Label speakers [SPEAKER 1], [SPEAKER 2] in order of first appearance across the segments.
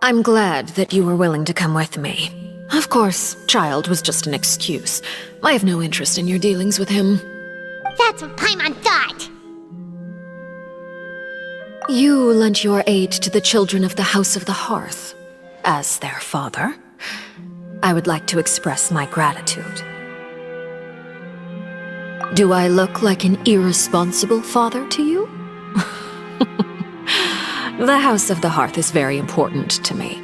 [SPEAKER 1] I'm glad that you were willing to come with me. Of course, child was just an excuse. I have no interest in your dealings with him.
[SPEAKER 2] That's what Paimon thought!
[SPEAKER 1] You lent your aid to the children of the House of the Hearth. As their father, I would like to express my gratitude. Do I look like an irresponsible father to you? The House of the Hearth is very important to me.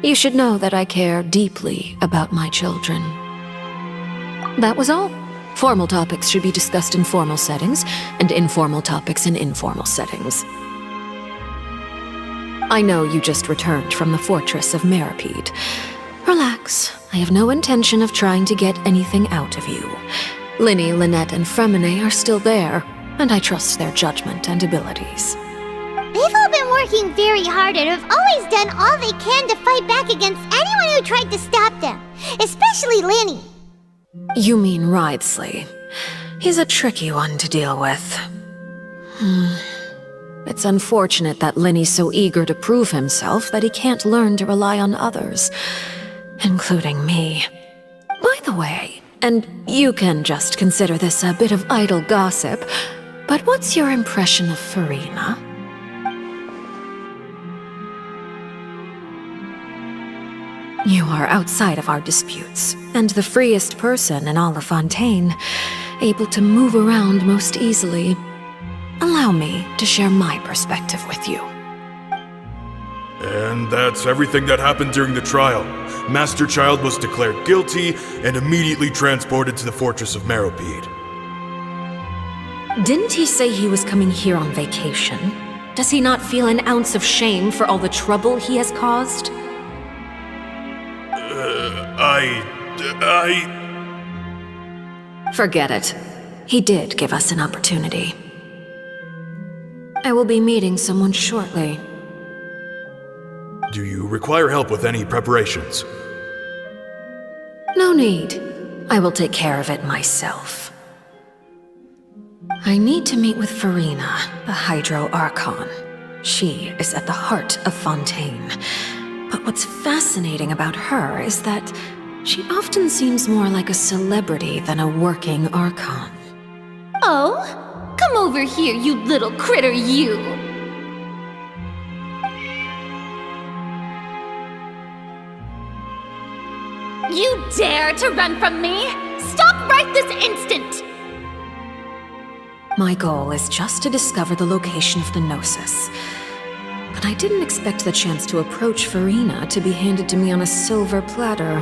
[SPEAKER 1] You should know that I care deeply about my children. That was all. Formal topics should be discussed in formal settings, and informal topics in informal settings. I know you just returned from the fortress of Meripede. Relax. I have no intention of trying to get anything out of you. Linny, Lynette, and Fremine are still there, and I trust their judgment and abilities.
[SPEAKER 2] They've all been working very hard and have always done all they can to fight back against anyone who tried to stop them, especially Linny.
[SPEAKER 1] You mean Wriothesley. He's a tricky one to deal with. It's unfortunate that Linny's so eager to prove himself that he can't learn to rely on others, including me. By the way, and you can just consider this a bit of idle gossip, but what's your impression of Furina? You are outside of our disputes, and the freest person in all of Fontaine, able to move around most easily. Allow me to share my perspective with you.
[SPEAKER 3] And that's everything that happened during the trial. Master Child was declared guilty and immediately transported to the Fortress of Meripede.
[SPEAKER 1] Didn't he say he was coming here on vacation? Does he not feel an ounce of shame for all the trouble he has caused? Forget it. He did give us an opportunity. I will be meeting someone shortly.
[SPEAKER 3] Do you require help with any preparations?
[SPEAKER 1] No need. I will take care of it myself. I need to meet with Furina, the Hydro Archon. She is at the heart of Fontaine. But what's fascinating about her is that she often seems more like a celebrity than a working Archon.
[SPEAKER 4] Oh? Come over here, you little critter, you! You dare to run from me? Stop right this instant!
[SPEAKER 1] My goal is just to discover the location of the Gnosis. But I didn't expect the chance to approach Furina to be handed to me on a silver platter.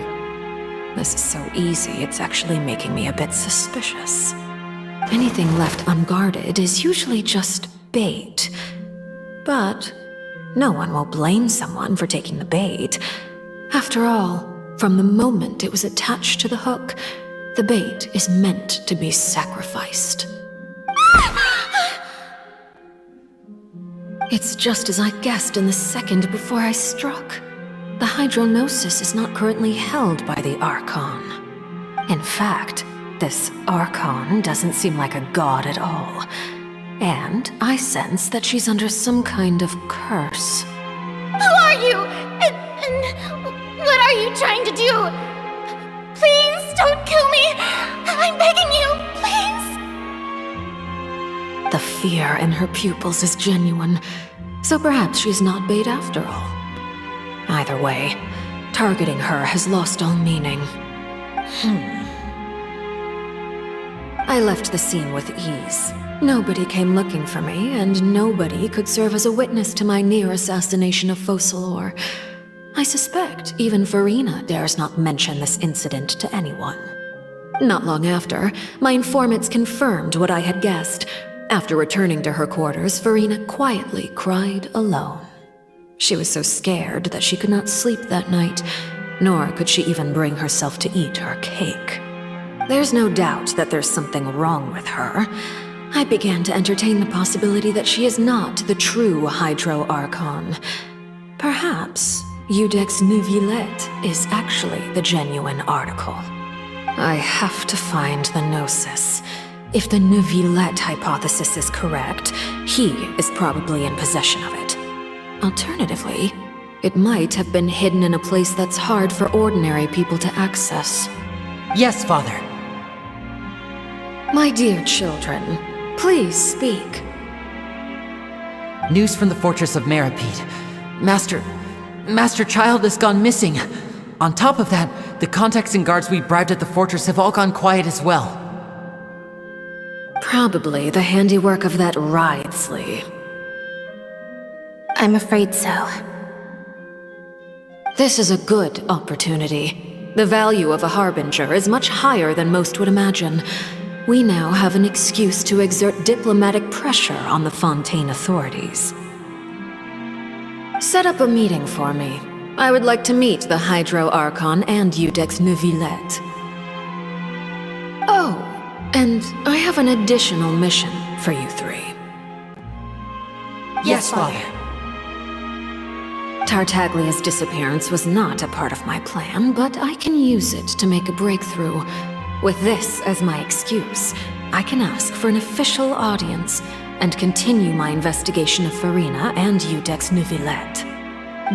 [SPEAKER 1] This is so easy, it's actually making me a bit suspicious. Anything left unguarded is usually just bait. But no one will blame someone for taking the bait. After all, from the moment it was attached to the hook, the bait is meant to be sacrificed. It's just as I guessed in the second before I struck. The Hydrognosis is not currently held by the Archon. In fact, this Archon doesn't seem like a god at all. And I sense that she's under some kind of curse.
[SPEAKER 4] Who are you? And what are you trying to do? Please don't kill me! I'm begging you, please!
[SPEAKER 1] The fear in her pupils is genuine, so perhaps she's not bait after all. Either way, targeting her has lost all meaning. I left the scene with ease. Nobody came looking for me, and nobody could serve as a witness to my near assassination of Focalor. I suspect even Furina dares not mention this incident to anyone. Not long after, my informants confirmed what I had guessed. After returning to her quarters, Furina quietly cried alone. She was so scared that she could not sleep that night, nor could she even bring herself to eat her cake. There's no doubt that there's something wrong with her. I began to entertain the possibility that she is not the true Hydro Archon. Perhaps Eudex Neuvillette is actually the genuine article. I have to find the Gnosis. If the Neuvillette hypothesis is correct, he is probably in possession of it. Alternatively, It might have been hidden in a place that's hard for ordinary people to access.
[SPEAKER 5] Yes, Father.
[SPEAKER 1] My dear children, please speak.
[SPEAKER 5] News from the fortress of Meripede. Master Child has gone missing. On top of that, the contacts and guards we bribed at the fortress have all gone quiet as well.
[SPEAKER 1] Probably the handiwork of that Wriothesley.
[SPEAKER 4] I'm afraid so.
[SPEAKER 1] This is a good opportunity. The value of a harbinger is much higher than most would imagine. We now have an excuse to exert diplomatic pressure on the Fontaine authorities. Set up a meeting for me. I would like to meet the Hydro Archon and Iudex Neuvillette. Oh, and I have an additional mission for you three.
[SPEAKER 5] Yes, Father.
[SPEAKER 1] Tartaglia's disappearance was not a part of my plan, but I can use it to make a breakthrough. With this as my excuse, I can ask for an official audience and continue my investigation of Farina and Iudex Neuvillette.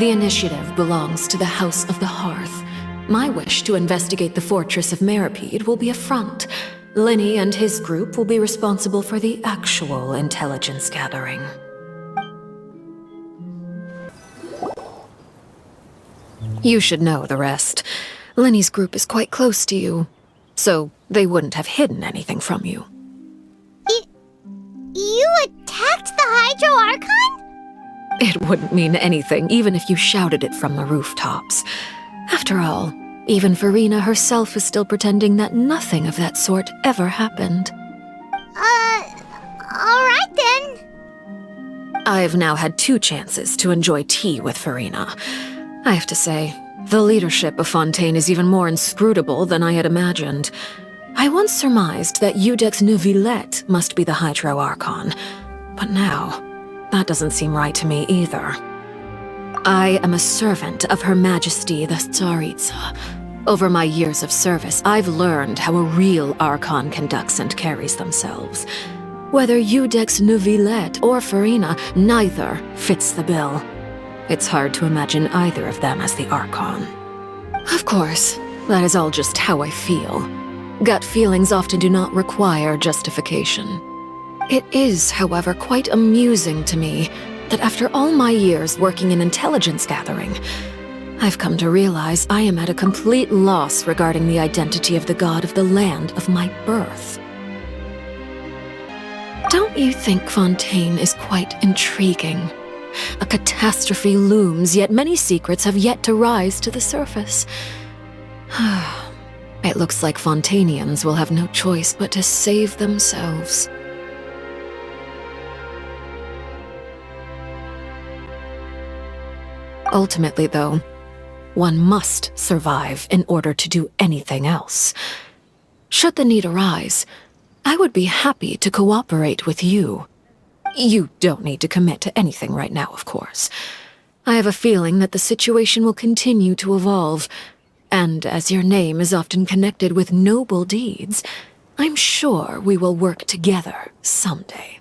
[SPEAKER 1] The initiative belongs to the House of the Hearth. My wish to investigate the fortress of Meripede will be a front. Linny and his group will be responsible for the actual intelligence gathering. You should know the rest. Linny's group is quite close to you, so they wouldn't have hidden anything from you.
[SPEAKER 2] You attacked the Hydro Archon?
[SPEAKER 1] It wouldn't mean anything, even if you shouted it from the rooftops. After all, even Farina herself is still pretending that nothing of that sort ever happened.
[SPEAKER 2] Alright then.
[SPEAKER 1] I've now had 2 chances to enjoy tea with Farina. I have to say, the leadership of Fontaine is even more inscrutable than I had imagined. I once surmised that Iudex Neuvillette must be the Hydro Archon, but now, that doesn't seem right to me either. I am a servant of Her Majesty the Tsaritsa. Over my years of service, I've learned how a real Archon conducts and carries themselves. Whether Iudex Neuvillette or Farina, neither fits the bill. It's hard to imagine either of them as the Archon. Of course, that is all just how I feel. Gut feelings often do not require justification. It is, however, quite amusing to me that after all my years working in intelligence gathering, I've come to realize I am at a complete loss regarding the identity of the god of the land of my birth. Don't you think Fontaine is quite intriguing? A catastrophe looms, yet many secrets have yet to rise to the surface. It looks like Fontainians will have no choice but to save themselves. Ultimately, though, one must survive in order to do anything else. Should the need arise, I would be happy to cooperate with you. You don't need to commit to anything right now, of course. I have a feeling that the situation will continue to evolve, and as your name is often connected with noble deeds, I'm sure we will work together someday.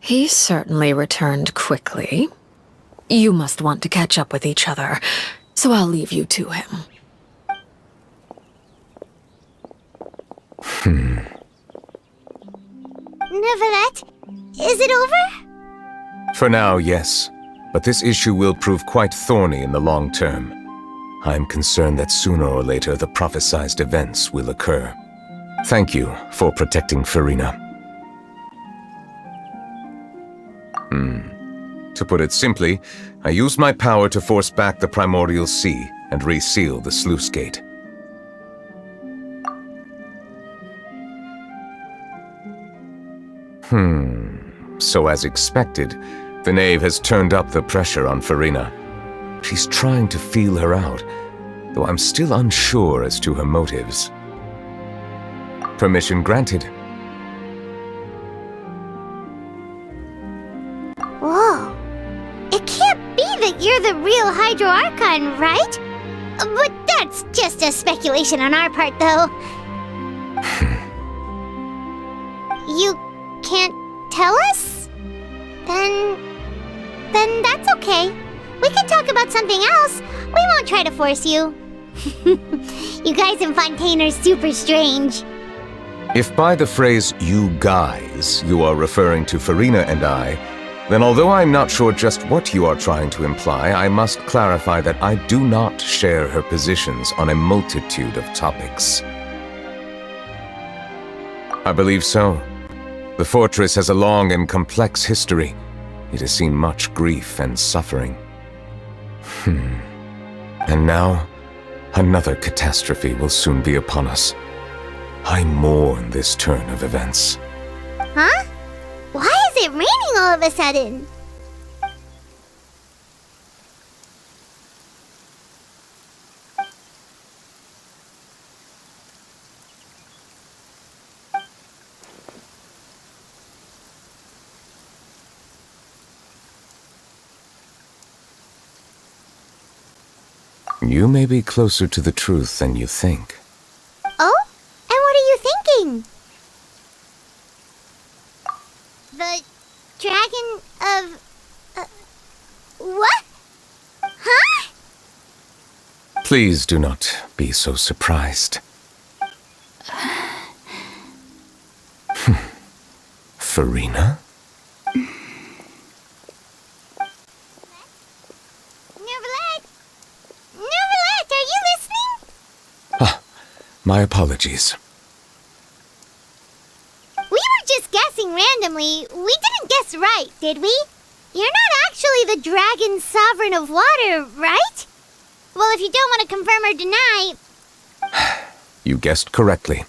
[SPEAKER 1] He certainly returned quickly. You must want to catch up with each other, so I'll leave you to him.
[SPEAKER 2] Neuvillette, is it over?
[SPEAKER 6] For now, yes. But this issue will prove quite thorny in the long term. I'm concerned that sooner or later the prophesized events will occur. Thank you for protecting Farina. To put it simply, I used my power to force back the Primordial Sea and reseal the sluice gate. So as expected, the knave has turned up the pressure on Farina. She's trying to feel her out, though I'm still unsure as to her motives. Permission granted.
[SPEAKER 2] Whoa. It can't be that you're the real Hydro Archon, right? But that's just a speculation on our part, though. You can't tell us? Then that's okay. We can talk about something else. We won't try to force you. You guys in Fontaine are super strange.
[SPEAKER 6] If by the phrase, you guys, you are referring to Farina and I, then although I'm not sure just what you are trying to imply, I must clarify that I do not share her positions on a multitude of topics. I believe so. The fortress has a long and complex history. It has seen much grief and suffering. And now, another catastrophe will soon be upon us. I mourn this turn of events.
[SPEAKER 2] Huh? Why is it raining all of a sudden?
[SPEAKER 6] You may be closer to the truth than you think.
[SPEAKER 2] Oh? And what are you thinking? The dragon of... what? Huh?
[SPEAKER 6] Please do not be so surprised. Farina? My apologies.
[SPEAKER 2] We were just guessing randomly. We didn't guess right, did we? You're not actually the dragon sovereign of water, right? Well, if you don't want to confirm or deny...
[SPEAKER 6] You guessed correctly.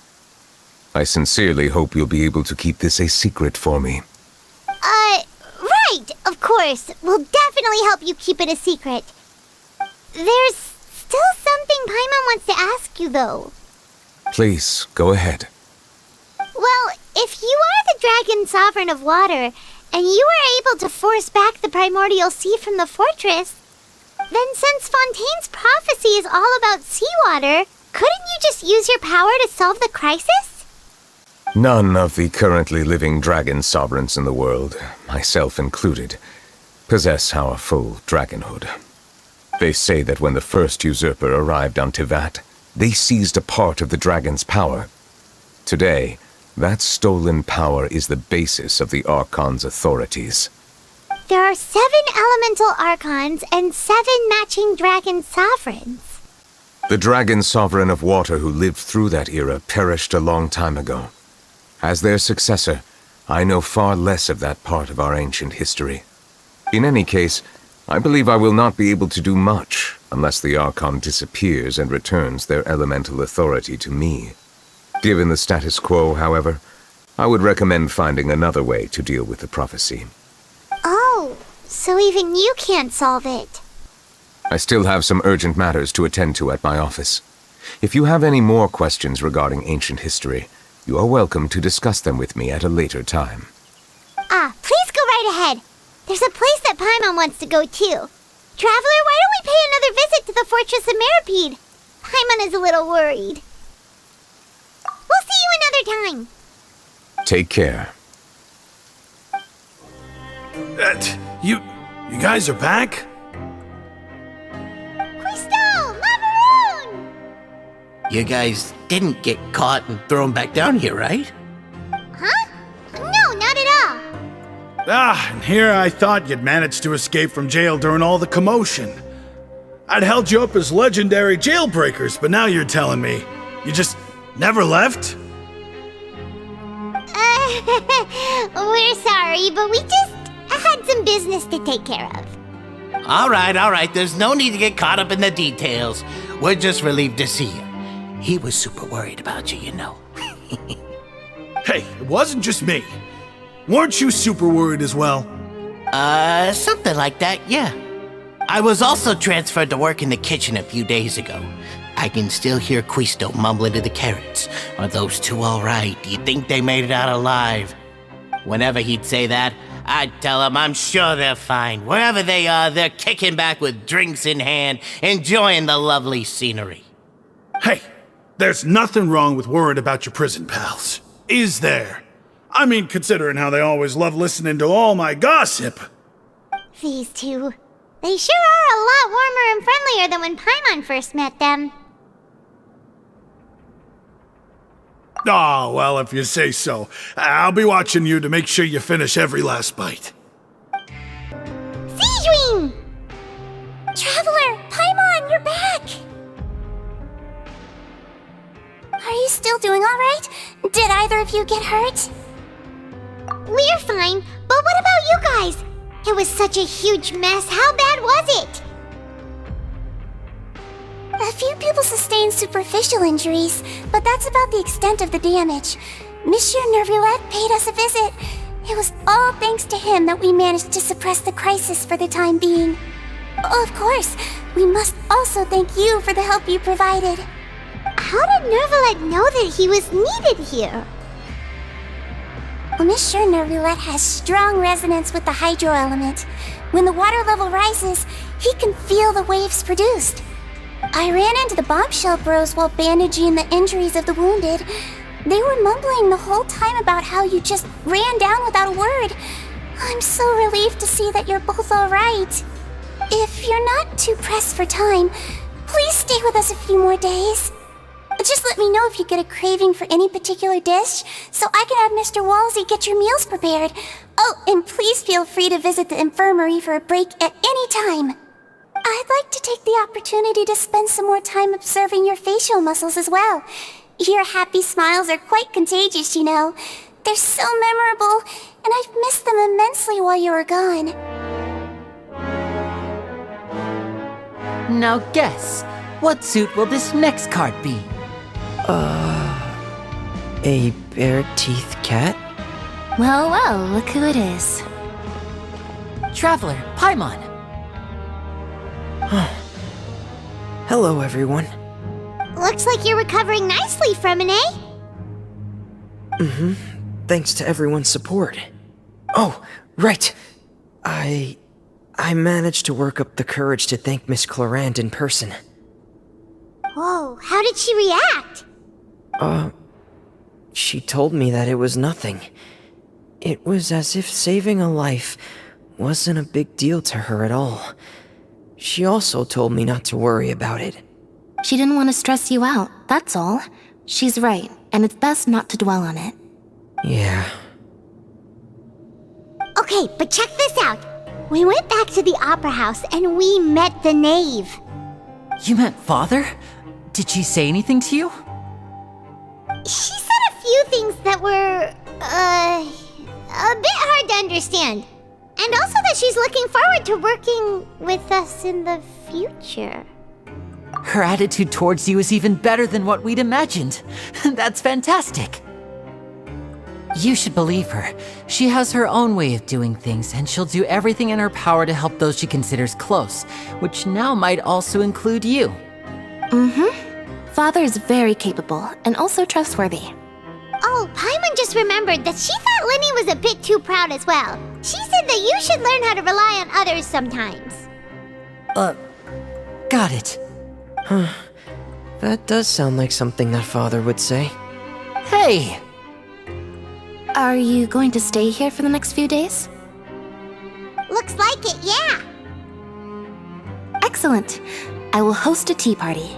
[SPEAKER 6] I sincerely hope you'll be able to keep this a secret for me.
[SPEAKER 2] Right, of course. We'll definitely help you keep it a secret. There's still something Paimon wants to ask you, though.
[SPEAKER 6] Please, go ahead.
[SPEAKER 2] Well, if you are the dragon sovereign of water, and you were able to force back the primordial sea from the fortress, then since Fontaine's prophecy is all about seawater, couldn't you just use your power to solve the crisis?
[SPEAKER 6] None of the currently living dragon sovereigns in the world, myself included, possess our full dragonhood. They say that when the first usurper arrived on Tivat, they seized a part of the dragon's power. Today, that stolen power is the basis of the Archon's authorities.
[SPEAKER 2] There are 7 elemental Archons and 7 matching dragon sovereigns.
[SPEAKER 6] The dragon sovereign of water who lived through that era perished a long time ago. As their successor, I know far less of that part of our ancient history. In any case, I believe I will not be able to do much unless the Archon disappears and returns their elemental authority to me. Given the status quo, however, I would recommend finding another way to deal with the prophecy.
[SPEAKER 2] Oh, so even you can't solve it.
[SPEAKER 6] I still have some urgent matters to attend to at my office. If you have any more questions regarding ancient history, you are welcome to discuss them with me at a later time.
[SPEAKER 2] Please go right ahead. There's a place that Paimon wants to go too. Traveler, why don't we pay another visit to the Fortress of Meripede? Paimon is a little worried. We'll see you another time.
[SPEAKER 6] Take care.
[SPEAKER 3] You guys are back?
[SPEAKER 2] Crystal! Macaroon!
[SPEAKER 7] You guys didn't get caught and thrown back down here, right?
[SPEAKER 2] Huh? No, not at all.
[SPEAKER 8] And here I thought you'd managed to escape from jail during all the commotion. I'd held you up as legendary jailbreakers, but now you're telling me you just never left?
[SPEAKER 2] We're sorry, but we just had some business to take care of.
[SPEAKER 7] All right. There's no need to get caught up in the details. We're just relieved to see you. He was super worried about you, you know.
[SPEAKER 8] Hey, it wasn't just me. Weren't you super worried as well?
[SPEAKER 7] Something like that, yeah. I was also transferred to work in the kitchen a few days ago. I can still hear Quisto mumbling to the carrots. Are those two all right? Do you think they made it out alive? Whenever he'd say that, I'd tell him I'm sure they're fine. Wherever they are, they're kicking back with drinks in hand, enjoying the lovely scenery.
[SPEAKER 8] Hey, there's nothing wrong with worrying about your prison pals, is there? I mean, considering how they always love listening to all my gossip.
[SPEAKER 2] These two. They sure are a lot warmer and friendlier than when Paimon first met them.
[SPEAKER 8] Oh, well, if you say so. I'll be watching you to make sure you finish every last bite.
[SPEAKER 2] Seedwing!
[SPEAKER 4] Traveler, Paimon, you're back! Are you still doing alright? Did either of you get hurt?
[SPEAKER 2] We're fine, but what about you guys? It was such a huge mess. How bad was it?
[SPEAKER 4] A few people sustained superficial injuries, but that's about the extent of the damage. Monsieur Nervulette paid us a visit. It was all thanks to him that we managed to suppress the crisis for the time being. Of course, we must also thank you for the help you provided.
[SPEAKER 2] How did Nervulette know that he was needed here?
[SPEAKER 4] Well, Monsieur Nervulette has strong resonance with the hydro element. When the water level rises, he can feel the waves produced. I ran into the bombshell bros while bandaging the injuries of the wounded. They were mumbling the whole time about how you just ran down without a word. I'm so relieved to see that you're both alright. If you're not too pressed for time, please stay with us a few more days. Just let me know if you get a craving for any particular dish, so I can have Mr. Walsey get your meals prepared. Oh, and please feel free to visit the infirmary for a break at any time. I'd like to take the opportunity to spend some more time observing your facial muscles as well. Your happy smiles are quite contagious, you know. They're so memorable, and I've missed them immensely while you were gone.
[SPEAKER 5] Now guess, what suit will this next card be?
[SPEAKER 9] A bare-teeth cat?
[SPEAKER 4] Well, well, look who it is.
[SPEAKER 5] Traveler, Paimon.
[SPEAKER 9] Hello, everyone.
[SPEAKER 2] Looks like you're recovering nicely from it, eh?
[SPEAKER 9] Thanks to everyone's support. Oh, right. I managed to work up the courage to thank Miss Clorand in person.
[SPEAKER 2] Whoa, how did she react?
[SPEAKER 9] She told me that it was nothing. It was as if saving a life wasn't a big deal to her at all. She also told me not to worry about it.
[SPEAKER 10] She didn't want to stress you out, that's all. She's right, and it's best not to dwell on it.
[SPEAKER 9] Yeah.
[SPEAKER 2] Okay, but check this out. We went back to the opera house and we met the knave.
[SPEAKER 5] You met Father? Did she say anything to you?
[SPEAKER 2] She said a few things that were, a bit hard to understand. And also that she's looking forward to working with us in the future.
[SPEAKER 5] Her attitude towards you is even better than what we'd imagined. That's fantastic. You should believe her. She has her own way of doing things, and she'll do everything in her power to help those she considers close, which now might also include you.
[SPEAKER 10] Father is very capable, and also trustworthy.
[SPEAKER 2] Oh, Paimon just remembered that she thought Linny was a bit too proud as well. She said that you should learn how to rely on others sometimes.
[SPEAKER 5] Got it.
[SPEAKER 9] That does sound like something that Father would say.
[SPEAKER 5] Hey!
[SPEAKER 10] Are you going to stay here for the next few days?
[SPEAKER 2] Looks like it, yeah.
[SPEAKER 10] Excellent. I will host a tea party.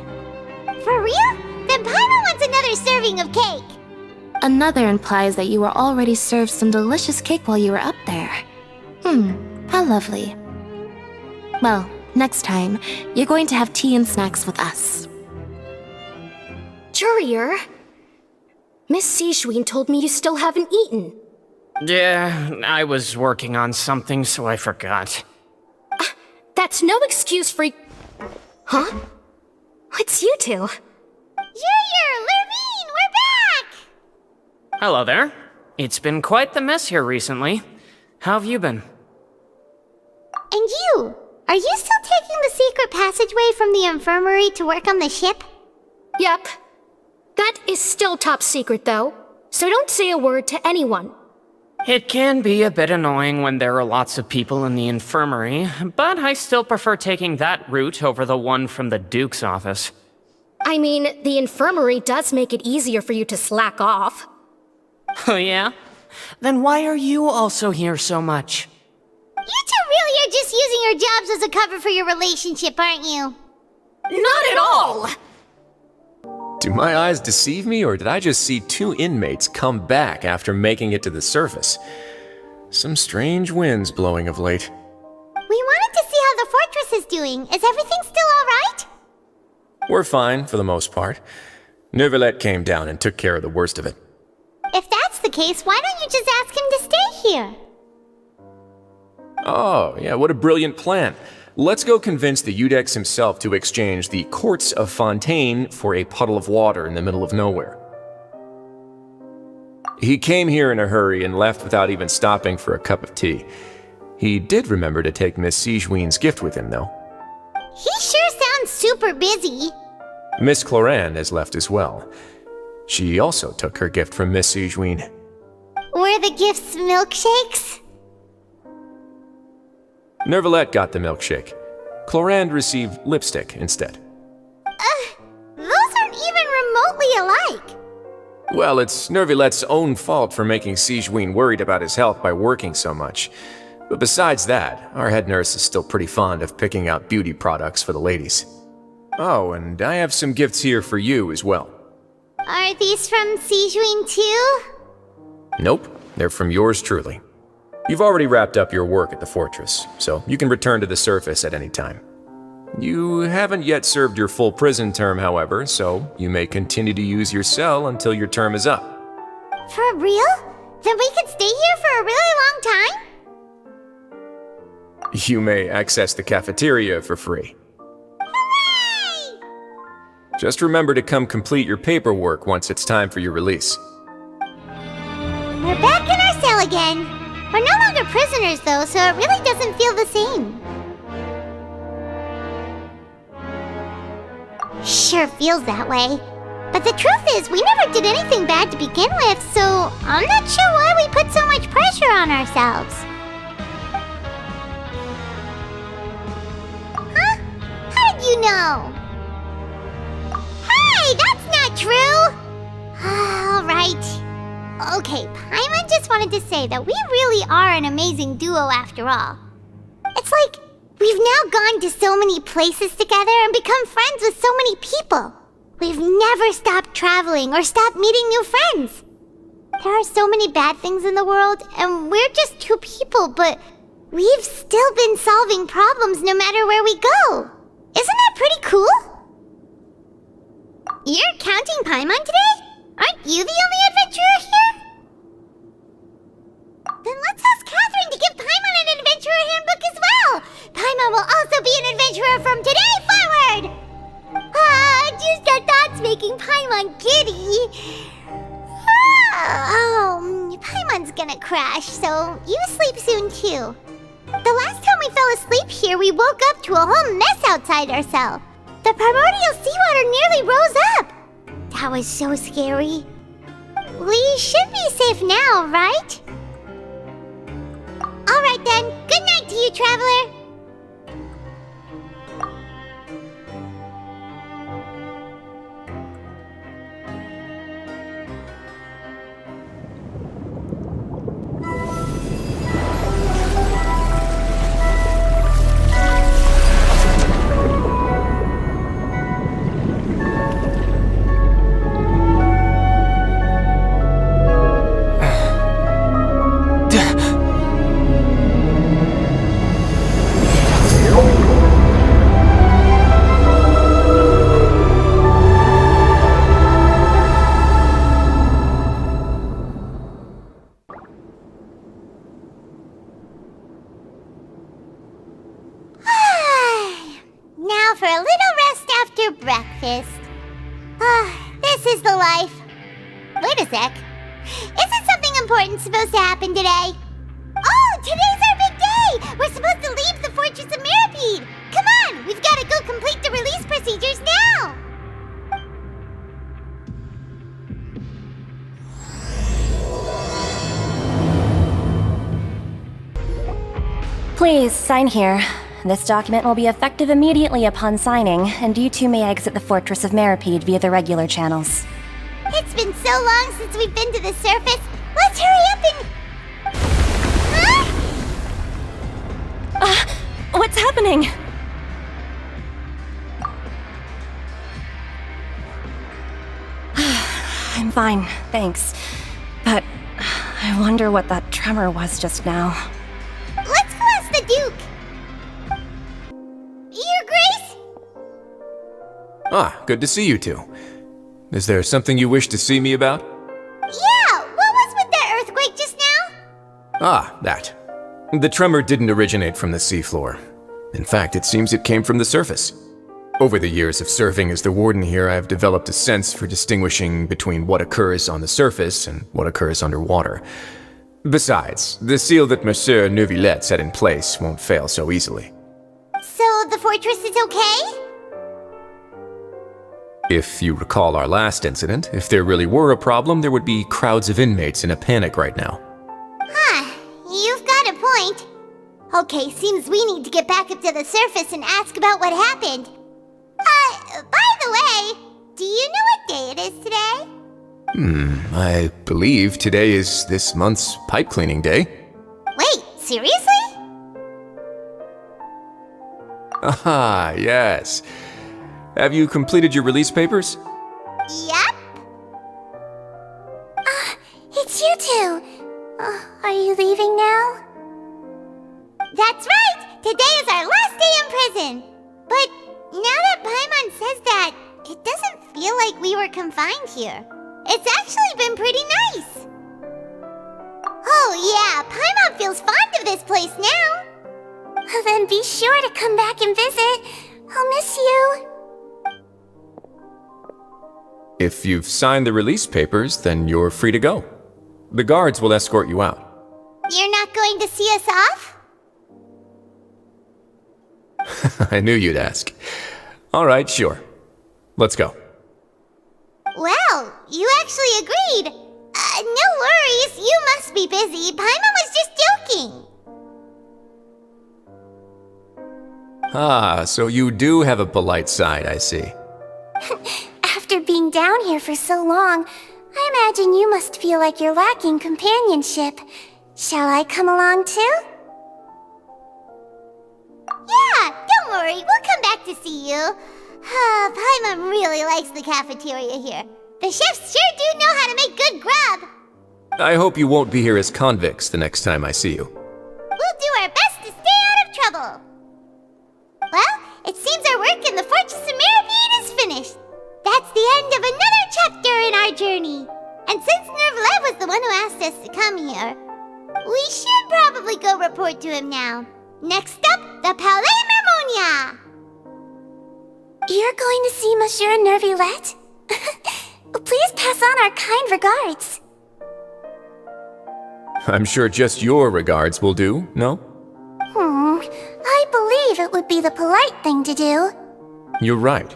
[SPEAKER 2] For real? Then Paimon wants another serving of cake.
[SPEAKER 10] Another implies that you were already served some delicious cake while you were up there. How lovely. Well, next time, you're going to have tea and snacks with us.
[SPEAKER 11] Courier? Miss Seishween told me you still haven't eaten.
[SPEAKER 12] Yeah, I was working on something, so I forgot.
[SPEAKER 11] That's no excuse for... Huh? It's you two.
[SPEAKER 2] Junior, Lurvine, we're back!
[SPEAKER 12] Hello there. It's been quite the mess here recently. How have you been?
[SPEAKER 2] And you? Are you still taking the secret passageway from the infirmary to work on the ship?
[SPEAKER 11] Yep. That is still top secret, though, so don't say a word to anyone.
[SPEAKER 12] It can be a bit annoying when there are lots of people in the infirmary, but I still prefer taking that route over the one from the Duke's office.
[SPEAKER 11] I mean, the infirmary does make it easier for you to slack off.
[SPEAKER 12] Oh yeah? Then why are you also here so much?
[SPEAKER 2] You two really are just using your jobs as a cover for your relationship, aren't you?
[SPEAKER 11] Not at all!
[SPEAKER 13] Do my eyes deceive me, or did I just see two inmates come back after making it to the surface? Some strange winds blowing of late.
[SPEAKER 2] We wanted to see how the fortress is doing. Is everything still alright?
[SPEAKER 13] We're fine, for the most part. Neuvillette came down and took care of the worst of it.
[SPEAKER 2] If that's the case, why don't you just ask him to stay here?
[SPEAKER 13] Oh, yeah, what a brilliant plan. Let's go convince the Eudex himself to exchange the courts of Fontaine for a puddle of water in the middle of nowhere. He came here in a hurry and left without even stopping for a cup of tea. He did remember to take Miss Sigewinne's gift with him, though.
[SPEAKER 2] He sure sounds super busy.
[SPEAKER 13] Miss Clorinde has left as well. She also took her gift from Miss Sigewinne.
[SPEAKER 2] Were the gifts milkshakes?
[SPEAKER 13] Neuvillette got the milkshake. Clorinde received lipstick instead.
[SPEAKER 2] Those aren't even remotely alike.
[SPEAKER 13] Well, it's Neuvillette's own fault for making Sigewinne worried about his health by working so much. But besides that, our head nurse is still pretty fond of picking out beauty products for the ladies. Oh, and I have some gifts here for you as well.
[SPEAKER 2] Are these from Sigewinne too?
[SPEAKER 13] Nope, they're from yours truly. You've already wrapped up your work at the fortress, so you can return to the surface at any time. You haven't yet served your full prison term, however, so you may continue to use your cell until your term is up.
[SPEAKER 2] For real? Then we could stay here for a really long time?
[SPEAKER 13] You may access the cafeteria for free.
[SPEAKER 2] Hooray!
[SPEAKER 13] Just remember to come complete your paperwork once it's time for your release.
[SPEAKER 2] We're back in our cell again. We're no longer prisoners, though, so it really doesn't feel the same. Sure feels that way. But the truth is, we never did anything bad to begin with, so I'm not sure why we put so much pressure on ourselves. Huh? How did you know? Hey, that's not true! Alright. Okay, Paimon just wanted to say that we really are an amazing duo after all. It's like we've now gone to so many places together and become friends with so many people. We've never stopped traveling or stopped meeting new friends. There are so many bad things in the world, and we're just two people, but we've still been solving problems no matter where we go. Isn't that pretty cool? You're counting Paimon today? Aren't you the only adventurer here? Then let's ask Catherine to give Paimon an adventurer handbook as well. Paimon will also be an adventurer from today forward. Just the thoughts making Paimon giddy. Paimon's gonna crash, so you sleep soon too. The last time we fell asleep here, we woke up to a whole mess outside our cell. The primordial seawater nearly rose up. That was so scary. We should be safe now, right? Alright then, good night to you, traveler. For a little rest after breakfast. This is the life. Wait a sec. Isn't something important supposed to happen today? Oh, today's our big day! We're supposed to leave the Fortress of Mirapede! Come on, we've got to go complete the release procedures now!
[SPEAKER 14] Please, sign here. This document will be effective immediately upon signing, and you two may exit the Fortress of Mirapede via the regular channels.
[SPEAKER 2] It's been so long since we've been to the surface. Let's hurry up and
[SPEAKER 14] What's happening? I'm fine, thanks. But I wonder what that tremor was just now.
[SPEAKER 2] Let's go ask the Duke. Your Grace?
[SPEAKER 13] Ah, good to see you two. Is there something you wish to see me about?
[SPEAKER 2] Yeah, what was with that earthquake just now?
[SPEAKER 13] Ah, that. The tremor didn't originate from the seafloor. In fact, it seems it came from the surface. Over the years of serving as the warden here, I have developed a sense for distinguishing between what occurs on the surface and what occurs underwater. Besides, the seal that Monsieur Neuvillette set in place won't fail so easily.
[SPEAKER 2] So the fortress is okay?
[SPEAKER 13] If you recall our last incident, if there really were a problem, there would be crowds of inmates in a panic right now.
[SPEAKER 2] Huh, you've got a point. Okay, seems we need to get back up to the surface and ask about what happened. By the way, do you know what day it is today?
[SPEAKER 13] I believe today is this month's pipe cleaning day.
[SPEAKER 2] Wait, seriously?
[SPEAKER 13] Ah, yes. Have you completed your release papers?
[SPEAKER 2] Yep.
[SPEAKER 4] It's you two. Are you leaving now?
[SPEAKER 2] That's right! Today is our last day in prison! But now that Paimon says that, it doesn't feel like we were confined here. It's actually been pretty nice. Oh yeah, Paimon feels fond of this place now.
[SPEAKER 4] Then be sure to come back and visit. I'll miss you.
[SPEAKER 13] If you've signed the release papers, then you're free to go. The guards will escort you out.
[SPEAKER 2] You're not going to see us off?
[SPEAKER 13] I knew you'd ask. All right, sure. Let's go.
[SPEAKER 2] Well, you actually agreed. No worries, you must be busy. Paimon was just joking.
[SPEAKER 13] Ah, so you do have a polite side, I see.
[SPEAKER 4] After being down here for so long, I imagine you must feel like you're lacking companionship. Shall I come along too?
[SPEAKER 2] Yeah, don't worry, we'll come back to see you. Paimon really likes the cafeteria here. The chefs sure do know how to make good grub.
[SPEAKER 13] I hope you won't be here as convicts the next time I see you.
[SPEAKER 2] We'll do our best to stay out of trouble. Well, it seems our work in the Fortress of Meripede is finished. That's the end of another chapter in our journey. And since Neuvillette was the one who asked us to come here, we should probably go report to him now. Next up, the Palais Mermonia!
[SPEAKER 4] You're going to see Monsieur Neuvillette? Please pass on our kind regards.
[SPEAKER 13] I'm sure just your regards will do, no?
[SPEAKER 4] I believe it would be the polite thing to do.
[SPEAKER 13] You're right.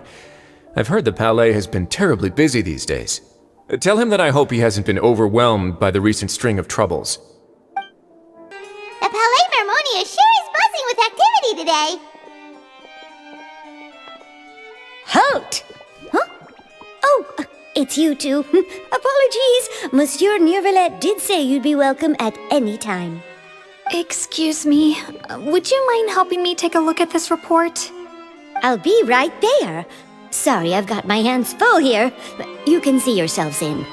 [SPEAKER 13] I've heard the Palais has been terribly busy these days. Tell him that I hope he hasn't been overwhelmed by the recent string of troubles.
[SPEAKER 2] The Palais Mermonia sure is buzzing with activity today.
[SPEAKER 15] Halt! Huh? Oh, it's you two. Apologies. Monsieur Neuvillette did say you'd be welcome at any time.
[SPEAKER 16] Excuse me, would you mind helping me take a look at this report?
[SPEAKER 15] I'll be right there. Sorry, I've got my hands full here. You can see yourselves in.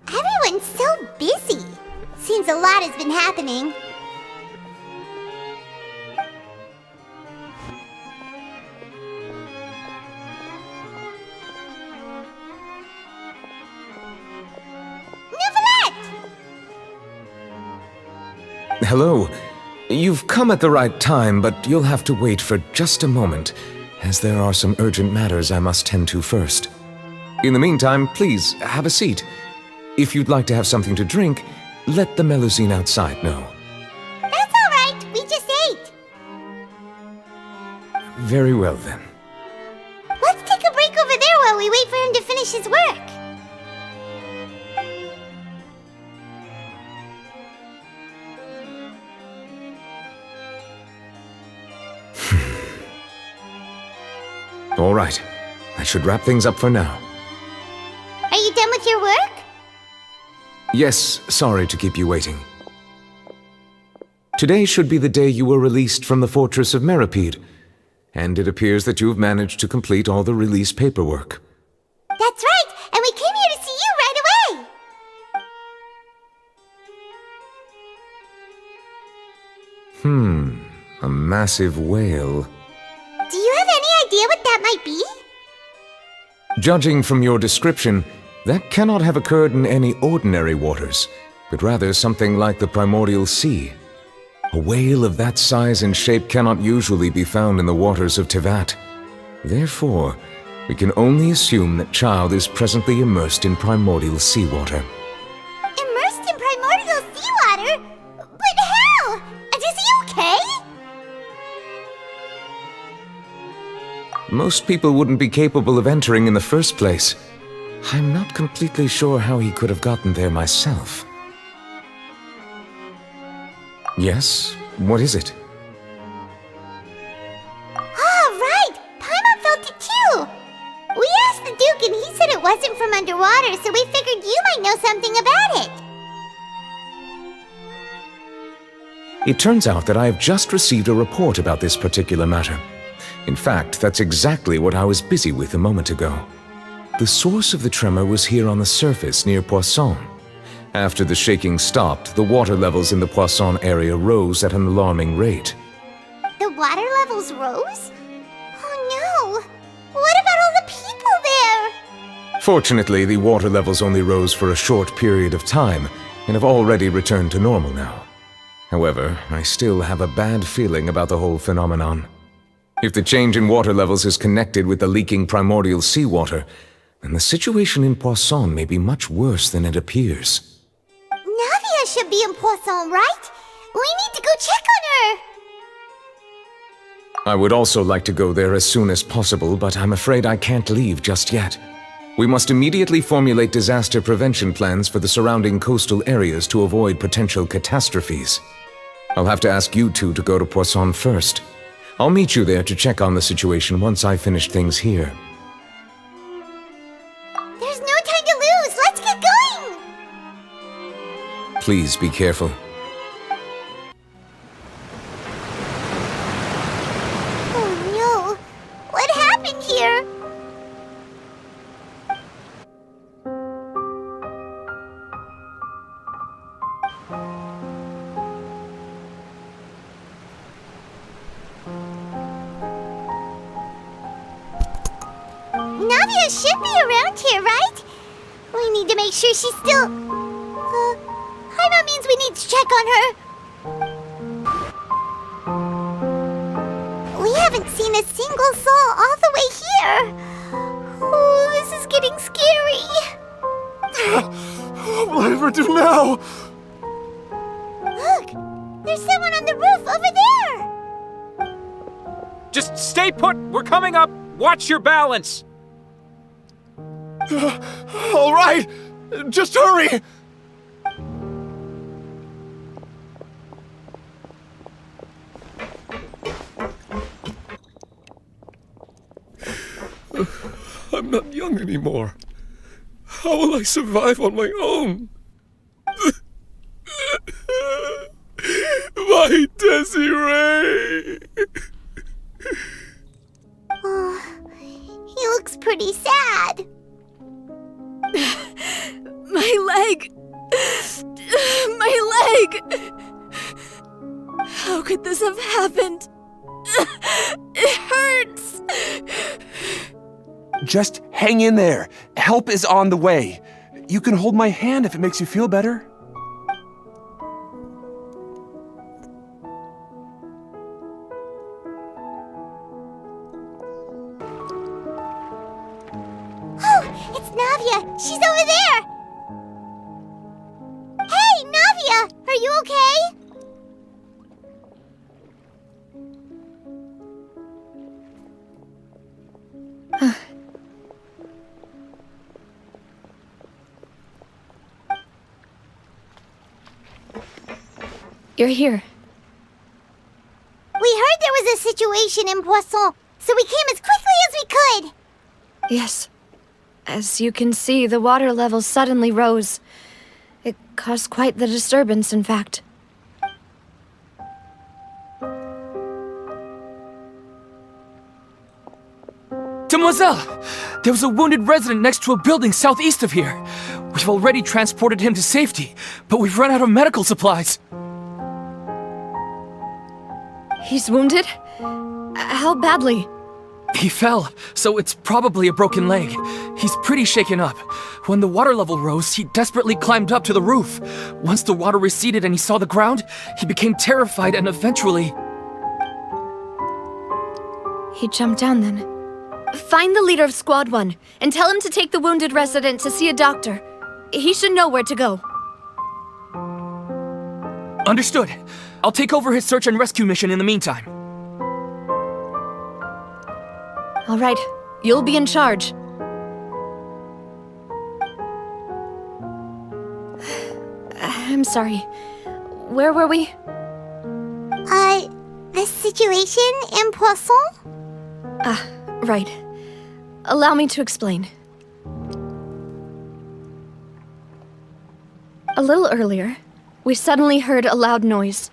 [SPEAKER 2] Everyone's so busy. Seems a lot has been happening.
[SPEAKER 6] Hello. You've come at the right time, but you'll have to wait for just a moment, as there are some urgent matters I must tend to first. In the meantime, please, have a seat. If you'd like to have something to drink, let the Melusine outside know.
[SPEAKER 2] That's all right. We just ate.
[SPEAKER 6] Very well, then.
[SPEAKER 2] Let's take a break over there while we wait for him to finish his work.
[SPEAKER 6] All right. I should wrap things up for now.
[SPEAKER 2] Are you done with your work?
[SPEAKER 6] Yes, sorry to keep you waiting. Today should be the day you were released from the Fortress of Meripede, and it appears that you have managed to complete all the release paperwork.
[SPEAKER 2] That's right, and we came here to see you right away!
[SPEAKER 6] A massive whale.
[SPEAKER 2] Do you have any idea what that might be?
[SPEAKER 6] Judging from your description, that cannot have occurred in any ordinary waters, but rather something like the primordial sea. A whale of that size and shape cannot usually be found in the waters of Tevat. Therefore, we can only assume that Child is presently immersed in primordial seawater.
[SPEAKER 2] Immersed in primordial seawater? But how? And is he okay?
[SPEAKER 6] Most people wouldn't be capable of entering in the first place. I'm not completely sure how he could have gotten there myself. Yes? What is it?
[SPEAKER 2] Ah, right! Paimon felt it too! We asked the Duke and he said it wasn't from underwater, so we figured you might know something about it.
[SPEAKER 6] It turns out that I have just received a report about this particular matter. In fact, that's exactly what I was busy with a moment ago. The source of the tremor was here on the surface near Poisson. After the shaking stopped, the water levels in the Poisson area rose at an alarming rate.
[SPEAKER 2] The water levels rose? Oh no! What about all the people there?
[SPEAKER 6] Fortunately, the water levels only rose for a short period of time and have already returned to normal now. However, I still have a bad feeling about the whole phenomenon. If the change in water levels is connected with the leaking primordial seawater, then the situation in Poisson may be much worse than it appears.
[SPEAKER 2] Navia should be in Poisson, right? We need to go check on her!
[SPEAKER 6] I would also like to go there as soon as possible, but I'm afraid I can't leave just yet. We must immediately formulate disaster prevention plans for the surrounding coastal areas to avoid potential catastrophes. I'll have to ask you two to go to Poisson first. I'll meet you there to check on the situation once I finish things here.
[SPEAKER 2] There's no time to lose! Let's get going!
[SPEAKER 6] Please be careful.
[SPEAKER 2] Oh no! What happened here? Navia should be around here, right? We need to make sure she's still... Paimon means we need to check on her. We haven't seen a single soul all the way here. Oh, this is getting scary.
[SPEAKER 17] What will I ever do now?
[SPEAKER 2] Look! There's someone on the roof over there!
[SPEAKER 18] Just stay put! We're coming up! Watch your balance!
[SPEAKER 17] All right! Just hurry! I'm not young anymore. How will I survive on my own? My Desiree!
[SPEAKER 2] Oh, he looks pretty sad.
[SPEAKER 19] My leg! My leg! How could this have happened? It hurts!
[SPEAKER 17] Just hang in there. Help is on the way. You can hold my hand if it makes you feel better.
[SPEAKER 2] Oh, it's Navia! She's over there! Hey, Navia! Are you okay?
[SPEAKER 19] You're here.
[SPEAKER 2] We heard there was a situation in Poisson, so we came as quickly as we could.
[SPEAKER 19] Yes. As you can see, the water level suddenly rose. It caused quite the disturbance, in fact.
[SPEAKER 20] Demoiselle! There was a wounded resident next to a building southeast of here. We've already transported him to safety, but we've run out of medical supplies.
[SPEAKER 19] He's wounded? How badly?
[SPEAKER 20] He fell, so it's probably a broken leg. He's pretty shaken up. When the water level rose, he desperately climbed up to the roof. Once the water receded and he saw the ground, he became terrified and eventually...
[SPEAKER 19] He jumped down then. Find the leader of Squad 1 and tell him to take the wounded resident to see a doctor. He should know where to go.
[SPEAKER 20] Understood. I'll take over his search and rescue mission in the meantime.
[SPEAKER 19] All right, you'll be in charge. I'm sorry. Where were we?
[SPEAKER 2] The situation in Poisson?
[SPEAKER 19] Ah, right. Allow me to explain. A little earlier, we suddenly heard a loud noise.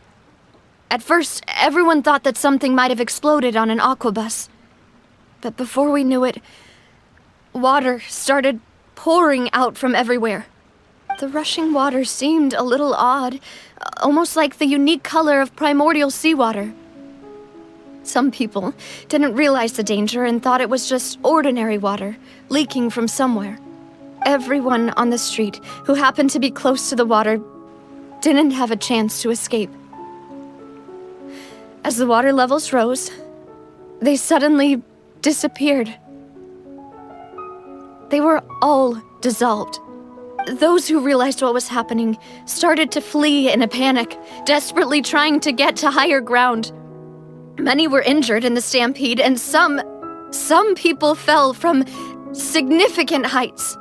[SPEAKER 19] At first, everyone thought that something might have exploded on an aquabus. But before we knew it, water started pouring out from everywhere. The rushing water seemed a little odd, almost like the unique color of primordial seawater. Some people didn't realize the danger and thought it was just ordinary water, leaking from somewhere. Everyone on the street who happened to be close to the water didn't have a chance to escape. As the water levels rose, they suddenly disappeared. They were all dissolved. Those who realized what was happening started to flee in a panic, desperately trying to get to higher ground. Many were injured in the stampede, and some people fell from significant heights.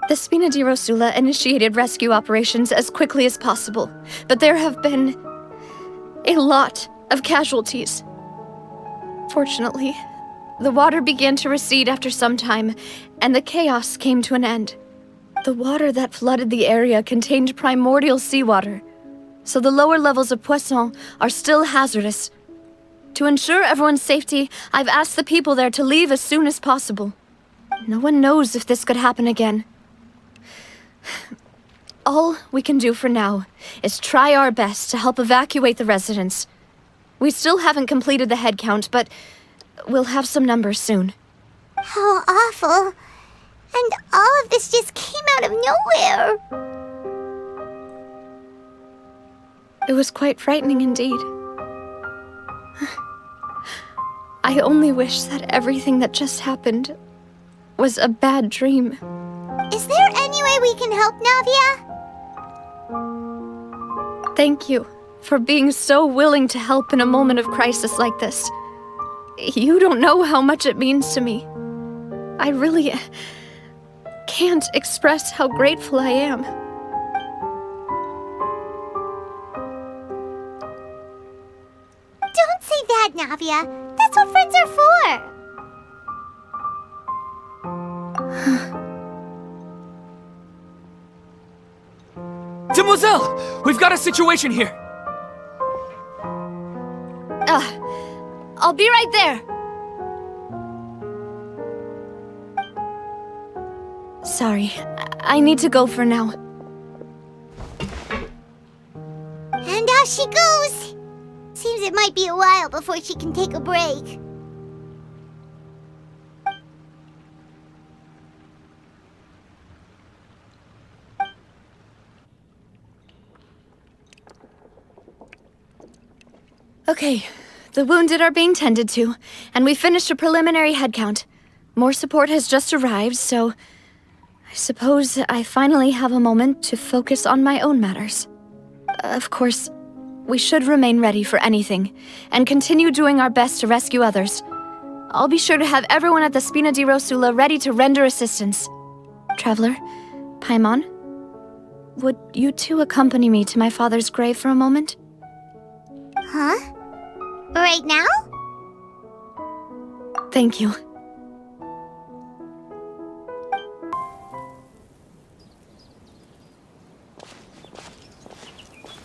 [SPEAKER 19] The Spina di Rosula initiated rescue operations as quickly as possible, but there have been a lot of casualties. Fortunately, the water began to recede after some time, and the chaos came to an end. The water that flooded the area contained primordial seawater, so the lower levels of Poisson are still hazardous. To ensure everyone's safety, I've asked the people there to leave as soon as possible. No one knows if this could happen again. All we can do for now is try our best to help evacuate the residents. We still haven't completed the head count, but we'll have some numbers soon.
[SPEAKER 2] How awful. And all of this just came out of nowhere.
[SPEAKER 19] It was quite frightening indeed. I only wish that everything that just happened was a bad dream.
[SPEAKER 2] Is there any way we can help, Navia?
[SPEAKER 19] Thank you for being so willing to help in a moment of crisis like this. You don't know how much it means to me. I really can't express how grateful I am.
[SPEAKER 2] Don't say that, Navia. That's what friends are for.
[SPEAKER 20] Demoiselle! We've got a situation here!
[SPEAKER 19] I'll be right there. Sorry, I need to go for now.
[SPEAKER 2] And out she goes. Seems it might be a while before she can take a break.
[SPEAKER 19] Okay, the wounded are being tended to, and we finished a preliminary head count. More support has just arrived, so I suppose I finally have a moment to focus on my own matters. Of course, we should remain ready for anything, and continue doing our best to rescue others. I'll be sure to have everyone at the Spina di Rosula ready to render assistance. Traveler, Paimon, would you two accompany me to my father's grave for a moment?
[SPEAKER 2] Huh? Right now?
[SPEAKER 19] Thank you.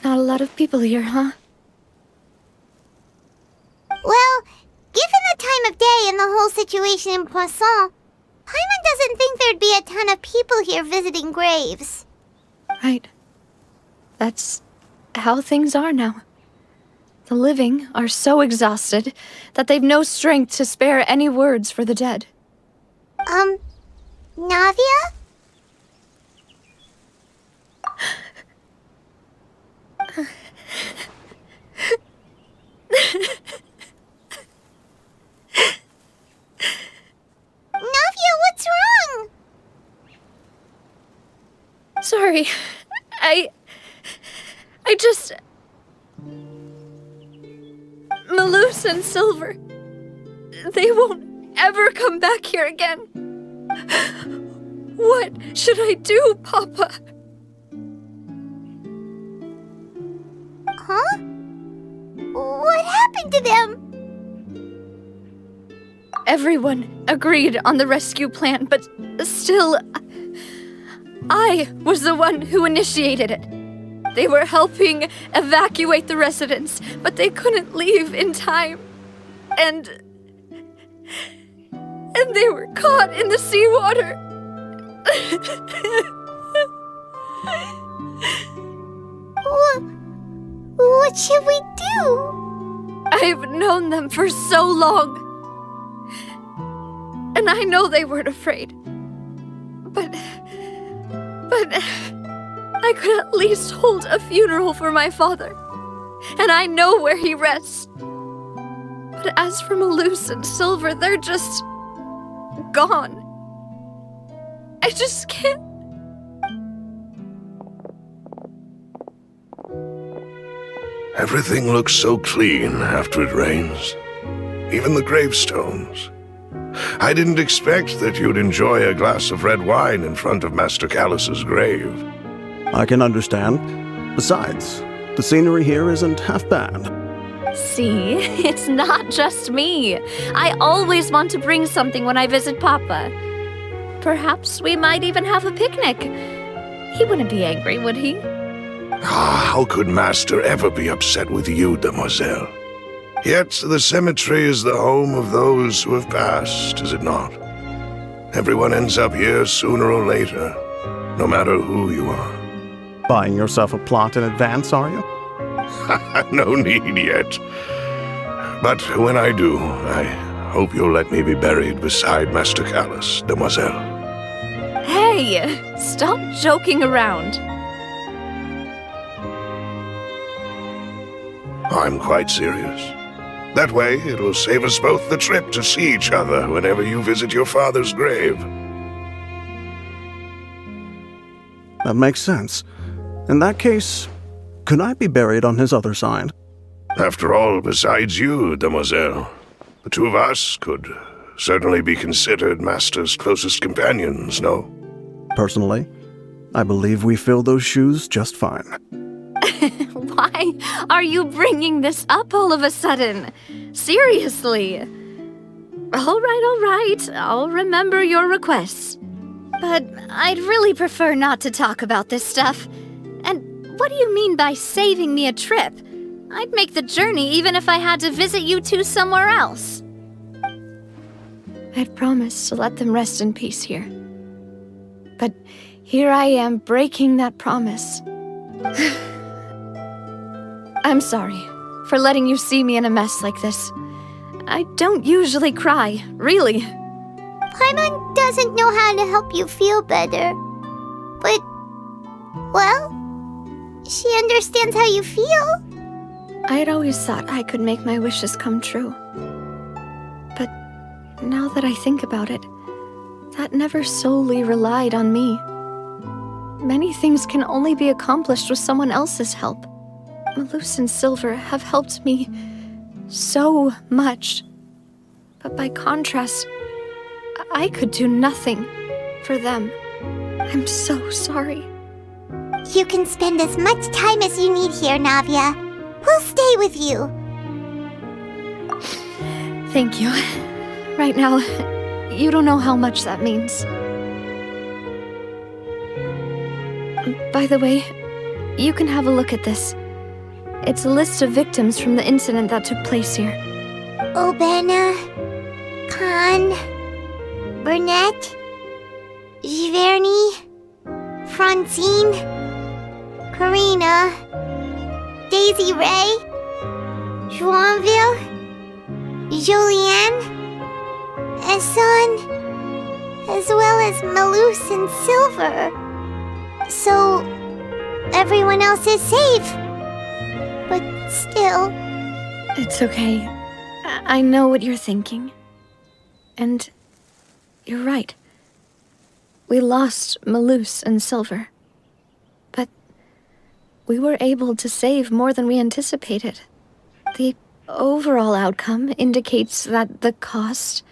[SPEAKER 19] Not a lot of people here, huh?
[SPEAKER 2] whole situation in Poisson, Paimon doesn't think there'd be a ton of people here visiting graves.
[SPEAKER 19] Right. That's how things are now. The living are so exhausted that they've no strength to spare any words for the dead.
[SPEAKER 2] Navia? Navia, what's wrong?
[SPEAKER 19] Sorry. I just... Malus and Silver. They won't ever come back here again. What should I do, Papa?
[SPEAKER 2] Huh? What happened to them?
[SPEAKER 19] Everyone agreed on the rescue plan, but still, I was the one who initiated it. They were helping evacuate the residents, but they couldn't leave in time. And they were caught in the seawater.
[SPEAKER 2] What should we do?
[SPEAKER 19] I've known them for so long. And I know they weren't afraid. But I could at least hold a funeral for my father. And I know where he rests. But as for Malus and Silver, they're just gone. I just can't.
[SPEAKER 21] Everything looks so clean after it rains. Even the gravestones. I didn't expect that you'd enjoy a glass of red wine in front of Master Callus's grave.
[SPEAKER 22] I can understand. Besides, the scenery here isn't half bad.
[SPEAKER 19] See, it's not just me. I always want to bring something when I visit Papa. Perhaps we might even have a picnic. He wouldn't be angry, would he?
[SPEAKER 21] How could Master ever be upset with you, demoiselle? Yet the cemetery is the home of those who have passed, is it not? Everyone ends up here sooner or later, no matter who you are.
[SPEAKER 22] Buying yourself a plot in advance, are you?
[SPEAKER 21] No need yet. But when I do, I hope you'll let me be buried beside Master Callus, demoiselle.
[SPEAKER 19] Hey, stop joking around.
[SPEAKER 21] I'm quite serious. That way, it'll save us both the trip to see each other whenever you visit your father's grave.
[SPEAKER 22] That makes sense. In that case, could I be buried on his other side?
[SPEAKER 21] After all, besides you, demoiselle, the two of us could certainly be considered Master's closest companions, no?
[SPEAKER 22] Personally, I believe we fill those shoes just fine.
[SPEAKER 19] Why are you bringing this up all of a sudden? Seriously. All right. I'll remember your requests. But I'd really prefer not to talk about this stuff. And what do you mean by saving me a trip? I'd make the journey even if I had to visit you two somewhere else. I'd promised to let them rest in peace here. But here I am breaking that promise. I'm sorry for letting you see me in a mess like this. I don't usually cry, really.
[SPEAKER 2] Paimon doesn't know how to help you feel better. But, well, she understands how you feel.
[SPEAKER 19] I had always thought I could make my wishes come true. But now that I think about it, that never solely relied on me. Many things can only be accomplished with someone else's help. Malus and Silver have helped me so much. But by contrast, I could do nothing for them. I'm so sorry.
[SPEAKER 2] You can spend as much time as you need here, Navia. We'll stay with you.
[SPEAKER 19] Thank you. Right now, you don't know how much that means. By the way, you can have a look at this. It's a list of victims from the incident that took place here.
[SPEAKER 2] Obena, Han, Burnett, Giverny, Francine, Karina, Daisy Ray, Joinville, Julianne, Esson, as well as Malus and Silver. So, everyone else is safe. But still...
[SPEAKER 19] It's okay. I know what you're thinking. And you're right. We lost Malus and Silver. But we were able to save more than we anticipated. The overall outcome indicates that the cost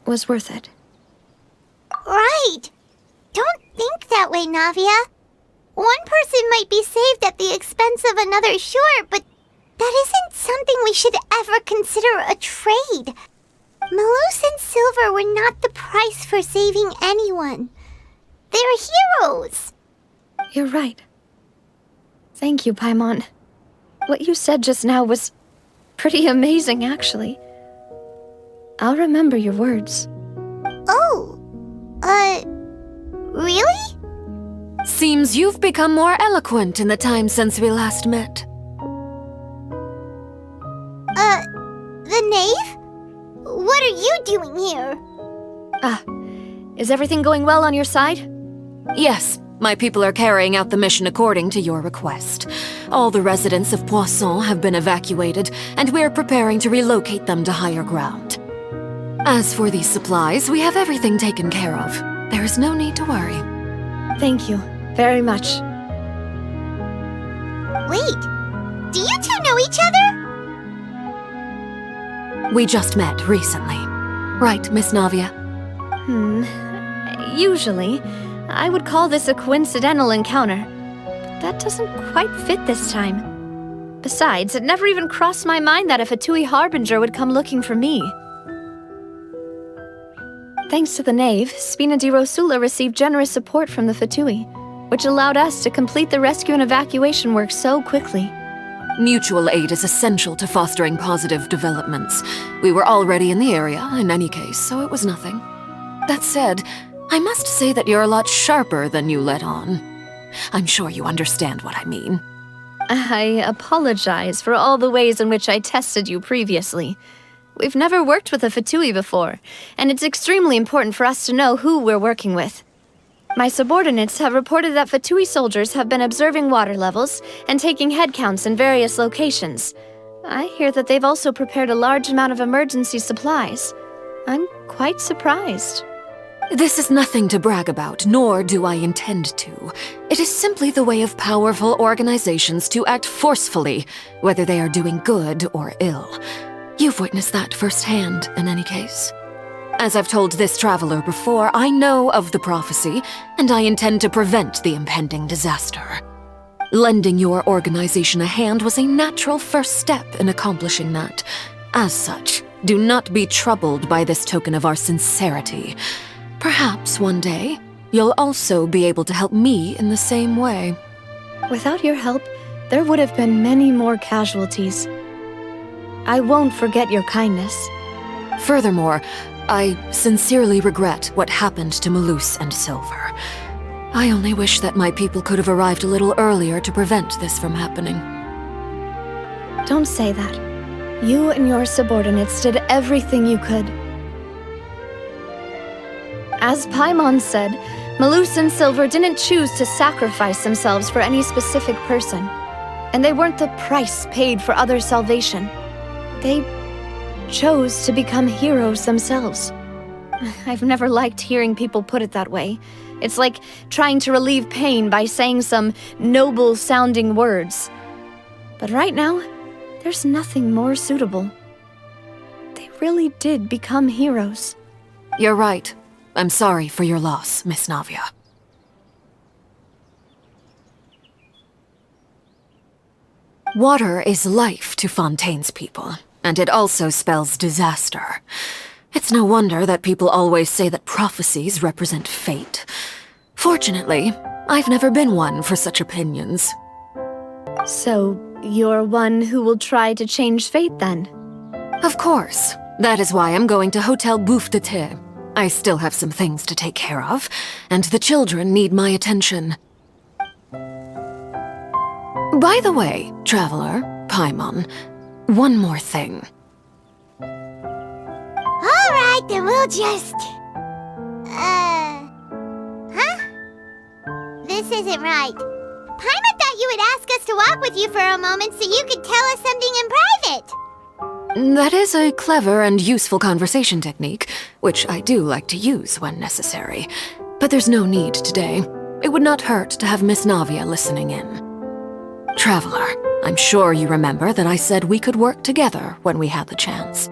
[SPEAKER 19] was worth it.
[SPEAKER 2] Right! Don't think that way, Navia. One person might be saved at the expense of another, sure, but that isn't something we should ever consider a trade. Malus and Silver were not the price for saving anyone. They're heroes.
[SPEAKER 19] You're right. Thank you, Paimon. What you said just now was pretty amazing, actually. I'll remember your words.
[SPEAKER 2] Oh, really?
[SPEAKER 1] Seems you've become more eloquent in the time since we last met.
[SPEAKER 2] The knave? What are you doing here?
[SPEAKER 19] Is everything going well on your side?
[SPEAKER 1] Yes, my people are carrying out the mission according to your request. All the residents of Poisson have been evacuated, and we're preparing to relocate them to higher ground. As for these supplies, we have everything taken care of. There is no need to worry.
[SPEAKER 19] Thank you very much.
[SPEAKER 2] Wait, do you two know each other?
[SPEAKER 1] We just met recently. Right, Miss Navia?
[SPEAKER 19] Usually, I would call this a coincidental encounter. But that doesn't quite fit this time. Besides, it never even crossed my mind that a Fatui Harbinger would come looking for me. Thanks to the Knave, Spina di Rosula received generous support from the Fatui, which allowed us to complete the rescue and evacuation work so quickly.
[SPEAKER 1] Mutual aid is essential to fostering positive developments. We were already in the area, in any case, so it was nothing. That said, I must say that you're a lot sharper than you let on. I'm sure you understand what I mean.
[SPEAKER 19] I apologize for all the ways in which I tested you previously. We've never worked with a Fatui before, and it's extremely important for us to know who we're working with. My subordinates have reported that Fatui soldiers have been observing water levels and taking head counts in various locations. I hear that they've also prepared a large amount of emergency supplies. I'm quite surprised.
[SPEAKER 1] This is nothing to brag about, nor do I intend to. It is simply the way of powerful organizations to act forcefully, whether they are doing good or ill. You've witnessed that firsthand, in any case. As I've told this traveler before, I know of the prophecy, and I intend to prevent the impending disaster. Lending your organization a hand was a natural first step in accomplishing that. As such, do not be troubled by this token of our sincerity. Perhaps one day, you'll also be able to help me in the same way.
[SPEAKER 19] Without your help, there would have been many more casualties. I won't forget your kindness.
[SPEAKER 1] Furthermore, I sincerely regret what happened to Malus and Silver. I only wish that my people could have arrived a little earlier to prevent this from happening.
[SPEAKER 19] Don't say that. You and your subordinates did everything you could. As Paimon said, Malus and Silver didn't choose to sacrifice themselves for any specific person, and they weren't the price paid for others' salvation. They chose to become heroes themselves. I've never liked hearing people put it that way. It's like trying to relieve pain by saying some noble-sounding words. But right now, there's nothing more suitable. They really did become heroes.
[SPEAKER 1] You're right. I'm sorry for your loss, Miss Navia. Water is life to Fontaine's people, and it also spells disaster. It's no wonder that people always say that prophecies represent fate. Fortunately, I've never been one for such opinions.
[SPEAKER 19] So, you're one who will try to change fate, then?
[SPEAKER 1] Of course. That is why I'm going to Hotel Bouffe de Thé. I still have some things to take care of, and the children need my attention. By the way, Traveler, Paimon, one more thing.
[SPEAKER 2] Alright, then we'll just... Huh? This isn't right. Paimon thought you would ask us to walk with you for a moment so you could tell us something in private.
[SPEAKER 1] That is a clever and useful conversation technique, which I do like to use when necessary. But there's no need today. It would not hurt to have Miss Navia listening in. Traveler, I'm sure you remember that I said we could work together when we had the chance.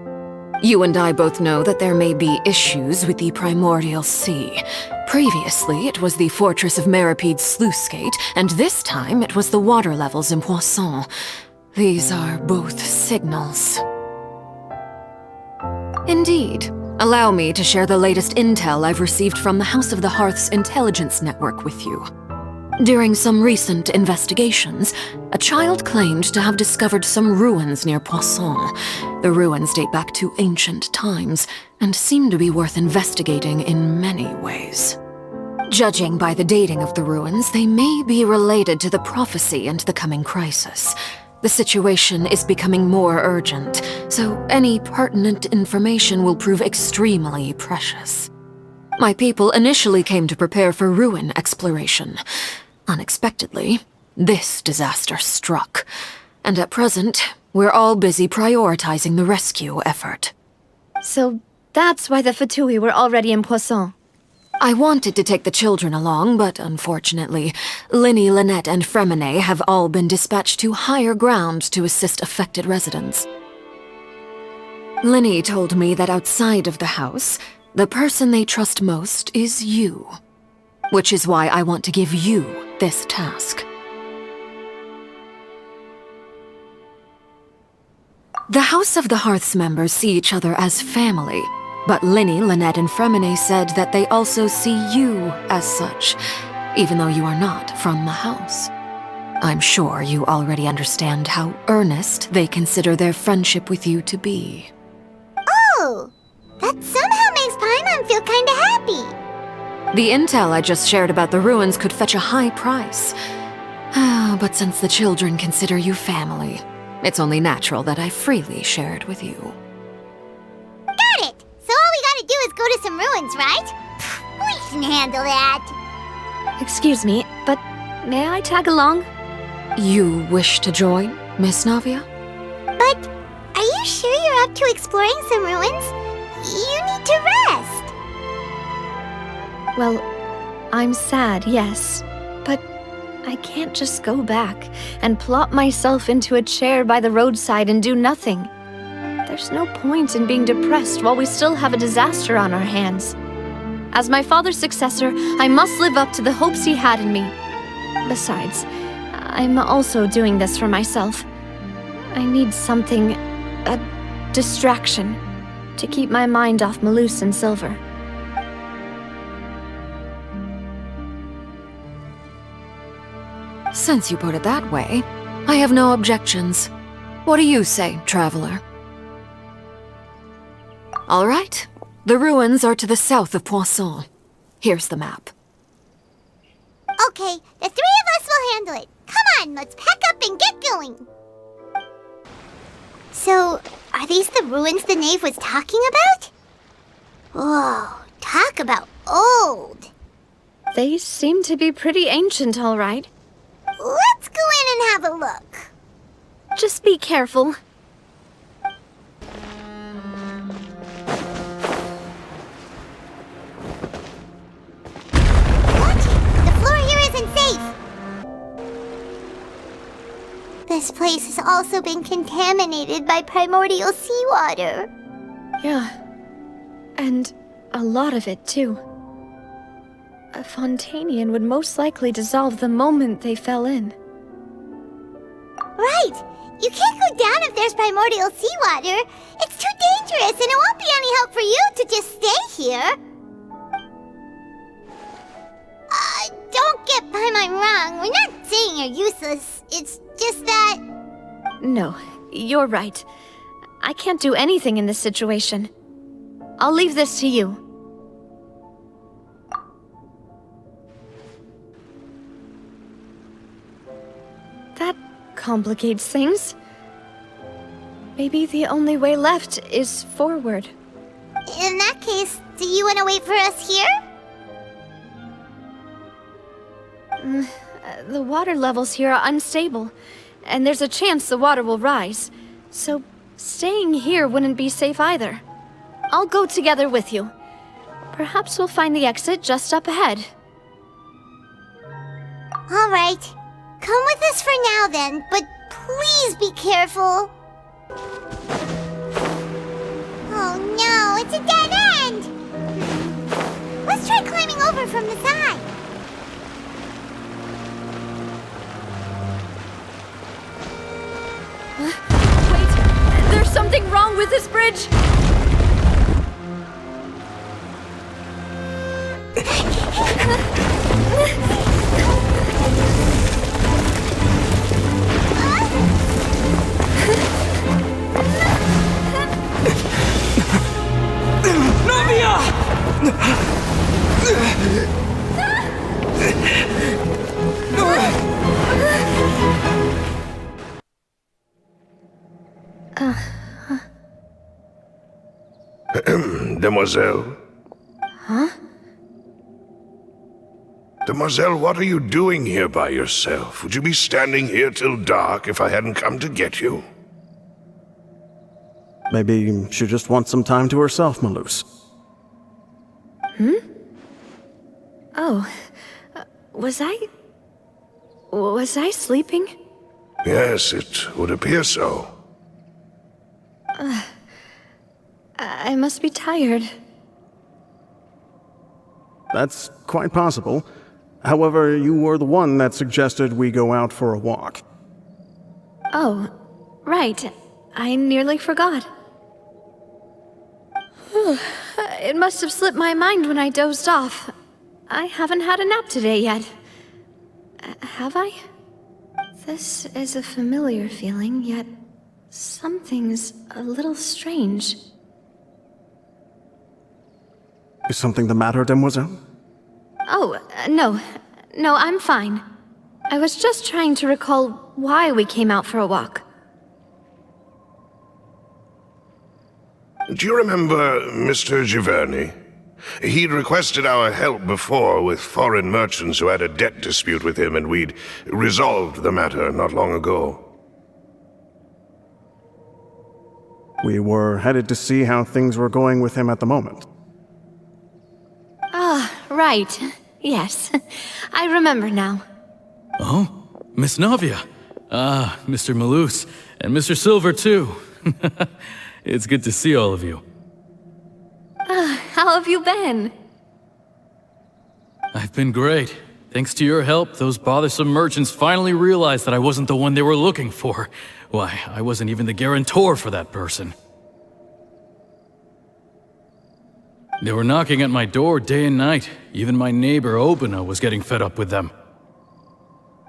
[SPEAKER 1] You and I both know that there may be issues with the Primordial Sea. Previously, it was the Fortress of Meripede's sluice gate, and this time it was the water levels in Poisson. These are both signals. Indeed. Allow me to share the latest intel I've received from the House of the Hearth's intelligence network with you. During some recent investigations, a child claimed to have discovered some ruins near Poisson. The ruins date back to ancient times, and seem to be worth investigating in many ways. Judging by the dating of the ruins, they may be related to the prophecy and the coming crisis. The situation is becoming more urgent, so any pertinent information will prove extremely precious. My people initially came to prepare for ruin exploration. Unexpectedly, this disaster struck, and at present, we're all busy prioritizing the rescue effort.
[SPEAKER 19] So that's why the Fatui were already in Poisson.
[SPEAKER 1] I wanted to take the children along, but unfortunately, Linny, Lynette, and Fremine have all been dispatched to higher ground to assist affected residents. Linny told me that outside of the house, the person they trust most is you. Which is why I want to give you this task. The House of the Hearth's members see each other as family, but Linny, Lynette, and Fremine said that they also see you as such, even though you are not from the house. I'm sure you already understand how earnest they consider their friendship with you to be.
[SPEAKER 2] Oh! That somehow makes Paimon feel kinda happy.
[SPEAKER 1] The intel I just shared about the ruins could fetch a high price. But since the children consider you family, it's only natural that I freely share it with you.
[SPEAKER 2] Got it! So all we gotta do is go to some ruins, right? We can handle that.
[SPEAKER 19] Excuse me, but may I tag along?
[SPEAKER 1] You wish to join, Miss Navia?
[SPEAKER 2] But are you sure you're up to exploring some ruins? You need to rest.
[SPEAKER 19] Well, I'm sad, yes, but I can't just go back and plop myself into a chair by the roadside and do nothing. There's no point in being depressed while we still have a disaster on our hands. As my father's successor, I must live up to the hopes he had in me. Besides, I'm also doing this for myself. I need something, a distraction, to keep my mind off Malus and Silver.
[SPEAKER 1] Since you put it that way, I have no objections. What do you say, Traveler? All right. The ruins are to the south of Poisson. Here's the map.
[SPEAKER 2] Okay, the three of us will handle it. Come on, let's pack up and get going. So, are these the ruins the knave was talking about? Whoa, talk about old.
[SPEAKER 19] They seem to be pretty ancient, all right.
[SPEAKER 2] Let's go in and have a look.
[SPEAKER 19] Just be careful.
[SPEAKER 2] What? The floor here isn't safe. This place has also been contaminated by primordial seawater.
[SPEAKER 19] Yeah. And a lot of it, too. A Fontainian would most likely dissolve the moment they fell in.
[SPEAKER 2] Right! You can't go down if there's primordial seawater. It's too dangerous, and it won't be any help for you to just stay here. Don't get Paimon wrong. We're not saying you're useless. It's just that...
[SPEAKER 19] No, you're right. I can't do anything in this situation. I'll leave this to you. That complicates things. Maybe the only way left is forward.
[SPEAKER 2] In that case, do you want to wait for us here?
[SPEAKER 19] The water levels here are unstable, and there's a chance the water will rise. So, staying here wouldn't be safe either. I'll go together with you. Perhaps we'll find the exit just up ahead.
[SPEAKER 2] All right. Come with us for now then, but please be careful. Oh no, it's a dead end! Let's try climbing over from the side.
[SPEAKER 19] Wait, there's something wrong with this bridge!
[SPEAKER 21] Demoiselle?
[SPEAKER 19] Huh?
[SPEAKER 21] Demoiselle, what are you doing here by yourself? Would you be standing here till dark if I hadn't come to get you?
[SPEAKER 22] Maybe she just wants some time to herself, Malus.
[SPEAKER 19] Oh, was I sleeping?
[SPEAKER 21] Yes, it would appear so.
[SPEAKER 19] I must be tired.
[SPEAKER 22] That's quite possible. However, you were the one that suggested we go out for a walk.
[SPEAKER 19] Oh, right. I nearly forgot. It must have slipped my mind when I dozed off. I haven't had a nap today yet. Have I? This is a familiar feeling, yet something's a little strange.
[SPEAKER 22] Is something the matter, Demoiselle?
[SPEAKER 19] Oh, no. No, I'm fine. I was just trying to recall why we came out for a walk.
[SPEAKER 21] Do you remember Mr. Giverny? He'd requested our help before with foreign merchants who had a debt dispute with him, and we'd resolved the matter not long ago.
[SPEAKER 22] We were headed to see how things were going with him at the moment.
[SPEAKER 19] Ah, right. Yes. I remember now.
[SPEAKER 3] Oh, Miss Navia. Ah, Mr. Malus. And Mr. Silver, too. It's good to see all of you.
[SPEAKER 19] How have you been?
[SPEAKER 3] I've been great. Thanks to your help, those bothersome merchants finally realized that I wasn't the one they were looking for. Why, I wasn't even the guarantor for that person. They were knocking at my door day and night. Even my neighbor, Obina, was getting fed up with them.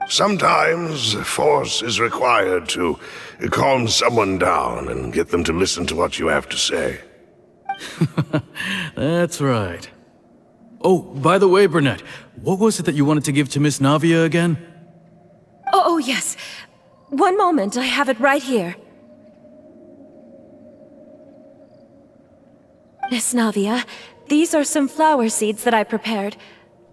[SPEAKER 21] Sometimes force is required to calm someone down and get them to listen to what you have to say.
[SPEAKER 3] That's right. Oh, by the way, Burnett, what was it that you wanted to give to Miss Navia again?
[SPEAKER 7] Oh, yes. One moment, I have it right here. Miss Navia, these are some flower seeds that I prepared.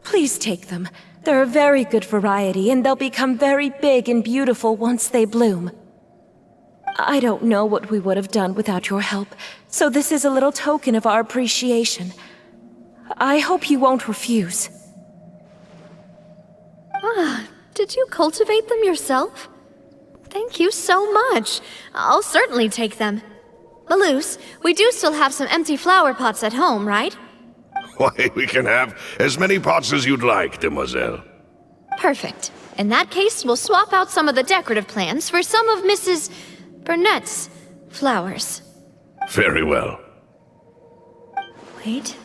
[SPEAKER 7] Please take them. They're a very good variety, and they'll become very big and beautiful once they bloom. I don't know what we would have done without your help, so this is a little token of our appreciation. I hope you won't refuse.
[SPEAKER 19] Ah, did you cultivate them yourself? Thank you so much. I'll certainly take them. Malus, we do still have some empty flower pots at home, right?
[SPEAKER 21] Why, we can have as many pots as you'd like, Demoiselle.
[SPEAKER 19] Perfect. In that case, we'll swap out some of the decorative plants for some of Mrs. Burnett's flowers.
[SPEAKER 21] Very well.
[SPEAKER 19] Wait.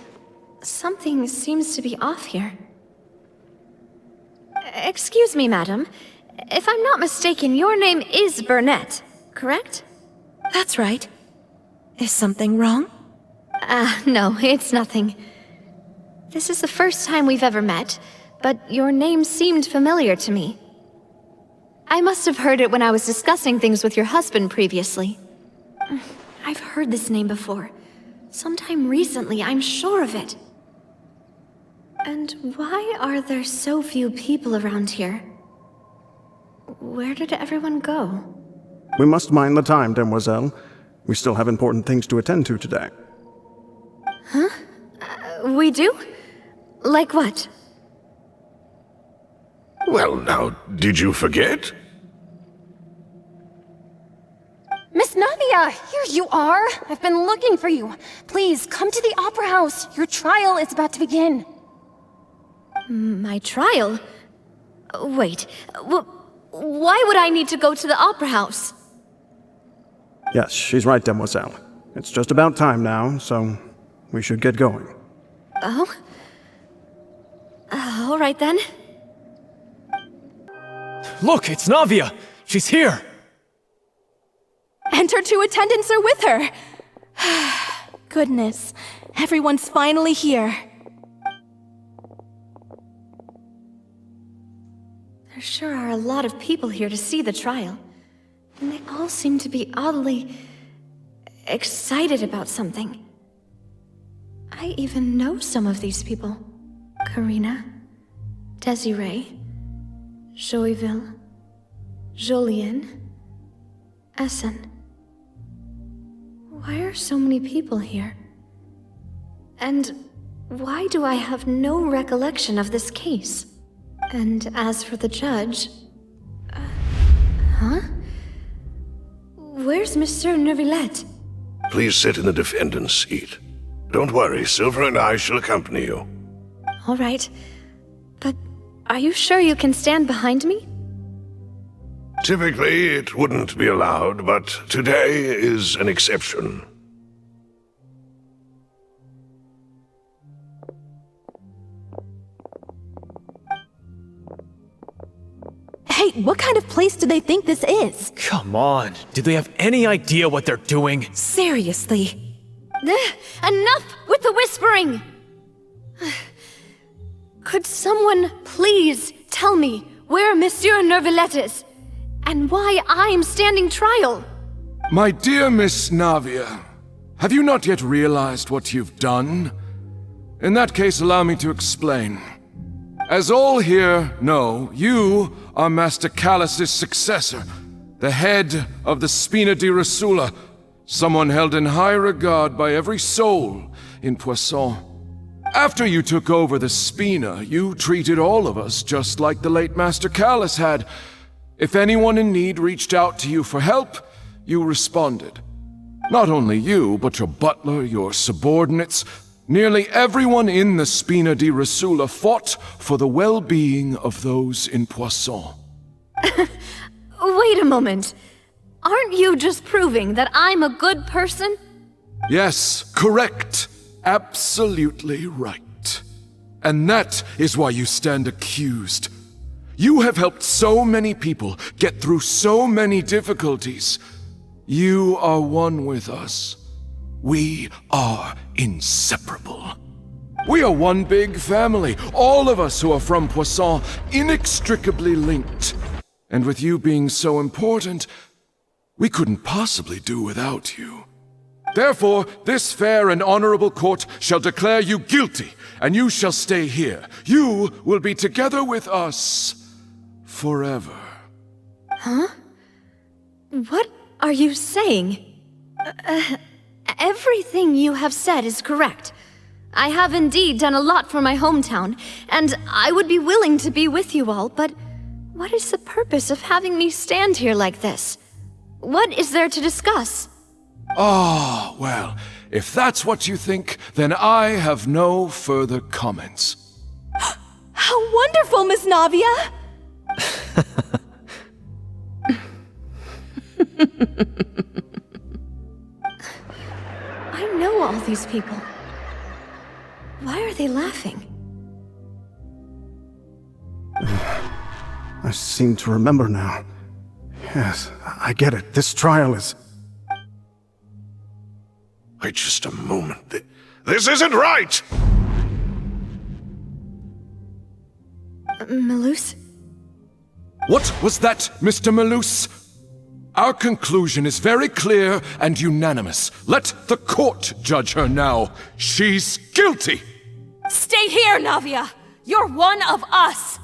[SPEAKER 19] Something seems to be off here. Excuse me, madam. If I'm not mistaken, your name is Burnett, correct?
[SPEAKER 7] That's right. Is something wrong?
[SPEAKER 19] No, it's nothing. This is the first time we've ever met, but your name seemed familiar to me. I must have heard it when I was discussing things with your husband previously. I've heard this name before. Sometime recently, I'm sure of it. And why are there so few people around here? Where did everyone go?
[SPEAKER 22] We must mind the time, demoiselle. We still have important things to attend to today.
[SPEAKER 19] Huh? We do? Like what?
[SPEAKER 21] Well, now, did you forget?
[SPEAKER 14] Miss Navia, here you are! I've been looking for you. Please, come to the Opera House. Your trial is about to begin.
[SPEAKER 19] My trial? Wait, why would I need to go to the Opera House?
[SPEAKER 22] Yes, she's right, demoiselle. It's just about time now, so we should get going.
[SPEAKER 19] Oh? All right then.
[SPEAKER 18] Look, it's Navia! She's here!
[SPEAKER 7] And her two attendants are with her! Goodness, everyone's finally here.
[SPEAKER 19] There sure are a lot of people here to see the trial. And they all seem to be oddly excited about something. I even know some of these people. Karina, Desiree, Joyville, Julien, Essen. Why are so many people here? And why do I have no recollection of this case? And as for the judge... huh? Where's Monsieur Neuvillette?
[SPEAKER 21] Please sit in the defendant's seat. Don't worry, Silver and I shall accompany you.
[SPEAKER 19] All right. But are you sure you can stand behind me?
[SPEAKER 21] Typically, it wouldn't be allowed, but today is an exception.
[SPEAKER 7] Hey, what kind of place do they think this is?
[SPEAKER 18] Come on, do they have any idea what they're doing?
[SPEAKER 7] Seriously.
[SPEAKER 19] Enough with the whispering! Could someone please tell me where Monsieur Neuvillette is? And why I'm standing trial?
[SPEAKER 8] My dear Miss Navia, have you not yet realized what you've done? In that case, allow me to explain. As all here know, you are Master Callus's successor, the head of the Spina di Rosula, someone held in high regard by every soul in Poisson. After you took over the Spina, you treated all of us just like the late Master Callus had. If anyone in need reached out to you for help, you responded. Not only you, but your butler, your subordinates, nearly everyone in the Spina di Rosula fought for the well-being of those in Poisson.
[SPEAKER 19] Wait a moment. Aren't you just proving that I'm a good person?
[SPEAKER 8] Yes, correct. Absolutely right. And that is why you stand accused. You have helped so many people get through so many difficulties. You are one with us. We are inseparable. We are one big family, all of us who are from Poisson, inextricably linked. And with you being so important, we couldn't possibly do without you. Therefore, this fair and honorable court shall declare you guilty, and you shall stay here. You will be together with us forever.
[SPEAKER 19] Huh? What are you saying? Everything you have said is correct. I have indeed done a lot for my hometown, and I would be willing to be with you all, but what is the purpose of having me stand here like this? What is there to discuss?
[SPEAKER 8] Ah, well, if that's what you think, then I have no further comments.
[SPEAKER 7] How wonderful, Miss Navia!
[SPEAKER 19] I know all these people. Why are they laughing?
[SPEAKER 22] I seem to remember now. Yes, I get it. This trial is...
[SPEAKER 21] Wait just a moment. This isn't right!
[SPEAKER 19] Malus?
[SPEAKER 8] What was that, Mr. Malus? Our conclusion is very clear and unanimous. Let the court judge her now. She's guilty!
[SPEAKER 7] Stay here, Navia! You're one of us!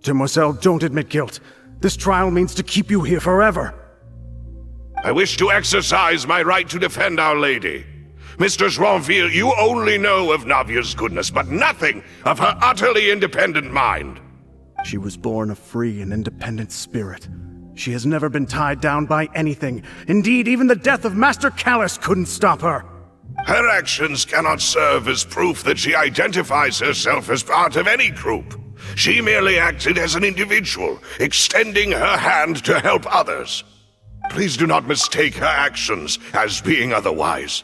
[SPEAKER 22] Demoiselle, don't admit guilt. This trial means to keep you here forever.
[SPEAKER 21] I wish to exercise my right to defend Our Lady. Mr. Joinville, you only know of Navia's goodness, but nothing of her utterly independent mind.
[SPEAKER 22] She was born a free and independent spirit. She has never been tied down by anything. Indeed, even the death of Master Callus couldn't stop her.
[SPEAKER 21] Her actions cannot serve as proof that she identifies herself as part of any group. She merely acted as an individual, extending her hand to help others. Please do not mistake her actions as being otherwise.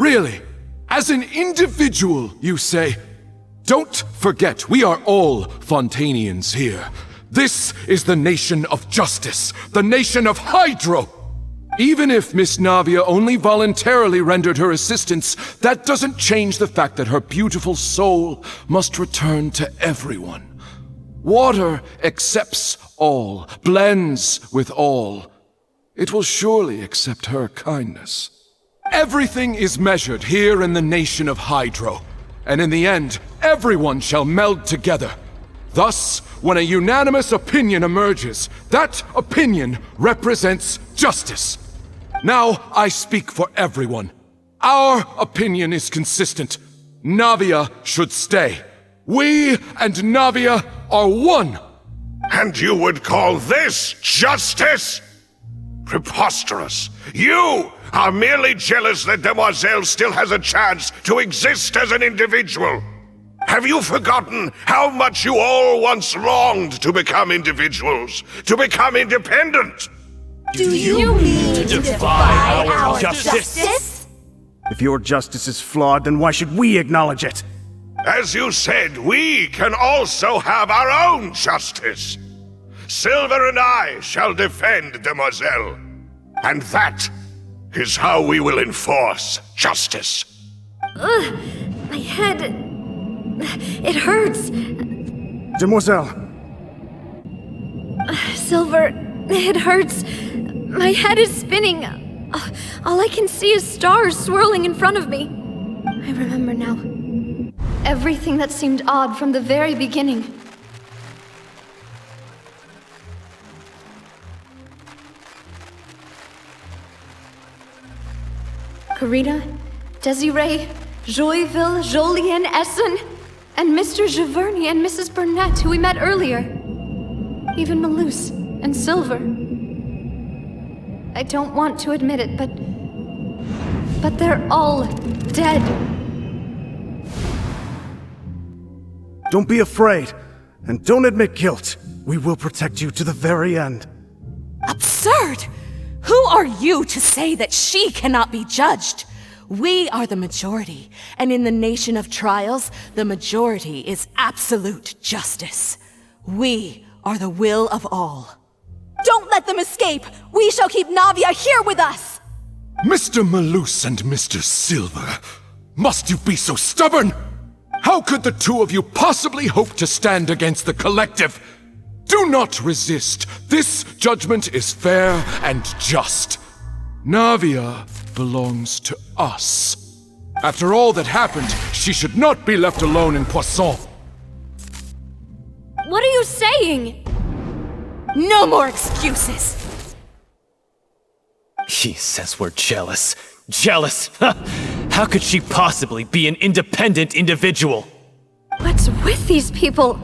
[SPEAKER 8] Really? As an individual, you say? Don't forget, we are all Fontainians here. This is the nation of justice, the nation of Hydro! Even if Miss Navia only voluntarily rendered her assistance, that doesn't change the fact that her beautiful soul must return to everyone. Water accepts all, blends with all. It will surely accept her kindness. Everything is measured here in the nation of Hydro, and in the end, everyone shall meld together. Thus, when a unanimous opinion emerges, that opinion represents justice. Now I speak for everyone. Our opinion is consistent. Navia should stay. We and Navia are one.
[SPEAKER 21] And you would call this justice? Preposterous. You are merely jealous that Demoiselle still has a chance to exist as an individual. Have you forgotten how much you all once longed to become individuals, to become independent?
[SPEAKER 7] Do you mean to defy our justice?
[SPEAKER 22] If your justice is flawed, then why should we acknowledge it?
[SPEAKER 21] As you said, we can also have our own justice. Silver and I shall defend Demoiselle. And that is how we will enforce justice.
[SPEAKER 19] Ugh, my head... It hurts.
[SPEAKER 22] Demoiselle.
[SPEAKER 19] Silver, it hurts. My head is spinning. All I can see is stars swirling in front of me. I remember now. Everything that seemed odd from the very beginning. Karina, Desiree, Joyville, Jolien, Essen, and Mr. Giverny and Mrs. Burnett, who we met earlier. Even Malus and Silver. I don't want to admit it, but they're all dead.
[SPEAKER 22] Don't be afraid, and don't admit guilt. We will protect you to the very end.
[SPEAKER 7] Absurd! Who are you to say that she cannot be judged? We are the majority, and in the nation of trials, the majority is absolute justice. We are the will of all. Don't let them escape! We shall keep Navia here with us!
[SPEAKER 8] Mr. Malus and Mr. Silver, must you be so stubborn? How could the two of you possibly hope to stand against the collective? Do not resist. This judgment is fair and just. Navia belongs to us. After all that happened, she should not be left alone in Poisson.
[SPEAKER 19] What are you saying?
[SPEAKER 7] No more excuses!
[SPEAKER 5] He says we're jealous. Jealous? How could she possibly be an independent individual?
[SPEAKER 19] What's with these people?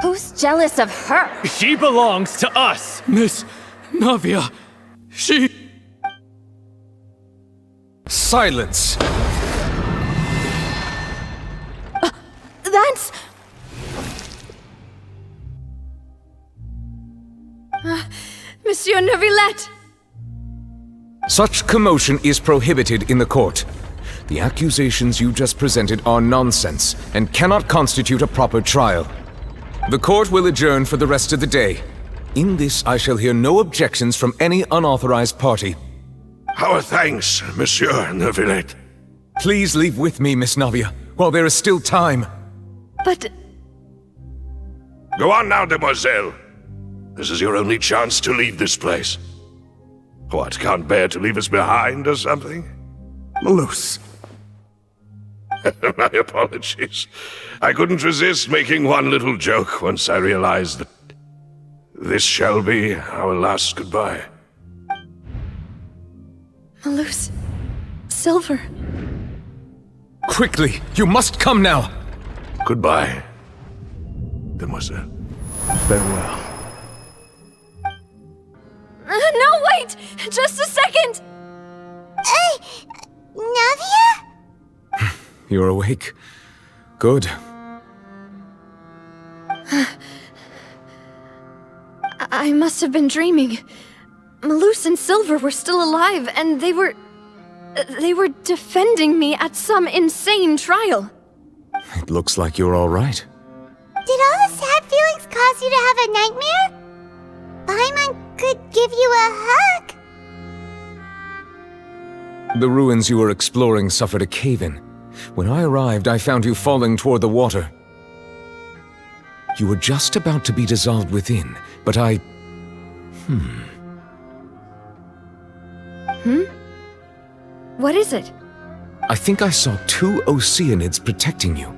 [SPEAKER 14] Who's jealous of her?
[SPEAKER 5] She belongs to us!
[SPEAKER 3] Miss Navia, she...
[SPEAKER 6] Silence!
[SPEAKER 19] That's... Monsieur Neuvillette!
[SPEAKER 6] Such commotion is prohibited in the court. The accusations you just presented are nonsense and cannot constitute a proper trial. The court will adjourn for the rest of the day. In this, I shall hear no objections from any unauthorized party.
[SPEAKER 21] Our thanks, Monsieur Neuvillette.
[SPEAKER 6] Please leave with me, Miss Navia, while there is still time.
[SPEAKER 19] But...
[SPEAKER 21] Go on now, demoiselle. This is your only chance to leave this place. What, can't bear to leave us behind or something?
[SPEAKER 22] Malus.
[SPEAKER 21] My apologies. I couldn't resist making one little joke once I realized that this shall be our last goodbye.
[SPEAKER 19] Malus. Silver.
[SPEAKER 6] Quickly, you must come now!
[SPEAKER 21] Goodbye, demoiselle.
[SPEAKER 22] Farewell.
[SPEAKER 19] No, wait! Just a second!
[SPEAKER 2] Navia?
[SPEAKER 6] You're awake. Good.
[SPEAKER 19] I must have been dreaming. Malus and Silver were still alive, and they were defending me at some insane trial.
[SPEAKER 6] It looks like you're all right.
[SPEAKER 2] Did all the sad feelings cause you to have a nightmare? Paimon could give you a hug.
[SPEAKER 6] The ruins you were exploring suffered a cave-in. When I arrived, I found you falling toward the water. You were just about to be dissolved within, but I...
[SPEAKER 19] What is it?
[SPEAKER 6] I think I saw 2 Oceanids protecting you.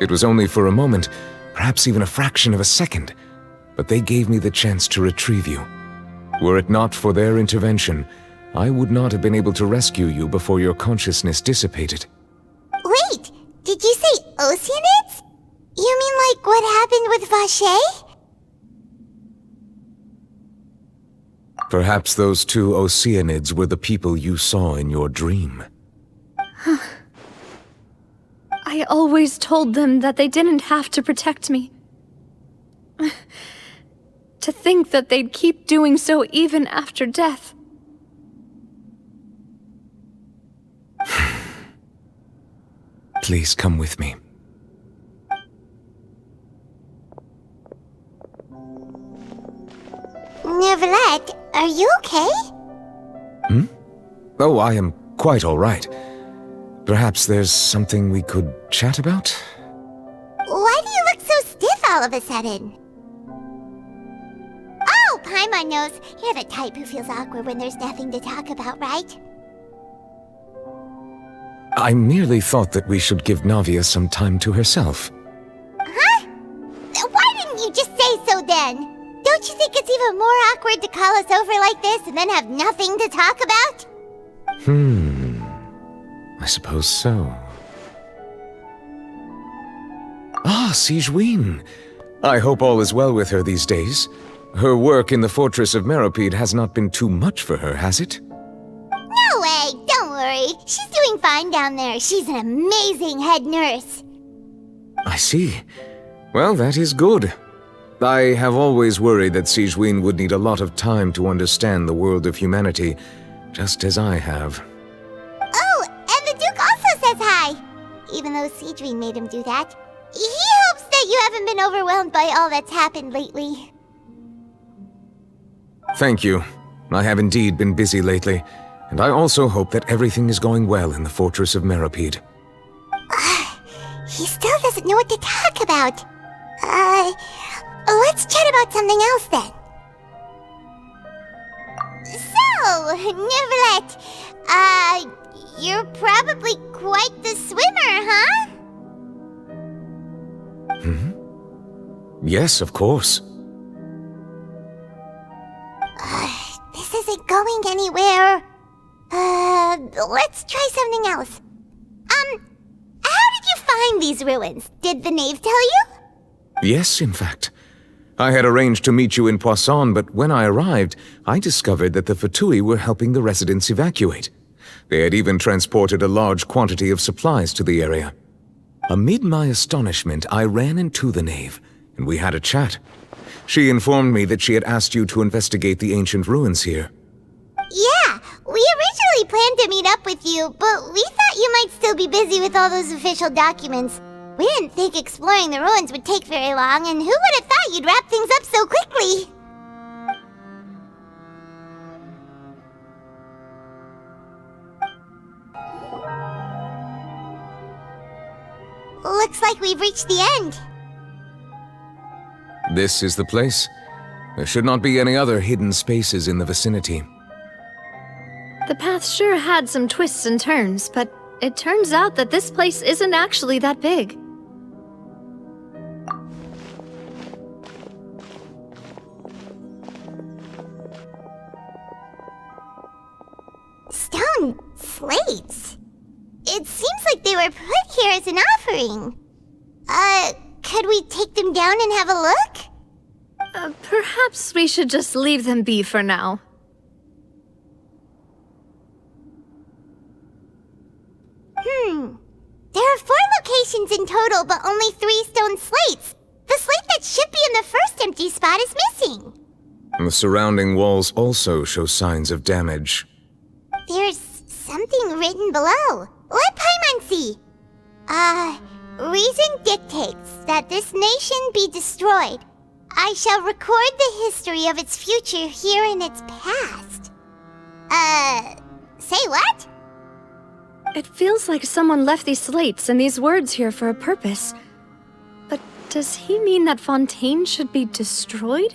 [SPEAKER 6] It was only for a moment, perhaps even a fraction of a second, but they gave me the chance to retrieve you. Were it not for their intervention, I would not have been able to rescue you before your consciousness dissipated.
[SPEAKER 2] Wait, did you say Oceanids? You mean like what happened with Vache?
[SPEAKER 6] Perhaps those 2 Oceanids were the people you saw in your dream.
[SPEAKER 19] I always told them that they didn't have to protect me. To think that they'd keep doing so even after death.
[SPEAKER 6] Please come with me.
[SPEAKER 2] Neuvillette, are you okay?
[SPEAKER 6] Oh, I am quite all right. Perhaps there's something we could chat about?
[SPEAKER 2] Why do you look so stiff all of a sudden? Oh, Paimon knows. You're the type who feels awkward when there's nothing to talk about, right?
[SPEAKER 6] I merely thought that we should give Navia some time to herself.
[SPEAKER 2] Huh? Why didn't you just say so then? Don't you think it's even more awkward to call us over like this and then have nothing to talk about?
[SPEAKER 6] I suppose so. Ah, Sigewinne. I hope all is well with her these days. Her work in the fortress of Meropide has not been too much for her, has it?
[SPEAKER 2] No way, don't worry. She's doing fine down there. She's an amazing head nurse.
[SPEAKER 6] I see. Well, that is good. I have always worried that Sigewinne would need a lot of time to understand the world of humanity, just as I have.
[SPEAKER 2] Oh, and the Duke also says hi! Even though Sigewinne made him do that. He hopes that you haven't been overwhelmed by all that's happened lately.
[SPEAKER 6] Thank you. I have indeed been busy letely, and I also hope that everything is going well in the fortress of Meropide.
[SPEAKER 2] He still doesn't know what to talk about. Let's chat about something else then. So, Neuvillette, you're probably quite the swimmer, huh?
[SPEAKER 6] Yes, of course.
[SPEAKER 2] This isn't going anywhere. Let's try something else. How did you find these ruins? Did the knave tell you?
[SPEAKER 6] Yes, in fact. I had arranged to meet you in Poisson, but when I arrived, I discovered that the Fatui were helping the residents evacuate. They had even transported a large quantity of supplies to the area. Amid my astonishment, I ran into the knave, and we had a chat. She informed me that she had asked you to investigate the ancient ruins here.
[SPEAKER 2] Yeah, we originally planned to meet up with you, but we thought you might still be busy with all those official documents. We didn't think exploring the ruins would take very long, and who would have thought you'd wrap things up so quickly? Looks like we've reached the end.
[SPEAKER 6] This is the place? There should not be any other hidden spaces in the vicinity.
[SPEAKER 19] The path sure had some twists and turns, but it turns out that this place isn't actually that big.
[SPEAKER 2] Stone slates? It seems like they were put here as an offering. Could we take them down and have a look?
[SPEAKER 19] Perhaps we should just leave them be for now.
[SPEAKER 2] There are 4 locations in total, but only 3 stone slates. The slate that should be in the first empty spot is missing.
[SPEAKER 6] The surrounding walls also show signs of damage.
[SPEAKER 2] There's something written below. Let Paimon see. Reason dictates that this nation be destroyed. I shall record the history of its future here in its past. Say what?
[SPEAKER 19] It feels like someone left these slates and these words here for a purpose. But does he mean that Fontaine should be destroyed?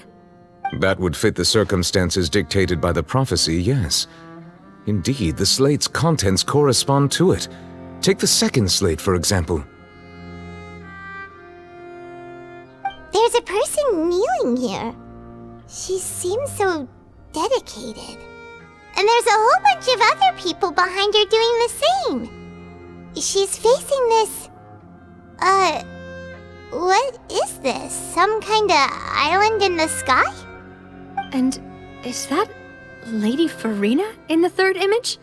[SPEAKER 6] That would fit the circumstances dictated by the prophecy, yes. Indeed, the slate's contents correspond to it. Take the second slate, for example.
[SPEAKER 2] There's a person kneeling here. She seems so dedicated. And there's a whole bunch of other people behind her doing the same. She's facing this... what is this? Some kind of island in the sky?
[SPEAKER 19] And is that Lady Farina in the third image?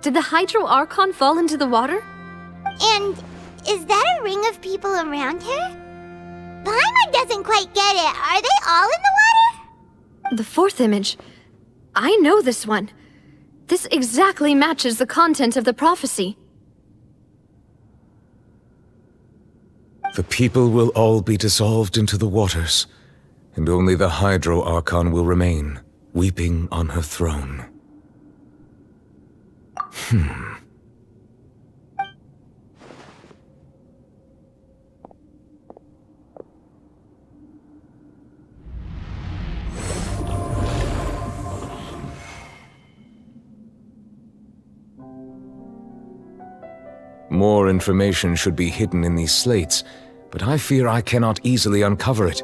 [SPEAKER 19] Did the Hydro Archon fall into the water?
[SPEAKER 2] And is that a ring of people around her? Paimon doesn't quite get it. Are they all in the water?
[SPEAKER 19] The fourth image. I know this one. This exactly matches the content of the prophecy.
[SPEAKER 6] The people will all be dissolved into the waters, and only the Hydro Archon will remain, weeping on her throne. More information should be hidden in these slates, but I fear I cannot easily uncover it,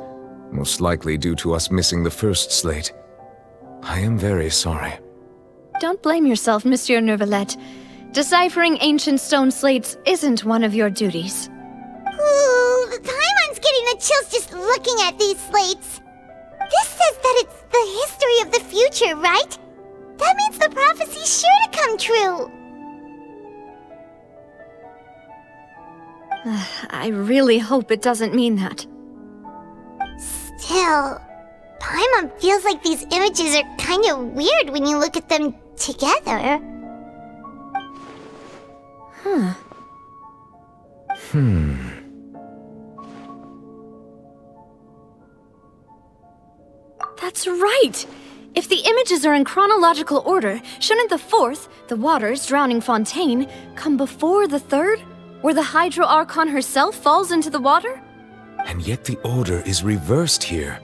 [SPEAKER 6] most likely due to us missing the first slate. I am very sorry.
[SPEAKER 19] Don't blame yourself, Monsieur Neuvillette. Deciphering ancient stone slates isn't one of your duties.
[SPEAKER 2] Ooh, Paimon's getting the chills just looking at these slates. This says that it's the history of the future, right? That means the prophecy's sure to come true.
[SPEAKER 19] I really hope it doesn't mean that.
[SPEAKER 2] Still, Paimon feels like these images are kind of weird when you look at them together.
[SPEAKER 19] That's right! If the images are in chronological order, shouldn't the fourth, the waters drowning Fontaine, come before the third, where the Hydro Archon herself falls into the water?
[SPEAKER 6] And yet the order is reversed here.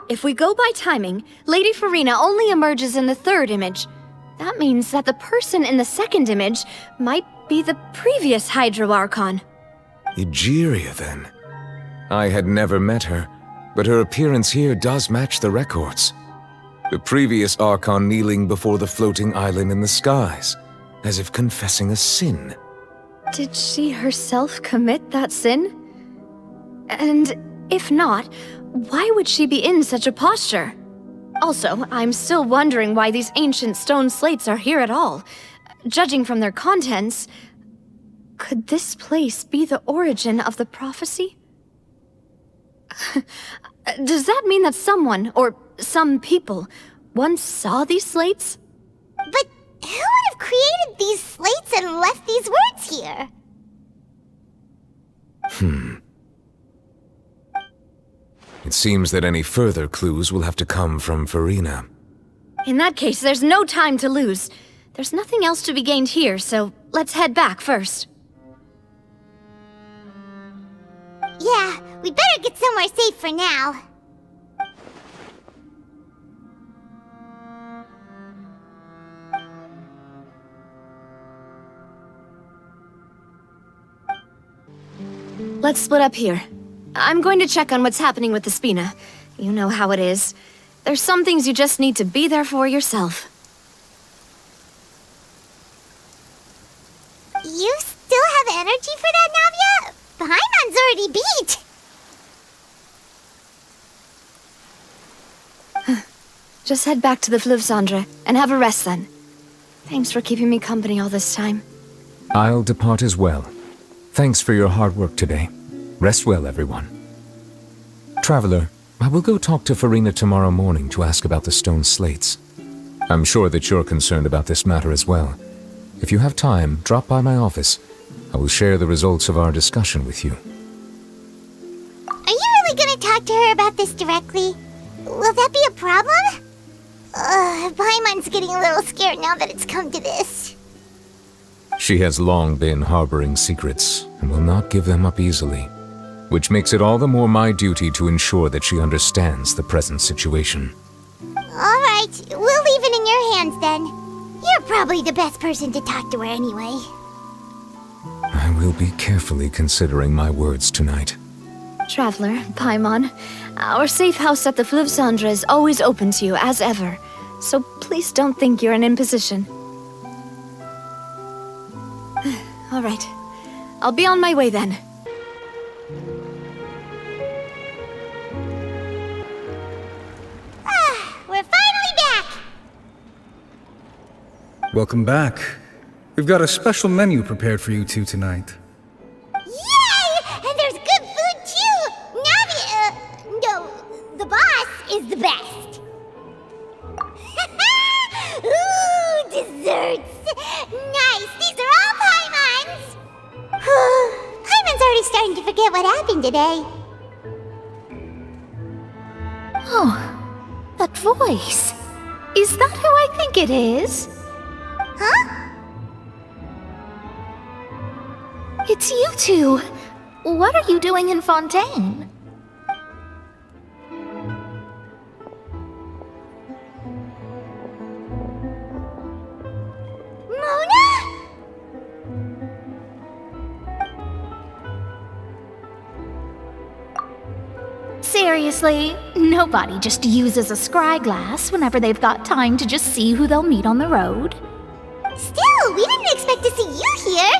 [SPEAKER 19] If we go by timing, Lady Farina only emerges in the third image. That means that the person in the second image might be the previous Hydro Archon.
[SPEAKER 6] Egeria, then. I had never met her, but her appearance here does match the records. The previous Archon kneeling before the floating island in the skies, as if confessing a sin.
[SPEAKER 19] Did she herself commit that sin? And if not, why would she be in such a posture? Also, I'm still wondering why these ancient stone slates are here at all. Judging from their contents, could this place be the origin of the prophecy? Does that mean that someone, or some people, once saw these slates?
[SPEAKER 2] But who would have created these slates and left these words here?
[SPEAKER 6] It seems that any further clues will have to come from Farina.
[SPEAKER 19] In that case, there's no time to lose. There's nothing else to be gained here, so let's head back first.
[SPEAKER 2] Yeah, we better get somewhere safe for now.
[SPEAKER 19] Let's split up here. I'm going to check on what's happening with the Spina. You know how it is. There's some things you just need to be there for yourself.
[SPEAKER 2] You still have energy for that, Navia? Paimon's already beat.
[SPEAKER 19] Just head back to the Fleuve Cendre and have a rest then. Thanks for keeping me company all this time.
[SPEAKER 6] I'll depart as well. Thanks for your hard work today. Rest well, everyone. Traveler, I will go talk to Farina tomorrow morning to ask about the stone slates. I'm sure that you're concerned about this matter as well. If you have time, drop by my office. I will share the results of our discussion with you.
[SPEAKER 2] Are you really gonna talk to her about this directly? Will that be a problem? Paimon's getting a little scared now that it's come to this.
[SPEAKER 6] She has long been harboring secrets and will not give them up easily, which makes it all the more my duty to ensure that she understands the present situation.
[SPEAKER 2] Alright, we'll leave it in your hands then. You're probably the best person to talk to her anyway.
[SPEAKER 6] I will be carefully considering my words tonight.
[SPEAKER 19] Traveler, Paimon, our safe house at the Fleuve Cendre is always open to you as ever, so please don't think you're an imposition. All right. I'll be on my way then.
[SPEAKER 2] We're finally back!
[SPEAKER 9] Welcome back. We've got a special menu prepared for you two tonight.
[SPEAKER 2] Yay! And there's good food too! Navi, no, the boss is the best. Ooh, desserts! Nice! These are all Paimon's! Paimon's already starting to forget what happened today.
[SPEAKER 16] Oh, that voice. Is that who I think it is?
[SPEAKER 2] Huh?
[SPEAKER 16] It's you two. What are you doing in Fontaine?
[SPEAKER 2] Mona?
[SPEAKER 16] Seriously, nobody just uses a scry glass whenever they've got time to just see who they'll meet on the road.
[SPEAKER 2] Still, we didn't expect to see you here.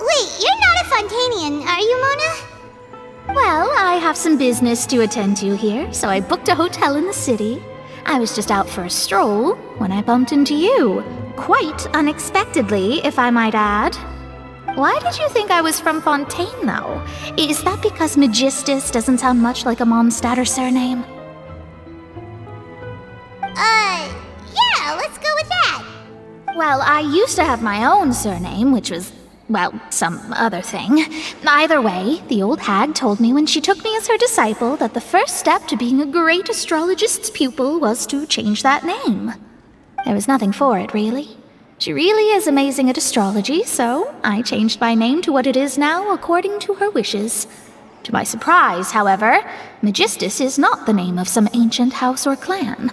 [SPEAKER 2] Wait, you're not a Fontainian, are you, Mona?
[SPEAKER 16] Well, I have some business to attend to here, so I booked a hotel in the city. I was just out for a stroll when I bumped into you. Quite unexpectedly, if I might add. Why did you think I was from Fontaine, though? Is that because Magistus doesn't sound much like a Mondstatter surname?
[SPEAKER 2] Yeah, let's go with that.
[SPEAKER 16] Well, I used to have my own surname, which was, well, some other thing. Either way, the old hag told me when she took me as her disciple that the first step to being a great astrologist's pupil was to change that name. There was nothing for it, really. She really is amazing at astrology, so I changed my name to what it is now according to her wishes. To my surprise, however, Magistus is not the name of some ancient house or clan.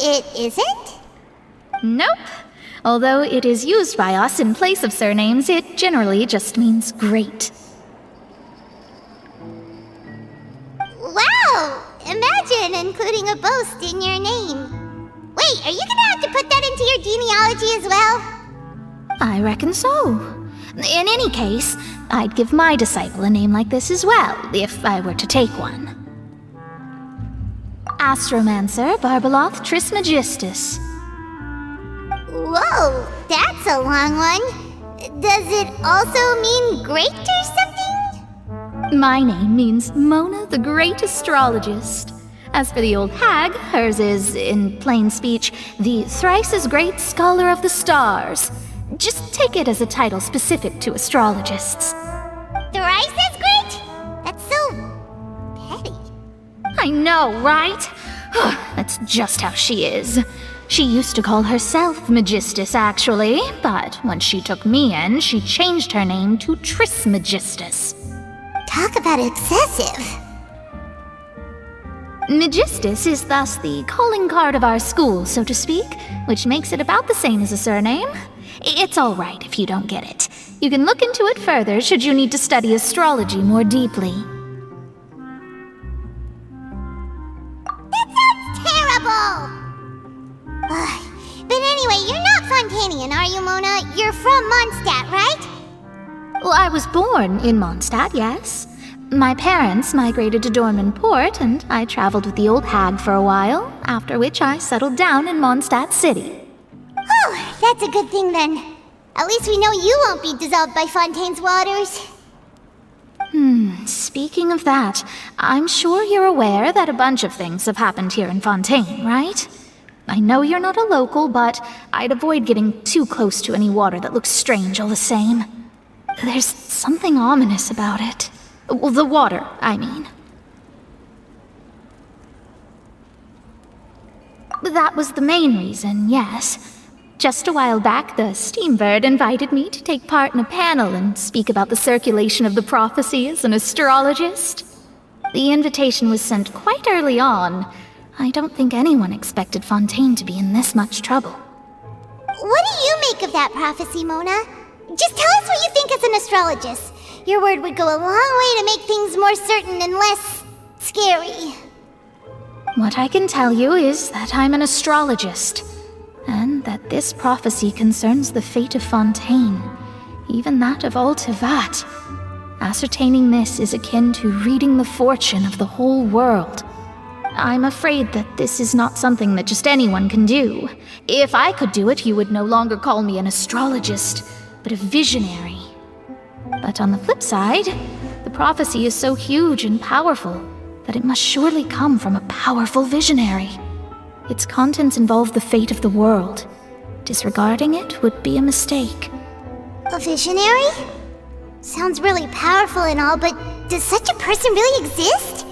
[SPEAKER 2] It isn't?
[SPEAKER 16] Nope. Although it is used by us in place of surnames, it generally just means great.
[SPEAKER 2] Wow! Imagine including a boast in your name. Wait, are you gonna have to put that into your genealogy as well?
[SPEAKER 16] I reckon so. In any case, I'd give my disciple a name like this as well, if I were to take one. Astromancer Barbeloth Trismegistus.
[SPEAKER 2] Whoa, that's a long one. Does it also mean great or something?
[SPEAKER 16] My name means Mona the Great Astrologist. As for the old hag, hers is, in plain speech, the thrice-as-great Scholar of the Stars. Just take it as a title specific to astrologists.
[SPEAKER 2] Thrice as great? That's so petty.
[SPEAKER 16] I know, right? That's just how she is. She used to call herself Magistus, actually, but when she took me in, she changed her name to Trismegistus.
[SPEAKER 2] Talk about excessive.
[SPEAKER 16] Magistus is thus the calling card of our school, so to speak, which makes it about the same as a surname. It's all right if you don't get it. You can look into it further should you need to study astrology more deeply.
[SPEAKER 2] That sounds terrible! But anyway, you're not Fontainian, are you, Mona? You're from Mondstadt, right?
[SPEAKER 16] Well, I was born in Mondstadt, yes. My parents migrated to Dorman Port, and I traveled with the old hag for a while, after which I settled down in Mondstadt City.
[SPEAKER 2] Oh, that's a good thing then. At least we know you won't be dissolved by Fontaine's waters.
[SPEAKER 16] Speaking of that, I'm sure you're aware that a bunch of things have happened here in Fontaine, right? I know you're not a local, but I'd avoid getting too close to any water that looks strange all the same. There's something ominous about it. Well, the water, I mean. That was the main reason, yes. Just a while back, the Steambird invited me to take part in a panel and speak about the circulation of the prophecy as an astrologist. The invitation was sent quite early on. I don't think anyone expected Fontaine to be in this much trouble.
[SPEAKER 2] What do you make of that prophecy, Mona? Just tell us what you think as an astrologist. Your word would go a long way to make things more certain and less scary.
[SPEAKER 16] What I can tell you is that I'm an astrologist, and that this prophecy concerns the fate of Fontaine, even that of all Tevat. Ascertaining this is akin to reading the fortune of the whole world. I'm afraid that this is not something that just anyone can do. If I could do it, you would no longer call me an astrologist, but a visionary. But on the flip side, the prophecy is so huge and powerful that it must surely come from a powerful visionary. Its contents involve the fate of the world. Disregarding it would be a mistake.
[SPEAKER 2] A visionary? Sounds really powerful and all, but does such a person really exist?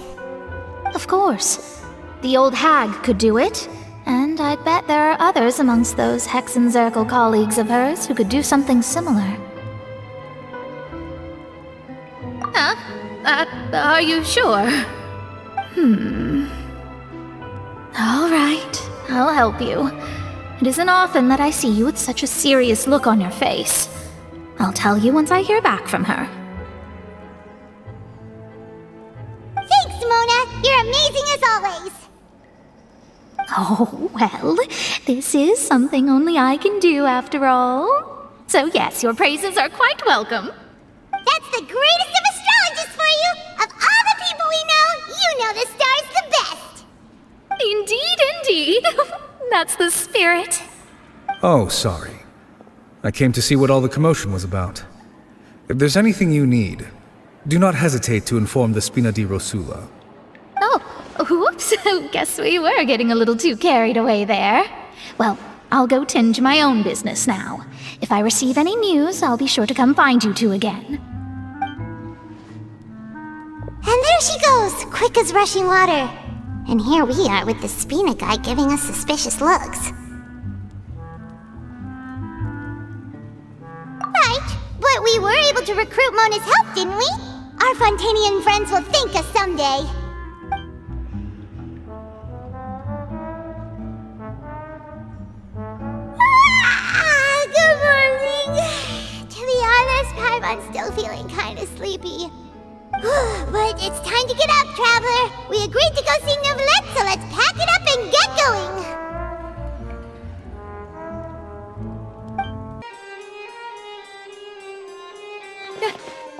[SPEAKER 16] Of course. The old hag could do it, and I'd bet there are others amongst those Hexenzirkel colleagues of hers who could do something similar. Are you sure? All right, I'll help you. It isn't often that I see you with such a serious look on your face. I'll tell you once I hear back from her.
[SPEAKER 2] Thanks, Mona! You're amazing as always!
[SPEAKER 16] Oh, well, this is something only I can do after all. So yes, your praises are quite welcome.
[SPEAKER 2] That's the greatest of astrologists for you! Of all the people we know, you know the star's the best!
[SPEAKER 16] Indeed, indeed. That's the spirit.
[SPEAKER 9] Oh, sorry. I came to see what all the commotion was about. If there's anything you need, do not hesitate to inform the Spina di Rosula.
[SPEAKER 16] Oh, whoops. Guess we were getting a little too carried away there. Well, I'll go tend to my own business now. If I receive any news, I'll be sure to come find you two again.
[SPEAKER 2] And there she goes, quick as rushing water. And here we are with the Spina guy giving us suspicious looks. Right, but we were able to recruit Mona's help, didn't we? Our Fontainian friends will thank us someday. Good morning. To be honest, Paimon's still feeling kind of sleepy. But it's time to get up, Traveler. We agreed to go see Neuvillette, so let's pack it up and get going.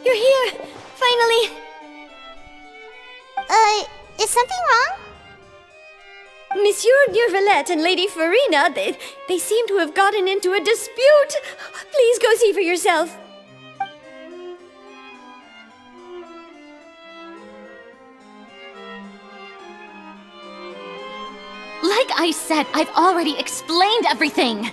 [SPEAKER 19] You're here! Finally!
[SPEAKER 2] Is something wrong?
[SPEAKER 19] Monsieur Neuvillette and Lady Farina, they seem to have gotten into a dispute. Please go see for yourself.
[SPEAKER 7] Like I said, I've already explained everything!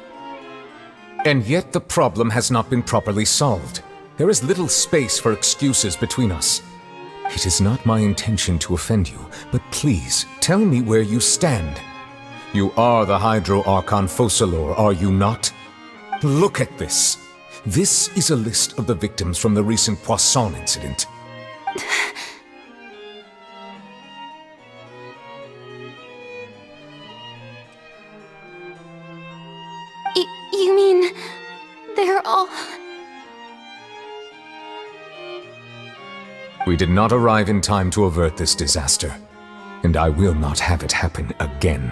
[SPEAKER 6] And yet the problem has not been properly solved. There is little space for excuses between us. It is not my intention to offend you, but please, tell me where you stand. You are the Hydro Archon Focalor, are you not? Look at this. This is a list of the victims from the recent Poisson incident.
[SPEAKER 19] You mean... they're all...
[SPEAKER 6] We did not arrive in time to avert this disaster, and I will not have it happen again.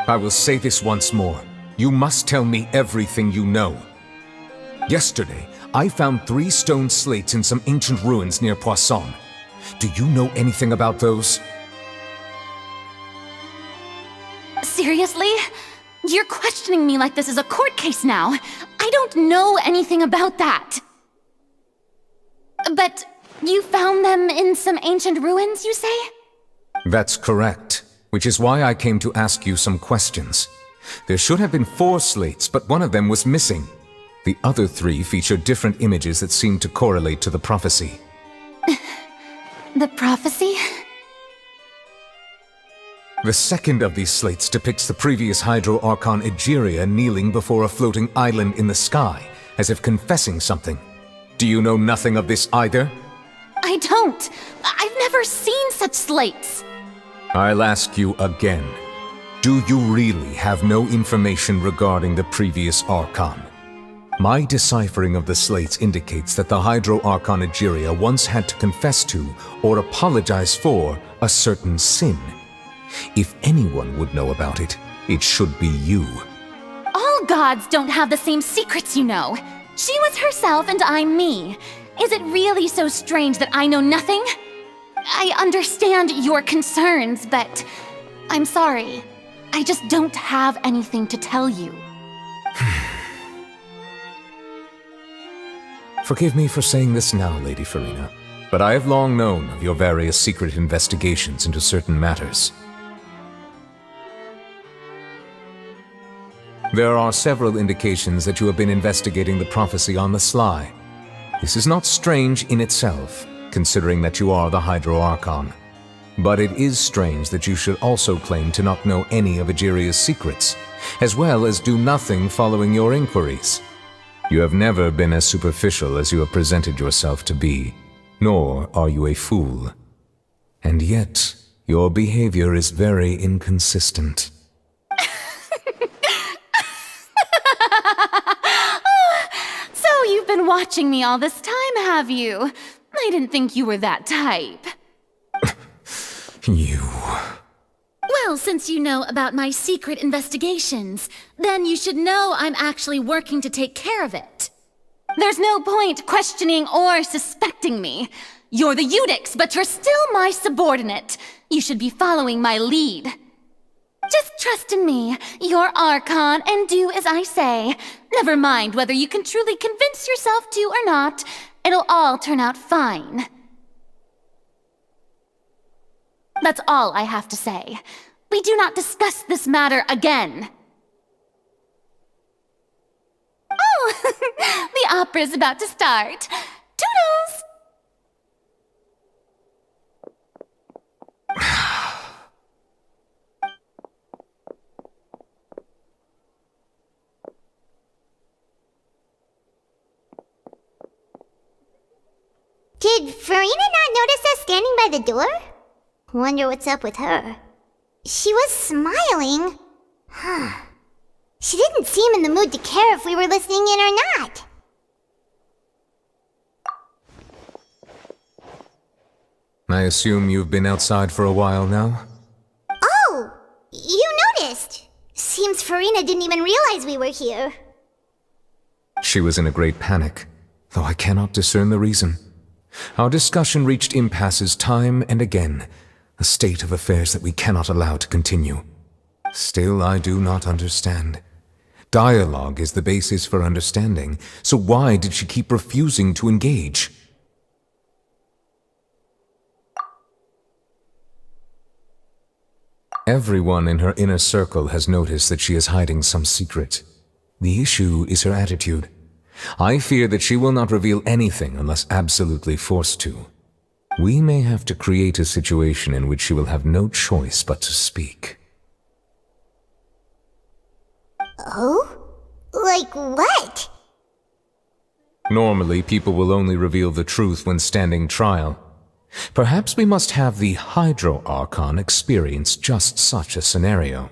[SPEAKER 6] I will say this once more. You must tell me everything you know. Yesterday, I found 3 stone slates in some ancient ruins near Poisson. Do you know anything about those?
[SPEAKER 7] Seriously? You're questioning me like this is a court case now. I don't know anything about that. But you found them in some ancient ruins, you say?
[SPEAKER 6] That's correct, which is why I came to ask you some questions. There should have been 4 slates, but one of them was missing. The other 3 feature different images that seem to correlate to the prophecy.
[SPEAKER 7] The prophecy?
[SPEAKER 6] The second of these slates depicts the previous Hydro Archon Egeria kneeling before a floating island in the sky, as if confessing something. Do you know nothing of this either?
[SPEAKER 7] I don't. I've never seen such slates.
[SPEAKER 6] I'll ask you again. Do you really have no information regarding the previous Archon? My deciphering of the slates indicates that the Hydro Archon Egeria once had to confess to, or apologize for, a certain sin. If anyone would know about it, it should be you.
[SPEAKER 7] All gods don't have the same secrets, you know. She was herself and I'm me. Is it really so strange that I know nothing? I understand your concerns, but I'm sorry. I just don't have anything to tell you.
[SPEAKER 6] Forgive me for saying this now, Lady Farina, but I have long known of your various secret investigations into certain matters. There are several indications that you have been investigating the prophecy on the sly. This is not strange in itself, considering that you are the Hydro Archon. But it is strange that you should also claim to not know any of Egeria's secrets, as well as do nothing following your inquiries. You have never been as superficial as you have presented yourself to be, nor are you a fool. And yet, your behavior is very inconsistent.
[SPEAKER 7] So you've been watching me all this time, have you? I didn't think you were that type.
[SPEAKER 6] You...
[SPEAKER 7] Well, since you know about my secret investigations, then you should know I'm actually working to take care of it. There's no point questioning or suspecting me. You're the Eudix, but you're still my subordinate. You should be following my lead. Just trust in me, you're Archon, and do as I say. Never mind whether you can truly convince yourself to or not. It'll all turn out fine. That's all I have to say. We do not discuss this matter again. Oh, the opera's about to start. Toodles!
[SPEAKER 2] Did Farina not notice us standing by the door? Wonder what's up with her. She was smiling. Huh. She didn't seem in the mood to care if we were listening in or not.
[SPEAKER 6] I assume you've been outside for a while now?
[SPEAKER 2] Oh! You noticed! Seems Farina didn't even realize we were here.
[SPEAKER 6] She was in a great panic, though I cannot discern the reason. Our discussion reached impasses time and again, a state of affairs that we cannot allow to continue. Still, I do not understand. Dialogue is the basis for understanding, so why did she keep refusing to engage? Everyone in her inner circle has noticed that she is hiding some secret. The issue is her attitude. I fear that she will not reveal anything unless absolutely forced to. We may have to create a situation in which she will have no choice but to speak.
[SPEAKER 2] Oh? Like what?
[SPEAKER 6] Normally, people will only reveal the truth when standing trial. Perhaps we must have the Hydro Archon experience just such a scenario.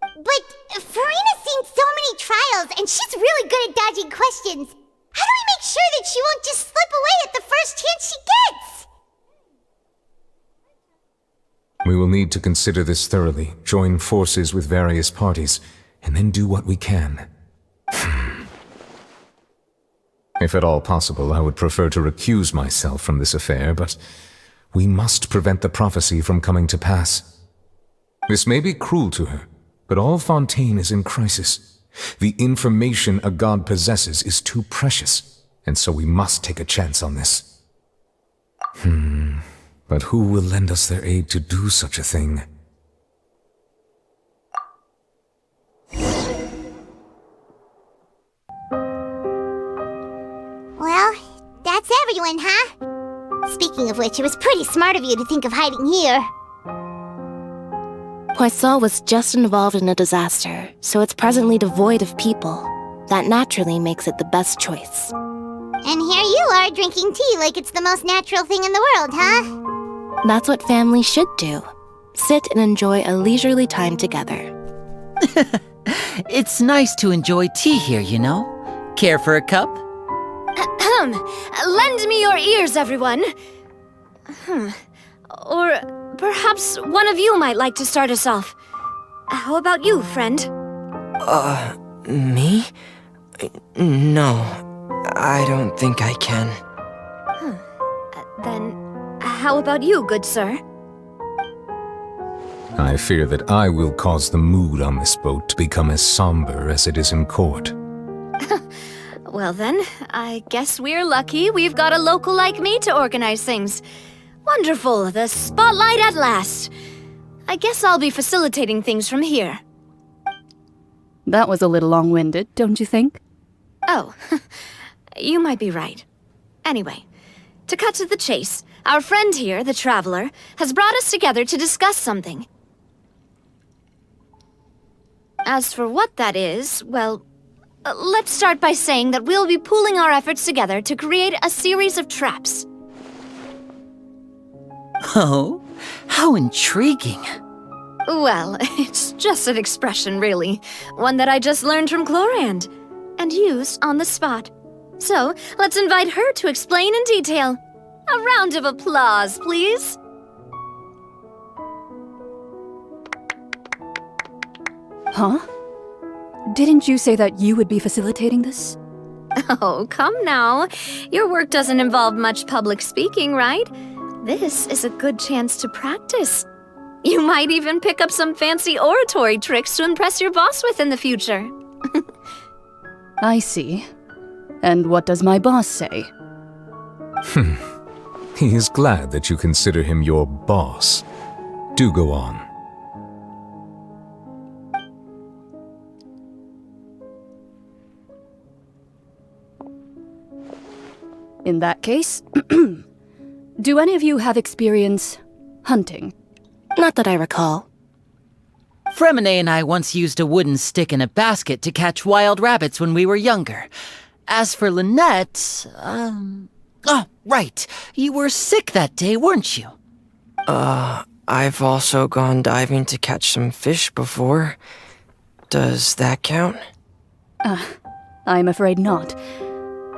[SPEAKER 2] But Farina's seen so many trials, and she's really good at dodging questions. How do we make sure that she won't just slip away at the first chance she gets?
[SPEAKER 6] We will need to consider this thoroughly, join forces with various parties, and then do what we can. If at all possible, I would prefer to recuse myself from this affair, but we must prevent the prophecy from coming to pass. This may be cruel to her, but all Fontaine is in crisis. The information a god possesses is too precious, and so we must take a chance on this. But who will lend us their aid to do such a thing?
[SPEAKER 2] Well, that's everyone, huh? Speaking of which, it was pretty smart of you to think of hiding here.
[SPEAKER 10] Poisson was just involved in a disaster, so it's presently devoid of people. That naturally makes it the best choice.
[SPEAKER 2] And here you are drinking tea like it's the most natural thing in the world, huh?
[SPEAKER 10] That's what family should do. Sit and enjoy a leisurely time together.
[SPEAKER 12] It's nice to enjoy tea here, you know? Care for a cup?
[SPEAKER 19] Lend me your ears, everyone. Or perhaps one of you might like to start us off. How about you, friend?
[SPEAKER 23] Me? No, I don't think I can.
[SPEAKER 19] Then, how about you, good sir?
[SPEAKER 6] I fear that I will cause the mood on this boat to become as somber as it is in court.
[SPEAKER 19] Well then, I guess we're lucky we've got a local like me to organize things. Wonderful, the spotlight at last. I guess I'll be facilitating things from here.
[SPEAKER 24] That was a little long-winded, don't you think?
[SPEAKER 19] Oh, you might be right. Anyway, to cut to the chase, our friend here, the Traveler, has brought us together to discuss something. As for what that is, well, let's start by saying that we'll be pooling our efforts together to create a series of traps.
[SPEAKER 12] Oh, how intriguing.
[SPEAKER 19] Well, it's just an expression, really. One that I just learned from Chlorand, and used on the spot. So, let's invite her to explain in detail. A round of applause, please.
[SPEAKER 24] Huh? Didn't you say that you would be facilitating this?
[SPEAKER 19] Oh, come now. Your work doesn't involve much public speaking, right? This is a good chance to practice. You might even pick up some fancy oratory tricks to impress your boss with in the future.
[SPEAKER 24] I see. And what does my boss say?
[SPEAKER 6] He is glad that you consider him your boss. Do go on.
[SPEAKER 24] In that case, do any of you have experience hunting?
[SPEAKER 10] Not that I recall.
[SPEAKER 12] Fremine and I once used a wooden stick and a basket to catch wild rabbits when we were younger. As for Lynette, oh, right. You were sick that day, weren't you?
[SPEAKER 23] I've also gone diving to catch some fish before. Does that count?
[SPEAKER 24] I'm afraid not.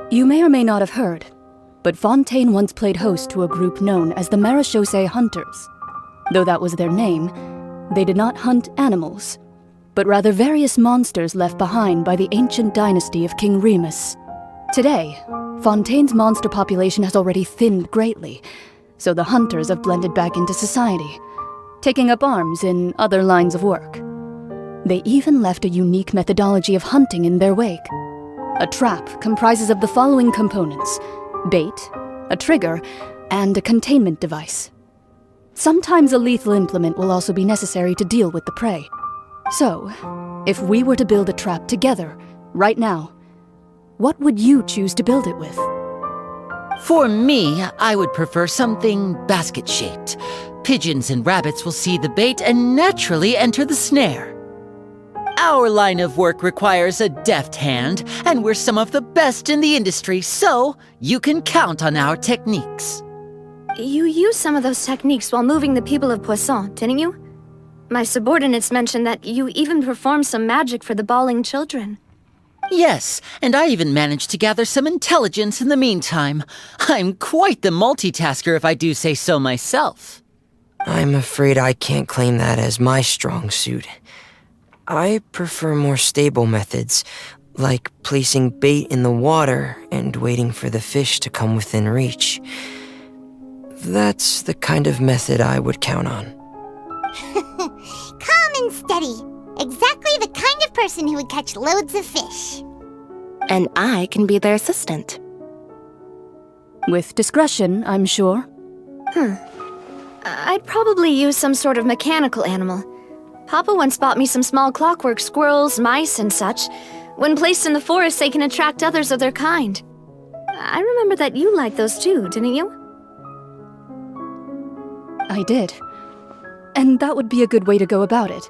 [SPEAKER 24] You may or may not have heard, but Fontaine once played host to a group known as the Marechaussee Hunters. Though that was their name, they did not hunt animals, but rather various monsters left behind by the ancient dynasty of King Remus. Today, Fontaine's monster population has already thinned greatly, so the hunters have blended back into society, taking up arms in other lines of work. They even left a unique methodology of hunting in their wake. A trap comprises of the following components: bait, a trigger, and a containment device. Sometimes a lethal implement will also be necessary to deal with the prey. So, if we were to build a trap together, right now, what would you choose to build it with?
[SPEAKER 12] For me, I would prefer something basket-shaped. Pigeons and rabbits will see the bait and naturally enter the snare. Our line of work requires a deft hand, and we're some of the best in the industry, so you can count on our techniques.
[SPEAKER 19] You used some of those techniques while moving the people of Poisson, didn't you? My subordinates mentioned that you even performed some magic for the bawling children.
[SPEAKER 12] Yes, and I even managed to gather some intelligence in the meantime. I'm quite the multitasker if I do say so myself.
[SPEAKER 23] I'm afraid I can't claim that as my strong suit. I prefer more stable methods, like placing bait in the water and waiting for the fish to come within reach. That's the kind of method I would count on.
[SPEAKER 2] Calm and steady. Exactly the kind of person who would catch loads of fish.
[SPEAKER 10] And I can be their assistant.
[SPEAKER 24] With discretion, I'm sure.
[SPEAKER 19] I'd probably use some sort of mechanical animal. Papa once bought me some small clockwork squirrels, mice, and such. When placed in the forest, they can attract others of their kind. I remember that you liked those too, didn't you?
[SPEAKER 24] I did. And that would be a good way to go about it.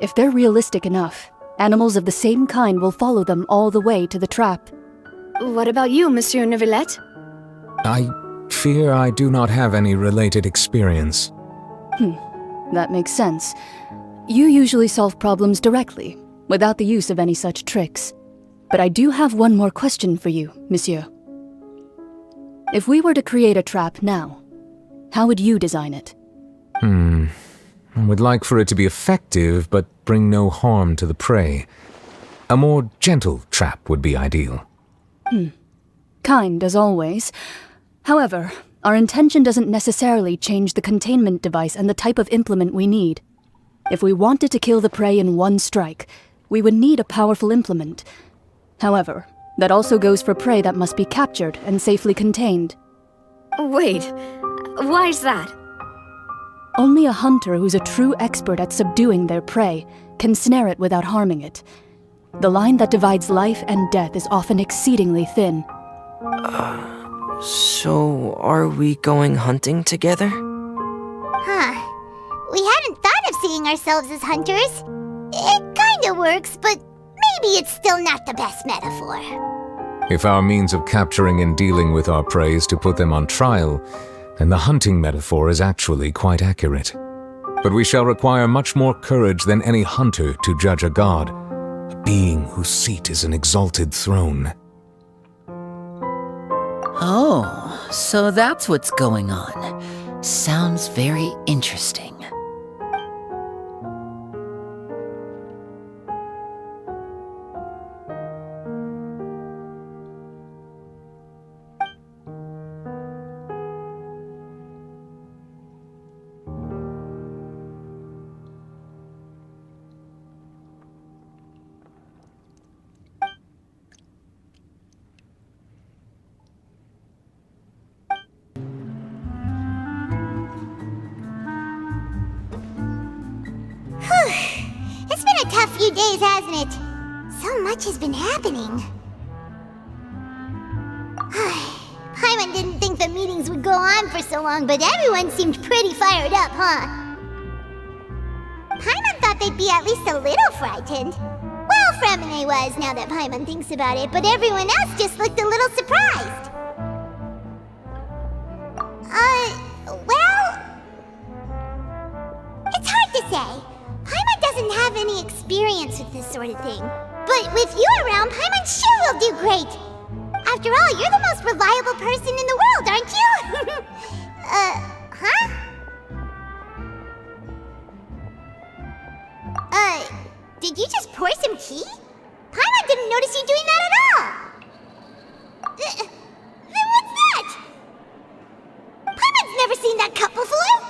[SPEAKER 24] If they're realistic enough, animals of the same kind will follow them all the way to the trap.
[SPEAKER 19] What about you, Monsieur Neuvillette?
[SPEAKER 4] I fear I do not have any related experience.
[SPEAKER 24] That makes sense. You usually solve problems directly, without the use of any such tricks. But I do have one more question for you, Monsieur. If we were to create a trap now, how would you design it?
[SPEAKER 4] I would like for it to be effective, but bring no harm to the prey. A more gentle trap would be ideal.
[SPEAKER 24] Kind, as always. However, our intention doesn't necessarily change the containment device and the type of implement we need. If we wanted to kill the prey in one strike, we would need a powerful implement. However, that also goes for prey that must be captured and safely contained.
[SPEAKER 19] Wait, why's that?
[SPEAKER 24] Only a hunter who's a true expert at subduing their prey can snare it without harming it. The line that divides life and death is often exceedingly thin.
[SPEAKER 23] So are we going hunting together?
[SPEAKER 2] We hadn't thought of seeing ourselves as hunters. It kinda works, but maybe it's still not the best metaphor.
[SPEAKER 4] If our means of capturing and dealing with our prey is to put them on trial, then the hunting metaphor is actually quite accurate. But we shall require much more courage than any hunter to judge a god, a being whose seat is an exalted throne.
[SPEAKER 12] Oh, so that's what's going on. Sounds very interesting.
[SPEAKER 2] It's been a tough few days, hasn't it? So much has been happening. Paimon didn't think the meetings would go on for so long, but everyone seemed pretty fired up, huh? Paimon thought they'd be at least a little frightened. Well, Fremine was, now that Paimon thinks about it, but everyone else just looked a little surprised. Well... It's hard to say. Paimon doesn't have any experience with this sort of thing. But with you around, Paimon sure will do great. After all, you're the most reliable person in the world, aren't you? Did you just pour some tea? Paimon didn't notice you doing that at all. Then what's that? Paimon's never seen that cup before.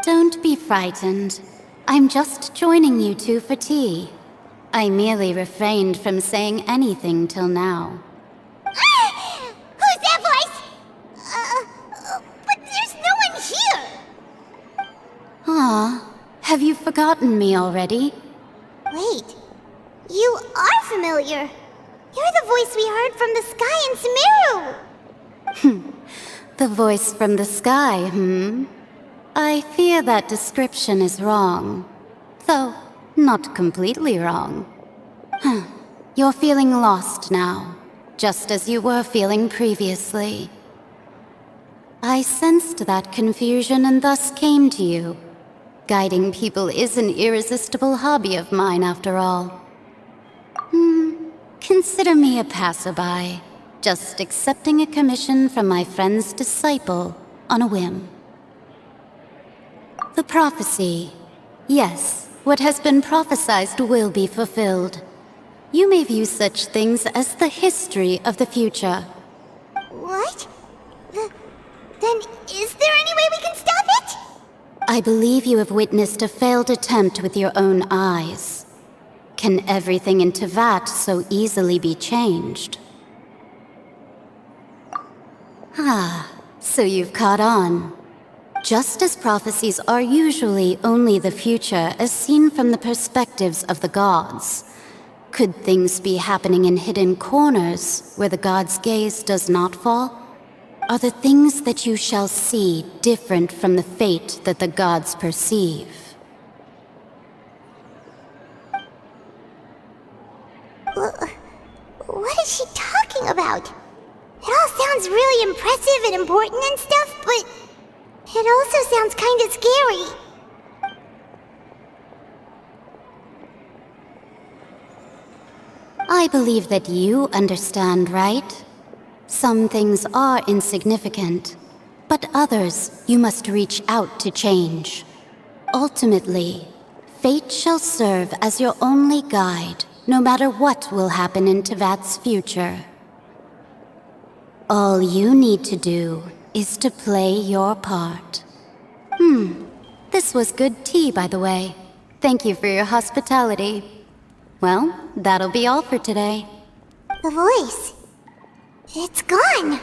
[SPEAKER 11] Don't be frightened. I'm just joining you two for tea. I merely refrained from saying anything till now.
[SPEAKER 2] Who's that voice? But there's no one here.
[SPEAKER 11] Aw, have you forgotten me already?
[SPEAKER 2] Wait, you are familiar. You're the voice we heard from the sky in Sumeru!
[SPEAKER 11] The voice from the sky, I fear that description is wrong. Though, not completely wrong. You're feeling lost now, just as you were feeling previously. I sensed that confusion and thus came to you. Guiding people is an irresistible hobby of mine, after all. Consider me a passerby, just accepting a commission from my friend's disciple on a whim. The prophecy. Yes, what has been prophesied will be fulfilled. You may view such things as the history of the future.
[SPEAKER 2] What? Then is there any way we can stop it?
[SPEAKER 11] I believe you have witnessed a failed attempt with your own eyes. Can everything in Teyvat so easily be changed? So you've caught on. Just as prophecies are usually only the future as seen from the perspectives of the gods, could things be happening in hidden corners where the gods' gaze does not fall? Are the things that you shall see different from the fate that the gods perceive?
[SPEAKER 2] What is she talking about? It all sounds really impressive and important and stuff, but it also sounds kinda scary.
[SPEAKER 11] I believe that you understand, right? Some things are insignificant, but others you must reach out to change. Ultimately, fate shall serve as your only guide, no matter what will happen in Teyvat's future. All you need to do is to play your part. This was good tea, by the way. Thank you for your hospitality. Well, that'll be all for today.
[SPEAKER 2] The voice. It's gone.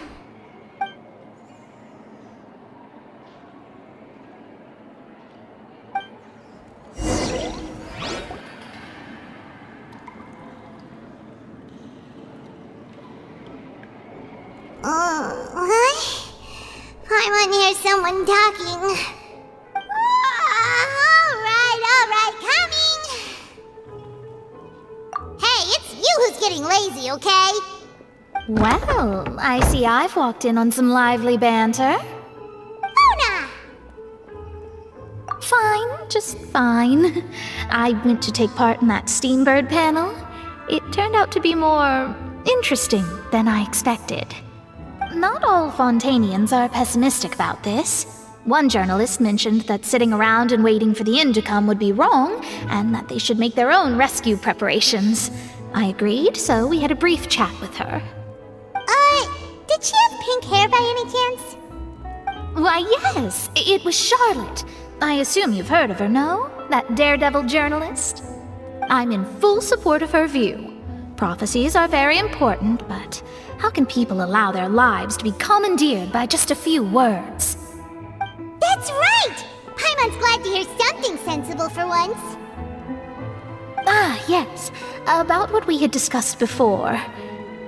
[SPEAKER 2] I want to hear someone talking. Alright, coming! Hey, it's you who's getting lazy, okay?
[SPEAKER 16] Well, I see I've walked in on some lively banter.
[SPEAKER 2] Luna!
[SPEAKER 16] Fine, just fine. I went to take part in that Steambird panel. It turned out to be more interesting than I expected. Not all Fontainians are pessimistic about this. One journalist mentioned that sitting around and waiting for the end to come would be wrong, and that they should make their own rescue preparations. I agreed, so we had a brief chat with her.
[SPEAKER 2] Did she have pink hair by any chance?
[SPEAKER 16] Why, yes, it was Charlotte. I assume you've heard of her, no? That daredevil journalist? I'm in full support of her view. Prophecies are very important, but how can people allow their lives to be commandeered by just a few words?
[SPEAKER 2] That's right! Paimon's glad to hear something sensible for once.
[SPEAKER 16] Yes. About what we had discussed before.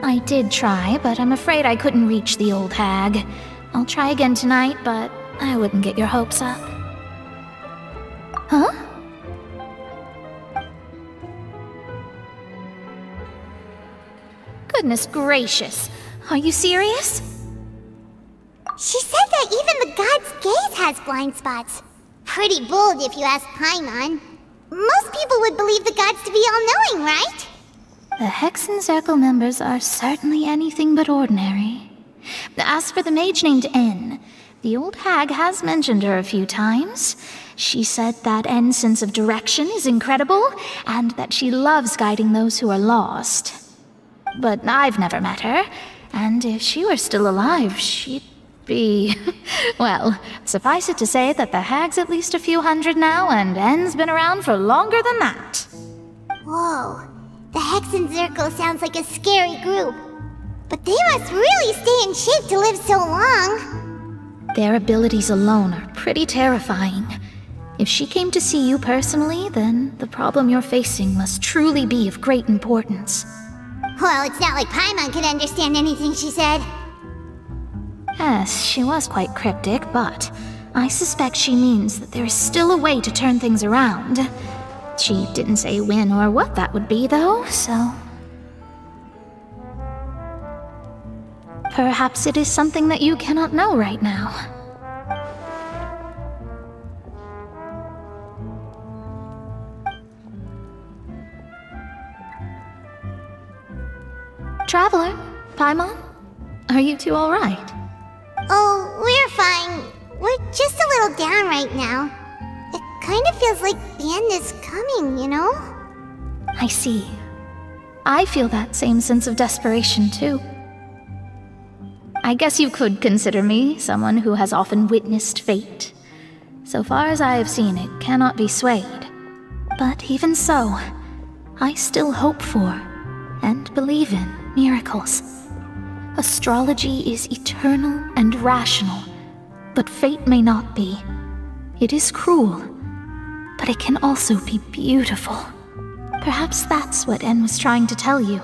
[SPEAKER 16] I did try, but I'm afraid I couldn't reach the old hag. I'll try again tonight, but I wouldn't get your hopes up. Huh? Goodness gracious. Are you serious?
[SPEAKER 2] She said that even the god's gaze has blind spots. Pretty bold if you ask Paimon. Most people would believe the gods to be all-knowing, right?
[SPEAKER 16] The Hexen Circle members are certainly anything but ordinary. As for the mage named N, the old hag has mentioned her a few times. She said that N's sense of direction is incredible, and that she loves guiding those who are lost. But I've never met her, and if she were still alive, she'd be... well, suffice it to say that the hag's at least a few hundred now, and N's been around for longer than that.
[SPEAKER 2] Whoa. The Hexen Circle sounds like a scary group. But they must really stay in shape to live so long.
[SPEAKER 16] Their abilities alone are pretty terrifying. If she came to see you personally, then the problem you're facing must truly be of great importance.
[SPEAKER 2] Well, it's not like Paimon could understand anything she said.
[SPEAKER 16] Yes, she was quite cryptic, but I suspect she means that there is still a way to turn things around. She didn't say when or what that would be, though, so... Perhaps it is something that you cannot know right now. Traveler, Paimon, are you two all right?
[SPEAKER 2] Oh, we're fine. We're just a little down right now. It kind of feels like the end is coming, you know?
[SPEAKER 16] I see. I feel that same sense of desperation, too. I guess you could consider me someone who has often witnessed fate. So far as I have seen, it cannot be swayed. But even so, I still hope for, and believe in, miracles. Astrology is eternal and rational, but fate may not be. It is cruel, but it can also be beautiful. Perhaps that's what En was trying to tell you.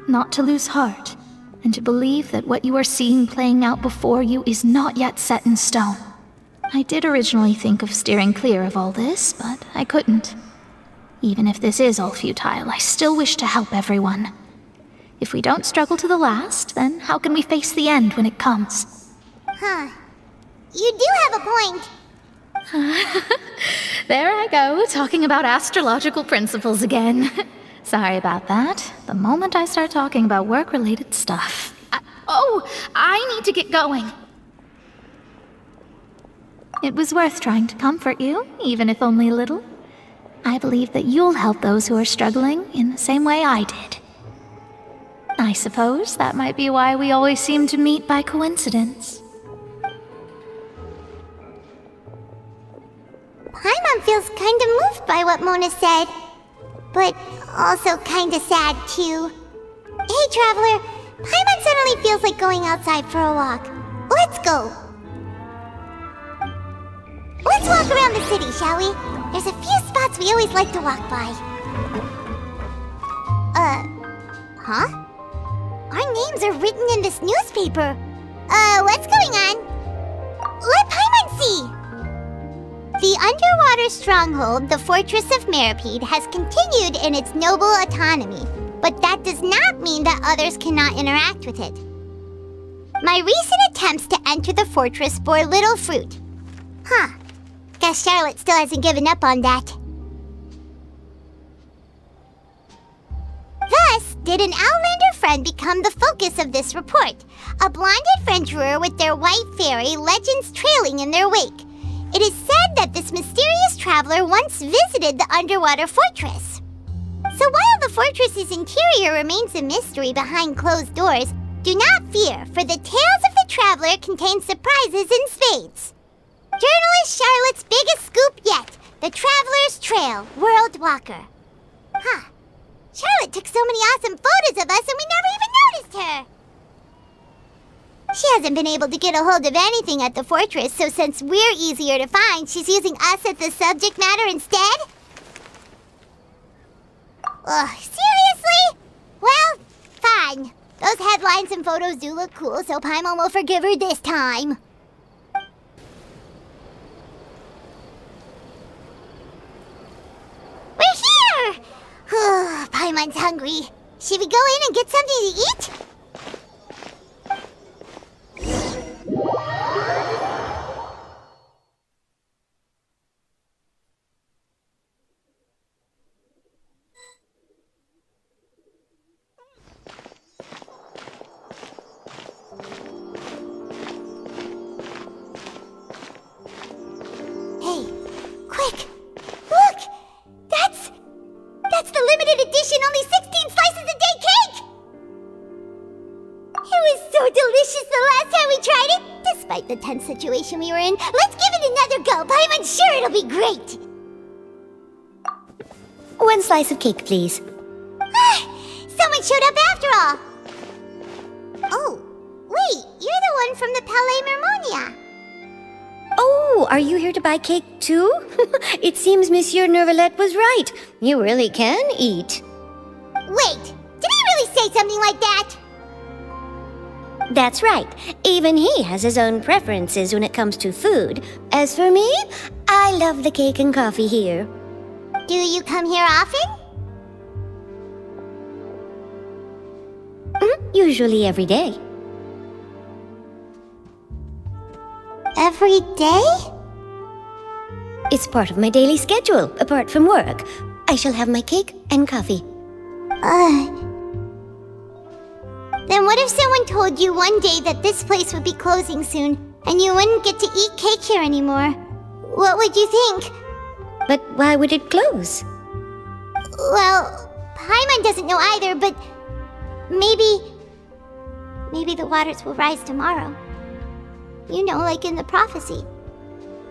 [SPEAKER 16] Not to lose heart, and to believe that what you are seeing playing out before you is not yet set in stone. I did originally think of steering clear of all this, but I couldn't. Even if this is all futile, I still wish to help everyone. If we don't struggle to the last, then how can we face the end when it comes?
[SPEAKER 2] Huh. You do have a point.
[SPEAKER 16] There I go, talking about astrological principles again. Sorry about that. The moment I start talking about work-related stuff... I need to get going. It was worth trying to comfort you, even if only a little. I believe that you'll help those who are struggling in the same way I did. I suppose that might be why we always seem to meet by coincidence.
[SPEAKER 2] Paimon feels kinda moved by what Mona said. But also kinda sad, too. Hey, Traveler. Paimon suddenly feels like going outside for a walk. Let's go. Let's walk around the city, shall we? There's a few spots we always like to walk by. Huh? Our names are written in this newspaper. What's going on? Let Paimon see! The underwater stronghold, the Fortress of Meripede, has continued in its noble autonomy, but that does not mean that others cannot interact with it. My recent attempts to enter the fortress bore little fruit. Huh. Guess Charlotte still hasn't given up on that. Thus, did an Outlander friend become the focus of this report, a blonde adventurer with their white fairy legends trailing in their wake. It is said that this mysterious traveler once visited the underwater fortress. So while the fortress's interior remains a mystery behind closed doors, do not fear, for the tales of the traveler contain surprises in spades. Journalist Charlotte's biggest scoop yet, the Traveler's Trail, World Walker. Huh. Charlotte took so many awesome photos of us and we never even noticed her. She hasn't been able to get a hold of anything at the fortress, so since we're easier to find, she's using us as the subject matter instead? Ugh, seriously? Well, fine. Those headlines and photos do look cool, so Paimon will forgive her this time. We're here! Paimon's hungry. Should we go in and get something to eat? Hey, quick! Look! That's the limited edition only 16 slices a day cake! It was so delicious the last time we tried it! Despite the tense situation we were in, let's give it another go! Paimon's sure it'll be great!
[SPEAKER 13] One slice of cake, please.
[SPEAKER 2] Someone showed up after all! Oh, wait, you're the one from the Palais Mermonia.
[SPEAKER 13] Oh, are you here to buy cake too? It seems Monsieur Neuvillette was right. You really can eat.
[SPEAKER 2] Wait, did he really say say something like that!
[SPEAKER 13] That's right. Even he has his own preferences when it comes to food. As for me, I love the cake and coffee here.
[SPEAKER 2] Do you come here often?
[SPEAKER 13] Usually every day.
[SPEAKER 2] Every day?
[SPEAKER 13] It's part of my daily schedule, apart from work. I shall have my cake and coffee.
[SPEAKER 2] Then what if someone told you one day that this place would be closing soon, and you wouldn't get to eat cake here anymore? What would you think?
[SPEAKER 13] But why would it close?
[SPEAKER 2] Well, Paimon doesn't know either, but maybe the waters will rise tomorrow. You know, like in the prophecy.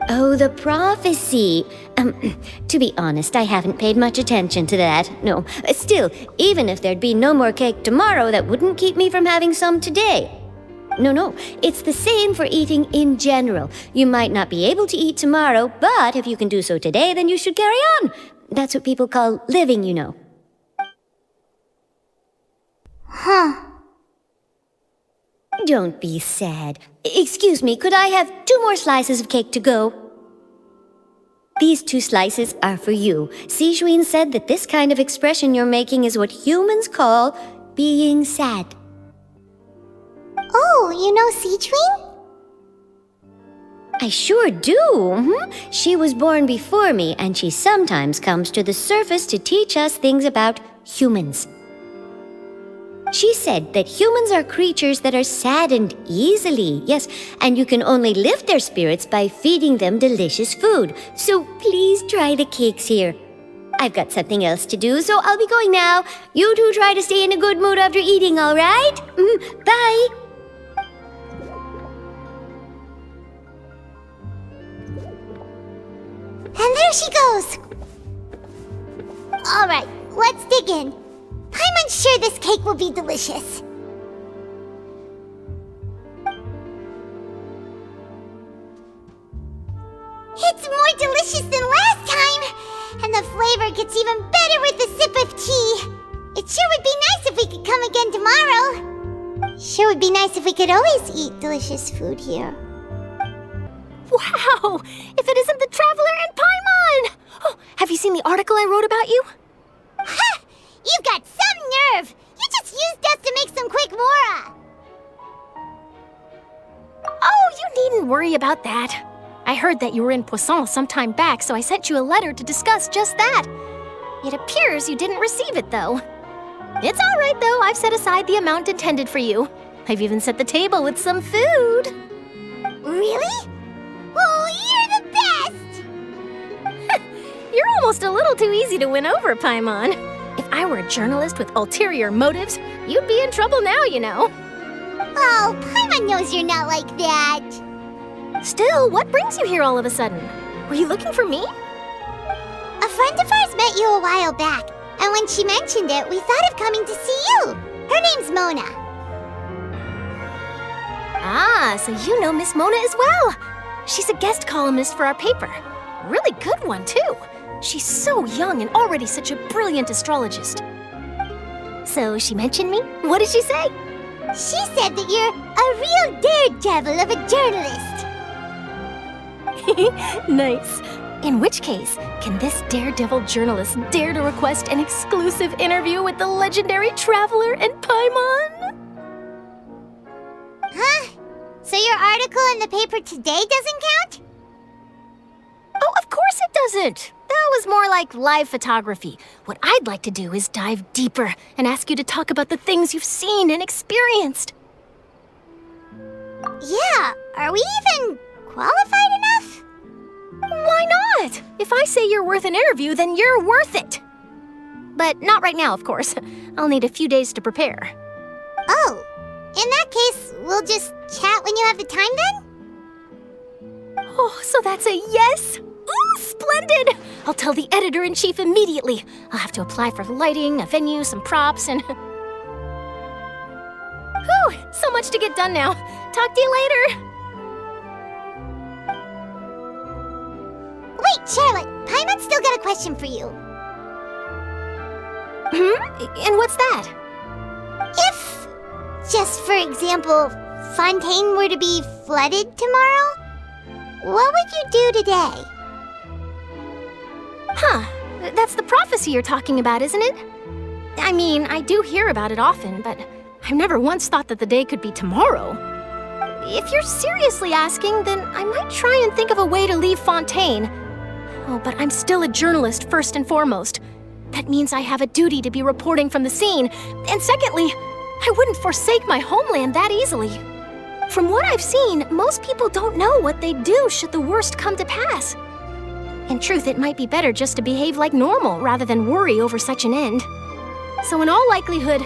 [SPEAKER 13] Oh, the prophecy. To be honest, I haven't paid much attention to that. No, still, even if there'd be no more cake tomorrow, that wouldn't keep me from having some today. No, it's the same for eating in general. You might not be able to eat tomorrow, but if you can do so today, then you should carry on. That's what people call living, you know.
[SPEAKER 2] Huh.
[SPEAKER 13] Don't be sad. Excuse me, could I have 2 more slices of cake to go? These 2 slices are for you. Sijuin said that this kind of expression you're making is what humans call being sad.
[SPEAKER 2] Oh, you know Sijuin?
[SPEAKER 13] I sure do. She was born before me, and she sometimes comes to the surface to teach us things about humans. She said that humans are creatures that are saddened easily, yes, and you can only lift their spirits by feeding them delicious food. So please try the cakes here. I've got something else to do, so I'll be going now. You two try to stay in a good mood after eating, all right? Bye!
[SPEAKER 2] And there she goes! Alright, let's dig in. I'm sure this cake will be delicious. It's more delicious than last time! And the flavor gets even better with a sip of tea. It sure would be nice if we could come again tomorrow. Sure would be nice if we could always eat delicious food here.
[SPEAKER 1] Wow! If it isn't the Traveler and Paimon! Oh, have you seen the article I wrote about you?
[SPEAKER 2] Ha! You've got some nerve! You just used us to make some quick mora!
[SPEAKER 1] Oh, you needn't worry about that. I heard that you were in Poisson some time back, so I sent you a letter to discuss just that. It appears you didn't receive it, though. It's all right, though. I've set aside the amount intended for you. I've even set the table with some food.
[SPEAKER 2] Really? Oh, you're the best!
[SPEAKER 1] You're almost a little too easy to win over, Paimon. If I were a journalist with ulterior motives, you'd be in trouble now, you know.
[SPEAKER 2] Oh, Paimon knows you're not like that.
[SPEAKER 1] Still, what brings you here all of a sudden? Were you looking for me?
[SPEAKER 2] A friend of ours met you a while back, and when she mentioned it, we thought of coming to see you. Her name's Mona.
[SPEAKER 1] Ah, so you know Miss Mona as well. She's a guest columnist for our paper. Really good one, too. She's so young and already such a brilliant astrologist. So she mentioned me? What did she say?
[SPEAKER 2] She said that you're a real daredevil of a journalist.
[SPEAKER 1] Nice. In which case, can this daredevil journalist dare to request an exclusive interview with the legendary Traveler and Paimon?
[SPEAKER 2] Huh? So your article in the paper today doesn't count?
[SPEAKER 1] Oh, of course it doesn't. That was more like live photography. What I'd like to do is dive deeper and ask you to talk about the things you've seen and experienced.
[SPEAKER 2] Yeah, are we even qualified enough?
[SPEAKER 1] Why not? If I say you're worth an interview, then you're worth it. But not right now, of course. I'll need a few days to prepare.
[SPEAKER 2] Oh, in that case, we'll just chat when you have the time then?
[SPEAKER 1] Oh, so that's a yes? Ooh, splendid! I'll tell the editor-in-chief immediately. I'll have to apply for lighting, a venue, some props, and... Whew, so much to get done now. Talk to you later.
[SPEAKER 2] Wait, Charlotte, Paimon's still got a question for you.
[SPEAKER 1] And what's that?
[SPEAKER 2] If, just for example, Fontaine were to be flooded tomorrow, what would you do today?
[SPEAKER 1] Huh. That's the prophecy you're talking about, isn't it? I mean, I do hear about it often, but I've never once thought that the day could be tomorrow. If you're seriously asking, then I might try and think of a way to leave Fontaine. Oh, but I'm still a journalist first and foremost. That means I have a duty to be reporting from the scene. And secondly, I wouldn't forsake my homeland that easily. From what I've seen, most people don't know what they'd do should the worst come to pass. In truth, it might be better just to behave like normal rather than worry over such an end. So in all likelihood,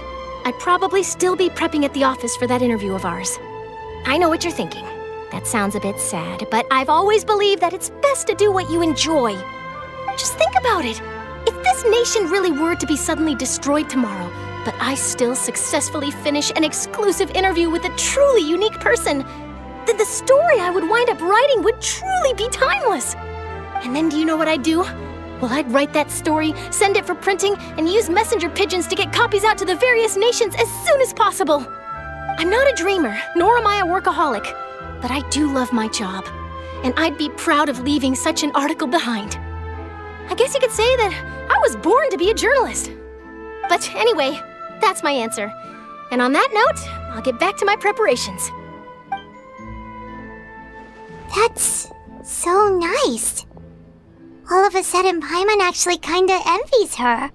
[SPEAKER 1] I'd probably still be prepping at the office for that interview of ours. I know what you're thinking. That sounds a bit sad, but I've always believed that it's best to do what you enjoy. Just think about it. If this nation really were to be suddenly destroyed tomorrow, but I still successfully finish an exclusive interview with a truly unique person, then the story I would wind up writing would truly be timeless. And then do you know what I'd do? Well, I'd write that story, send it for printing, and use messenger pigeons to get copies out to the various nations as soon as possible. I'm not a dreamer, nor am I a workaholic, but I do love my job, and I'd be proud of leaving such an article behind. I guess you could say that I was born to be a journalist. But anyway, that's my answer. And on that note, I'll get back to my preparations.
[SPEAKER 2] That's so nice. All of a sudden, Paimon actually kinda envies her.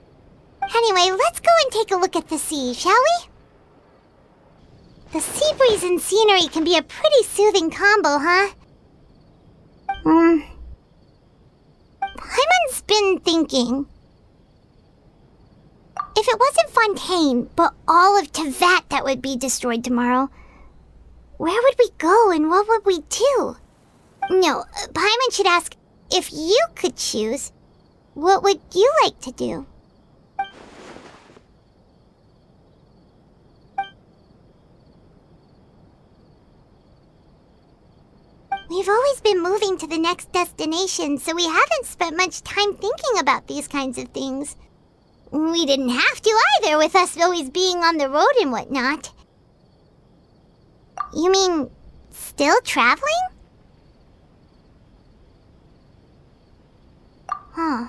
[SPEAKER 2] Anyway, let's go and take a look at the sea, shall we? The sea breeze and scenery can be a pretty soothing combo, huh? Paimon's been thinking. If it wasn't Fontaine, but all of Tevat that would be destroyed tomorrow, where would we go and what would we do? No, Paimon should ask, if you could choose, what would you like to do? We've always been moving to the next destination, so we haven't spent much time thinking about these kinds of things. We didn't have to either, with us always being on the road and whatnot. You mean, still traveling? Huh.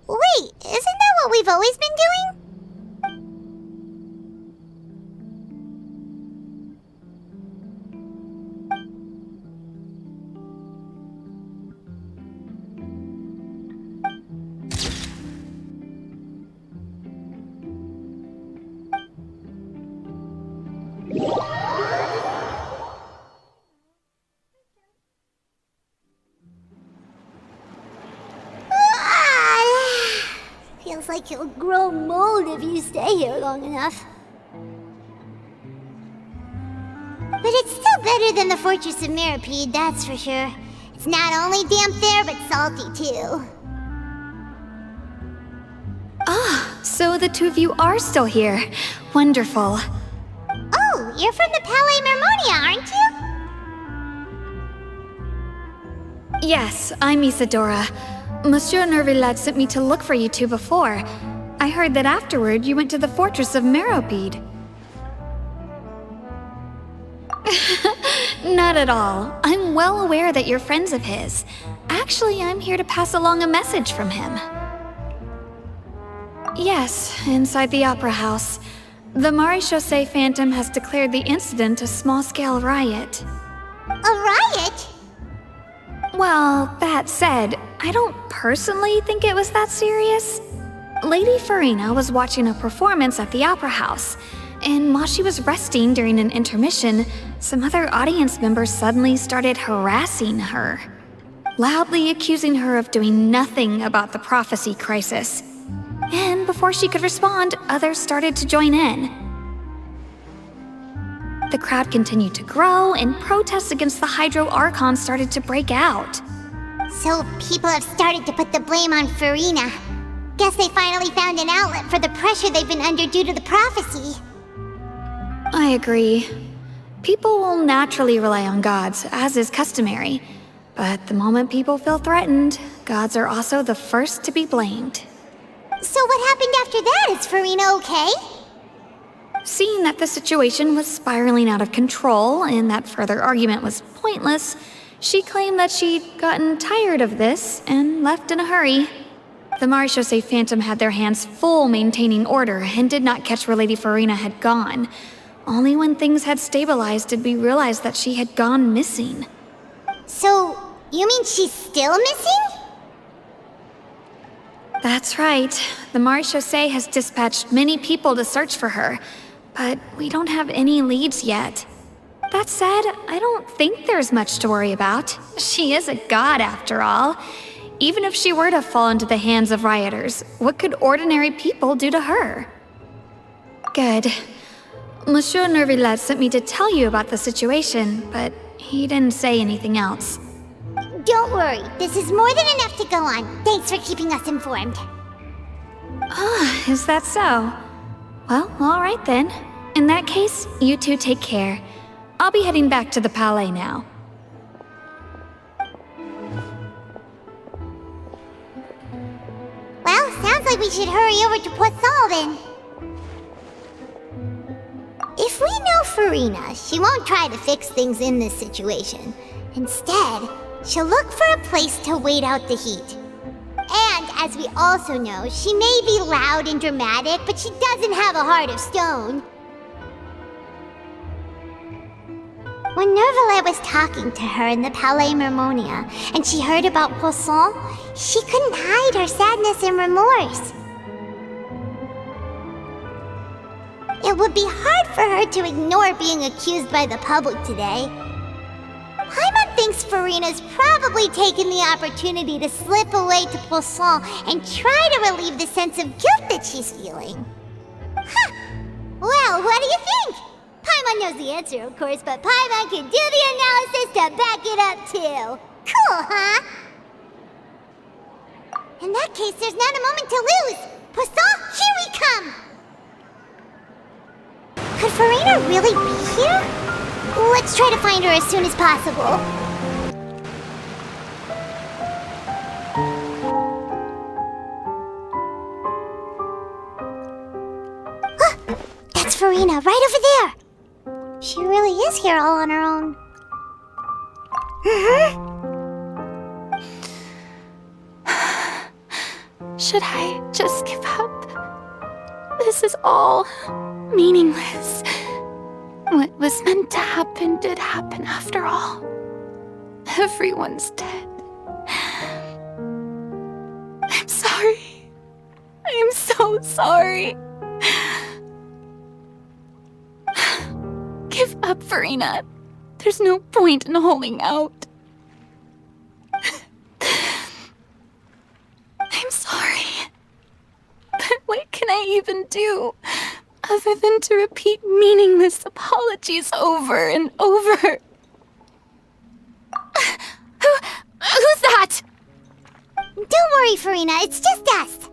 [SPEAKER 2] Wait, isn't that what we've always been doing? Feels like you'll grow mold if you stay here long enough. But it's still better than the Fortress of Meripede, that's for sure. It's not only damp there, but salty too.
[SPEAKER 19] Ah, so the two of you are still here. Wonderful.
[SPEAKER 2] Oh, you're from the Palais Mermonia, aren't you?
[SPEAKER 19] Yes, I'm Isadora. Monsieur Nervillet sent me to look for you two before. I heard that afterward you went to the Fortress of Meripede. Not at all. I'm well aware that you're friends of his. Actually, I'm here to pass along a message from him. Yes, inside the Opera House. The Maréchaussée Phantom has declared the incident a small-scale riot.
[SPEAKER 2] A riot?
[SPEAKER 19] Well, that said, I don't personally think it was that serious. Lady Farina was watching a performance at the Opera House, and while she was resting during an intermission, some other audience members suddenly started harassing her, loudly accusing her of doing nothing about the prophecy crisis. And before she could respond, others started to join in. The crowd continued to grow, and protests against the Hydro Archon started to break out.
[SPEAKER 2] So people have started to put the blame on Farina. Guess they finally found an outlet for the pressure they've been under due to the prophecy.
[SPEAKER 19] I agree. People will naturally rely on gods, as is customary. But the moment people feel threatened, gods are also the first to be blamed.
[SPEAKER 2] So what happened after that? Is Farina okay?
[SPEAKER 19] seeing that the situation was spiraling out of control and that further argument was pointless, she claimed that she'd gotten tired of this and left in a hurry. The Marechaussee Phantom had their hands full maintaining order and did not catch where Lady Farina had gone. Only when things had stabilized did we realize that she had gone missing.
[SPEAKER 2] So, you mean she's still missing?
[SPEAKER 19] That's right. The Marechaussee has dispatched many people to search for her, but we don't have any leads yet. That said, I don't think there's much to worry about. She is a god after all. Even if she were to fall into the hands of rioters, what could ordinary people do to her? Good. Monsieur Nervillette sent me to tell you about the situation, but he didn't say anything else.
[SPEAKER 2] Don't worry, this is more than enough to go on. Thanks for keeping us informed.
[SPEAKER 19] Ah, is that so? Well, alright then. In that case, you two take care. I'll be heading back to the Palais now.
[SPEAKER 2] Well, sounds like we should hurry over to Poisson then. If we know Farina, she won't try to fix things in this situation. Instead, she'll look for a place to wait out the heat. And, as we also know, she may be loud and dramatic, but she doesn't have a heart of stone. When Nervillette was talking to her in the Palais Mermonia, and she heard about Poisson, she couldn't hide her sadness and remorse. It would be hard for her to ignore being accused by the public today. Paimon thinks Farina's probably taken the opportunity to slip away to Poisson and try to relieve the sense of guilt that she's feeling. Huh. Well, what do you think? Paimon knows the answer, of course, but Paimon can do the analysis to back it up too. Cool, huh? In that case, there's not a moment to lose. Poisson, here we come! Could Farina really be here? Let's try to find her as soon as possible. That's Farina, right over there. She really is here all on her own.
[SPEAKER 16] Should I just give up? This is all meaningless. What was meant to happen did happen after all. Everyone's dead. I'm sorry. I am so sorry. Give up, Farina. There's no point in holding out. I'm sorry. But what can I even do other than to repeat meaningless apologies over and over? Who's that?
[SPEAKER 2] Don't worry, Farina. It's just us.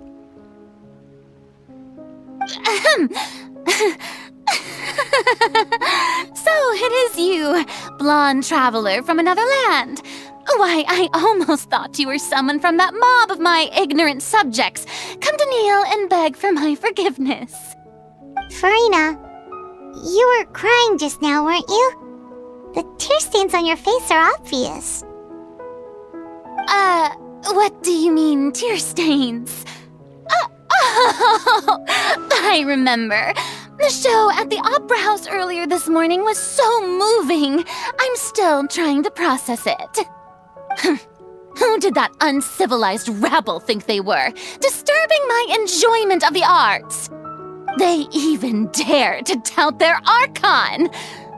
[SPEAKER 16] So it is you, blonde traveler from another land. Why, I almost thought you were someone from that mob of my ignorant subjects, come to kneel and beg for my forgiveness.
[SPEAKER 2] Farina, you were crying just now, weren't you? The tear stains on your face are obvious.
[SPEAKER 16] What do you mean, tear stains? Oh, I remember. The show at the Opera House earlier this morning was so moving. I'm still trying to process it. Who did that uncivilized rabble think they were, disturbing my enjoyment of the arts? They even dare to tout their Archon.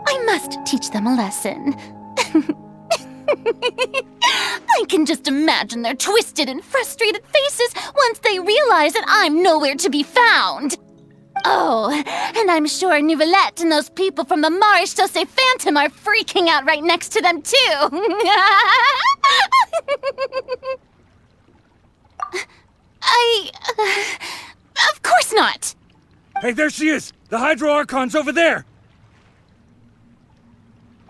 [SPEAKER 16] I must teach them a lesson. I can just imagine their twisted and frustrated faces once they realize that I'm nowhere to be found. Oh, and I'm sure Neuvillette and those people from the Marechaussee Phantom are freaking out right next to them, too. Of course not.
[SPEAKER 15] Hey, there she is! The Hydro Archon's over there!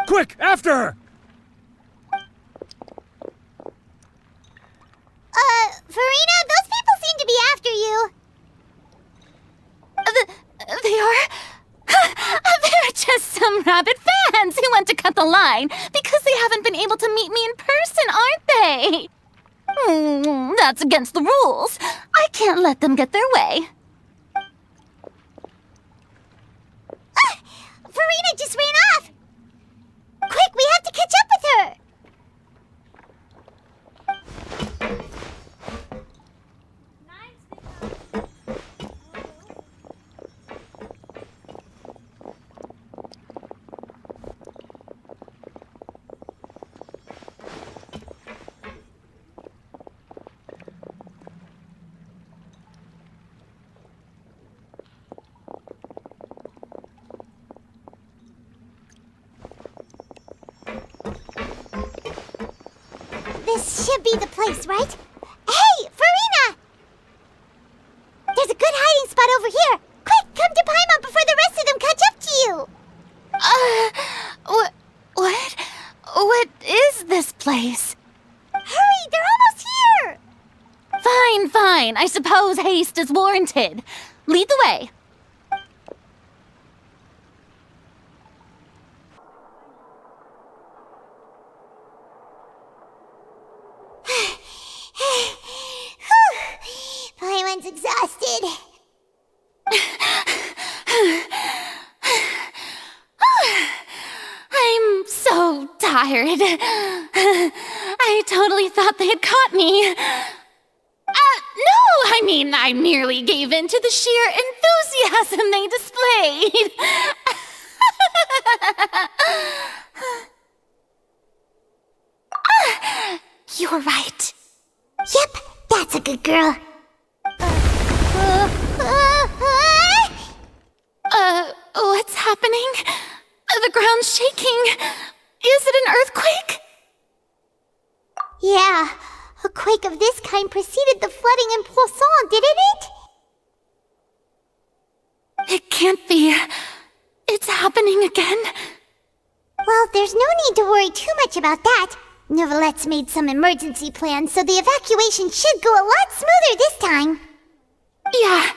[SPEAKER 15] Quick, after her!
[SPEAKER 2] Farina, those people seem to be after you.
[SPEAKER 16] They are?
[SPEAKER 1] to cut the line because they haven't been able to meet me in person, aren't they? That's against the rules. I can't let them get their way.
[SPEAKER 2] Farina just ran off! Quick, we have to catch up with her! This should be the place, right? Hey, Farina! There's a good hiding spot over here. Quick, come to Paimon before the rest of them catch up to you.
[SPEAKER 1] What is this place?
[SPEAKER 2] Hurry, they're almost here!
[SPEAKER 1] Fine. I suppose haste is warranted. Lead the way.
[SPEAKER 2] Paimon's exhausted.
[SPEAKER 1] I'm so tired. I totally thought they had caught me. No, I merely gave in to the sheer enthusiasm they displayed. You're right.
[SPEAKER 2] Yep, that's a good girl.
[SPEAKER 1] What's happening? The ground's shaking. Is it an earthquake?
[SPEAKER 2] Yeah, a quake of this kind preceded the flooding in Poisson, didn't it?
[SPEAKER 1] It can't be. It's happening again.
[SPEAKER 2] Well, there's no need to worry too much about that. Novelette's made some emergency plans, so the evacuation should go a lot smoother this time.
[SPEAKER 1] Yeah,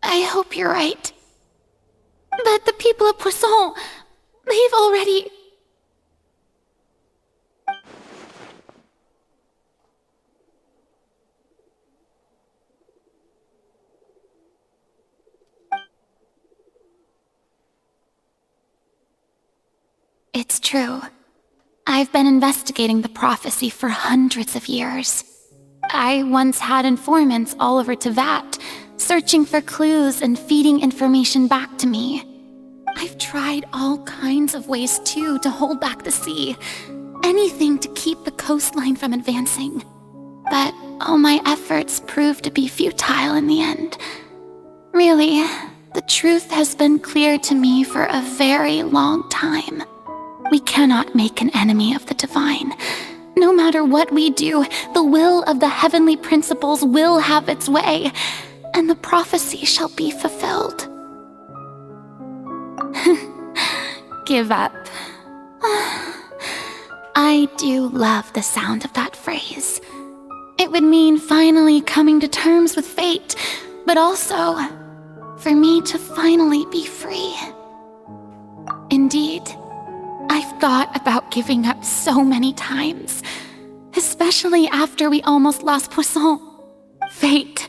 [SPEAKER 1] I hope you're right. But the people of Poisson, they've already... It's true. I've been investigating the prophecy for hundreds of years. I once had informants all over Tevat, searching for clues and feeding information back to me. I've tried all kinds of ways, too, to hold back the sea. Anything to keep the coastline from advancing. But all my efforts proved to be futile in the end. Really, the truth has been clear to me for a very long time. We cannot make an enemy of the divine. No matter what we do, the will of the heavenly principles will have its way, and the prophecy shall be fulfilled. Give up. I do love the sound of that phrase. It would mean finally coming to terms with fate, but also for me to finally be free. Indeed, I've thought about giving up so many times, especially after we almost lost Poisson. Fate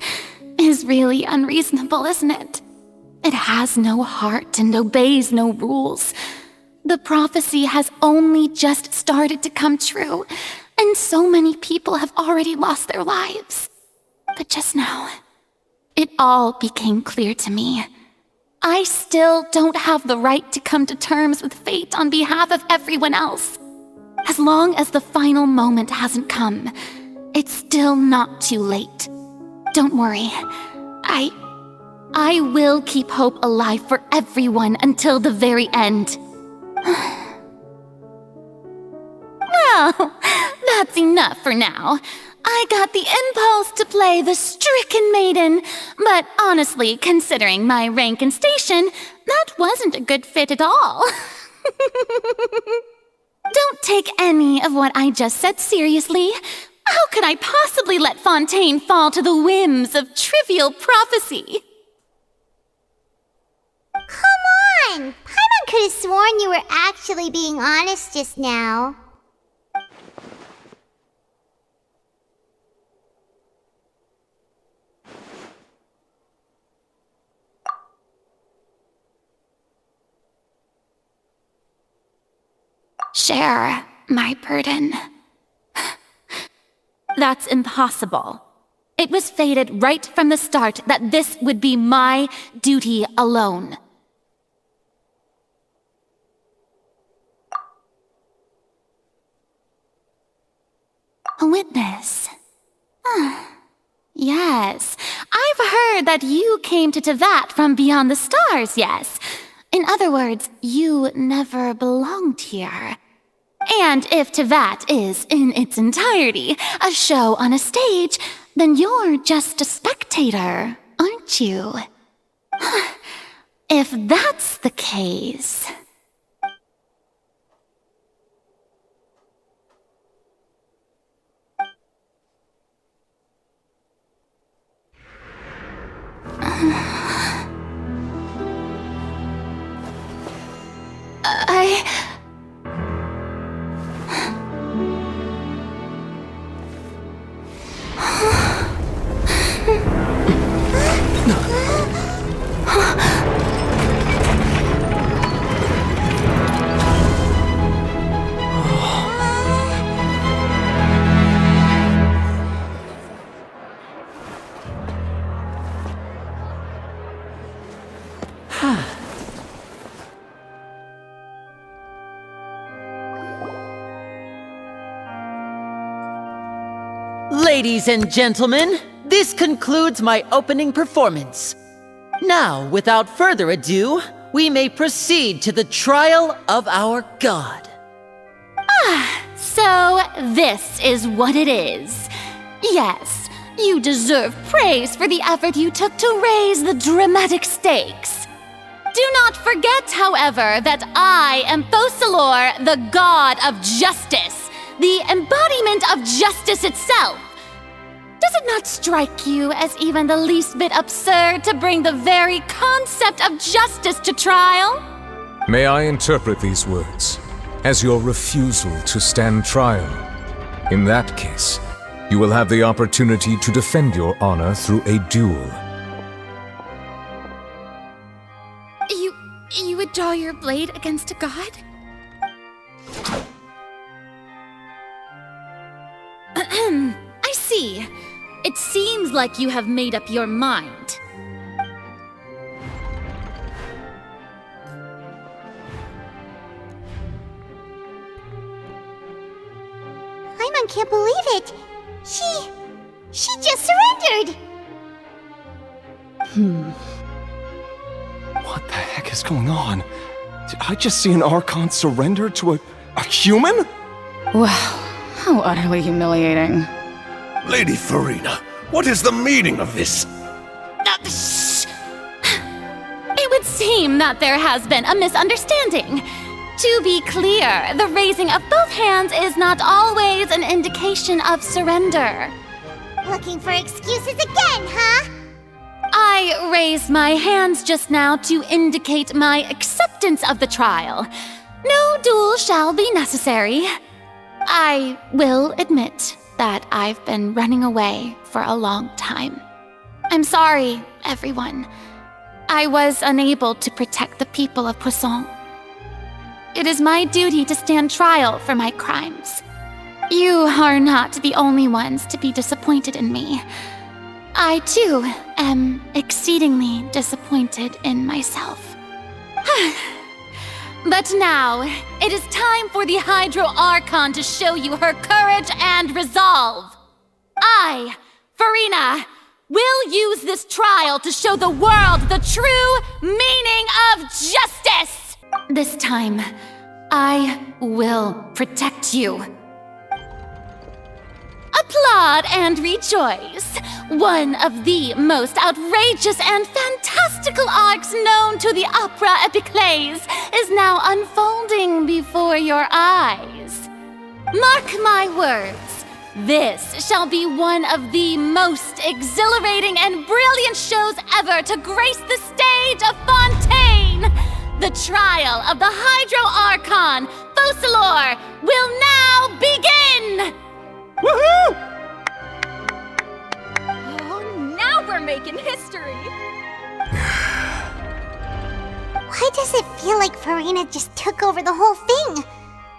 [SPEAKER 1] is really unreasonable, isn't it? It has no heart and obeys no rules. The prophecy has only just started to come true, and so many people have already lost their lives. But just now, it all became clear to me. I still don't have the right to come to terms with fate on behalf of everyone else. As long as the final moment hasn't come, it's still not too late. Don't worry. I will keep hope alive for everyone until the very end. Well, that's enough for now. I got the impulse to play the stricken maiden, but honestly, considering my rank and station, that wasn't a good fit at all. Don't take any of what I just said seriously. How could I possibly let Fontaine fall to the whims of trivial prophecy?
[SPEAKER 2] Come on! Paimon could could have sworn you were actually being honest just now.
[SPEAKER 16] Share my burden. That's impossible. It was fated right from the start that this would be my duty alone. A witness. Yes, I've heard that you came to Tevat from beyond the stars, yes. In other words, you never belonged here. And if Tevat is, in its entirety, a show on a stage, then you're just a spectator, aren't you? If that's the case...
[SPEAKER 12] Ladies and gentlemen, this concludes my opening performance. Now, without further ado, we may proceed to the trial of our god.
[SPEAKER 16] So this is what it is. Yes, you deserve praise for the effort you took to raise the dramatic stakes. Do not forget, however, that I am Fosalor, the god of justice, the embodiment of justice itself. Does it not strike you as even the least bit absurd to bring the very concept of justice to trial?
[SPEAKER 4] May I interpret these words as your refusal to stand trial? In that case, you will have the opportunity to defend your honor through a duel.
[SPEAKER 16] You would draw your blade against a god? I see. It seems like you have made up your mind.
[SPEAKER 2] Paimon can't believe it. She just surrendered.
[SPEAKER 8] What the heck is going on? Did I just see an Archon surrender to a human?
[SPEAKER 24] Wow, how utterly humiliating.
[SPEAKER 21] Lady Farina, what is the meaning of this?
[SPEAKER 16] Shh! It would seem that there has been a misunderstanding. To be clear, the raising of both hands is not always an indication of surrender.
[SPEAKER 2] Looking for excuses again, huh?
[SPEAKER 16] I raised my hands just now to indicate my acceptance of the trial. No duel shall be necessary. I will admit that I've been running away for a long time. I'm sorry, everyone. I was unable to protect the people of Poisson. It is my duty to stand trial for my crimes. You are not the only ones to be disappointed in me. I, too, am exceedingly disappointed in myself. But now, it is time for the Hydro Archon to show you her courage and resolve. I, Farina, will use this trial to show the world the true meaning of justice! This time, I will protect you. Applaud and rejoice! One of the most outrageous and fantastical arcs known to the opera epiclese is now unfolding before your eyes. Mark my words, this shall be one of the most exhilarating and brilliant shows ever to grace the stage of Fontaine!
[SPEAKER 14] The trial of the Hydro Archon, Focalor, will now begin!
[SPEAKER 19] Woohoo! Oh, now we're making history!
[SPEAKER 2] Why does it feel like Farina just took over the whole thing?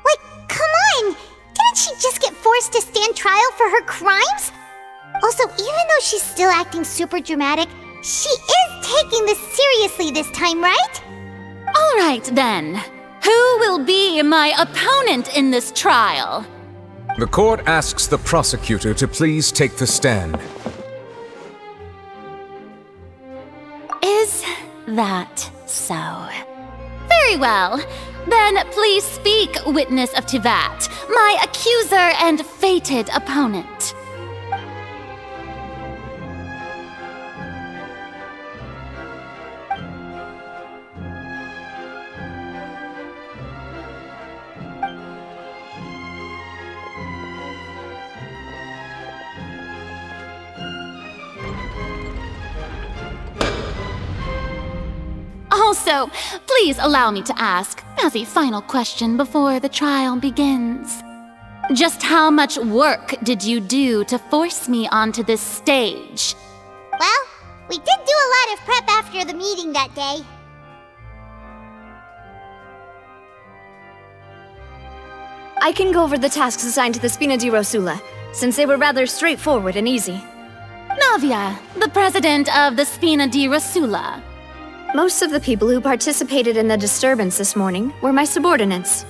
[SPEAKER 2] Like, come on! Didn't she just get forced to stand trial for her crimes? Also, even though she's still acting super dramatic, she is taking this seriously this time, right?
[SPEAKER 14] All right, then. Who will be my opponent in this trial?
[SPEAKER 4] The court asks the prosecutor to please take the stand.
[SPEAKER 14] Is that so? Very well. Then please speak, witness of Tivat, my accuser and fated opponent. Also, please allow me to ask, as a final question before the trial begins. Just how much work did you do to force me onto this stage?
[SPEAKER 2] Well, we did do a lot of prep after the meeting that day.
[SPEAKER 19] I can go over the tasks assigned to the Spina di Rosula, since they were rather straightforward and easy.
[SPEAKER 14] Navia, the president of the Spina di Rosula.
[SPEAKER 19] Most of the people who participated in the disturbance this morning were my subordinates.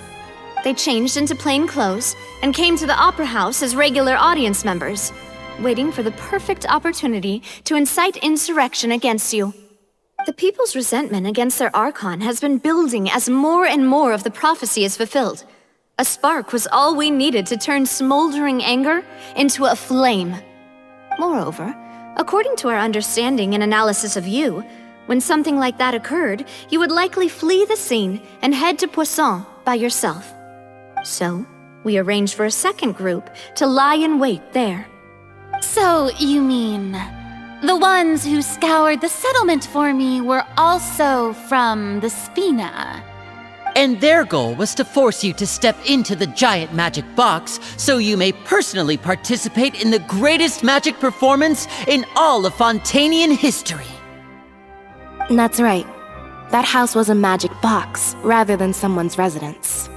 [SPEAKER 19] They changed into plain clothes and came to the Opera House as regular audience members, waiting for the perfect opportunity to incite insurrection against you. The people's resentment against their Archon has been building as more and more of the prophecy is fulfilled. A spark was all we needed to turn smoldering anger into a flame. Moreover, according to our understanding and analysis of you, when something like that occurred, you would likely flee the scene and head to Poisson by yourself. So, we arranged for a second group to lie in wait there.
[SPEAKER 14] So, you mean, the ones who scoured the settlement for me were also from the Spina?
[SPEAKER 12] And their goal was to force you to step into the giant magic box so you may personally participate in the greatest magic performance in all of Fontainian history.
[SPEAKER 10] That's right. That house was a magic box, rather than someone's residence.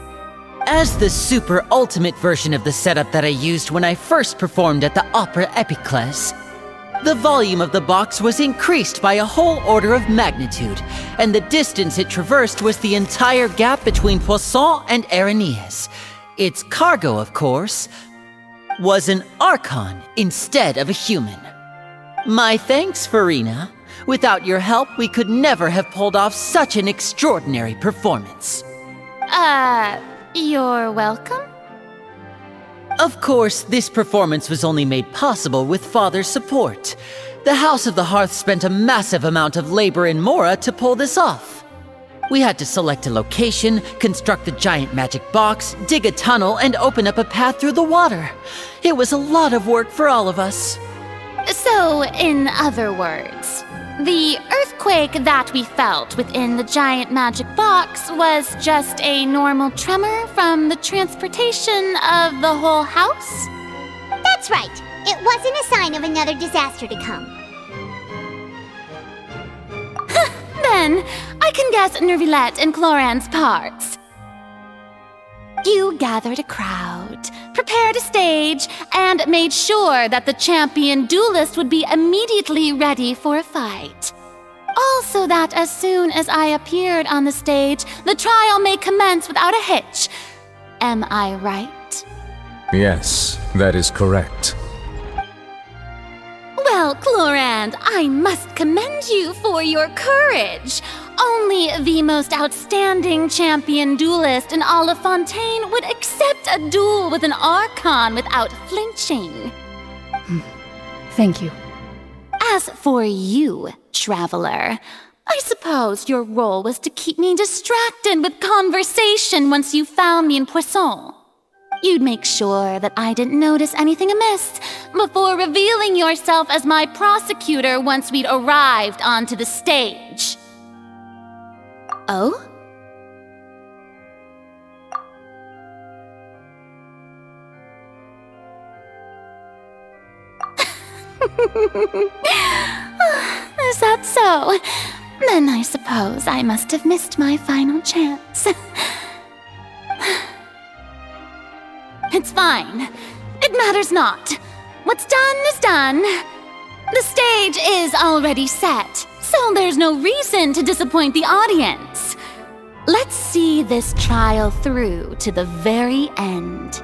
[SPEAKER 12] As the super ultimate version of the setup that I used when I first performed at the Opera Epiclese, the volume of the box was increased by a whole order of magnitude, and the distance it traversed was the entire gap between Poisson and Areneas. Its cargo, of course, was an Archon instead of a human. My thanks, Farina. Without your help, we could never have pulled off such an extraordinary performance.
[SPEAKER 14] You're welcome?
[SPEAKER 12] Of course, this performance was only made possible with Father's support. The House of the Hearth spent a massive amount of labor in Mora to pull this off. We had to select a location, construct the giant magic box, dig a tunnel, and open up a path through the water. It was a lot of work for all of us.
[SPEAKER 14] So, in other words, the earthquake that we felt within the giant magic box was just a normal tremor from the transportation of the whole house?
[SPEAKER 2] That's right. It wasn't a sign of another disaster to come.
[SPEAKER 14] Then, I can guess Nervilette and Cloran's parts. You gathered a crowd, prepared a stage, and made sure that the champion duelist would be immediately ready for a fight. Also that as soon as I appeared on the stage, the trial may commence without a hitch. Am I right?
[SPEAKER 4] Yes, that is correct.
[SPEAKER 14] Well, Clorand, I must commend you for your courage. Only the most outstanding champion duelist in all of Fontaine would accept a duel with an Archon without flinching.
[SPEAKER 24] Thank you.
[SPEAKER 14] As for you, Traveler, I suppose your role was to keep me distracted with conversation once you found me in Poisson. You'd make sure that I didn't notice anything amiss before revealing yourself as my prosecutor once we'd arrived onto the stage.
[SPEAKER 10] Oh?
[SPEAKER 14] Is that so? Then I suppose I must have missed my final chance. It's fine. It matters not. What's done is done. The stage is already set, so there's no reason to disappoint the audience. Let's see this trial through to the very end.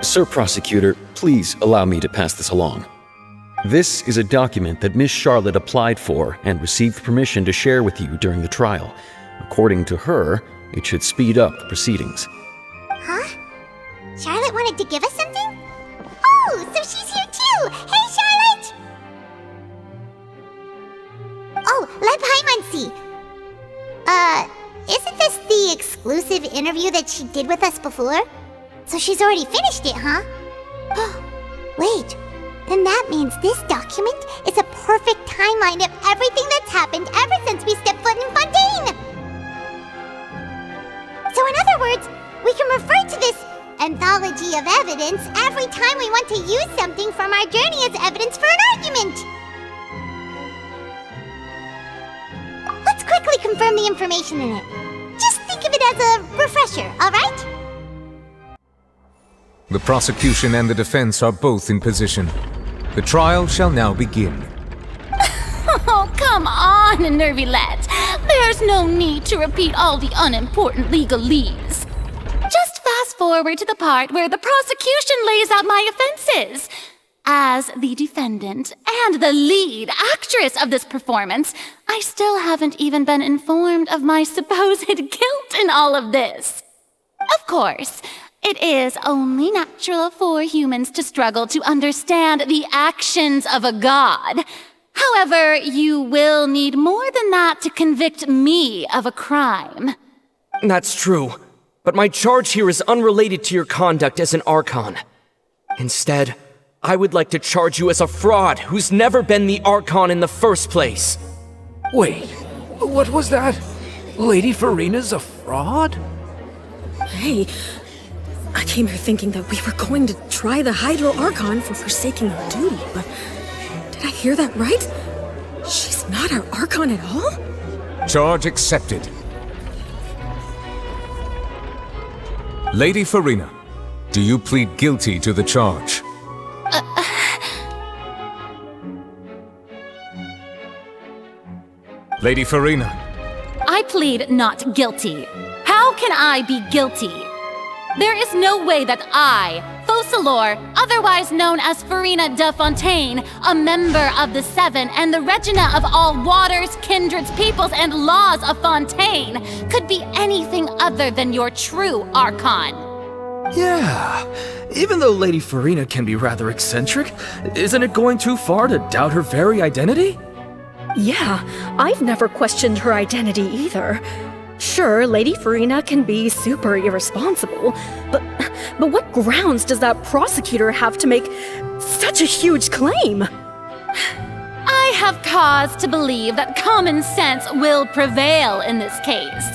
[SPEAKER 5] Sir Prosecutor, please allow me to pass this along. This is a document that Miss Charlotte applied for and received permission to share with you during the trial. According to her, it should speed up the proceedings.
[SPEAKER 2] Huh? Charlotte wanted to give us something? Oh, so she's here too! Hey, Charlotte! Oh, let Paimon see. Isn't this the exclusive interview that she did with us before? So she's already finished it, huh? Wait, then that means this document is a perfect timeline of everything that's happened ever since we stepped foot in Fontaine! So in other words, we can refer to this anthology of evidence every time we want to use something from our journey as evidence for an argument! Let's quickly confirm the information in it. Just think of it as a refresher, alright?
[SPEAKER 4] The prosecution and the defense are both in position. The trial shall now begin.
[SPEAKER 14] Oh, come on, Nervilette. There's no need to repeat all the unimportant legalese. Just fast forward to the part where the prosecution lays out my offenses. As the defendant and the lead actress of this performance, I still haven't even been informed of my supposed guilt in all of this. Of course, it is only natural for humans to struggle to understand the actions of a god. However, you will need more than that to convict me of a crime.
[SPEAKER 17] That's true, but my charge here is unrelated to your conduct as an Archon. Instead, I would like to charge you as a fraud who's never been the Archon in the first place.
[SPEAKER 18] Wait, what was that? Lady Farina's a fraud?
[SPEAKER 20] Hey, I came here thinking that we were going to try the Hydro Archon for forsaking our duty, but did I hear that right? She's not our Archon at all?
[SPEAKER 4] Charge accepted. Lady Farina, do you plead guilty to the charge? Lady Farina.
[SPEAKER 14] I plead not guilty. How can I be guilty? There is no way that I, Focalor, otherwise known as Farina de Fontaine, a member of the Seven and the Regina of all waters, kindreds, peoples, and laws of Fontaine, could be anything other than your true Archon.
[SPEAKER 18] Yeah, even though Lady Farina can be rather eccentric, isn't it going too far to doubt her very identity?
[SPEAKER 20] Yeah, I've never questioned her identity either. Sure, Lady Farina can be super irresponsible, but what grounds does that prosecutor have to make such a huge claim?
[SPEAKER 14] I have cause to believe that common sense will prevail in this case.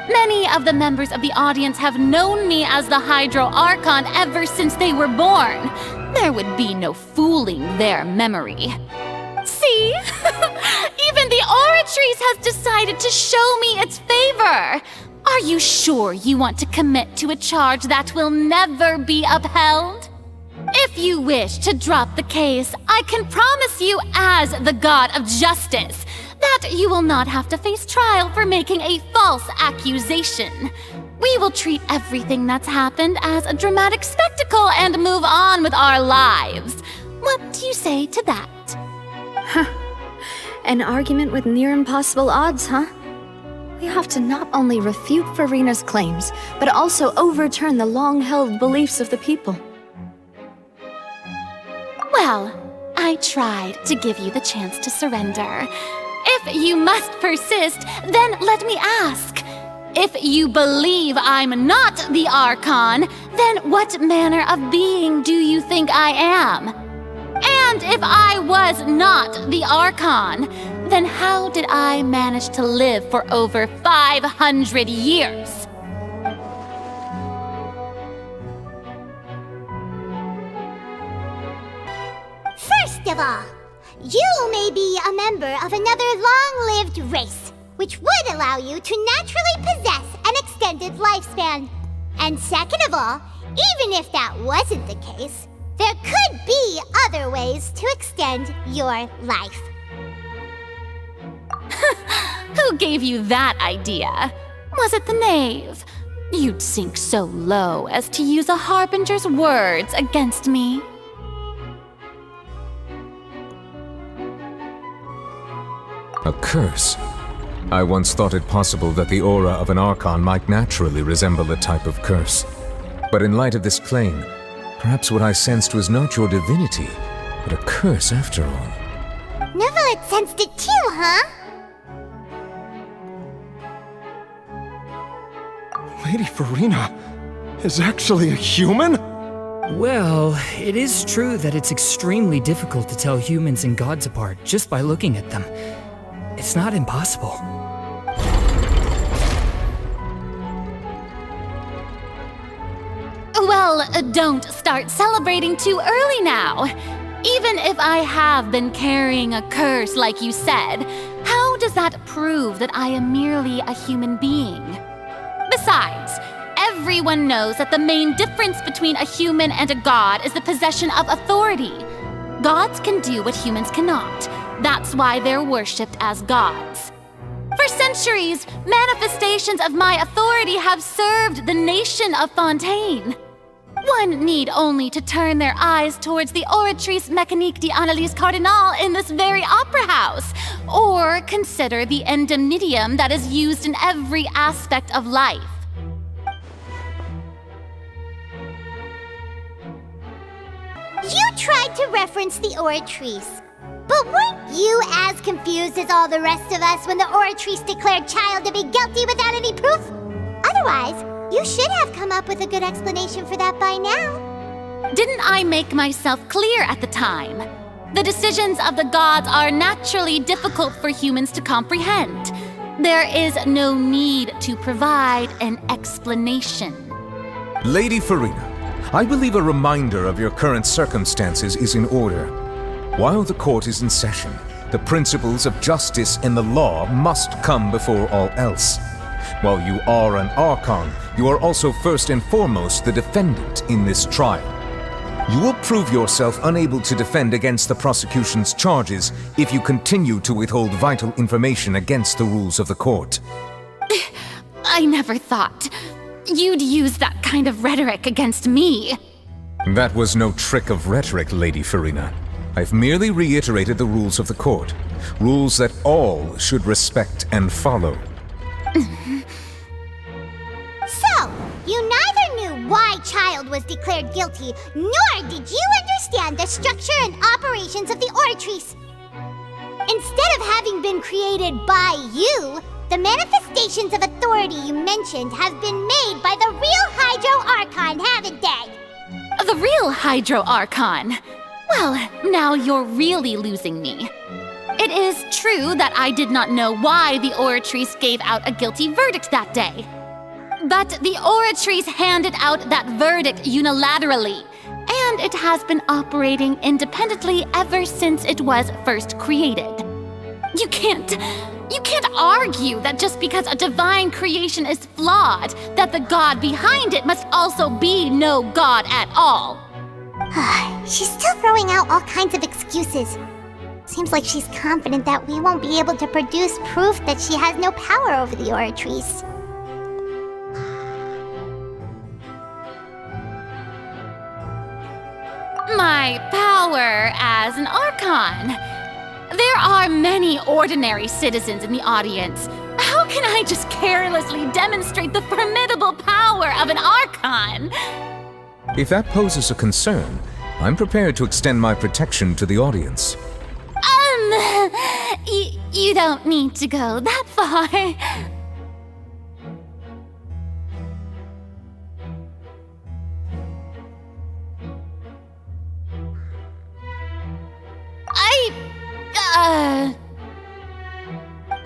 [SPEAKER 14] Many of the members of the audience have known me as the Hydro Archon ever since they were born. There would be no fooling their memory. See? Even the Oratrice has decided to show me its favor. Are you sure you want to commit to a charge that will never be upheld? If you wish to drop the case, I can promise you as the God of Justice that you will not have to face trial for making a false accusation. We will treat everything that's happened as a dramatic spectacle and move on with our lives. What do you say to that?
[SPEAKER 19] Huh. An argument with near impossible odds, huh? We have to not only refute Farina's claims, but also overturn the long-held beliefs of the people.
[SPEAKER 14] Well, I tried to give you the chance to surrender. If you must persist, then let me ask. If you believe I'm not the Archon, then what manner of being do you think I am? And if I was not the Archon, then how did I manage to live for over 500 years?
[SPEAKER 2] First of all, you may be a member of another long-lived race, which would allow you to naturally possess an extended lifespan. And second of all, even if that wasn't the case, there could be other ways to extend your life.
[SPEAKER 14] Who gave you that idea? Was it the knave? You'd sink so low as to use a harbinger's words against me.
[SPEAKER 4] A curse? I once thought it possible that the aura of an Archon might naturally resemble a type of curse. But in light of this claim, perhaps what I sensed was not your divinity, but a curse after all.
[SPEAKER 2] Neverlet sensed it too, huh?
[SPEAKER 8] Lady Farina is actually a human?
[SPEAKER 3] Well, it is true that it's extremely difficult to tell humans and gods apart just by looking at them. It's not impossible.
[SPEAKER 14] Well, don't start celebrating too early now. Even if I have been carrying a curse like you said, how does that prove that I am merely a human being? Besides, everyone knows that the main difference between a human and a god is the possession of authority. Gods can do what humans cannot. That's why they're worshipped as gods. For centuries, manifestations of my authority have served the nation of Fontaine. One need only to turn their eyes towards the Oratrice Mécanique d'Analyse Cardinal in this very opera house, or consider the indemnitium that is used in every aspect of life.
[SPEAKER 2] You tried to reference the Oratrice, but weren't you as confused as all the rest of us when the Oratrice declared Child to be guilty without any proof? Otherwise, you should have come up with a good explanation for that by now.
[SPEAKER 14] Didn't I make myself clear at the time? The decisions of the gods are naturally difficult for humans to comprehend. There is no need to provide an explanation.
[SPEAKER 4] Lady Farina, I believe a reminder of your current circumstances is in order. While the court is in session, the principles of justice and the law must come before all else. While you are an Archon, you are also first and foremost the defendant in this trial. You will prove yourself unable to defend against the prosecution's charges if you continue to withhold vital information against the rules of the court.
[SPEAKER 14] I never thought you'd use that kind of rhetoric against me.
[SPEAKER 4] That was no trick of rhetoric, Lady Farina. I've merely reiterated the rules of the court, rules that all should respect and follow.
[SPEAKER 2] So, you neither knew why Child was declared guilty, nor did you understand the structure and operations of the Oratrice. Instead of having been created by you, the manifestations of authority you mentioned have been made by the real Hydro Archon, haven't they?
[SPEAKER 14] The real Hydro Archon? Well, now you're really losing me. It is true that I did not know why the Oratrice gave out a guilty verdict that day. But the Oratrice handed out that verdict unilaterally, and it has been operating independently ever since it was first created. You can't argue that just because a divine creation is flawed, that the god behind it must also be no god at all.
[SPEAKER 2] She's still throwing out all kinds of excuses. Seems like she's confident that we won't be able to produce proof that she has no power over the Oratrice.
[SPEAKER 14] My power as an Archon. There are many ordinary citizens in the audience. How can I just carelessly demonstrate the formidable power of an Archon?
[SPEAKER 4] If that poses a concern, I'm prepared to extend my protection to the audience.
[SPEAKER 14] You don't need to go that far.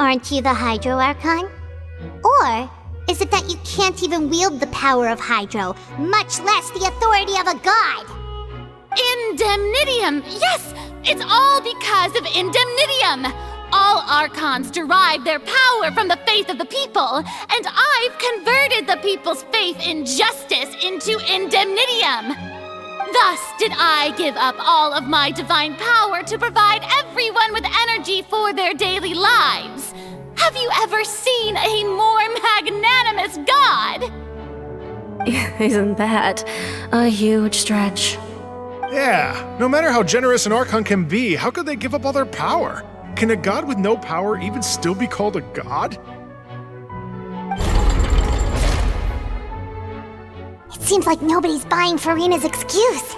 [SPEAKER 2] Aren't you the Hydro Archon? Or is it that you can't even wield the power of Hydro, much less the authority of a god?
[SPEAKER 14] Indemnitium! Yes! It's all because of Indemnitium! All Archons derive their power from the faith of the people, and I've converted the people's faith in justice into Indemnitium! Thus did I give up all of my divine power to provide everyone with energy for their daily lives. Have you ever seen a more magnanimous god?
[SPEAKER 20] Isn't that a huge stretch?
[SPEAKER 6] Yeah, no matter how generous an Archon can be, how could they give up all their power? Can a god with no power even still be called a god?
[SPEAKER 2] It seems like nobody's buying Farina's excuse.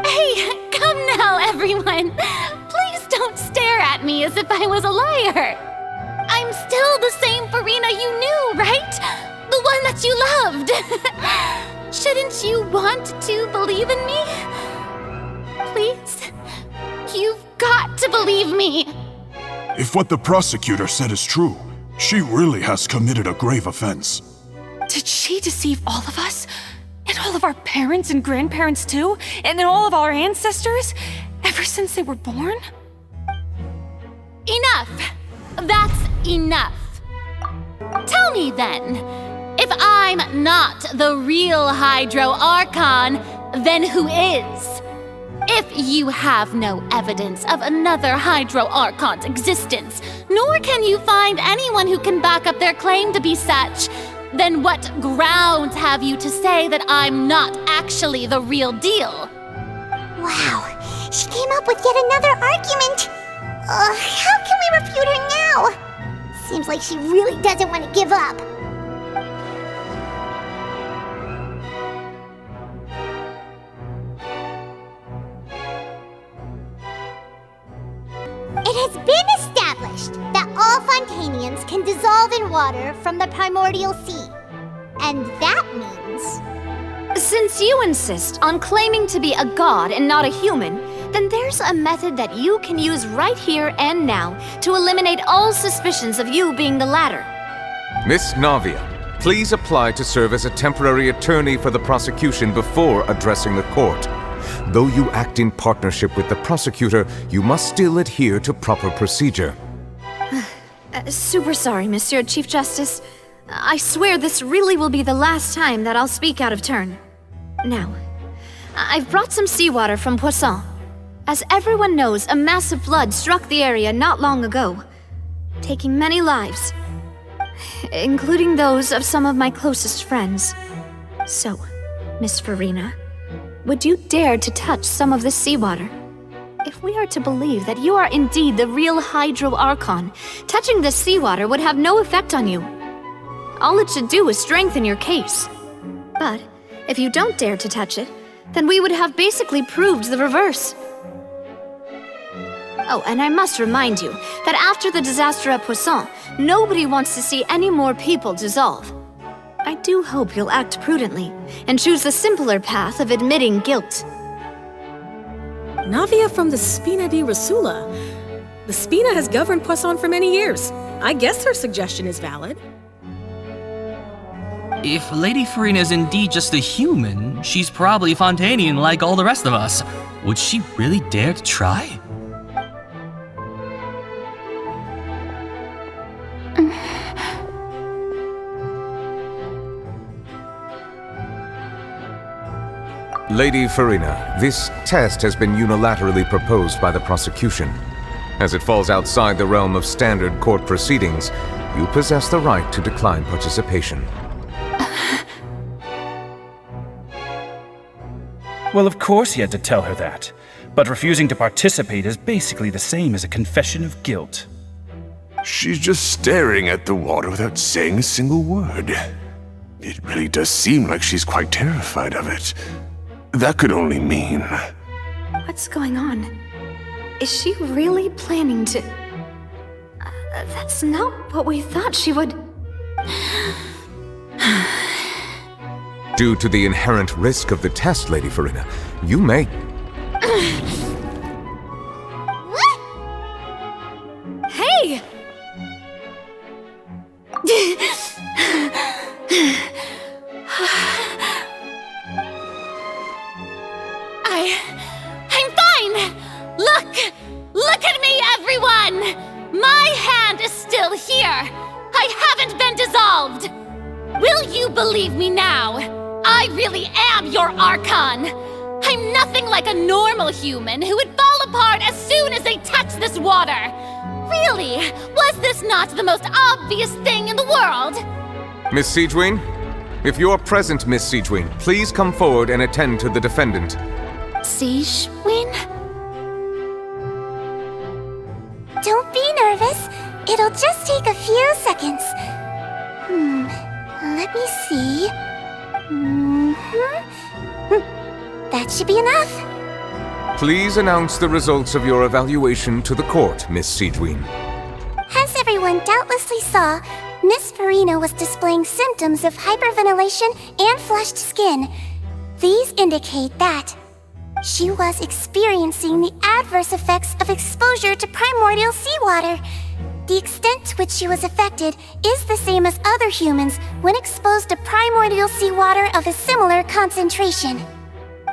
[SPEAKER 14] Hey, come now, everyone! Please don't stare at me as if I was a liar! I'm still the same Farina you knew, right? The one that you loved! Shouldn't you want to believe in me? Please? You've got to believe me!
[SPEAKER 7] If what the prosecutor said is true, she really has committed a grave offense.
[SPEAKER 19] Did she deceive all of us? And all of our parents and grandparents too? And then all of our ancestors? Ever since they were born?
[SPEAKER 14] Enough! That's enough! Tell me then, if I'm not the real Hydro Archon, then who is? If you have no evidence of another Hydro Archon's existence, nor can you find anyone who can back up their claim to be such, then what grounds have you to say that I'm not actually the real deal?
[SPEAKER 2] Wow, she came up with yet another argument. How can we refute her now? Seems like she really doesn't want to give up. It has been established that all Fontainians can dissolve in water from the primordial sea. And that means...
[SPEAKER 20] Since you insist on claiming to be a god and not a human, then there's a method that you can use right here and now to eliminate all suspicions of you being the latter.
[SPEAKER 4] Miss Navia, please apply to serve as a temporary attorney for the prosecution before addressing the court. Though you act in partnership with the prosecutor, you must still adhere to proper procedure.
[SPEAKER 20] Super sorry, Monsieur Chief Justice. I swear this really will be the last time that I'll speak out of turn. Now, I've brought some seawater from Poisson. As everyone knows, a massive flood struck the area not long ago, taking many lives, including those of some of my closest friends. So, Miss Farina, would you dare to touch some of this seawater? If we are to believe that you are indeed the real Hydro Archon, touching this seawater would have no effect on you. All it should do is strengthen your case. But if you don't dare to touch it, then we would have basically proved the reverse. Oh, and I must remind you that after the disaster at Poisson, nobody wants to see any more people dissolve. I do hope you'll act prudently and choose the simpler path of admitting guilt. Navia from the Spina di Rasula. The Spina has governed Poisson for many years. I guess her suggestion is valid.
[SPEAKER 9] If Lady Farina is indeed just a human, she's probably Fontainian like all the rest of us. Would she really dare to try?
[SPEAKER 4] Lady Farina, this test has been unilaterally proposed by the prosecution. As it falls outside the realm of standard court proceedings, you possess the right to decline participation.
[SPEAKER 22] Well, of course he had to tell her that. But refusing to participate is basically the same as a confession of guilt.
[SPEAKER 21] She's just staring at the water without saying a single word. It really does seem like she's quite terrified of it. That could only mean...
[SPEAKER 20] What's going on? Is she really planning to... that's not what we thought she would...
[SPEAKER 4] Due to the inherent risk of the test, Lady Farina, you may...
[SPEAKER 16] I haven't been dissolved! Will you believe me now? I really am your Archon! I'm nothing like a normal human who would fall apart as soon as they touch this water! Really, was this not the most obvious thing in the world?
[SPEAKER 4] Miss Siegewien? If you are present, Miss Siegewien, please come forward and attend to the defendant.
[SPEAKER 16] Siegewien?
[SPEAKER 2] Don't be nervous. It'll just take a few seconds. Let me see. That should be enough.
[SPEAKER 4] Please announce the results of your evaluation to the court, Miss Siegewien.
[SPEAKER 2] As everyone doubtlessly saw, Miss Farina was displaying symptoms of hyperventilation and flushed skin. These indicate that she was experiencing the adverse effects of exposure to primordial seawater. The extent to which she was affected is the same as other humans when exposed to primordial seawater of a similar concentration.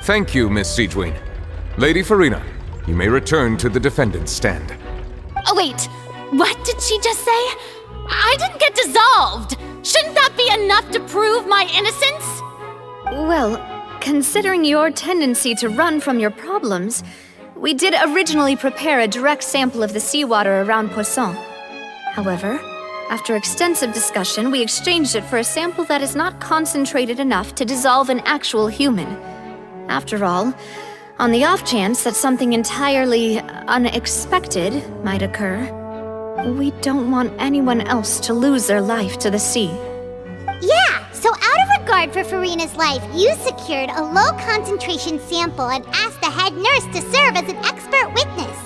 [SPEAKER 4] Thank you, Miss Siegewien. Lady Farina, you may return to the defendant's stand.
[SPEAKER 16] Oh wait, what did she just say? I didn't get dissolved! Shouldn't that be enough to prove my innocence?
[SPEAKER 19] Well, considering your tendency to run from your problems, we did originally prepare a direct sample of the seawater around Poisson. However, after extensive discussion, we exchanged it for a sample that is not concentrated enough to dissolve an actual human. After all, on the off chance that something entirely unexpected might occur, we don't want anyone else to lose their life to the sea.
[SPEAKER 2] Yeah, so out of regard for Farina's life, you secured a low-concentration sample and asked the head nurse to serve as an expert witness.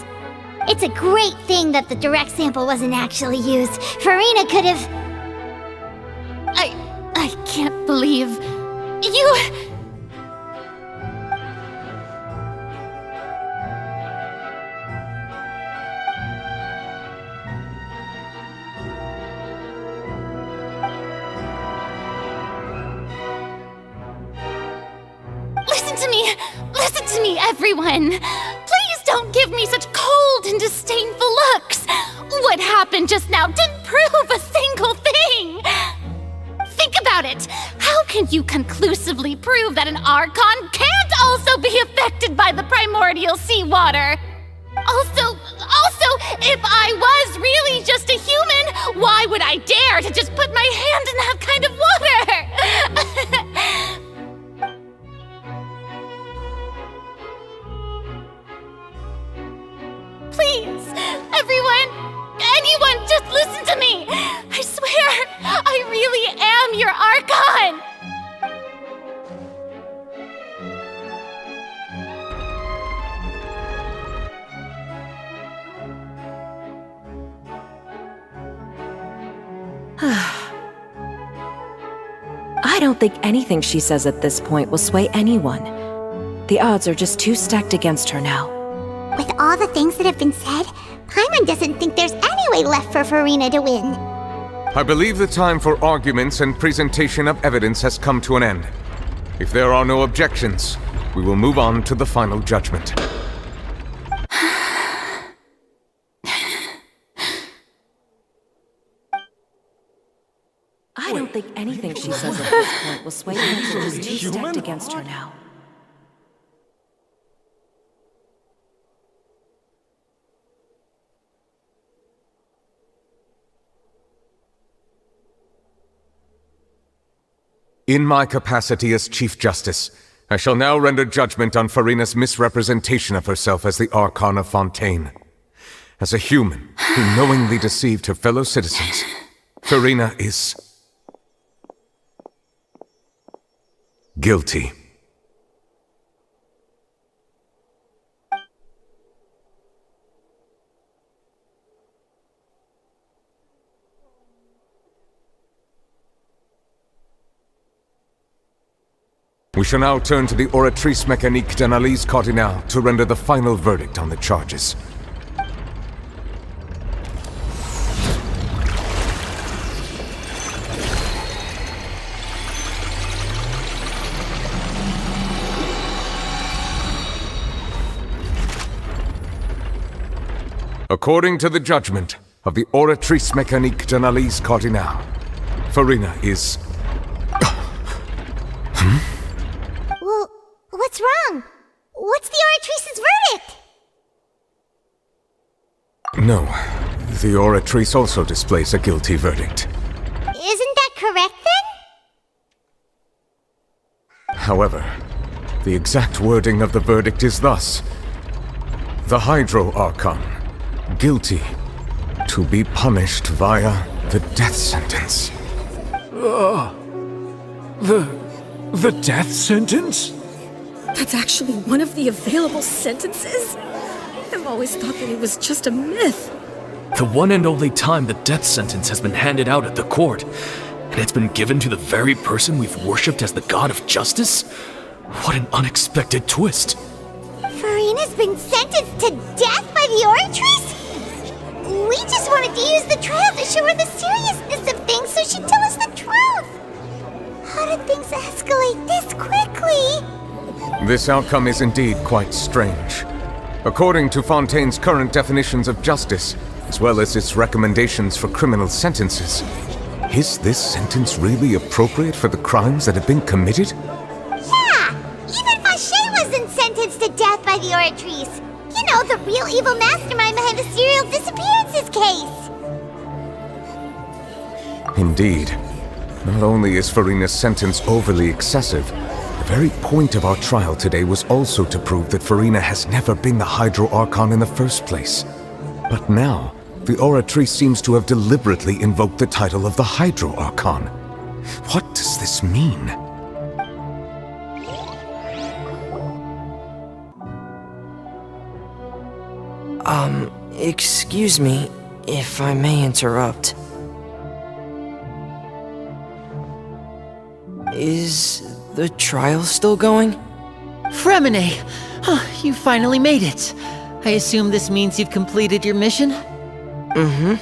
[SPEAKER 2] It's a great thing that the direct sample wasn't actually used. Farina could have...
[SPEAKER 16] I can't believe... you... Listen to me, everyone! Please don't give me such cold and disdainful looks! What happened just now didn't prove a single thing! Think about it! How can you conclusively prove that an Archon can't also be affected by the primordial seawater? Also, if I was really just a human, why would I dare to just put my hand in that kind of water? Please, anyone, just listen to me! I swear, I really am your Archon!
[SPEAKER 11] I don't think anything she says at this point will sway anyone. The odds are just too stacked against her now.
[SPEAKER 2] With all the things that have been said, Paimon doesn't think there's any way left for Farina to win.
[SPEAKER 4] I believe the time for arguments and presentation of evidence has come to an end. If there are no objections, we will move on to the final judgment.
[SPEAKER 11] I don't think anything she says at this point will sway anyone. She's too stacked against her now.
[SPEAKER 4] In my capacity as Chief Justice, I shall now render judgment on Farina's misrepresentation of herself as the Archon of Fontaine. As a human who knowingly deceived her fellow citizens, Farina is... guilty. We shall now turn to the Oratrice Mécanique d'Analyse Cardinale to render the final verdict on the charges. According to the judgment, of the Oratrice Mécanique d'Analyse Cardinale. Farina is...
[SPEAKER 2] Well, what's wrong? What's the Oratrice's verdict?
[SPEAKER 4] No, the Oratrice also displays a guilty verdict.
[SPEAKER 2] Isn't that correct then?
[SPEAKER 4] However, the exact wording of the verdict is thus. The Hydro Archon, guilty, to be punished via the death sentence.
[SPEAKER 8] The death sentence?
[SPEAKER 20] That's actually one of the available sentences? I've always thought that it was just a myth.
[SPEAKER 18] The one and only time the death sentence has been handed out at the court, and it's been given to the very person we've worshipped as the god of justice? What an unexpected twist.
[SPEAKER 2] Farina's been sentenced to death by the Oratrice? We just wanted to use the trial to show her the seriousness of things so she'd tell us the truth. How did things escalate this quickly?
[SPEAKER 4] This outcome is indeed quite strange. According to Fontaine's current definitions of justice, as well as its recommendations for criminal sentences, is this sentence really appropriate for the crimes that have been committed?
[SPEAKER 2] Yeah! Even Fauché wasn't sentenced to death by the Oratrice. You know, the real evil mastermind behind the serial disappearances case.
[SPEAKER 4] Indeed. Not only is Farina's sentence overly excessive, the very point of our trial today was also to prove that Farina has never been the Hydro Archon in the first place. But now, the Oratrice seems to have deliberately invoked the title of the Hydro Archon. What does this mean?
[SPEAKER 12] Excuse me, if I may interrupt. Is the trial still going? Fremine! You finally made it. I assume this means you've completed your mission? Mm-hmm.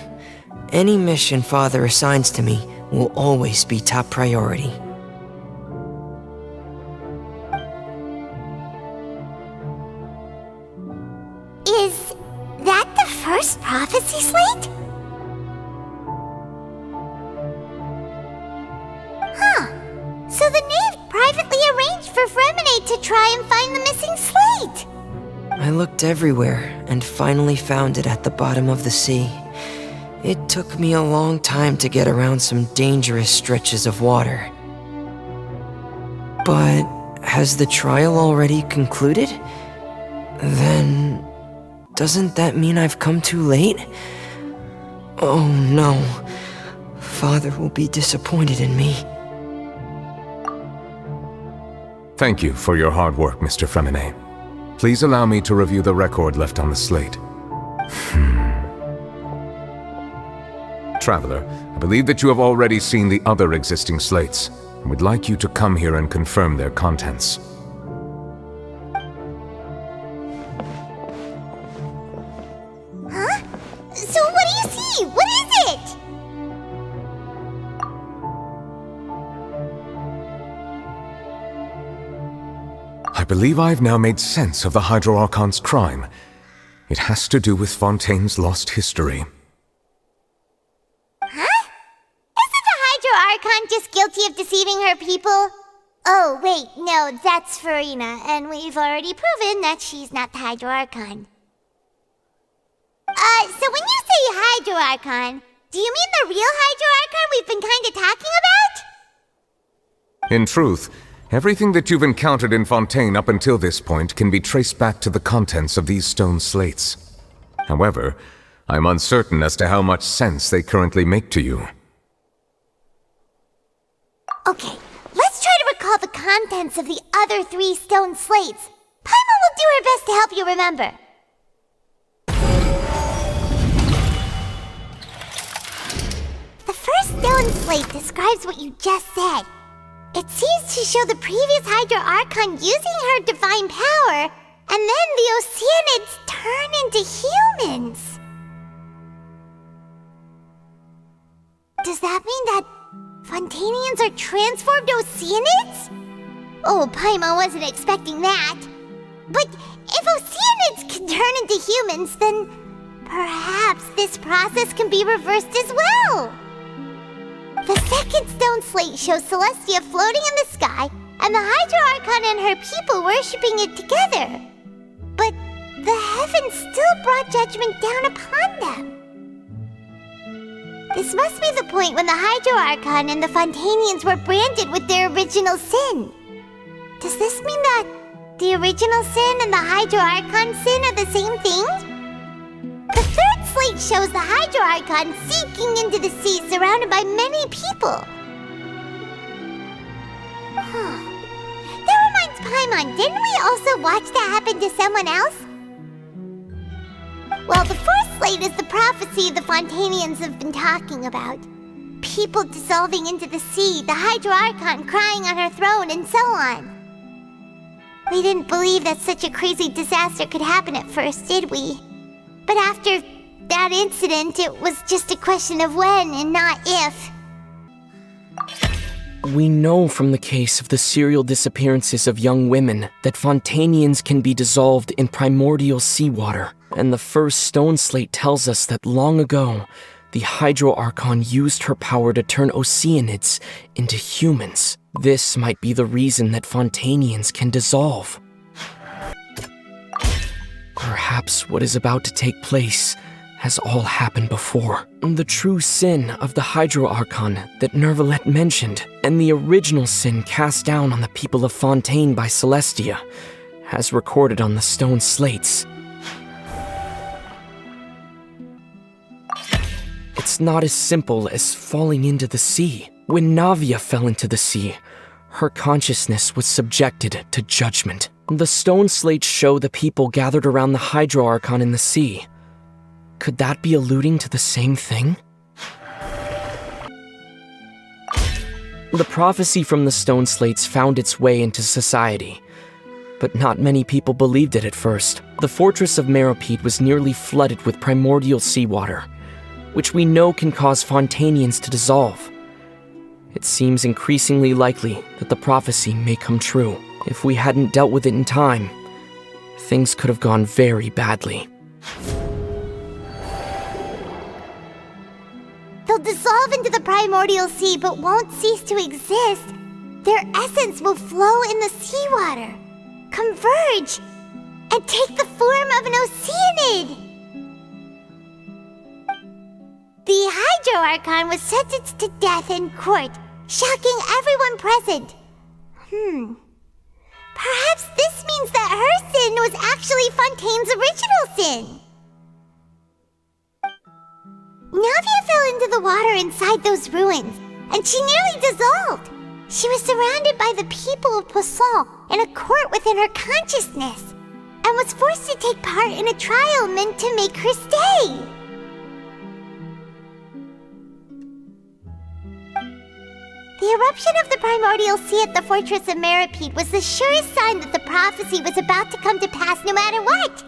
[SPEAKER 12] Any mission Father assigns to me will always be top priority.
[SPEAKER 2] Is that the first prophecy slate? Huh. So the knave privately arranged for Fremine to try and find the missing slate.
[SPEAKER 12] I looked everywhere and finally found it at the bottom of the sea. It took me a long time to get around some dangerous stretches of water. But has the trial already concluded? Then doesn't that mean I've come too late? Oh no. Father will be disappointed in me.
[SPEAKER 4] Thank you for your hard work, Mr. Fremine. Please allow me to review the record left on the slate. Traveler, I believe that you have already seen the other existing slates, and would like you to come here and confirm their contents.
[SPEAKER 2] Huh? So what do you see? What is it?
[SPEAKER 4] I believe I've now made sense of the Hydro Archon's crime. It has to do with Fontaine's lost history.
[SPEAKER 2] Huh? Isn't the Hydro Archon just guilty of deceiving her people? Oh, wait, no, that's Farina, and we've already proven that she's not the Hydro Archon. So when you say Hydro Archon, do you mean the real Hydro Archon we've been kinda talking about?
[SPEAKER 4] In truth, everything that you've encountered in Fontaine up until this point can be traced back to the contents of these stone slates. However, I'm uncertain as to how much sense they currently make to you.
[SPEAKER 2] Okay, let's try to recall the contents of the other 3 stone slates. Paimon will do her best to help you remember. The first stone slate describes what you just said. It seems to show the previous Hydro Archon using her divine power, and then the Oceanids turn into humans. Does that mean that Fontainians are transformed Oceanids? Oh, Paimon wasn't expecting that. But if Oceanids can turn into humans, then Perhaps this process can be reversed as well. The second stone slate shows Celestia floating in the sky and the Hydro Archon and her people worshipping it together. But the heavens still brought judgment down upon them. This must be the point when the Hydro Archon and the Fontainians were branded with their original sin. Does this mean that the original sin and the Hydro Archon sin are the same thing? The third slate shows the Hydro Archon sinking into the sea surrounded by many people. That reminds Paimon, didn't we also watch that happen to someone else? Well, the fourth slate is the prophecy the Fontainians have been talking about. People dissolving into the sea, the Hydro Archon crying on her throne, and so on. We didn't believe that such a crazy disaster could happen at first, did we? But after that incident, it was just a question of when and not if.
[SPEAKER 17] We know from the case of the serial disappearances of young women that Fontainians can be dissolved in primordial seawater, and the first stone slate tells us that long ago, the Hydro Archon used her power to turn Oceanids into humans. This might be the reason that Fontainians can dissolve. Perhaps what is about to take place has all happened before. The true sin of the Hydro Archon that Nervalette mentioned, and the original sin cast down on the people of Fontaine by Celestia, as recorded on the stone slates. It's not as simple as falling into the sea. When Navia fell into the sea, her consciousness was subjected to judgment. The stone slates show the people gathered around the Hydro Archon in the sea. Could that be alluding to the same thing? The prophecy from the stone slates found its way into society, but not many people believed it at first. The fortress of Meropide was nearly flooded with primordial seawater, which we know can cause Fontainians to dissolve. It seems increasingly likely that the prophecy may come true. If we hadn't dealt with it in time, things could have gone very badly.
[SPEAKER 2] They'll dissolve into the primordial sea but won't cease to exist. Their essence will flow in the seawater, converge, and take the form of an Oceanid. The Hydro Archon was sentenced to death in court, shocking everyone present. Perhaps this means that her sin was actually Fontaine's original sin. Navia fell into the water inside those ruins, and she nearly dissolved. She was surrounded by the people of Poisson in a court within her consciousness, and was forced to take part in a trial meant to make her stay. The eruption of the primordial sea at the fortress of Meropide was the surest sign that the prophecy was about to come to pass no matter what.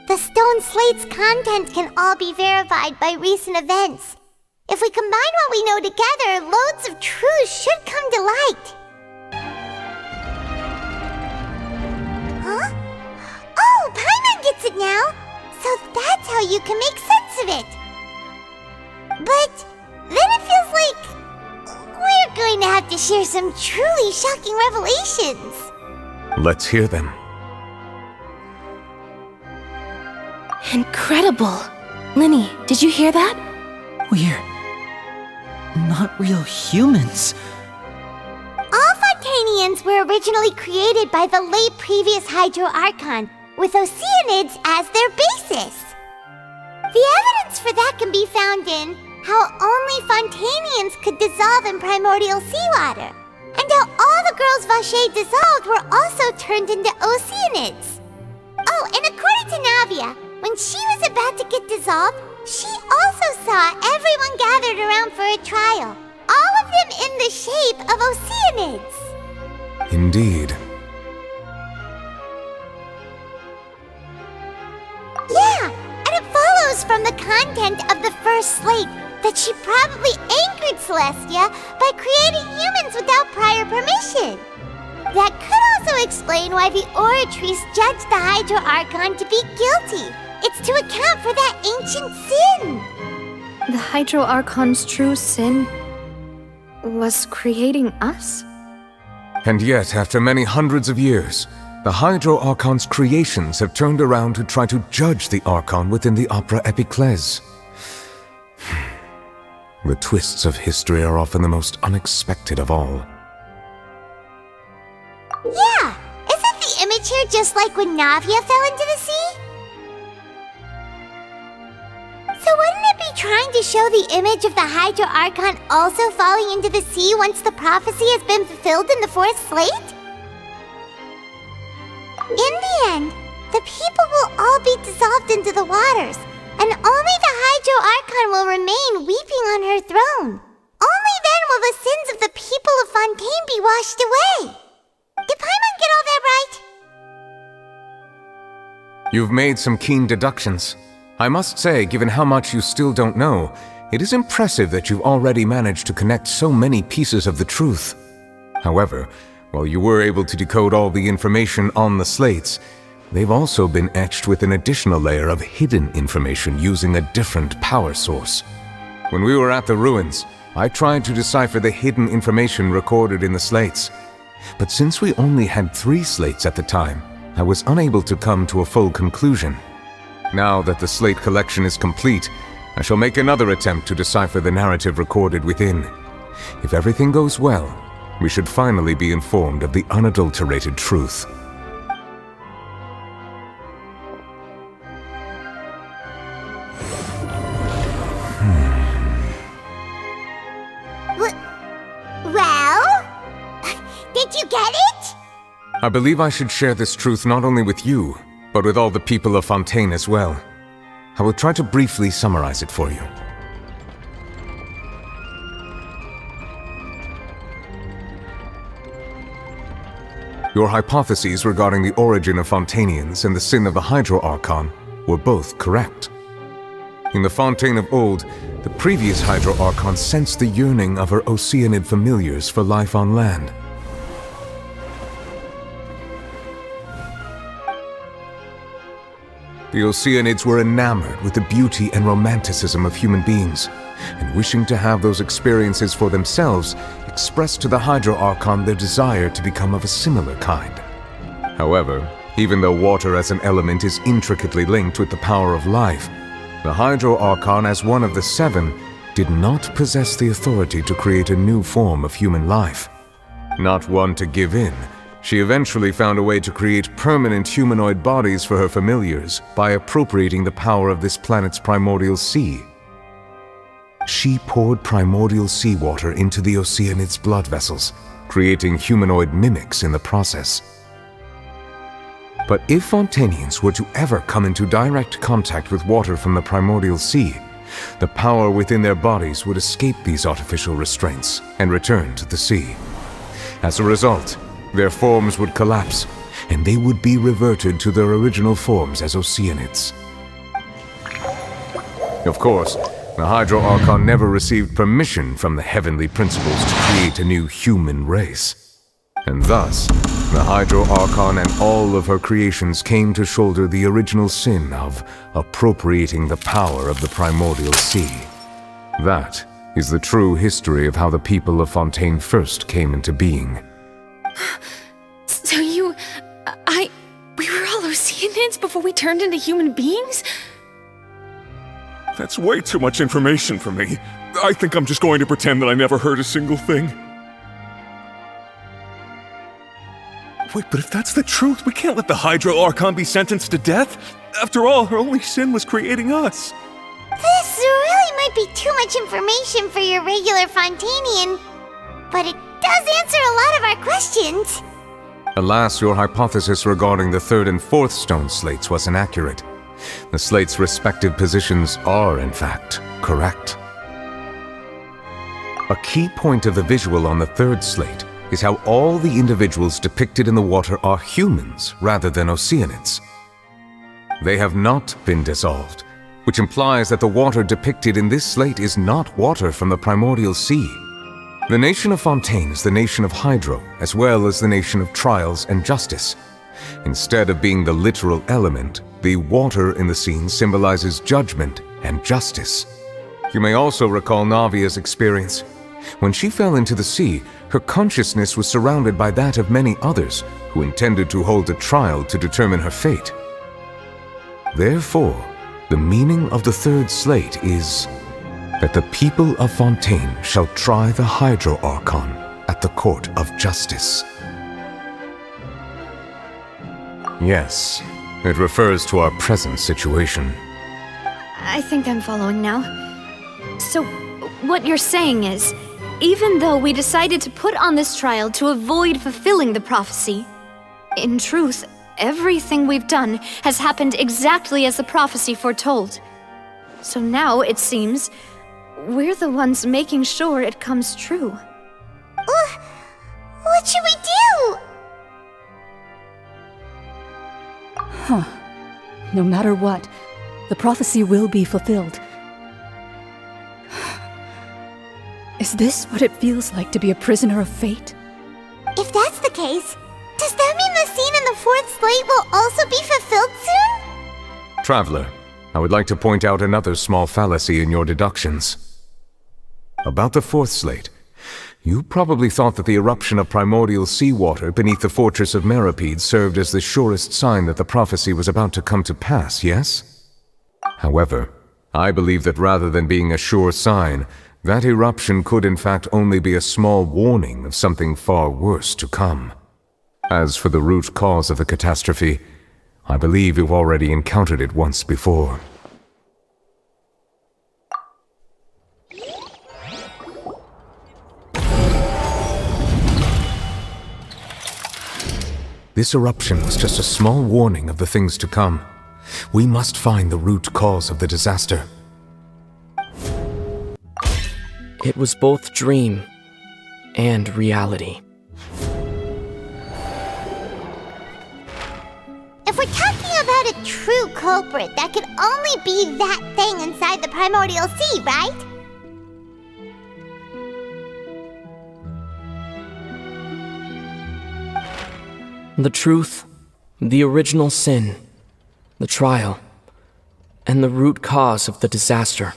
[SPEAKER 2] The stone slate's content can all be verified by recent events. If we combine what we know together, loads of truths should come to light. Huh? Oh, Paimon gets it now! So that's how you can make sense of it. But then it feels like we're going to have to share some truly shocking revelations.
[SPEAKER 4] Let's hear them.
[SPEAKER 10] Incredible! Linny, did you hear that?
[SPEAKER 12] We're not real humans.
[SPEAKER 2] All Fontainians were originally created by the late previous Hydro Archon, with Oceanids as their basis. The evidence for that can be found in how only Fontainians could dissolve in primordial seawater, and how all the girls Vacher dissolved were also turned into Oceanids. Oh, and according to Navia, when she was about to get dissolved, she also saw everyone gathered around for a trial, all of them in the shape of Oceanids.
[SPEAKER 4] Indeed.
[SPEAKER 2] Yeah, and it follows from the content of the first slate that she probably angered Celestia by creating humans without prior permission. That could also explain why the Oratrice judged the Hydro Archon to be guilty. It's to account for that ancient sin.
[SPEAKER 19] The Hydro Archon's true sin was creating us?
[SPEAKER 4] And yet, after many hundreds of years, the Hydro Archon's creations have turned around to try to judge the Archon within the Opera Epiclese. The twists of history are often the most unexpected of all.
[SPEAKER 2] Yeah! Isn't the image here just like when Navia fell into the sea? So wouldn't it be trying to show the image of the Hydro Archon also falling into the sea once the prophecy has been fulfilled in the fourth slate? In the end, the people will all be dissolved into the waters, and only the Hydro Archon will remain weeping on her throne. Only then will the sins of the people of Fontaine be washed away. Did Paimon get all that right?
[SPEAKER 4] You've made some keen deductions. I must say, given how much you still don't know, it is impressive that you've already managed to connect so many pieces of the truth. However, while you were able to decode all the information on the slates, they've also been etched with an additional layer of hidden information using a different power source. When we were at the ruins, I tried to decipher the hidden information recorded in the slates. But since we only had 3 slates at the time, I was unable to come to a full conclusion. Now that the slate collection is complete, I shall make another attempt to decipher the narrative recorded within. If everything goes well, we should finally be informed of the unadulterated truth.
[SPEAKER 2] Well? Did you get it?
[SPEAKER 4] I believe I should share this truth not only with you, but with all the people of Fontaine as well. I will try to briefly summarize it for you. Your hypotheses regarding the origin of Fontainians and the sin of the Hydro Archon were both correct. In the Fontaine of old, the previous Hydro Archon sensed the yearning of her Oceanid familiars for life on land. The Oceanids were enamored with the beauty and romanticism of human beings, and wishing to have those experiences for themselves, expressed to the Hydro Archon their desire to become of a similar kind. However, even though water as an element is intricately linked with the power of life, the Hydro Archon, as one of the 7, did not possess the authority to create a new form of human life. Not one to give in, she eventually found a way to create permanent humanoid bodies for her familiars by appropriating the power of this planet's primordial sea. She poured primordial seawater into the Oceanids' blood vessels, creating humanoid mimics in the process. But if Fontainians were to ever come into direct contact with water from the primordial sea, the power within their bodies would escape these artificial restraints and return to the sea. As a result, their forms would collapse, and they would be reverted to their original forms as Oceanids. Of course, the Hydro Archon never received permission from the heavenly principles to create a new human race. And thus, the Hydro Archon and all of her creations came to shoulder the original sin of appropriating the power of the primordial sea. That is the true history of how the people of Fontaine first came into being.
[SPEAKER 20] So we were all Oceanids before we turned into human beings?
[SPEAKER 8] That's way too much information for me. I think I'm just going to pretend that I never heard a single thing. Wait, but if that's the truth, we can't let the Hydro Archon be sentenced to death. After all, her only sin was creating us.
[SPEAKER 2] This really might be too much information for your regular Fontainian, but it does answer a lot of our questions.
[SPEAKER 4] Alas, your hypothesis regarding the 3rd and 4th stone slates was inaccurate. The slates' respective positions are, in fact, correct. A key point of the visual on the 3rd slate is how all the individuals depicted in the water are humans rather than Oceanids. They have not been dissolved, which implies that the water depicted in this slate is not water from the primordial sea. The nation of Fontaine is the nation of Hydro, as well as the nation of trials and justice. Instead of being the literal element, the water in the scene symbolizes judgment and justice. You may also recall Navia's experience. When she fell into the sea, her consciousness was surrounded by that of many others who intended to hold a trial to determine her fate. Therefore, the meaning of the third slate is that the people of Fontaine shall try the Hydro Archon at the court of justice. Yes, it refers to our present situation.
[SPEAKER 19] I think I'm following now. So, what you're saying is, even though we decided to put on this trial to avoid fulfilling the prophecy, in truth, everything we've done has happened exactly as the prophecy foretold. So now, it seems, we're the ones making sure it comes true.
[SPEAKER 2] What should we do?
[SPEAKER 24] Huh. No matter what, the prophecy will be fulfilled. Is this what it feels like to be a prisoner of fate?
[SPEAKER 2] If that's the case, does that mean the scene in the fourth slate will also be fulfilled soon?
[SPEAKER 4] Traveler, I would like to point out another small fallacy in your deductions. About the fourth slate, you probably thought that the eruption of primordial seawater beneath the fortress of Meripede served as the surest sign that the prophecy was about to come to pass, yes? However, I believe that rather than being a sure sign, that eruption could in fact only be a small warning of something far worse to come. As for the root cause of the catastrophe, I believe you've already encountered it once before. This eruption was just a small warning of the things to come. We must find the root cause of the disaster.
[SPEAKER 17] It was both dream and reality.
[SPEAKER 2] If we're talking about a true culprit, that could only be that thing inside the primordial sea, right?
[SPEAKER 17] The truth, the original sin, the trial, and the root cause of the disaster.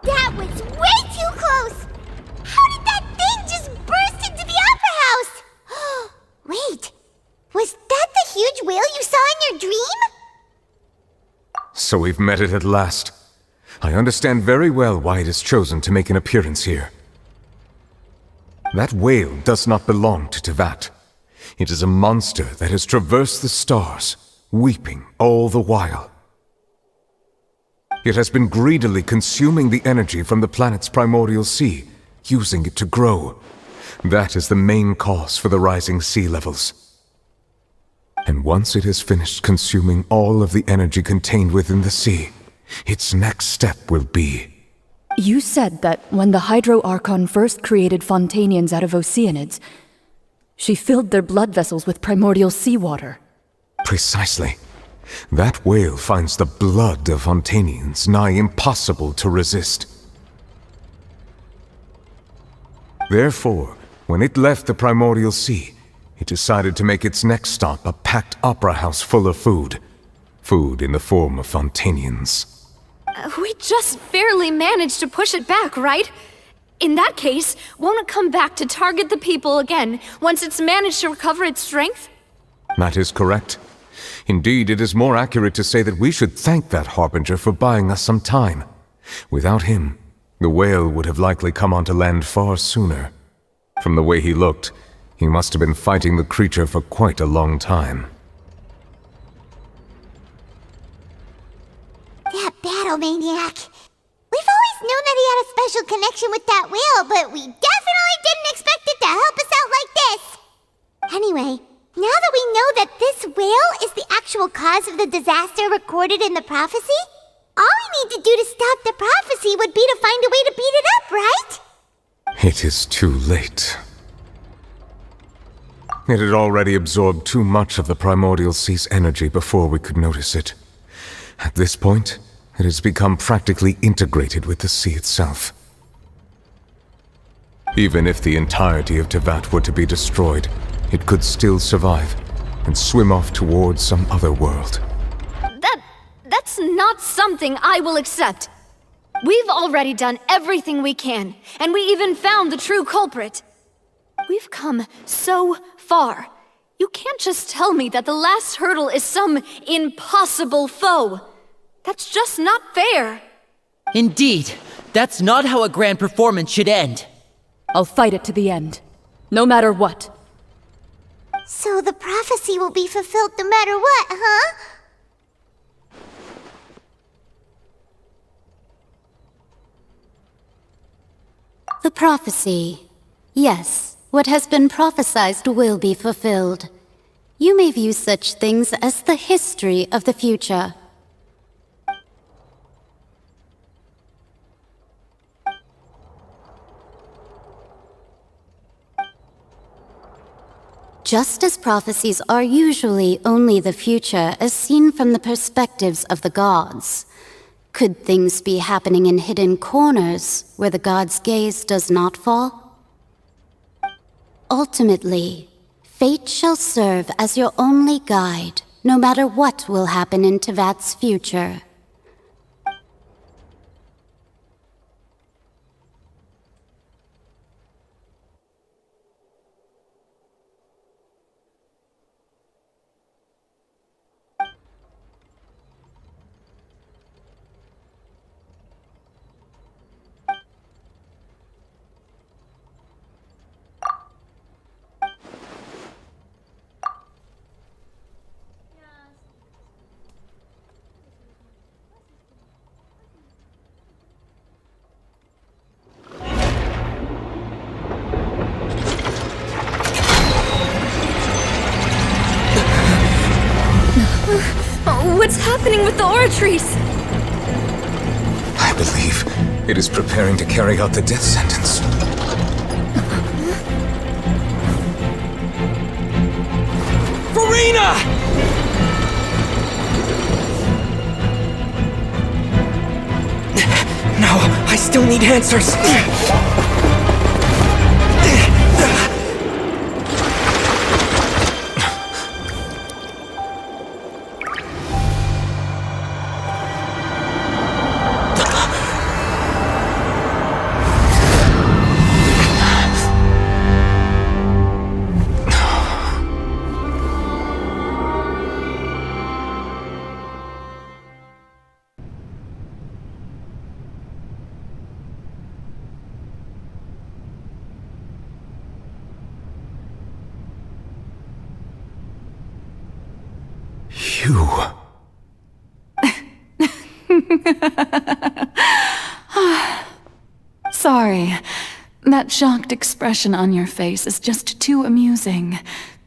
[SPEAKER 2] That was way too close! How did that thing just burst into the Opera House? Wait, was that the huge whale you saw in your dream?
[SPEAKER 4] So we've met it at last. I understand very well why it has chosen to make an appearance here. That whale does not belong to Tevat. It is a monster that has traversed the stars, weeping all the while. It has been greedily consuming the energy from the planet's primordial sea, using it to grow. That is the main cause for the rising sea levels. And once it has finished consuming all of the energy contained within the sea, its next step will be...
[SPEAKER 24] You said that when the Hydro Archon first created Fontainians out of Oceanids, she filled their blood vessels with primordial seawater.
[SPEAKER 4] Precisely. That whale finds the blood of Fontainians nigh impossible to resist. Therefore, when it left the primordial sea, it decided to make its next stop a packed opera house full of food. Food in the form of Fontainians.
[SPEAKER 19] We just barely managed to push it back, right? In that case, won't it come back to target the people again once it's managed to recover its strength?
[SPEAKER 4] That is correct. Indeed, it is more accurate to say that we should thank that Harbinger for buying us some time. Without him, the whale would have likely come onto land far sooner. From the way he looked, he must have been fighting the creature for quite a long time.
[SPEAKER 2] That battle maniac. We've always known that he had a special connection with that whale, but we definitely didn't expect it to help us out like this. Anyway, now that we know that this whale is the actual cause of the disaster recorded in the prophecy, all we need to do to stop the prophecy would be to find a way to beat it up, right?
[SPEAKER 4] It is too late. It had already absorbed too much of the primordial sea's energy before we could notice it. At this point, it has become practically integrated with the sea itself. Even if the entirety of Tevat were to be destroyed, it could still survive and swim off towards some other world.
[SPEAKER 19] That's not something I will accept. We've already done everything we can, and we even found the true culprit. We've come so far. You can't just tell me that the last hurdle is some impossible foe. That's just not fair.
[SPEAKER 12] Indeed, that's not how a grand performance should end.
[SPEAKER 24] I'll fight it to the end, no matter what.
[SPEAKER 2] So the prophecy will be fulfilled no matter what, huh?
[SPEAKER 1] The prophecy. Yes, what has been prophesied will be fulfilled. You may view such things as the history of the future. Just as prophecies are usually only the future as seen from the perspectives of the gods, could things be happening in hidden corners where the gods' gaze does not fall? Ultimately, fate shall serve as your only guide, no matter what will happen in Tevat's future.
[SPEAKER 19] What's happening with the aura trees?
[SPEAKER 4] I believe it is preparing to carry out the death sentence.
[SPEAKER 17] Farina! No, I still need answers.
[SPEAKER 4] You...
[SPEAKER 14] Sorry. That shocked expression on your face is just too amusing.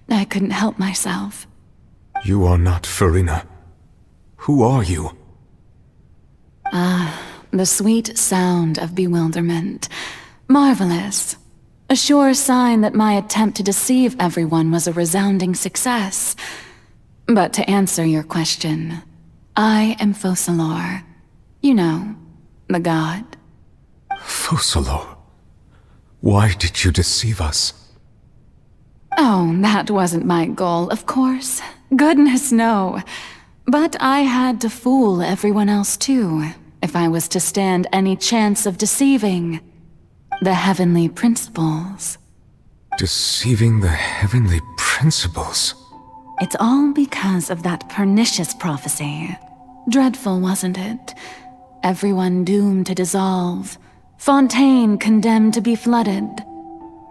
[SPEAKER 14] I couldn't help myself.
[SPEAKER 8] You are not Farina. Who are you?
[SPEAKER 14] The sweet sound of bewilderment. Marvelous. A sure sign that my attempt to deceive everyone was a resounding success. But to answer your question, I am Focalor. You know, the god.
[SPEAKER 8] Focalor? Why did you deceive us?
[SPEAKER 14] Oh, that wasn't my goal, of course. Goodness, no. But I had to fool everyone else too, if I was to stand any chance of deceiving the heavenly principles.
[SPEAKER 8] Deceiving the heavenly principles?
[SPEAKER 14] It's all because of that pernicious prophecy. Dreadful, wasn't it? Everyone doomed to dissolve. Fontaine condemned to be flooded.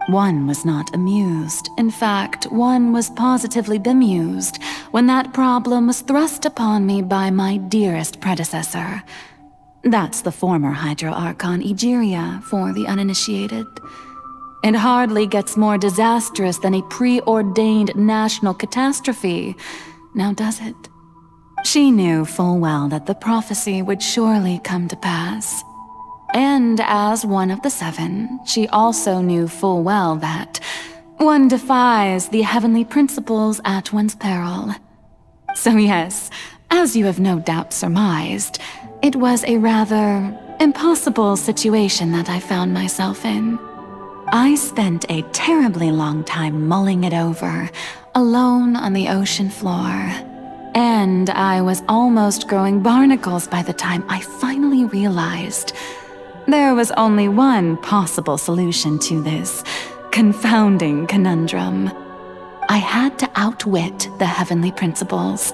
[SPEAKER 14] One was not amused. In fact, one was positively bemused when that problem was thrust upon me by my dearest predecessor. That's the former Hydro Archon Egeria, for the uninitiated. It hardly gets more disastrous than a preordained national catastrophe, now does it? She knew full well that the prophecy would surely come to pass. And as one of the seven, she also knew full well that one defies the heavenly principles at one's peril. So yes, as you have no doubt surmised, it was a rather impossible situation that I found myself in. I spent a terribly long time mulling it over, alone on the ocean floor. And I was almost growing barnacles by the time I finally realized there was only one possible solution to this confounding conundrum. I had to outwit the heavenly principles,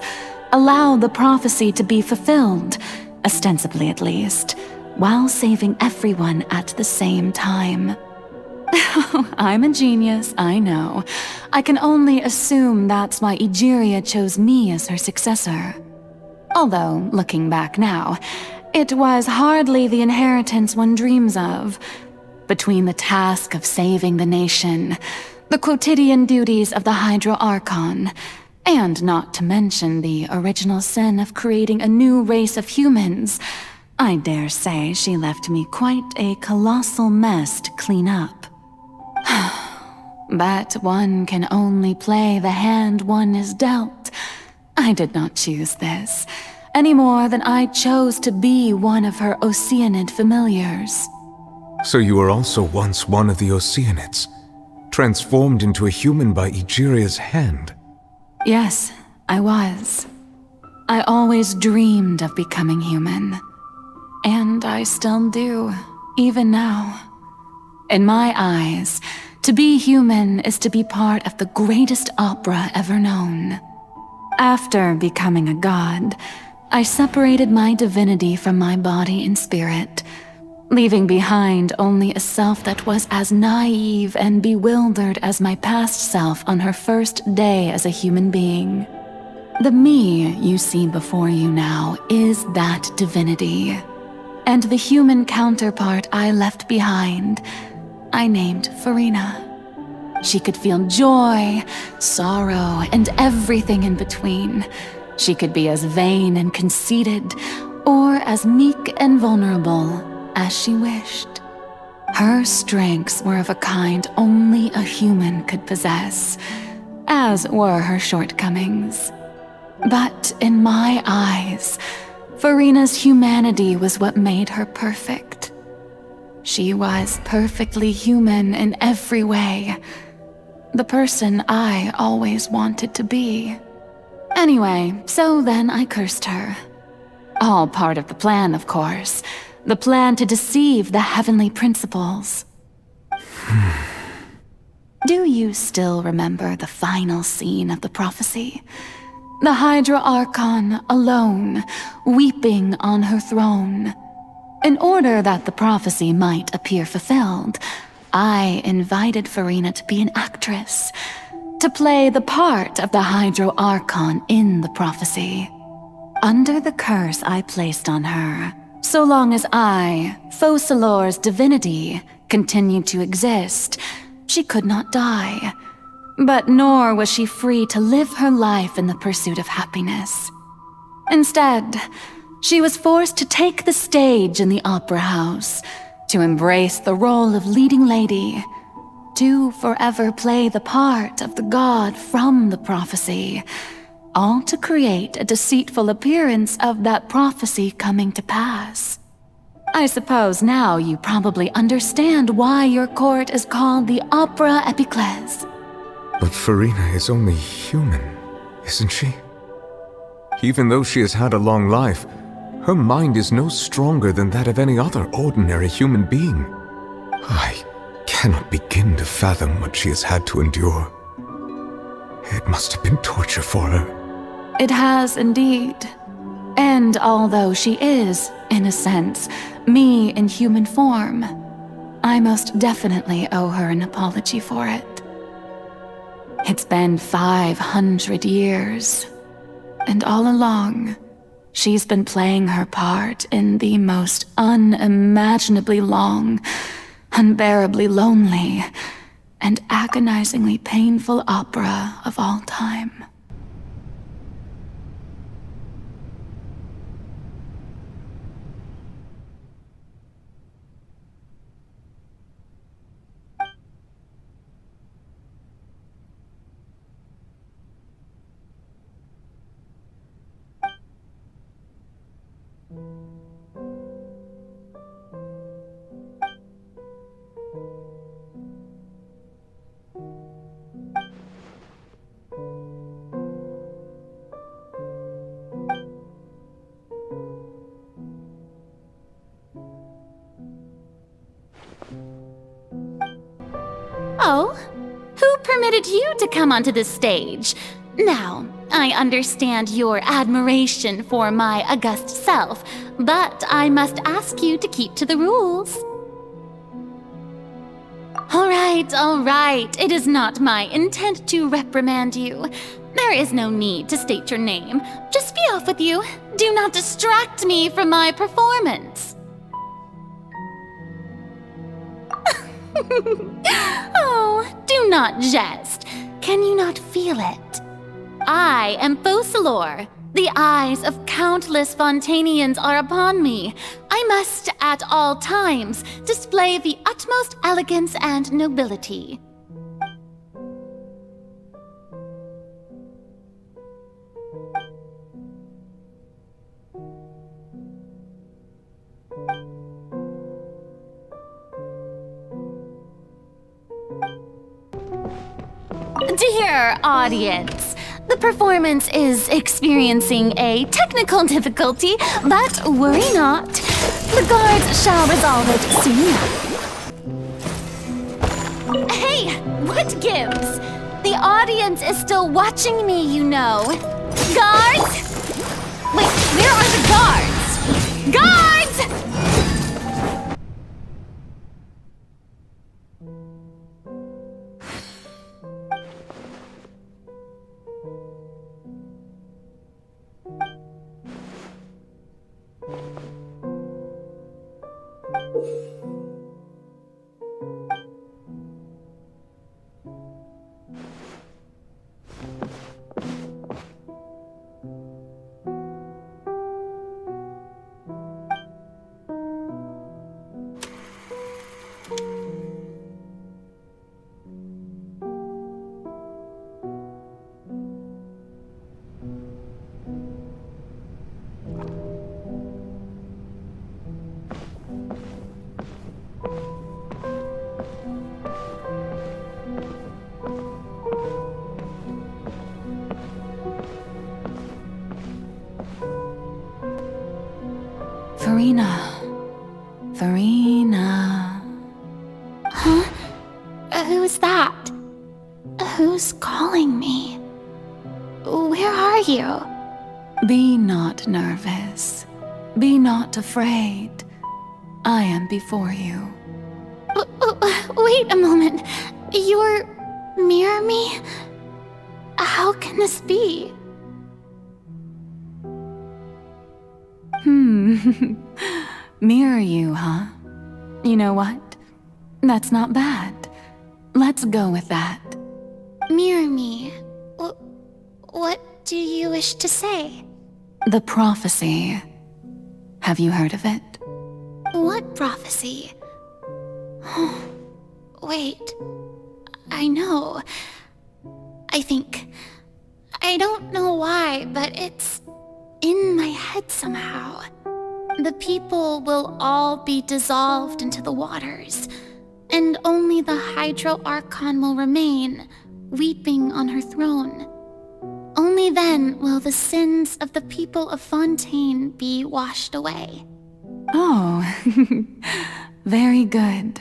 [SPEAKER 14] allow the prophecy to be fulfilled, ostensibly at least, while saving everyone at the same time. I'm a genius, I know. I can only assume that's why Egeria chose me as her successor. Although, looking back now, it was hardly the inheritance one dreams of. Between the task of saving the nation, the quotidian duties of the Hydro Archon, and not to mention the original sin of creating a new race of humans, I dare say she left me quite a colossal mess to clean up. But one can only play the hand one is dealt. I did not choose this, any more than I chose to be one of her Oceanid familiars.
[SPEAKER 8] So you were also once one of the Oceanids, transformed into a human by Egeria's hand?
[SPEAKER 14] Yes, I was. I always dreamed of becoming human. And I still do, even now. In my eyes, to be human is to be part of the greatest opera ever known. After becoming a god, I separated my divinity from my body and spirit, leaving behind only a self that was as naive and bewildered as my past self on her first day as a human being. The me you see before you now is that divinity, and the human counterpart I left behind, I named Farina. She could feel joy, sorrow, and everything in between. She could be as vain and conceited, or as meek and vulnerable as she wished. Her strengths were of a kind only a human could possess, as were her shortcomings. But in my eyes, Farina's humanity was what made her perfect. She was perfectly human in every way. The person I always wanted to be. Anyway, so then I cursed her. All part of the plan, of course. The plan to deceive the heavenly principles. Do you still remember the final scene of the prophecy? The Hydra Archon alone, weeping on her throne. In order that the prophecy might appear fulfilled, I invited Farina to be an actress, to play the part of the Hydro Archon in the prophecy. under the curse I placed on her, so long as I, Focalor's divinity, continued to exist, she could not die. But nor was she free to live her life in the pursuit of happiness. Instead, she was forced to take the stage in the opera house, to embrace the role of leading lady, to forever play the part of the god from the prophecy, all to create a deceitful appearance of that prophecy coming to pass. I suppose now you probably understand why your court is called the Opera Epiclese.
[SPEAKER 4] But Farina is only human, isn't she? Even though she has had a long life, her mind is no stronger than that of any other ordinary human being. I cannot begin to fathom what she has had to endure. It must have been torture for her.
[SPEAKER 14] It has indeed. And although she is, in a sense, me in human form, I most definitely owe her an apology for it. It's been 500 years, and all along, she's been playing her part in the most unimaginably long, unbearably lonely, and agonizingly painful opera of all time. Oh, who permitted you to come onto the stage? Now, I understand your admiration for my august self, but I must ask you to keep to the rules. All right. It is not my intent to reprimand you. There is no need to state your name. Just be off with you. Do not distract me from my performance. Oh, do not jest. Can you not feel it? I am Focalor. The eyes of countless Fontainians are upon me. I must, at all times, display the utmost elegance and nobility. Dear audience, the performance is experiencing a technical difficulty, but worry not. The guards shall resolve it soon enough. Hey, what gives? The audience is still watching me, you know. Guards? Wait, where are the guards? Guards! Farina. Huh? Who's that? Who's calling me? Where are you? Be not nervous. Be not afraid. I am before you. Wait a moment. You're near me? How can this be? Mirror you, huh? You know what? That's not bad. Let's go with that.
[SPEAKER 2] Mirror me. What do you wish to say?
[SPEAKER 14] The prophecy. Have you heard of it?
[SPEAKER 2] What prophecy? Wait. I know. I don't know why, but it's in my head somehow. The people will all be dissolved into the waters, and only the Hydro Archon will remain, weeping on her throne. Only then will the sins of the people of Fontaine be washed away.
[SPEAKER 14] Oh, very good.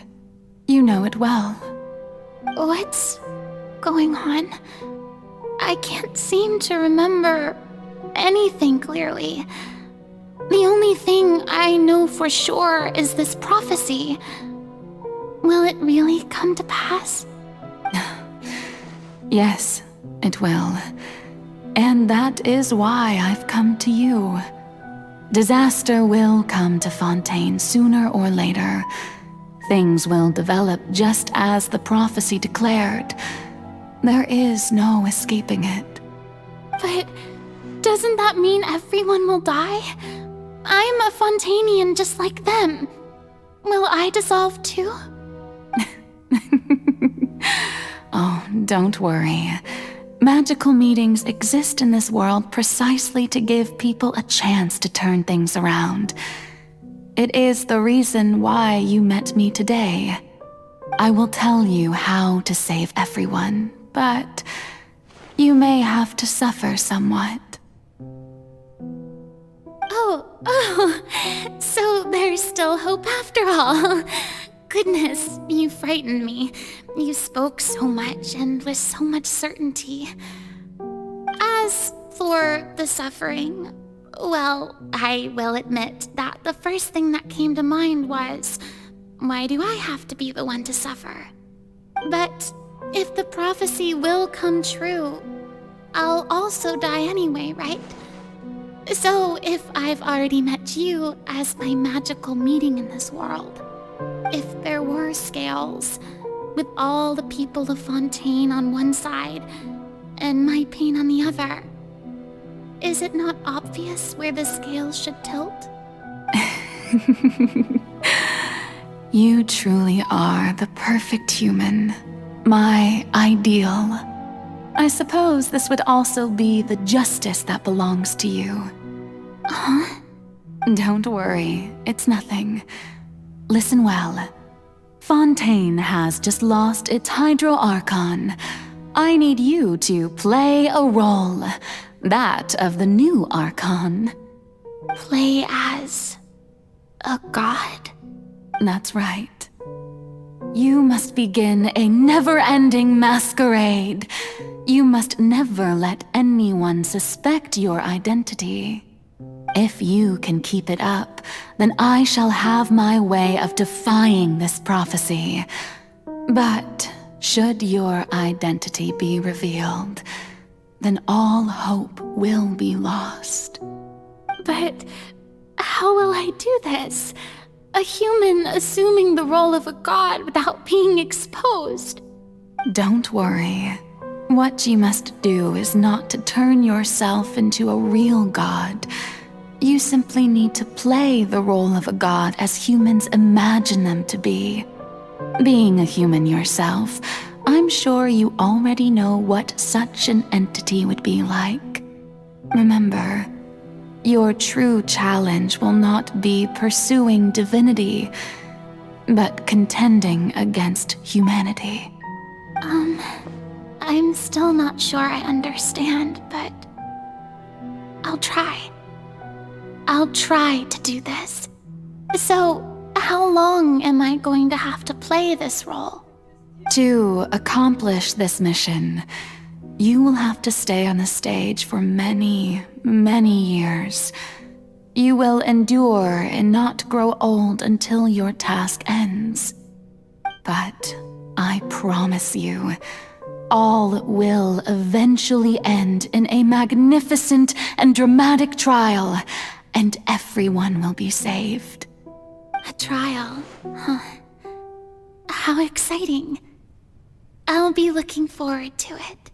[SPEAKER 14] You know it well.
[SPEAKER 2] What's going on? I can't seem to remember anything clearly. The only thing I know for sure is this prophecy. Will it really come to pass?
[SPEAKER 14] Yes, it will. And that is why I've come to you. Disaster will come to Fontaine sooner or later. Things will develop just as the prophecy declared. There is no escaping it.
[SPEAKER 2] But doesn't that mean everyone will die? I'm a Fontainian just like them. Will I dissolve too?
[SPEAKER 14] Oh, don't worry. Magical meetings exist in this world precisely to give people a chance to turn things around. It is the reason why you met me today. I will tell you how to save everyone, but you may have to suffer somewhat.
[SPEAKER 2] Oh, so there's still hope after all. Goodness, you frightened me. You spoke so much and with so much certainty. As for the suffering, well, I will admit that the first thing that came to mind was, why do I have to be the one to suffer? But if the prophecy will come true, I'll also die anyway, right? So if I've already met you as my magical meeting in this world, if there were scales, with all the people of Fontaine on one side and my pain on the other, is it not obvious where the scales should tilt?
[SPEAKER 14] You truly are the perfect human, my ideal. I suppose this would also be the justice that belongs to you.
[SPEAKER 2] Huh?
[SPEAKER 14] Don't worry, it's nothing. Listen well. Fontaine has just lost its Hydro Archon. I need you to play a role, that of the new Archon.
[SPEAKER 2] Play as a god?
[SPEAKER 14] That's right. You must begin a never-ending masquerade. You must never let anyone suspect your identity. If you can keep it up, then I shall have my way of defying this prophecy. But should your identity be revealed, then all hope will be lost.
[SPEAKER 2] But how will I do this? A human assuming the role of a god without being exposed.
[SPEAKER 14] Don't worry. What you must do is not to turn yourself into a real god. You simply need to play the role of a god as humans imagine them to be. Being a human yourself, I'm sure you already know what such an entity would be like. Remember, your true challenge will not be pursuing divinity, but contending against humanity.
[SPEAKER 2] I'm still not sure I understand, but I'll try. I'll try to do this. So, how long am I going to have to play this role?
[SPEAKER 14] To accomplish this mission, you will have to stay on the stage for many, many years. You will endure and not grow old until your task ends. But I promise you, all will eventually end in a magnificent and dramatic trial, and everyone will be saved.
[SPEAKER 2] A trial, huh? How exciting. I'll be looking forward to it.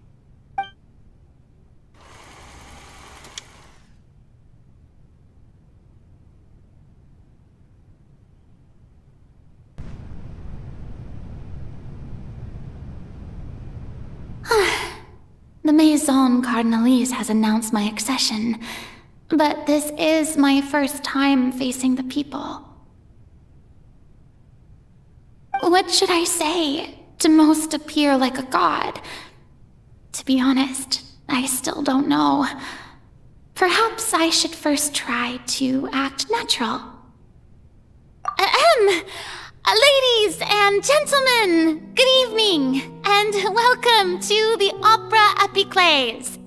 [SPEAKER 14] The Maison Cardinalise has announced my accession, but this is my first time facing the people. What should I say to most appear like a god? To be honest, I still don't know. Perhaps I should first try to act natural. Ladies and gentlemen, good evening, and welcome to the Opera Epiclese.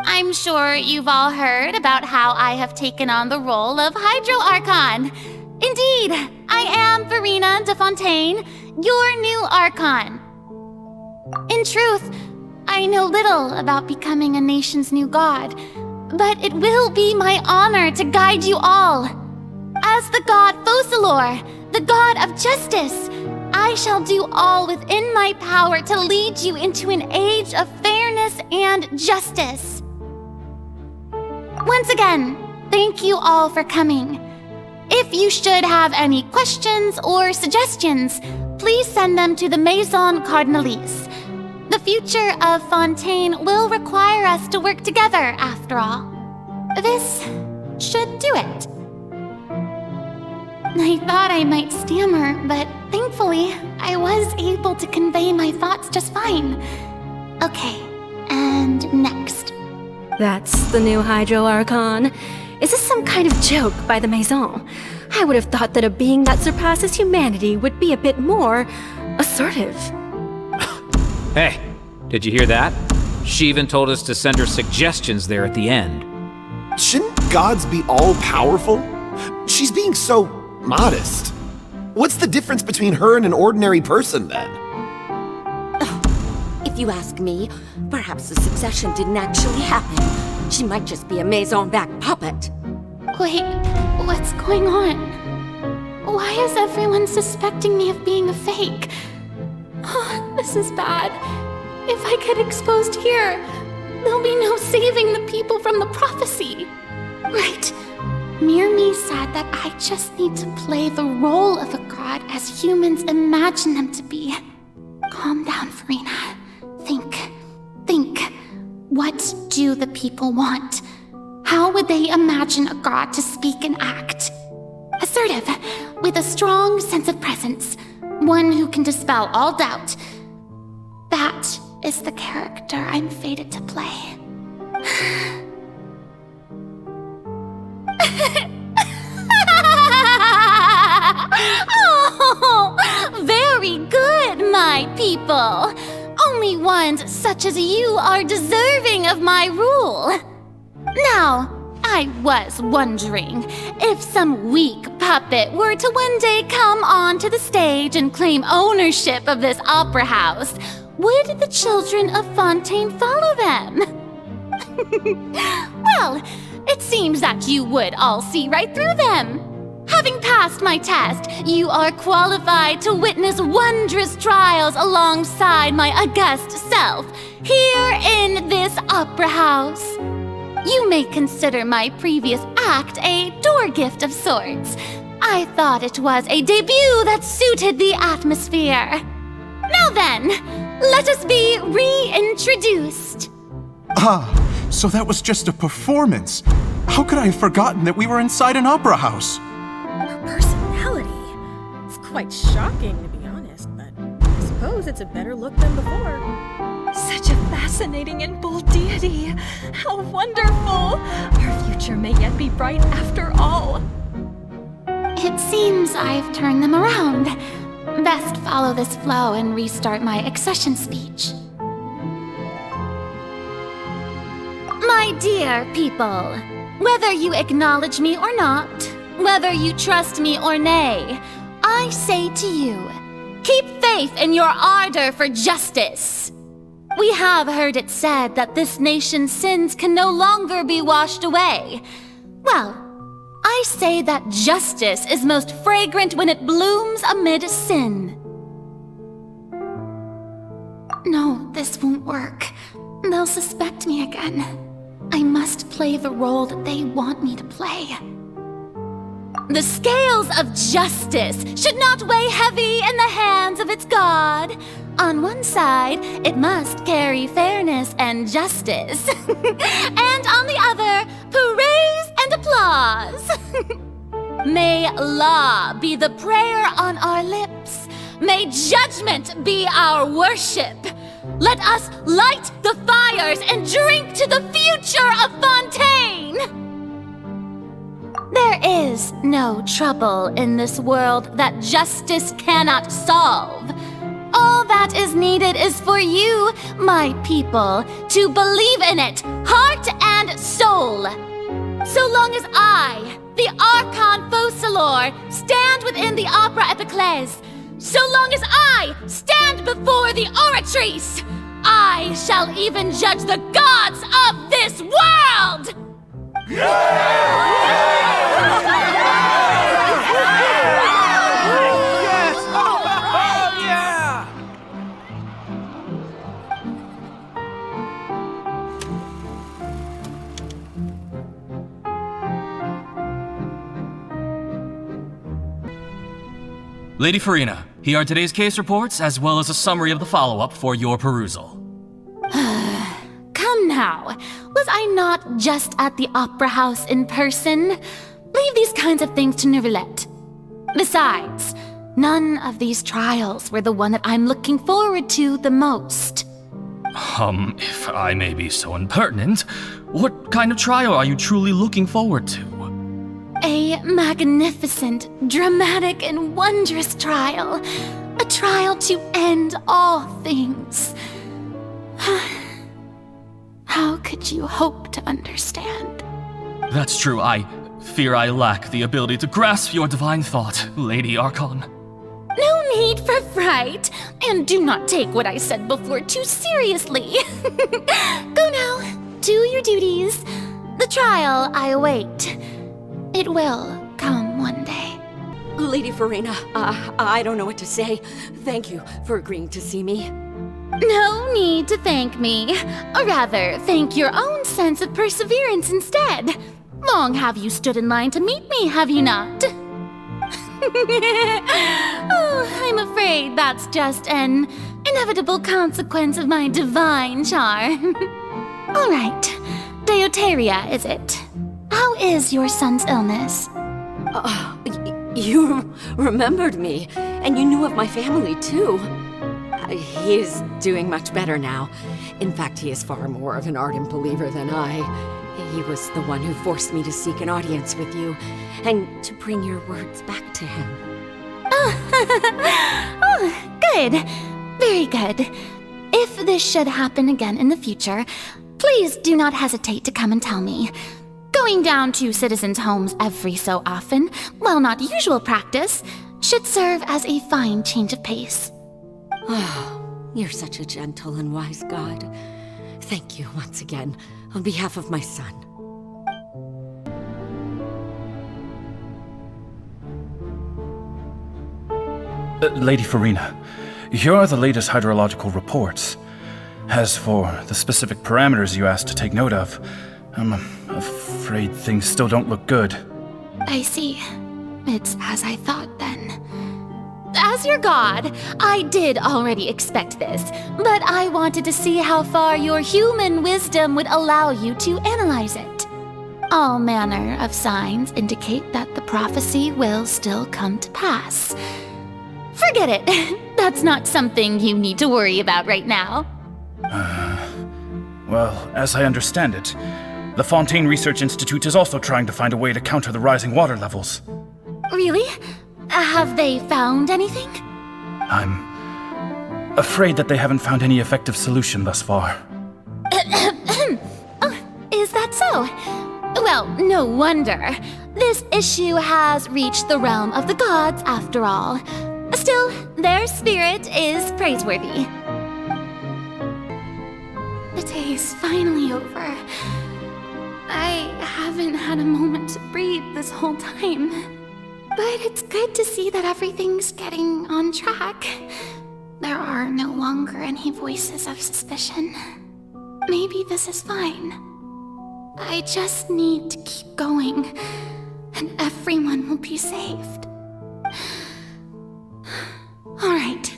[SPEAKER 14] I'm sure you've all heard about how I have taken on the role of Hydro Archon. Indeed, I am Verena de Fontaine, your new Archon. In truth, I know little about becoming a nation's new god, but it will be my honor to guide you all. As the god Focalor, the god of justice, I shall do all within my power to lead you into an age of fairness and justice. Once again, thank you all for coming. If you should have any questions or suggestions, please send them to the Maison Cardinalise. The future of Fontaine will require us to work together, after all. This should do it. I thought I might stammer, but thankfully, I was able to convey my thoughts just fine. Okay, and next.
[SPEAKER 20] That's the new Hydro Archon. Is this some kind of joke by the Maison? I would have thought that a being that surpasses humanity would be a bit more assertive.
[SPEAKER 5] Hey, did you hear that? She even told us to send her suggestions there at the end.
[SPEAKER 13] Shouldn't gods be all-powerful? She's being so modest. What's the difference between her and an ordinary person, then?
[SPEAKER 15] If you ask me, perhaps the succession didn't actually happen. She might just be a Maison back puppet.
[SPEAKER 14] Wait, what's going on? Why is everyone suspecting me of being a fake? Oh, this is bad. If I get exposed here, there'll be no saving the people from the prophecy. Right. Mirmi said that I just need to play the role of a god as humans imagine them to be. Calm down, Verena. Think. What do the people want? How would they imagine a god to speak and act? Assertive, with a strong sense of presence. One who can dispel all doubt. That is the character I'm fated to play. Oh, very good, my people. Only ones such as you are deserving of my rule. Now, I was wondering if some weak puppet were to one day come onto the stage and claim ownership of this opera house, would the children of Fontaine follow them? Well, it seems that you would all see right through them. Having passed my test, you are qualified to witness wondrous trials alongside my august self, here in this opera house. You may consider my previous act a door gift of sorts. I thought it was a debut that suited the atmosphere. Now then, let us be reintroduced.
[SPEAKER 23] Ah, so that was just a performance. How could I have forgotten that we were inside an opera house?
[SPEAKER 20] Her personality. It's quite shocking, to be honest, but I suppose it's a better look than before. Such a fascinating and bold deity. How wonderful! Our future may yet be bright after all.
[SPEAKER 14] It seems I've turned them around. Best follow this flow and restart my accession speech. My dear people, whether you acknowledge me or not, whether you trust me or nay, I say to you, keep faith in your ardor for justice. We have heard it said that this nation's sins can no longer be washed away. Well, I say that justice is most fragrant when it blooms amid sin. No, this won't work. They'll suspect me again. I must play the role that they want me to play. The scales of justice should not weigh heavy in the hands of its god. On one side, it must carry fairness and justice. And on the other, praise and applause. May law be the prayer on our lips. May judgment be our worship. Let us light the fires and drink to the future of Fontaine! There is no trouble in this world that justice cannot solve. All that is needed is for you, my people, to believe in it, heart and soul. So long as I, the Archon Focalor, stand within the Opera Epiclese, so long as I stand before the Oratrice, I shall even judge the gods of this world!
[SPEAKER 3] Lady Farina, here are today's case reports, as well as a summary of the follow-up for your perusal.
[SPEAKER 14] Come now, was I not just at the Opera House in person? Leave these kinds of things to Neuvillette. Besides, none of these trials were the one that I'm looking forward to the most.
[SPEAKER 3] If I may be so impertinent, what kind of trial are you truly looking forward to?
[SPEAKER 14] A magnificent, dramatic, and wondrous trial. A trial to end all things. How could you hope to understand?
[SPEAKER 3] That's true. I fear I lack the ability to grasp your divine thought, Lady Archon.
[SPEAKER 14] No need for fright, and do not take what I said before too seriously. Go now, do your duties. The trial I await. It will come one day.
[SPEAKER 15] Lady Farina, I don't know what to say. Thank you for agreeing to see me.
[SPEAKER 14] No need to thank me. Or rather, thank your own sense of perseverance instead. Long have you stood in line to meet me, have you not? Oh, I'm afraid that's just an inevitable consequence of my divine charm. All right, Deoteria, is it? How is your son's illness?
[SPEAKER 15] You remembered me, and you knew of my family, too. He is doing much better now. In fact, he is far more of an ardent believer than I. He was the one who forced me to seek an audience with you, and to bring your words back to him.
[SPEAKER 14] Oh, good. Very good. If this should happen again in the future, please do not hesitate to come and tell me. Going down to citizens' homes every so often, while not usual practice, should serve as a fine change of pace.
[SPEAKER 15] Oh, you're such a gentle and wise god. Thank you once again, on behalf of my son.
[SPEAKER 22] Lady Farina, here are the latest hydrological reports. As for the specific parameters you asked to take note of, I'm afraid things still don't look good.
[SPEAKER 14] I see. It's as I thought then. As your god, I did already expect this, but I wanted to see how far your human wisdom would allow you to analyze it. All manner of signs indicate that the prophecy will still come to pass. Forget it. That's not something you need to worry about right now.
[SPEAKER 22] Well, as I understand it, the Fontaine Research Institute is also trying to find a way to counter the rising water levels.
[SPEAKER 14] Really? Have they found anything?
[SPEAKER 22] I'm afraid that they haven't found any effective solution thus far.
[SPEAKER 14] Oh, is that so? Well, no wonder. This issue has reached the realm of the gods, after all. Still, their spirit is praiseworthy. The day is finally over. I haven't had a moment to breathe this whole time. But it's good to see that everything's getting on track. There are no longer any voices of suspicion. Maybe this is fine. I just need to keep going, and everyone will be saved. Alright,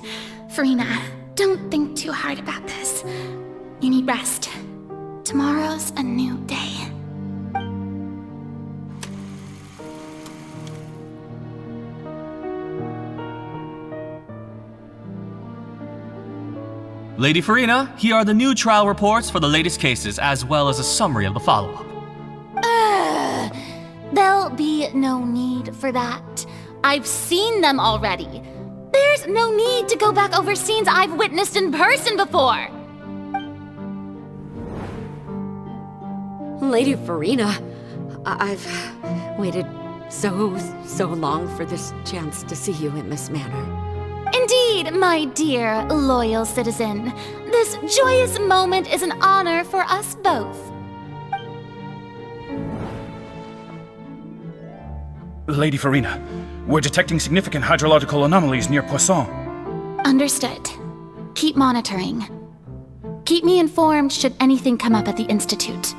[SPEAKER 14] Farina, don't think too hard about this. You need rest. Tomorrow's a new day.
[SPEAKER 3] Lady Farina, here are the new trial reports for the latest cases, as well as a summary of the follow-up.
[SPEAKER 14] There'll be no need for that. I've seen them already. There's no need to go back over scenes I've witnessed in person before.
[SPEAKER 15] Lady Farina, I've waited so long for this chance to see you in this manner.
[SPEAKER 14] Indeed, my dear, loyal citizen. This joyous moment is an honor for us both.
[SPEAKER 22] Lady Farina, we're detecting significant hydrological anomalies near Poisson.
[SPEAKER 14] Understood. Keep monitoring. Keep me informed should anything come up at the Institute.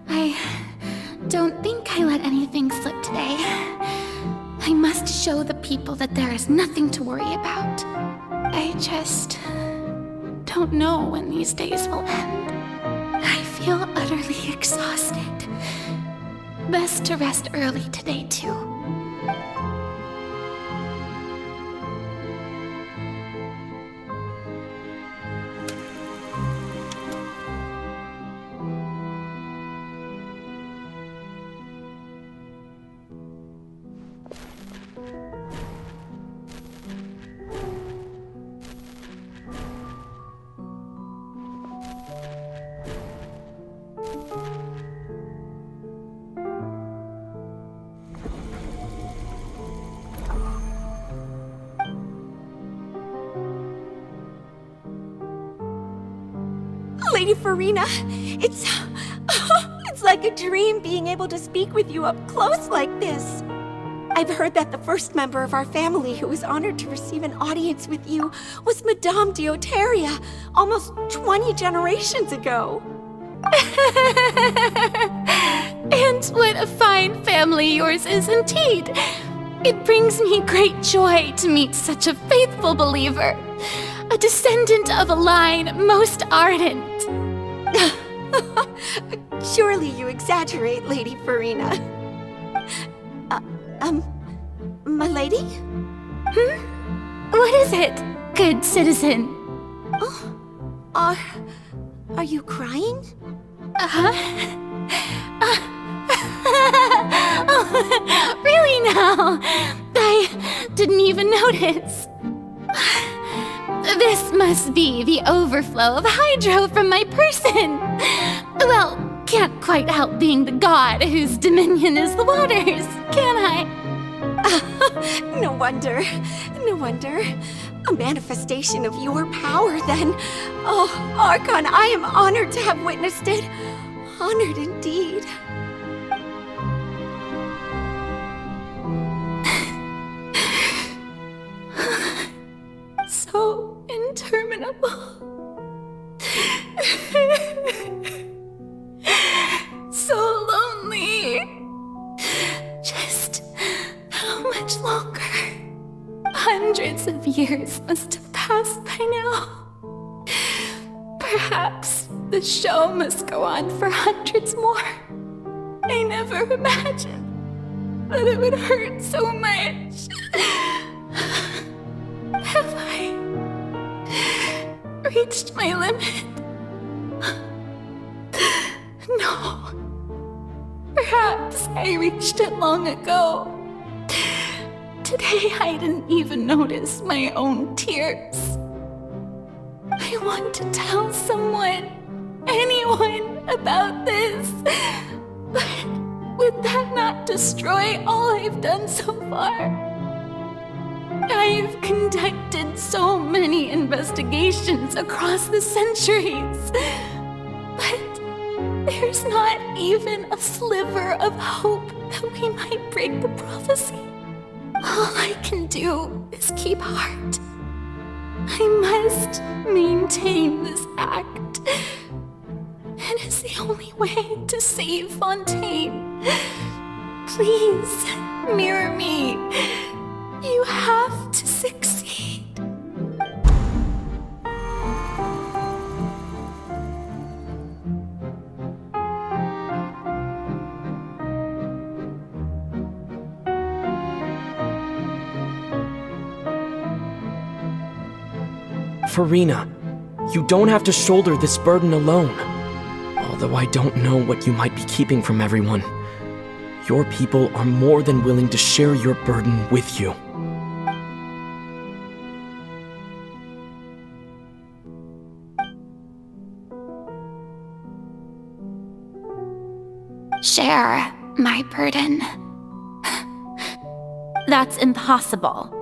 [SPEAKER 14] I don't think I let anything slip today. I must show the people that there is nothing to worry about. I just don't know when these days will end. I feel utterly exhausted. Best to rest early today, too.
[SPEAKER 6] Lady Farina, it's like a dream being able to speak with you up close like this. I've heard that the first member of our family who was honored to receive an audience with you was Madame Deoteria, almost 20 generations ago.
[SPEAKER 14] And what a fine family yours is indeed. It brings me great joy to meet such a faithful believer. A descendant of a line most ardent.
[SPEAKER 6] Surely you exaggerate, Lady Farina. My lady?
[SPEAKER 14] What is it, good citizen?
[SPEAKER 6] Oh, are you crying?
[SPEAKER 14] Really now? I didn't even notice. This must be the overflow of hydro from my person. Well, can't quite help being the god whose dominion is the waters, can I?
[SPEAKER 6] No wonder. No wonder. A manifestation of your power, then. Oh, Archon, I am honored to have witnessed it. Honored indeed.
[SPEAKER 14] So interminable. So lonely. Just how much longer? Hundreds of years must have passed by now. Perhaps the show must go on for hundreds more. I never imagined that it would hurt so much. Have I reached my limit? No. Perhaps I reached it long ago. Today I didn't even notice my own tears. I want to tell someone, anyone, about this. But would that not destroy all I've done so far? I've conducted so many investigations across the centuries, but there's not even a sliver of hope that we might break the prophecy. All I can do is keep heart. I must maintain this act. It is the only way to save Fontaine. Please, mirror me. You have to succeed.
[SPEAKER 17] Furina, you don't have to shoulder this burden alone. Although I don't know what you might be keeping from everyone, your people are more than willing to share your burden with you.
[SPEAKER 14] Share my burden. That's impossible.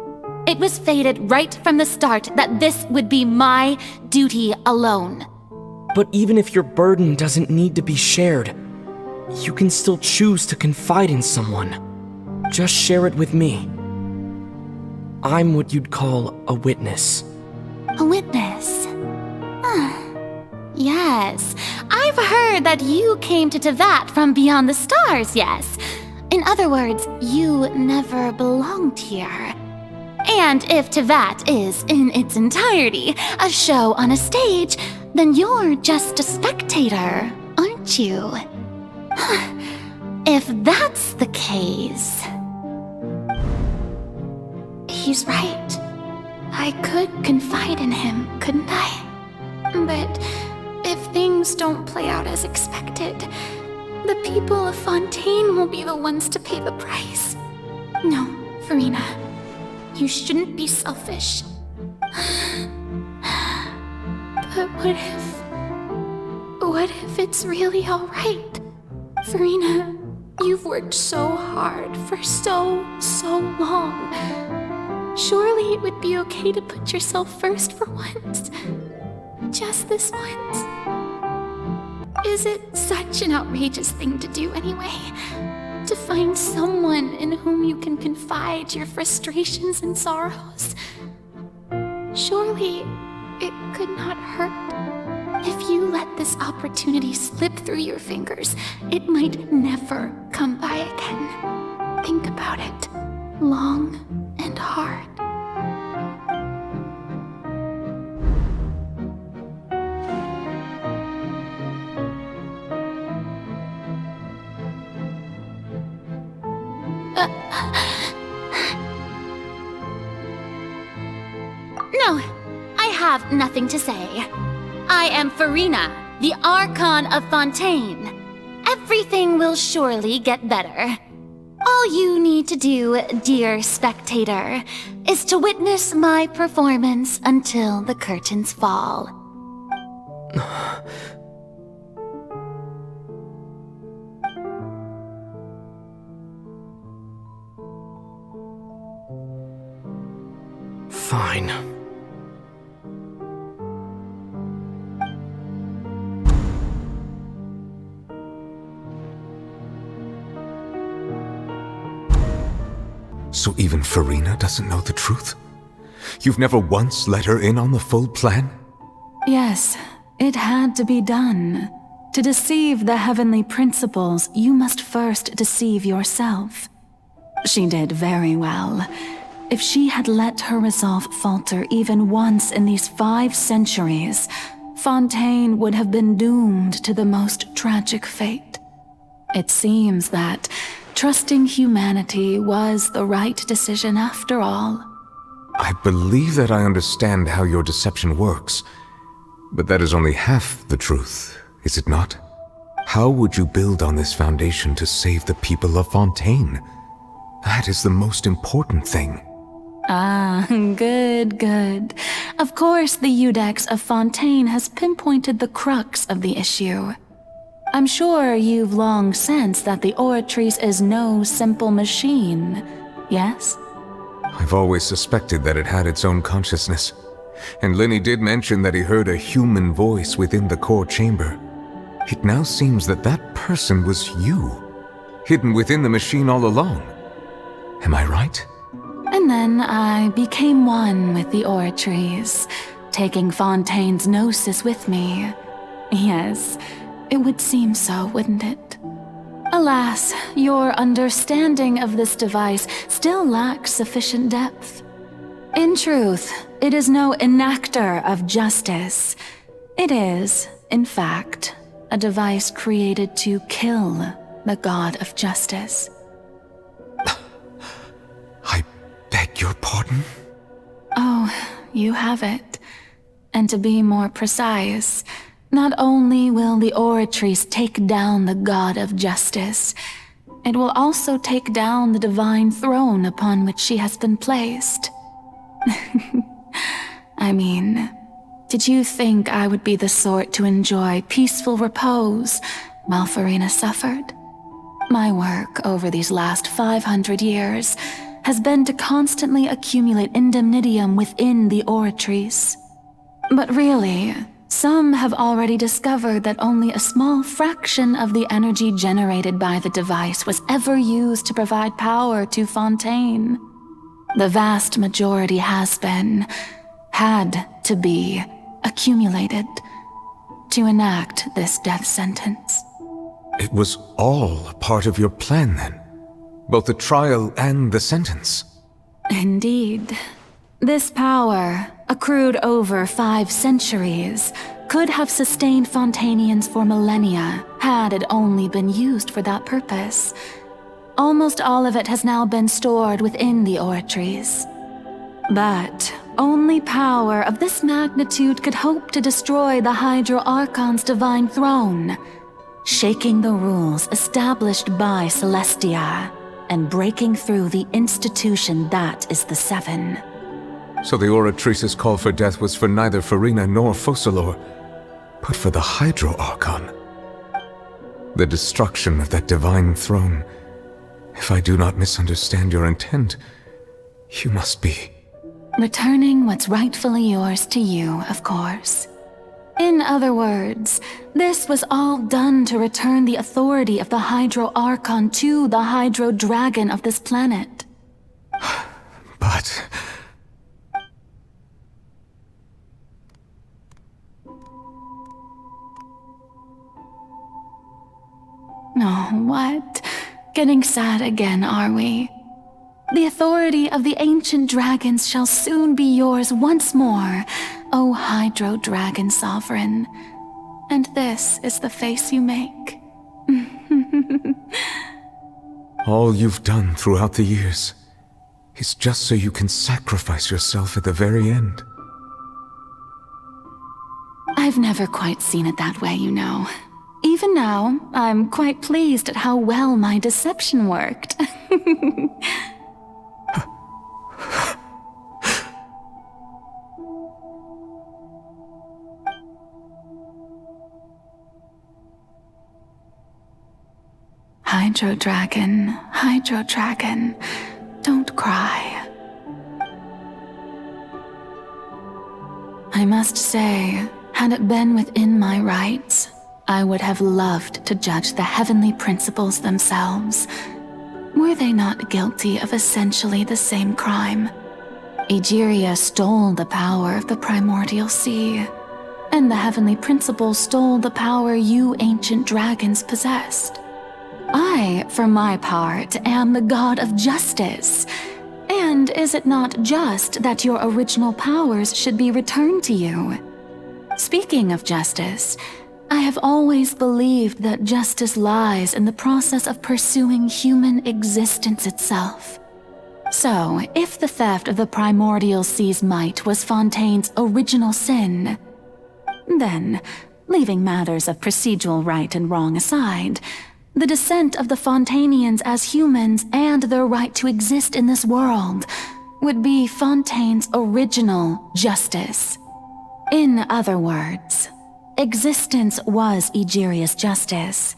[SPEAKER 14] It was fated right from the start that this would be my duty alone.
[SPEAKER 17] But even if your burden doesn't need to be shared, you can still choose to confide in someone. Just share it with me. I'm what you'd call a witness.
[SPEAKER 14] A witness? Yes, I've heard that you came to Tevat from beyond the stars, yes. In other words, you never belonged here. And if Tevat is, in its entirety, a show on a stage, then you're just a spectator, aren't you? If that's the case... He's right. I could confide in him, couldn't I? But if things don't play out as expected, the people of Fontaine will be the ones to pay the price. No, Furina, you shouldn't be selfish. But what if it's really all right? Furina, you've worked so hard for so long. Surely it would be okay to put yourself first for once. Just this once. Is it such an outrageous thing to do anyway? To find someone in whom you can confide your frustrations and sorrows? Surely it could not hurt. If you let this opportunity slip through your fingers, it might never come by again. Think about it long and hard. No, I have nothing to say. I am Furina, the Archon of Fontaine. Everything will surely get better. All you need to do, dear spectator, is to witness my performance until the curtains fall.
[SPEAKER 17] Fine.
[SPEAKER 4] So even Furina doesn't know the truth? You've never once let her in on the full plan?
[SPEAKER 7] Yes, it had to be done. To deceive the heavenly principles, you must first deceive yourself. She did very well. If she had let her resolve falter even once in these 5 centuries, Fontaine would have been doomed to the most tragic fate. It seems that trusting humanity was the right decision after all.
[SPEAKER 4] I believe that I understand how your deception works, but that is only half the truth, is it not? How would you build on this foundation to save the people of Fontaine? That is the most important thing.
[SPEAKER 7] Ah, good. Of course, the Iudex of Fontaine has pinpointed the crux of the issue. I'm sure you've long sensed that the Oratrice is no simple machine, yes?
[SPEAKER 4] I've always suspected that it had its own consciousness. And Lenny did mention that he heard a human voice within the core chamber. It now seems that that person was you, hidden within the machine all along. Am I right?
[SPEAKER 7] And then I became one with the Oratories, taking Fontaine's gnosis with me. Yes, it would seem so, wouldn't it? Alas, your understanding of this device still lacks sufficient depth. In truth, it is no enactor of justice. It is, in fact, a device created to kill the god of justice.
[SPEAKER 4] I beg your pardon?
[SPEAKER 7] Oh, you have it. And to be more precise, not only will the Oratories take down the god of justice, it will also take down the divine throne upon which she has been placed. I mean, did you think I would be the sort to enjoy peaceful repose while Farina suffered? My work over these last 500 years has been to constantly accumulate indemnitium within the Oratories. But really, some have already discovered that only a small fraction of the energy generated by the device was ever used to provide power to Fontaine. The vast majority had to be, accumulated to enact this death sentence.
[SPEAKER 4] It was all a part of your plan then? Both the trial and the sentence?
[SPEAKER 7] Indeed. This power, accrued over 5 centuries, could have sustained Fontainians for millennia had it only been used for that purpose. Almost all of it has now been stored within the Oratories. But only power of this magnitude could hope to destroy the Hydro Archon's divine throne, shaking the rules established by Celestia and breaking through the institution that is the Seven.
[SPEAKER 4] So the Oratrice's call for death was for neither Farina nor Focalor, but for the Hydro Archon. The destruction of that divine throne. If I do not misunderstand your intent, you must be...
[SPEAKER 7] Returning what's rightfully yours to you, of course. In other words, this was all done to return the authority of the Hydro Archon to the Hydro Dragon of this planet.
[SPEAKER 4] But...
[SPEAKER 7] Oh, what? Getting sad again, are we? The authority of the ancient dragons shall soon be yours once more, O Hydro Dragon Sovereign. And this is the face you make.
[SPEAKER 4] All you've done throughout the years is just so you can sacrifice yourself at the very end.
[SPEAKER 7] I've never quite seen it that way, you know. Even now, I'm quite pleased at how well my deception worked. Hydro Dragon, don't cry. I must say, had it been within my rights, I would have loved to judge the heavenly principles themselves. Were they not guilty of essentially the same crime? Egeria stole the power of the primordial sea, and the heavenly principles stole the power you ancient dragons possessed. I, for my part, am the god of justice. And is it not just that your original powers should be returned to you? Speaking of justice, I have always believed that justice lies in the process of pursuing human existence itself. So, if the theft of the primordial sea's might was Fontaine's original sin, then, leaving matters of procedural right and wrong aside, the descent of the Fontainians as humans and their right to exist in this world would be Fontaine's original justice. In other words, existence was Egeria's justice,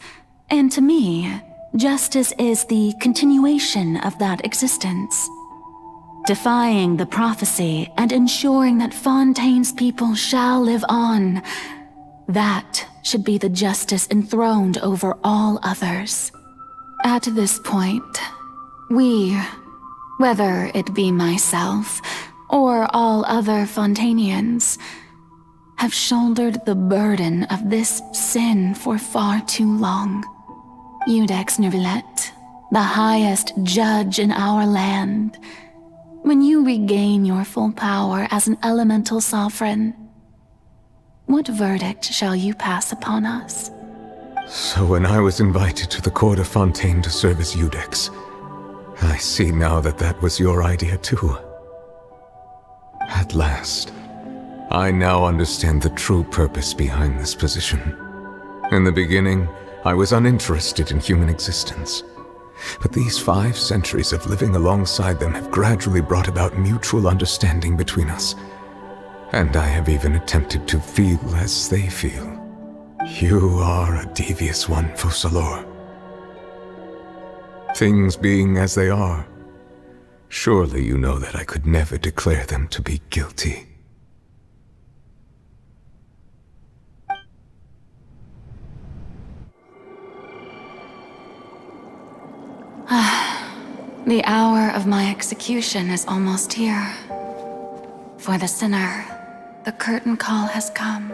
[SPEAKER 7] and to me, justice is the continuation of that existence. defying the prophecy and ensuring that Fontaine's people shall live on. That should be the justice enthroned over all others. At this point, we, whether it be myself or all other Fontainians, have shouldered the burden of this sin for far too long. Iudex Neuvillette, the highest judge in our land, when you regain your full power as an elemental sovereign, what verdict shall you pass upon us?
[SPEAKER 4] So when I was invited to the court of Fontaine to serve as Iudex, I see now that that was your idea too. At last, I now understand the true purpose behind this position. In the beginning, I was uninterested in human existence. But these 5 centuries of living alongside them have gradually brought about mutual understanding between us. And I have even attempted to feel as they feel. You are a devious one, Focalors. Things being as they are, surely you know that I could never declare them to be guilty.
[SPEAKER 7] The hour of my execution is almost here. For the sinner, the curtain call has come.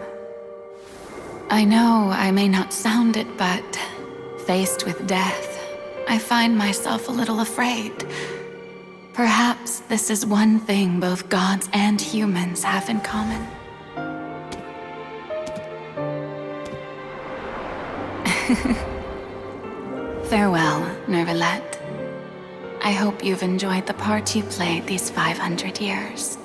[SPEAKER 7] I know I may not sound it, but faced with death, I find myself a little afraid. Perhaps this is one thing both gods and humans have in common. Farewell, Neuvillette. I hope you've enjoyed the part you played these 500 years.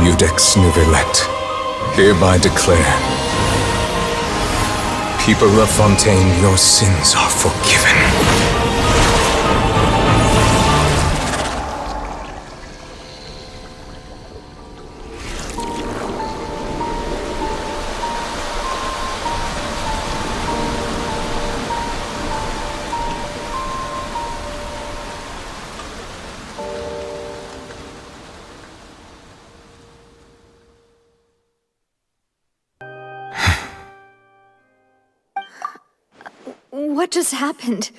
[SPEAKER 4] Iudex Neuvillette, hereby declare, people of Fontaine, your sins are forgiven.
[SPEAKER 19] What just happened?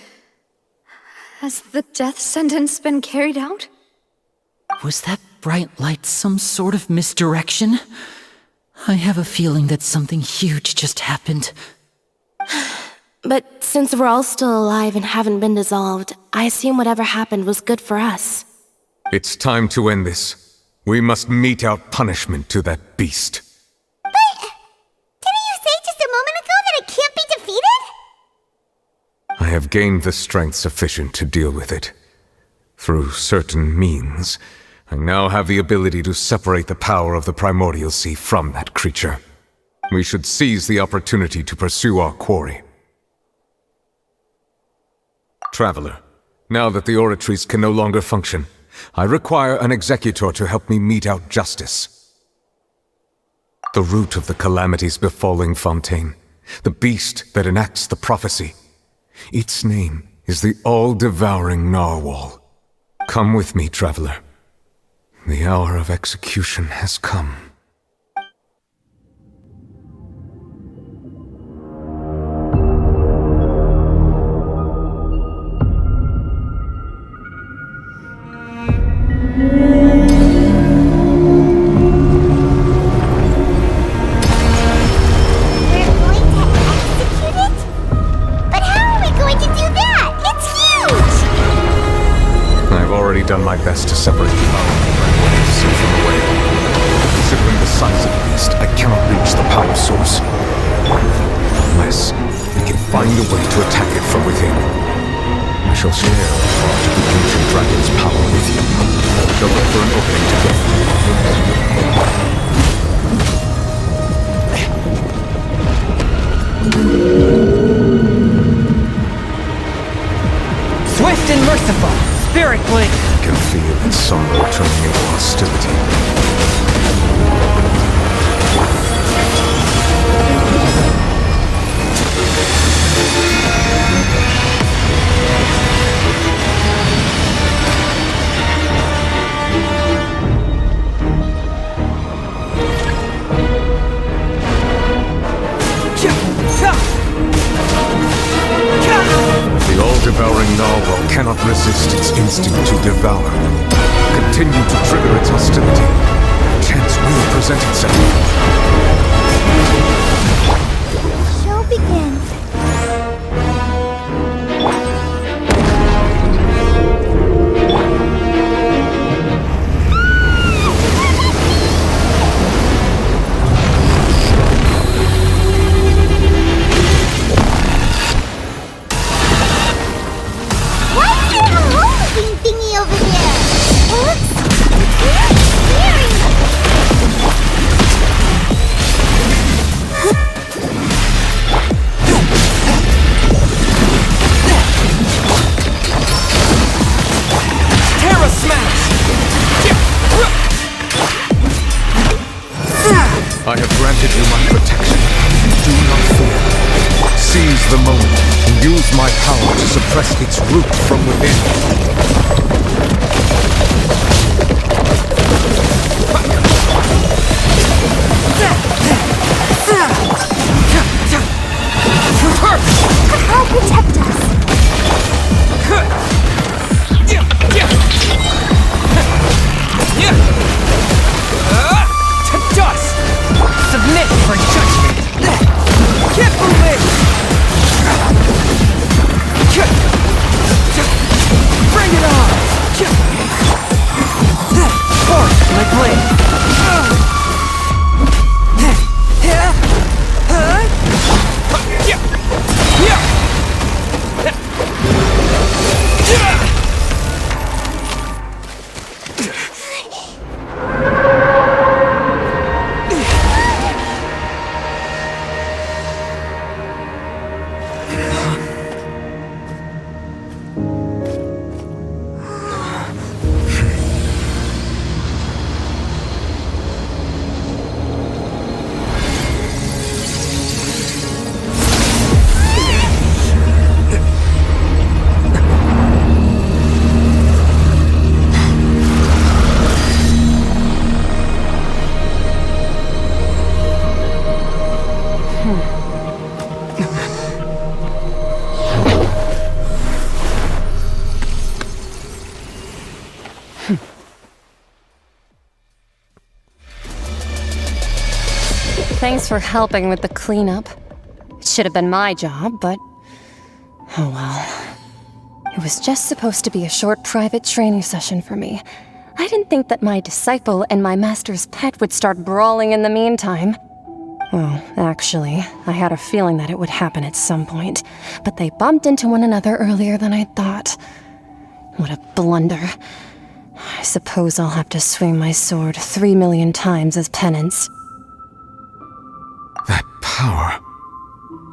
[SPEAKER 19] Has the death sentence been carried out?
[SPEAKER 12] Was that bright light some sort of misdirection? I have a feeling that something huge just happened.
[SPEAKER 10] But since we're all still alive and haven't been dissolved, I assume whatever happened was good for us.
[SPEAKER 4] It's time to end this. We must mete out punishment to that beast.
[SPEAKER 2] Didn't you say just a moment ago that it can't be defeated?
[SPEAKER 4] I have gained the strength sufficient to deal with it. Through certain means, I now have the ability to separate the power of the Primordial Sea from that creature. We should seize the opportunity to pursue our quarry. Traveler, now that the oratories can no longer function, I require an executor to help me mete out justice. The root of the calamities befalling Fontaine, the beast that enacts the prophecy. Its name is the all-devouring Narwhal. Come with me, traveler. The hour of execution has come. Done my best to separate the power of the Primordial Sea from the way. Considering the size of the beast, I cannot reach the power source. Unless we can find a way to attack it from within. I shall share a part of the ancient dragon's power with you. I shall look for an opening
[SPEAKER 12] together. Swift and merciful! Spirit Blink!
[SPEAKER 4] I can feel its sorrow turning into hostility. The all-devouring narwhal cannot resist its instinct to devour. Continue to trigger its hostility. Chance will present itself.
[SPEAKER 2] Show begins. Thingy over there. It looks very scary.
[SPEAKER 17] Terra Smash!
[SPEAKER 4] I have granted you my protection. Do not fear. Seize the moment and use my power to suppress its root from within.
[SPEAKER 2] I'll protect us.
[SPEAKER 17] To dust! Submit for judgment! Get moving! Bring it on! Force my blade!
[SPEAKER 9] Thanks for helping with the cleanup. It should have been my job, but... oh well. It was just supposed to be a short private training session for me. I didn't think that my disciple and my master's pet would start brawling in the meantime. Well, actually, I had a feeling that it would happen at some point, but they bumped into one another earlier than I thought. What a blunder. I suppose I'll have to swing my sword 3 million times as penance.
[SPEAKER 4] That power.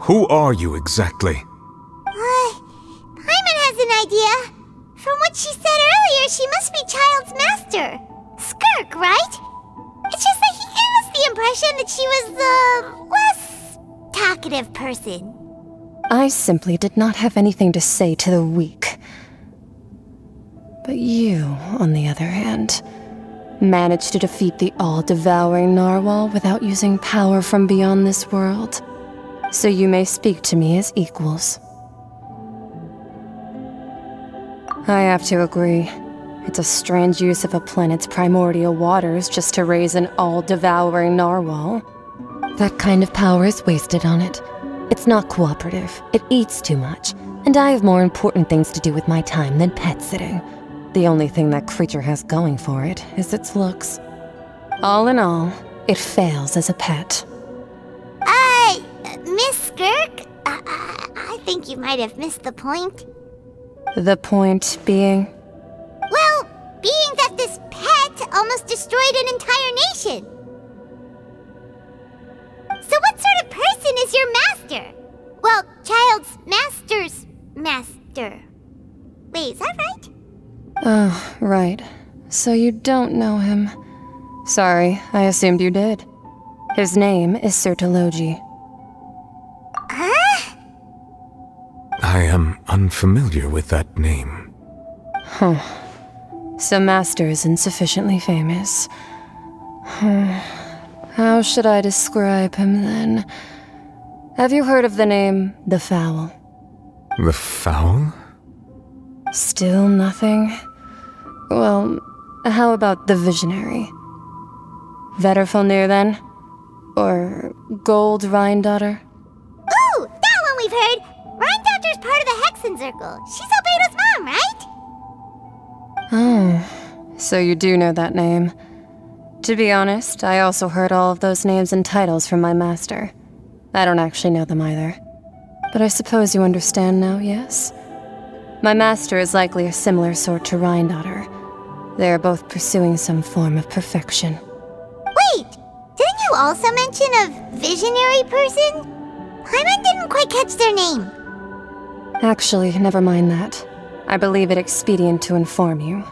[SPEAKER 4] Who are you exactly?
[SPEAKER 2] Paimon has an idea. From what she said earlier, she must be Child's master. Skirk, right? It's just that he gave us the impression that she was the less talkative person.
[SPEAKER 9] I simply did not have anything to say to the weak. But you, on the other hand, managed to defeat the all-devouring narwhal without using power from beyond this world. So you may speak to me as equals. I have to agree. It's a strange use of a planet's primordial waters just to raise an all-devouring narwhal. That kind of power is wasted on it. It's not cooperative. It eats too much. And I have more important things to do with my time than pet sitting. The only thing that creature has going for it is its looks. All in all, it fails as a pet.
[SPEAKER 2] Miss Skirk? I think you might have missed the point.
[SPEAKER 9] The point being?
[SPEAKER 2] Well, being that this pet almost destroyed an entire nation. So what sort of person is your master? Well, Child's master's master. Wait, is that right?
[SPEAKER 9] Oh, right. So you don't know him. Sorry, I assumed you did. His name is Sertologi.
[SPEAKER 2] Huh?
[SPEAKER 4] I am unfamiliar with that name.
[SPEAKER 9] Huh. So Master isn't sufficiently famous. How should I describe him then? Have you heard of the name The Fowl?
[SPEAKER 4] The Fowl?
[SPEAKER 9] Still nothing? Well, how about the Visionary? Vetterfulnir then? Or Gold Rhine-Daughter?
[SPEAKER 2] Ooh, that one we've heard! Rhine-Daughter's part of the Hexen Circle. She's Albedo's mom, right?
[SPEAKER 9] Oh, so you do know that name. To be honest, I also heard all of those names and titles from my master. I don't actually know them either. But I suppose you understand now, yes? My master is likely a similar sort to Rhine-Daughter. They are both pursuing some form of perfection.
[SPEAKER 2] Wait! Didn't you also mention a visionary person? Paimon didn't quite catch their name.
[SPEAKER 9] Actually, never mind that. I believe it expedient to inform you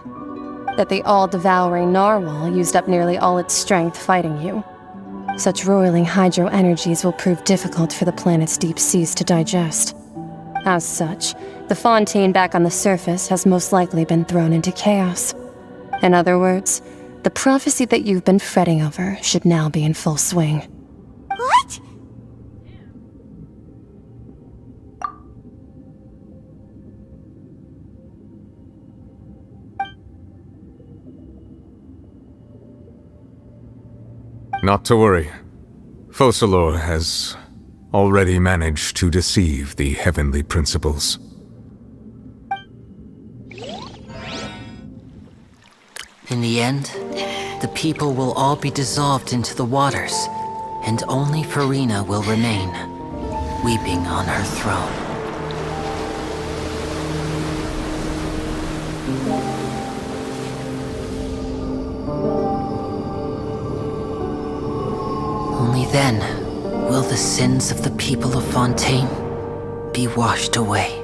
[SPEAKER 9] that the all-devouring narwhal used up nearly all its strength fighting you. Such roiling hydro energies will prove difficult for the planet's deep seas to digest. As such, the Fontaine back on the surface has most likely been thrown into chaos. In other words, the prophecy that you've been fretting over should now be in full swing.
[SPEAKER 2] What?
[SPEAKER 4] Not to worry. Focalor has already managed to deceive the heavenly principles.
[SPEAKER 12] In the end, the people will all be dissolved into the waters, and only Furina will remain, weeping on her throne. Only then will the sins of the people of Fontaine be washed away.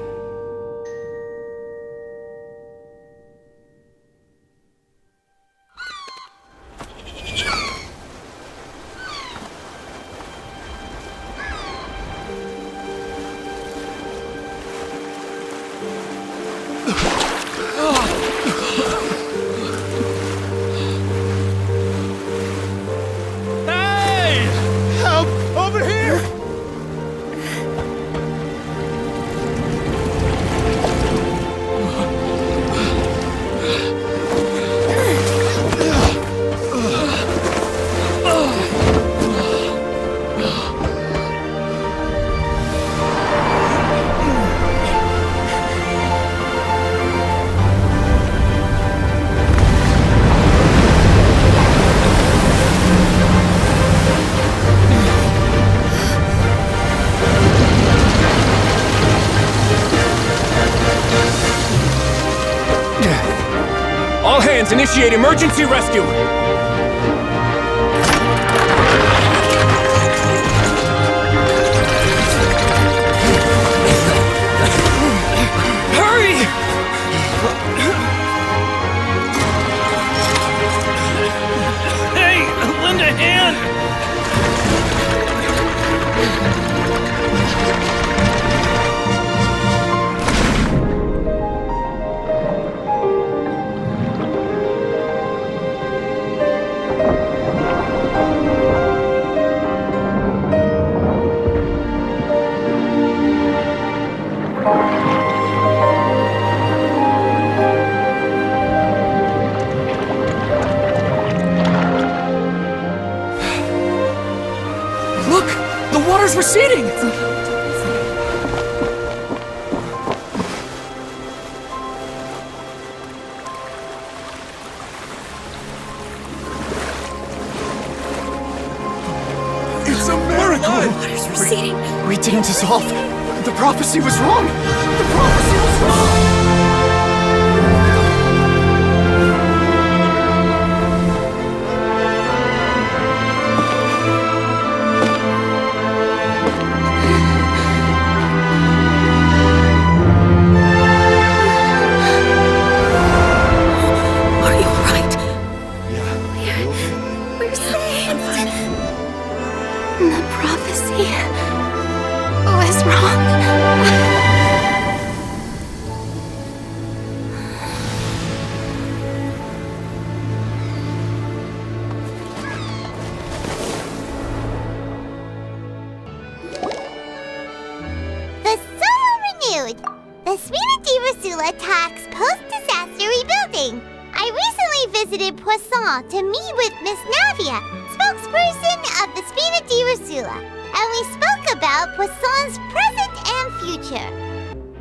[SPEAKER 17] hands, initiate emergency rescue! Hurry!
[SPEAKER 22] Hey, lend a hand!
[SPEAKER 17] Look! The water's receding!
[SPEAKER 23] It's a miracle!
[SPEAKER 17] Water's receding.
[SPEAKER 23] We didn't dissolve. The prophecy was wrong. The prophecy was wrong.
[SPEAKER 6] Are you alright?
[SPEAKER 2] We're saved. The prophecy was wrong. The Soul renewed. The Spina di Rosula talks post-disaster rebuilding. I recently visited Poisson to meet with Miss Navia, spokesperson of the Spina di Rosula, and we spoke about Poisson's present and future.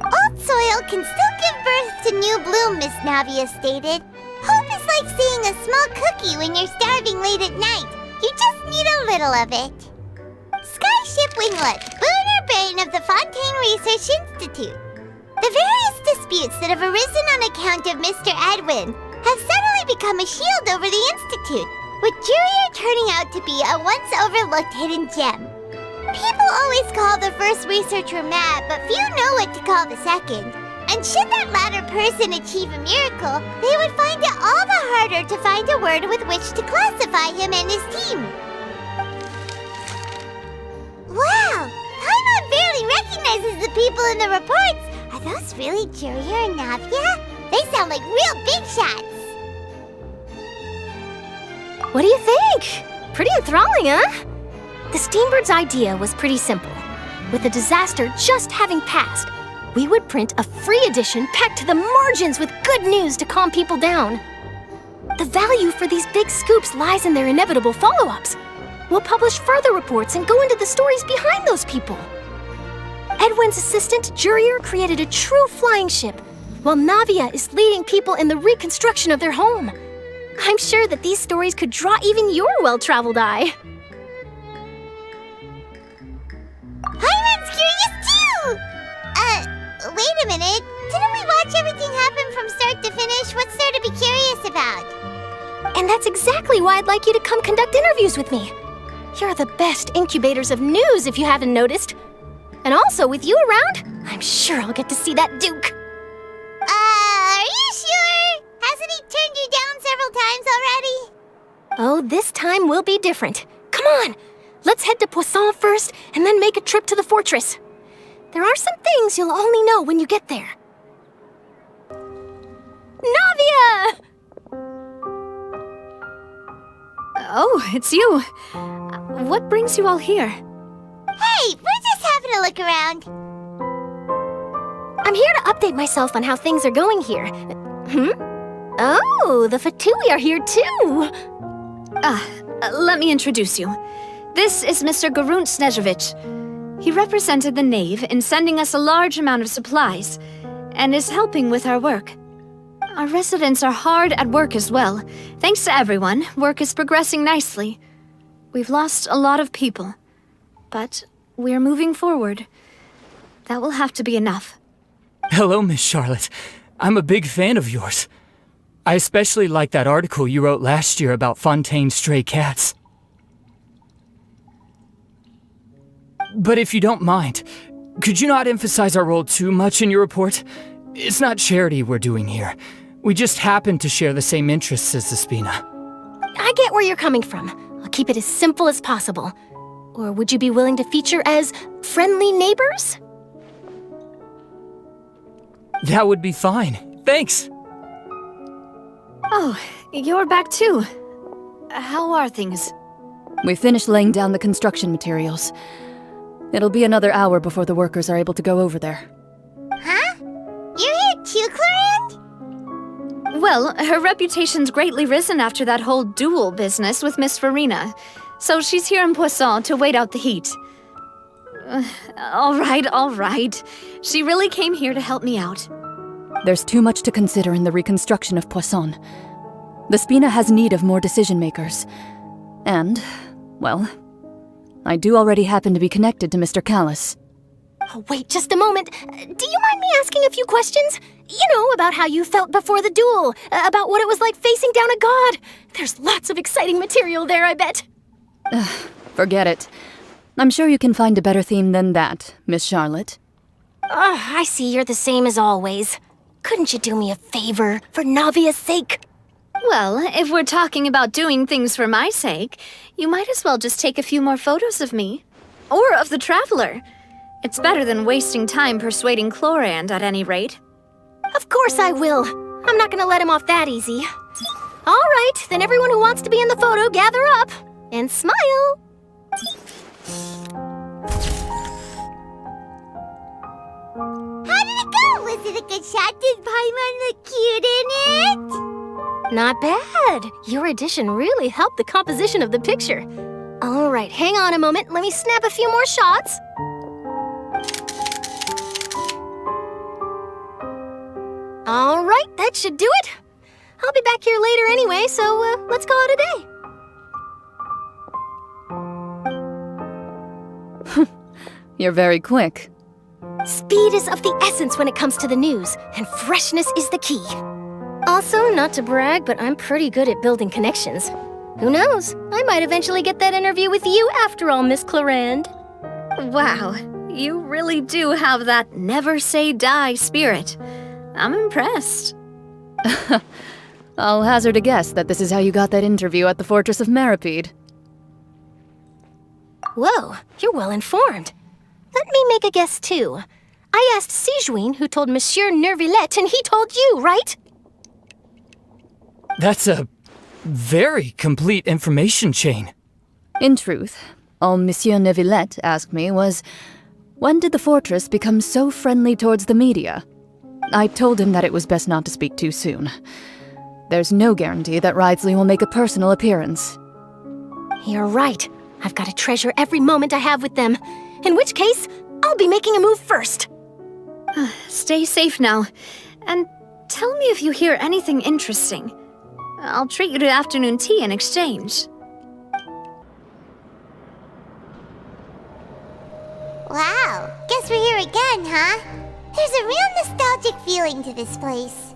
[SPEAKER 2] Old soil can still give birth to new bloom, Miss Navia stated. Hope is like seeing a small cookie when you're starving late at night. You just need a little of it. Skyship Winglet, boon or bane of the Fontaine Research Institute. The various disputes that have arisen on account of Mr. Edwin have suddenly become a shield over the Institute, with Jurier turning out to be a once overlooked hidden gem. People always call the first researcher mad, but few know what to call the second. And should that latter person achieve a miracle, they would find it all the harder to find a word with which to classify him and his team. Wow! Paimon barely recognizes the people in the reports. Are those really Jurier and Navia? They sound like real big shots.
[SPEAKER 11] What do you think? Pretty enthralling, huh? The Steambird's idea was pretty simple. With the disaster just having passed, we would print a free edition packed to the margins with good news to calm people down. The value for these big scoops lies in their inevitable follow-ups. We'll publish further reports and go into the stories behind those people. Edwin's assistant, Jurier, created a true flying ship, while Navia is leading people in the reconstruction of their home. I'm sure that these stories could draw even your well-traveled eye.
[SPEAKER 2] Paimon's curious too! Wait a minute. Didn't we watch everything happen from start to finish? What's there to be curious about?
[SPEAKER 11] And that's exactly why I'd like you to come conduct interviews with me. You're the best incubators of news, if you haven't noticed. And also, with you around, I'm sure I'll get to see that Duke.
[SPEAKER 2] Are you sure? Hasn't he turned you down several times already?
[SPEAKER 11] Oh, this time will be different. Come on, let's head to Poisson first, and then make a trip to the fortress. There are some things you'll only know when you get there. Navia!
[SPEAKER 19] Oh, it's you. What brings you all here?
[SPEAKER 2] Hey, we're just having a look around.
[SPEAKER 11] I'm here to update myself on how things are going here. Oh, the Fatui are here too.
[SPEAKER 19] Let me introduce you. This is Mr. Garunt Snežević. He represented the Knave in sending us a large amount of supplies, and is helping with our work. Our residents are hard at work as well. Thanks to everyone, work is progressing nicely. We've lost a lot of people, but we're moving forward. That will have to be enough.
[SPEAKER 17] Hello, Miss Charlotte. I'm a big fan of yours.
[SPEAKER 16] I especially like that article you wrote last year about Fontaine's stray cats. But if you don't mind, could you not emphasize our role too much in your report? It's not charity we're doing here. We just happen to share the same interests as the Spina.
[SPEAKER 11] I get where you're coming from. I'll keep it as simple as possible. Or would you be willing to feature as friendly neighbors?
[SPEAKER 16] That would be fine. Thanks!
[SPEAKER 19] Oh, you're back too. How are things?
[SPEAKER 18] We finished laying down the construction materials. It'll be another hour before the workers are able to go over there.
[SPEAKER 2] Huh? You're here too, Clorinde?
[SPEAKER 19] Well, her reputation's greatly risen after that whole duel business with Miss Farina. So she's here in Poisson to wait out the heat. All right. She really came here to help me out.
[SPEAKER 18] There's too much to consider in the reconstruction of Poisson. The Spina has need of more decision-makers. And, well, I do already happen to be connected to Mr. Callis.
[SPEAKER 11] Oh, wait just a moment. Do you mind me asking a few questions? You know, about how you felt before the duel, about what it was like facing down a god. There's lots of exciting material there, I bet.
[SPEAKER 18] Forget it. I'm sure you can find a better theme than that, Miss Charlotte.
[SPEAKER 11] I see you're the same as always. Couldn't you do me a favor, for Navia's sake?
[SPEAKER 19] Well, if we're talking about doing things for my sake, you might as well just take a few more photos of me. Or of the Traveler. It's better than wasting time persuading Clorinde, at any rate.
[SPEAKER 11] Of course I will. I'm not gonna let him off that easy. All right, then everyone who wants to be in the photo, gather up. And smile.
[SPEAKER 2] How did it go? Was it a good shot? Did Paimon look cute in it?
[SPEAKER 11] Not bad. Your addition really helped the composition of the picture. All right, hang on a moment. Let me snap a few more shots. All right, that should do it. I'll be back here later anyway, so let's call it a day.
[SPEAKER 18] You're very quick.
[SPEAKER 11] Speed is of the essence when it comes to the news, and freshness is the key. Also, not to brag, but I'm pretty good at building connections. Who knows? I might eventually get that interview with you after all, Miss Clorinde.
[SPEAKER 19] Wow, you really do have that never say die spirit. I'm impressed.
[SPEAKER 18] I'll hazard a guess that this is how you got that interview at the Fortress of Meripede.
[SPEAKER 11] Whoa, you're well informed. Let me make a guess, too. I asked Sijuin, who told Monsieur Nervillet, and he told you, right?
[SPEAKER 16] That's a very complete information chain.
[SPEAKER 18] In truth, all Monsieur Nervillet asked me was, when did the fortress become so friendly towards the media? I told him that it was best not to speak too soon. There's no guarantee that Wriothesley will make a personal appearance.
[SPEAKER 11] You're right. I've got to treasure every moment I have with them. In which case, I'll be making a move first.
[SPEAKER 19] Stay safe now. And tell me if you hear anything interesting. I'll treat you to afternoon tea in exchange.
[SPEAKER 2] Wow, guess we're here again, huh? There's a real nostalgic feeling to this place.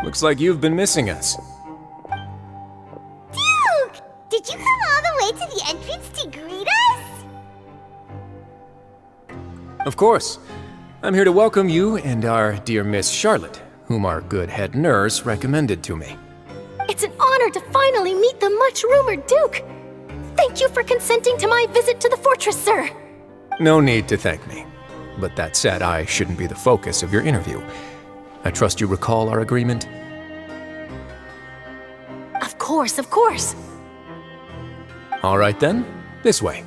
[SPEAKER 21] Looks like you've been missing us.
[SPEAKER 2] Duke! Did you come all the way to the entrance to greet us?
[SPEAKER 21] Of course. I'm here to welcome you and our dear Miss Charlotte, whom our good head nurse recommended to me.
[SPEAKER 11] It's an honor to finally meet the much-rumored Duke. Thank you for consenting to my visit to the fortress, sir.
[SPEAKER 21] No need to thank me. But that said, I shouldn't be the focus of your interview. I trust you recall our agreement?
[SPEAKER 11] Of course, of course.
[SPEAKER 21] All right then, this way.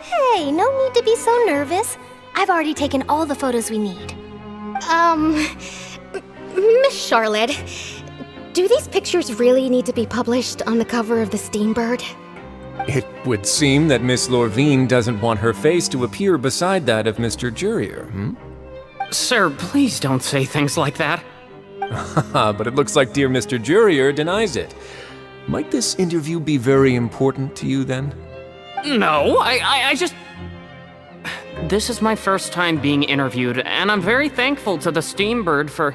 [SPEAKER 11] Hey, no need to be so nervous. I've already taken all the photos we need. Miss Charlotte, do these pictures really need to be published on the cover of the Steambird?
[SPEAKER 21] It would seem that Miss Lorvine doesn't want her face to appear beside that of Mr. Jurier,
[SPEAKER 5] Sir, please don't say things like that.
[SPEAKER 21] But it looks like dear Mr. Jurier denies it. Might this interview be very important to you, then?
[SPEAKER 1] No, I just... This is my first time being interviewed, and I'm very thankful to the Steambird for...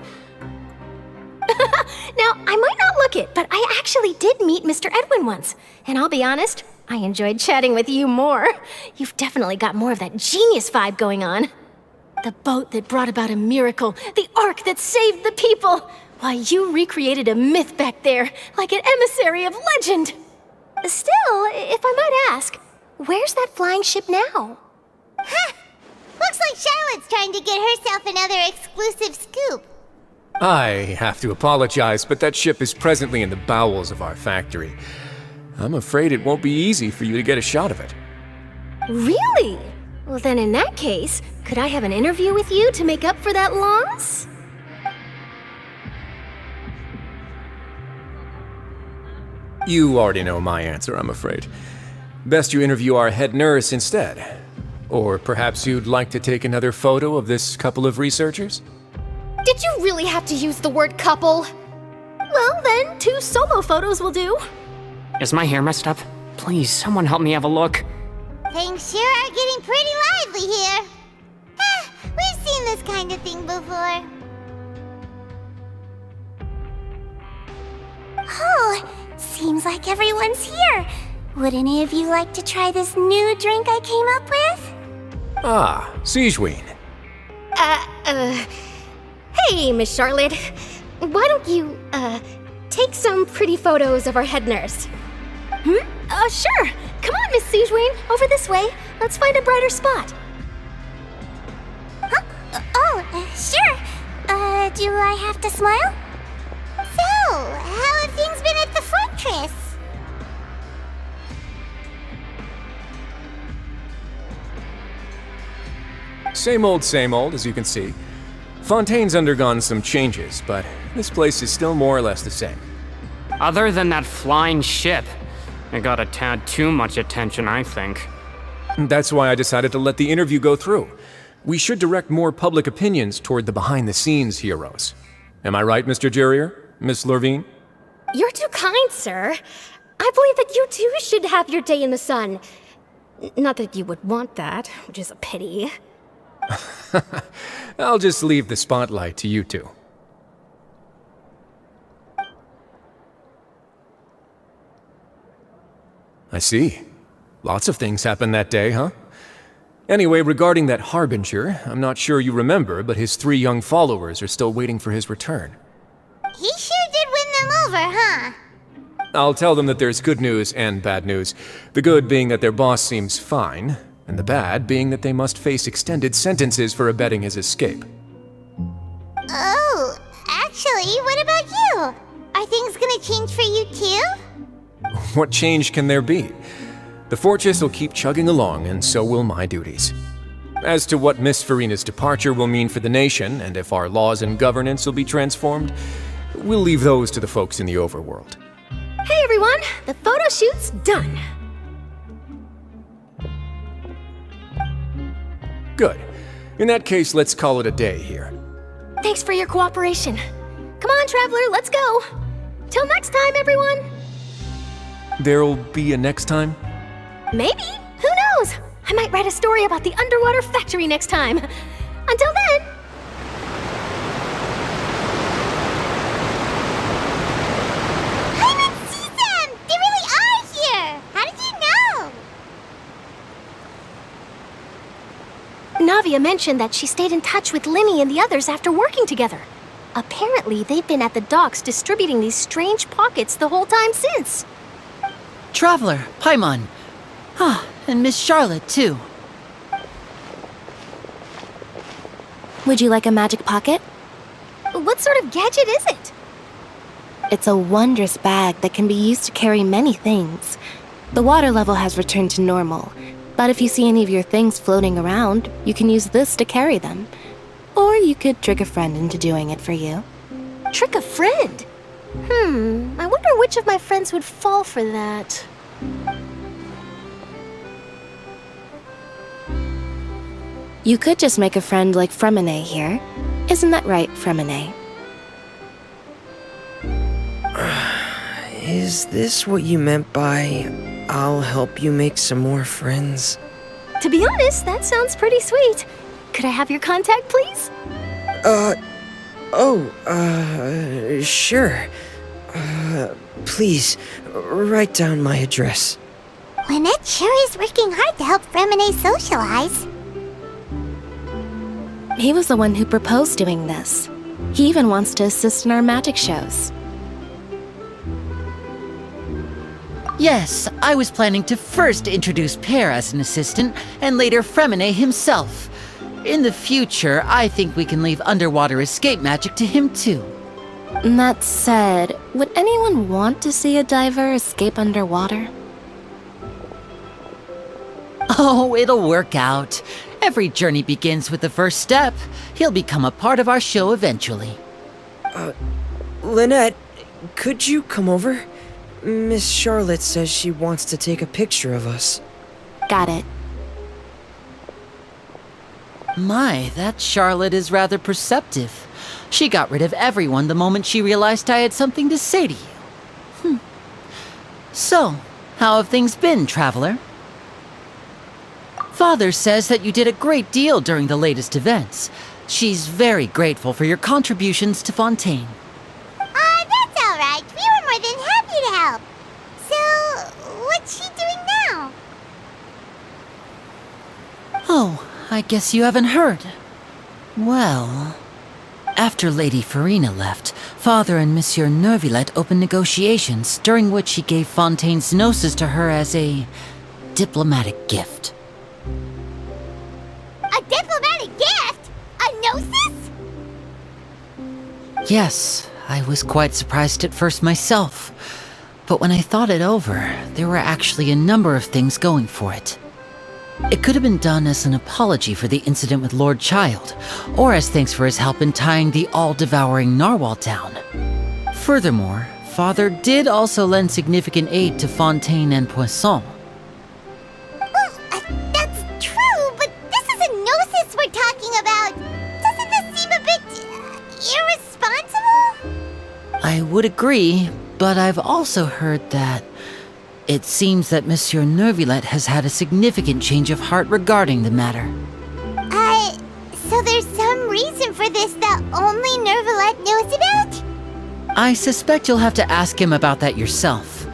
[SPEAKER 11] Now, I might not look it, but I actually did meet Mr. Edwin once. And I'll be honest, I enjoyed chatting with you more. You've definitely got more of that genius vibe going on. The boat that brought about a miracle, the ark that saved the people. Why, you recreated a myth back there, like an emissary of legend. Still, if I might ask, where's that flying ship now?
[SPEAKER 2] Huh! Looks like Charlotte's trying to get herself another exclusive scoop.
[SPEAKER 21] I have to apologize, but that ship is presently in the bowels of our factory. I'm afraid it won't be easy for you to get a shot of it.
[SPEAKER 11] Really? Well, then in that case, could I have an interview with you to make up for that loss?
[SPEAKER 21] You already know my answer, I'm afraid. Best you interview our head nurse instead. Or perhaps you'd like to take another photo of this couple of researchers?
[SPEAKER 11] Did you really have to use the word couple? Well, then, 2 solo photos will do.
[SPEAKER 1] Is my hair messed up? Please, someone help me have a look.
[SPEAKER 2] Things sure are getting pretty lively here. We've seen this kind of thing before. Oh, seems like everyone's here. Would any of you like to try this new drink I came up with?
[SPEAKER 21] Ah, Siegeween.
[SPEAKER 11] Hey, Miss Charlotte. Why don't you, take some pretty photos of our head nurse? Sure. Come on, Miss Siegeween. Over this way. Let's find a brighter spot.
[SPEAKER 2] Huh? Sure. Do I have to smile? So, how have things been at the fortress?
[SPEAKER 21] Same old, as you can see. Fontaine's undergone some changes, but this place is still more or less the same.
[SPEAKER 1] Other than that flying ship, it got a tad too much attention, I think.
[SPEAKER 21] That's why I decided to let the interview go through. We should direct more public opinions toward the behind-the-scenes heroes. Am I right, Mr. Jurrier? Miss Lurvine?
[SPEAKER 11] You're too kind, sir. I believe that you too should have your day in the sun. Not that you would want that, which is a pity.
[SPEAKER 21] I'll just leave the spotlight to you two. I see. Lots of things happened that day, huh? Anyway, regarding that Harbinger, I'm not sure you remember, but his 3 young followers are still waiting for his return.
[SPEAKER 2] He sure did win them over, huh?
[SPEAKER 21] I'll tell them that there's good news and bad news. The good being that their boss seems fine, and the bad being that they must face extended sentences for abetting his escape.
[SPEAKER 2] Oh, actually, what about you? Are things gonna change for you too?
[SPEAKER 21] What change can there be? The fortress will keep chugging along, and so will my duties. As to what Miss Farina's departure will mean for the nation, and if our laws and governance will be transformed, we'll leave those to the folks in the overworld.
[SPEAKER 11] Hey everyone, the photo shoot's done.
[SPEAKER 21] Good. In that case, let's call it a day here.
[SPEAKER 11] Thanks for your cooperation. Come on, Traveler, let's go. Till next time, everyone.
[SPEAKER 21] There'll be a next time?
[SPEAKER 11] Maybe. Who knows? I might write a story about the underwater factory next time. Until then.
[SPEAKER 2] I didn't see them! They really are here! How did you know?
[SPEAKER 11] Navia mentioned that she stayed in touch with Linny and the others after working together. Apparently, they've been at the docks distributing these strange pockets the whole time since.
[SPEAKER 12] Traveler, Paimon. Ah, and Miss Charlotte, too.
[SPEAKER 10] Would you like a magic pocket?
[SPEAKER 11] What sort of gadget is it?
[SPEAKER 10] It's a wondrous bag that can be used to carry many things. The water level has returned to normal, but if you see any of your things floating around, you can use this to carry them. Or you could trick a friend into doing it for you.
[SPEAKER 11] Trick a friend? I wonder which of my friends would fall for that.
[SPEAKER 10] You could just make a friend like Fremine here. Isn't that right, Fremine?
[SPEAKER 8] Is this what you meant by, I'll help you make some more friends?
[SPEAKER 11] To be honest, that sounds pretty sweet. Could I have your contact, please?
[SPEAKER 8] Sure. Please, write down my address.
[SPEAKER 2] Lynette sure is working hard to help Fremine socialize.
[SPEAKER 10] He was the one who proposed doing this. He even wants to assist in our magic shows.
[SPEAKER 12] Yes, I was planning to first introduce Pear as an assistant, and later Fremine himself. In the future, I think we can leave underwater escape magic to him too.
[SPEAKER 10] That said, would anyone want to see a diver escape underwater?
[SPEAKER 12] Oh, it'll work out. Every journey begins with the first step. He'll become a part of our show eventually.
[SPEAKER 8] Lynette, could you come over? Miss Charlotte says she wants to take a picture of us.
[SPEAKER 10] Got it.
[SPEAKER 12] My, that Charlotte is rather perceptive. She got rid of everyone the moment she realized I had something to say to you. So, how have things been, traveler? Father says that you did a great deal during the latest events. She's very grateful for your contributions to Fontaine.
[SPEAKER 2] That's alright. We were more than happy to help. So, what's she doing now?
[SPEAKER 12] Oh, I guess you haven't heard. Well, after Lady Farina left, Father and Monsieur Neuvillette opened negotiations, during which he gave Fontaine's gnosis to her as a diplomatic gift.
[SPEAKER 2] A diplomatic gift? A gnosis?
[SPEAKER 12] Yes, I was quite surprised at first myself. But when I thought it over, there were actually a number of things going for it. It could have been done as an apology for the incident with Lord Child, or as thanks for his help in tying the all-devouring narwhal down. Furthermore, Father did also lend significant aid to Fontaine and Poisson.
[SPEAKER 2] Well, that's true, but this is a gnosis we're talking about. Doesn't this seem a bit irresponsible?
[SPEAKER 12] I would agree, but I've also heard that it seems that Monsieur Neuvillette has had a significant change of heart regarding the matter.
[SPEAKER 2] So there's some reason for this that only Neuvillette knows about?
[SPEAKER 12] I suspect you'll have to ask him about that yourself.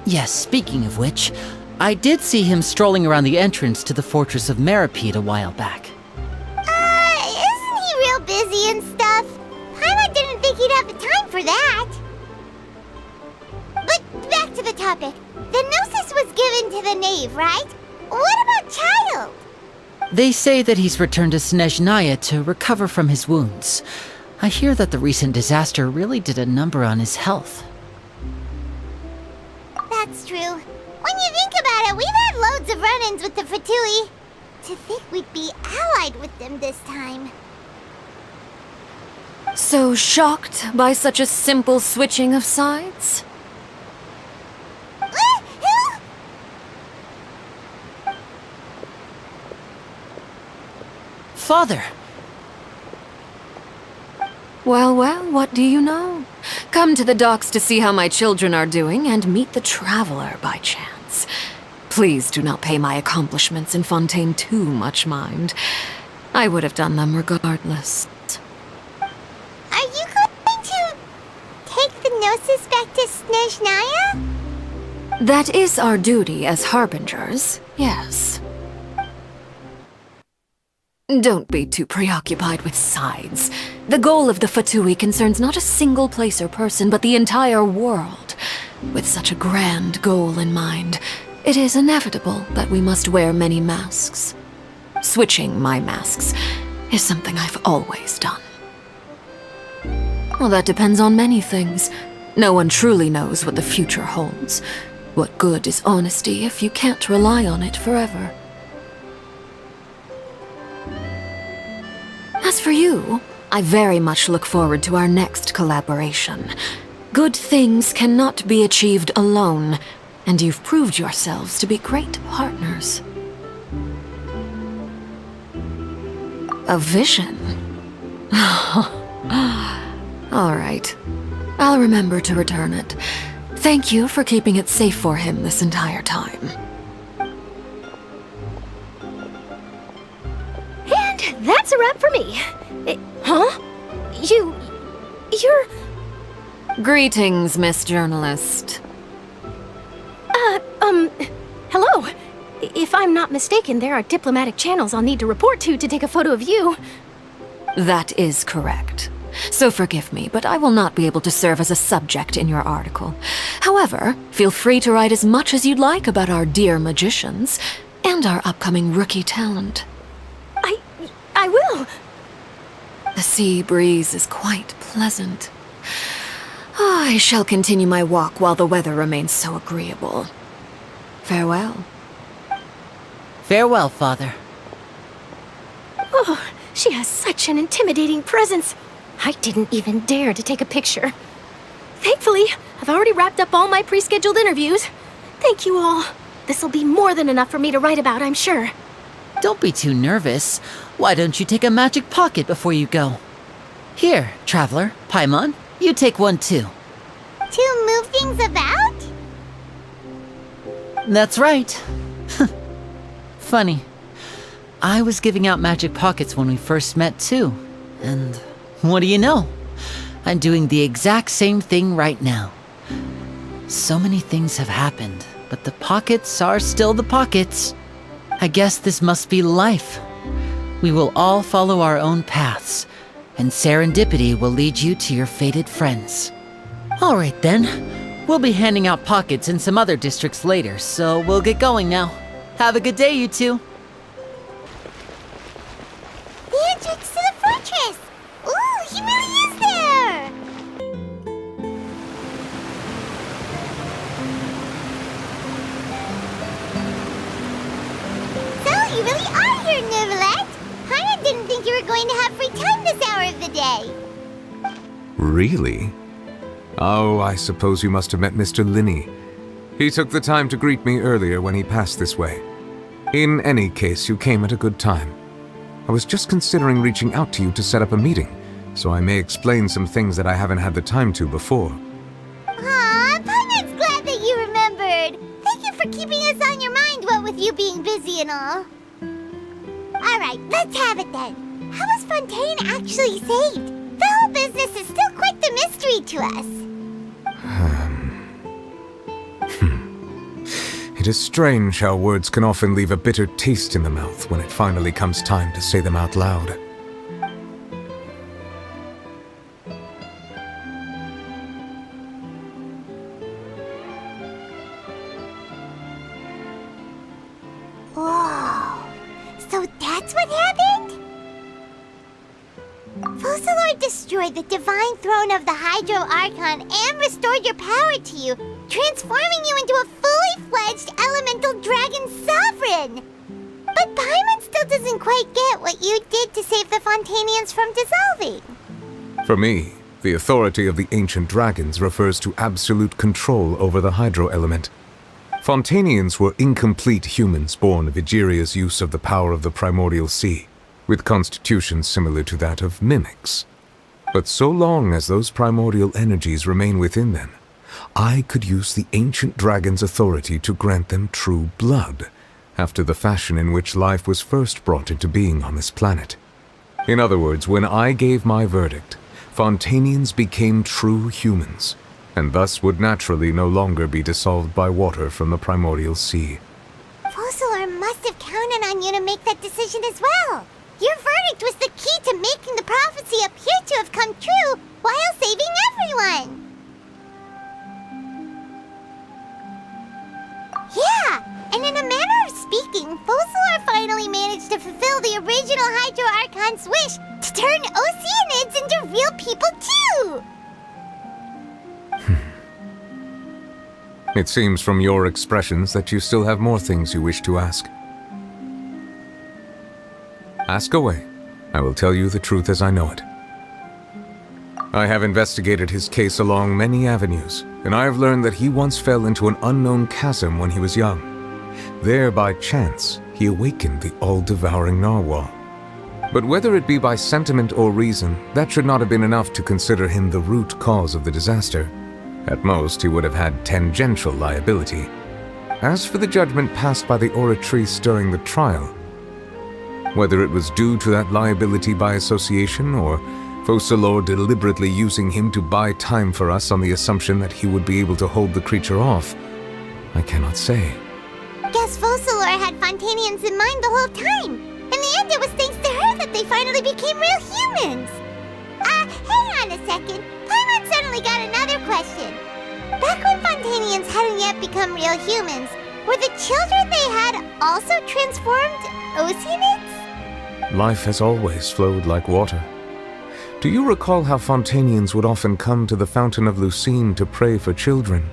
[SPEAKER 12] Yes, speaking of which, I did see him strolling around the entrance to the Fortress of Meripede a while back.
[SPEAKER 2] Isn't he real busy and stuff? Paimon didn't think he'd have the time for that. But back to the topic. The gnosis was given to the knave, right? What about Child?
[SPEAKER 12] They say that he's returned to Snezhnaya to recover from his wounds. I hear that the recent disaster really did a number on his health.
[SPEAKER 2] That's true. When you think about it, we've had loads of run-ins with the Fatui. To think we'd be allied with them this time.
[SPEAKER 19] So shocked by such a simple switching of sides?
[SPEAKER 12] Father!
[SPEAKER 19] Well, what do you know? Come to the docks to see how my children are doing and meet the traveler by chance. Please do not pay my accomplishments in Fontaine too much mind. I would have done them regardless.
[SPEAKER 2] Are you going to take the gnosis back to Snezhnaya?
[SPEAKER 19] That is our duty as harbingers, yes. Don't be too preoccupied with sides. The goal of the Fatui concerns not a single place or person, but the entire world. With such a grand goal in mind, it is inevitable that we must wear many masks. Switching my masks is something I've always done. Well, that depends on many things. No one truly knows what the future holds. What good is honesty if you can't rely on it forever? As for you, I very much look forward to our next collaboration. Good things cannot be achieved alone, and you've proved yourselves to be great partners. A vision? All right. I'll remember to return it.
[SPEAKER 3] Thank you for keeping it safe for him this entire time.
[SPEAKER 11] And that's a wrap for me. Huh? You're...
[SPEAKER 3] Greetings, Miss Journalist.
[SPEAKER 11] Hello. If I'm not mistaken, there are diplomatic channels I'll need to report to take a photo of you.
[SPEAKER 3] That is correct. So forgive me, but I will not be able to serve as a subject in your article. However, feel free to write as much as you'd like about our dear magicians and our upcoming rookie talent.
[SPEAKER 11] I will.
[SPEAKER 3] The sea breeze is quite pleasant. I shall continue my walk while the weather remains so agreeable. Farewell.
[SPEAKER 12] Farewell, Father.
[SPEAKER 11] Oh, she has such an intimidating presence. I didn't even dare to take a picture. Thankfully, I've already wrapped up all my pre-scheduled interviews. Thank you all. This'll be more than enough for me to write about, I'm sure.
[SPEAKER 12] Don't be too nervous. Why don't you take a magic pocket before you go? Here, Traveler, Paimon, you take one too.
[SPEAKER 2] To move things about?
[SPEAKER 12] That's right. Funny. I was giving out magic pockets when we first met too. And what do you know? I'm doing the exact same thing right now. So many things have happened, but the pockets are still the pockets. I guess this must be life. We will all follow our own paths, and serendipity will lead you to your fated friends. All right then. We'll be handing out pockets in some other districts later, so we'll get going now. Have a good day, you two.
[SPEAKER 2] The entrance to the fortress! Ooh, he really is there! So, you really are here, Neuvillette! I didn't think you were going to have free time this hour of the day.
[SPEAKER 4] Really? Oh, I suppose you must have met Mr. Linney. He took the time to greet me earlier when he passed this way. In any case, you came at a good time. I was just considering reaching out to you to set up a meeting, so I may explain some things that I haven't had the time to before.
[SPEAKER 2] Aw, Paimon's glad that you remembered. Thank you for keeping us on your mind, what with you being busy and all. Alright, let's have it then. How was Fontaine actually saved? The whole business is still quite the mystery to us.
[SPEAKER 4] It is strange how words can often leave a bitter taste in the mouth when it finally comes time to say them out loud.
[SPEAKER 2] Whoa. So that's what happened? Focalor destroyed the divine throne of the Hydro Archon and restored your power to you, transforming you into a fully fledged elemental dragon sovereign. But Paimon still doesn't quite get what you did to save the Fontainians from dissolving.
[SPEAKER 4] For me, the authority of the ancient dragons refers to absolute control over the hydro element. Fontainians were incomplete humans born of Egeria's use of the power of the primordial sea, with constitutions similar to that of mimics. But so long as those primordial energies remain within them, I could use the ancient dragon's authority to grant them true blood, after the fashion in which life was first brought into being on this planet. In other words, when I gave my verdict, Fontainians became true humans, and thus would naturally no longer be dissolved by water from the primordial sea.
[SPEAKER 2] Focalor must have counted on you to make that decision as well. Your verdict was the key to making the prophecy appear to have come true while saving everyone. Yeah, and in a manner of speaking, Focalor finally managed to fulfill the original Hydro Archon's wish to turn Oceanids into real people too!
[SPEAKER 4] It seems from your expressions that you still have more things you wish to ask. Ask away. I will tell you the truth as I know it. I have investigated his case along many avenues, and I have learned that he once fell into an unknown chasm when he was young. There, by chance, he awakened the all-devouring narwhal. But whether it be by sentiment or reason, that should not have been enough to consider him the root cause of the disaster. At most, he would have had tangential liability. As for the judgment passed by the Oratrice during the trial, whether it was due to that liability by association or Focalors deliberately using him to buy time for us on the assumption that he would be able to hold the creature off, I cannot say.
[SPEAKER 2] Guess Focalors had Fontainians in mind the whole time. In the end, it was thanks to her that they finally became real humans. Hang on a second. Paimon suddenly got another question. Back when Fontainians hadn't yet become real humans, were the children they had also transformed Oceanids?
[SPEAKER 4] Life has always flowed like water. Do you recall how Fontainians would often come to the Fountain of Lucine to pray for children?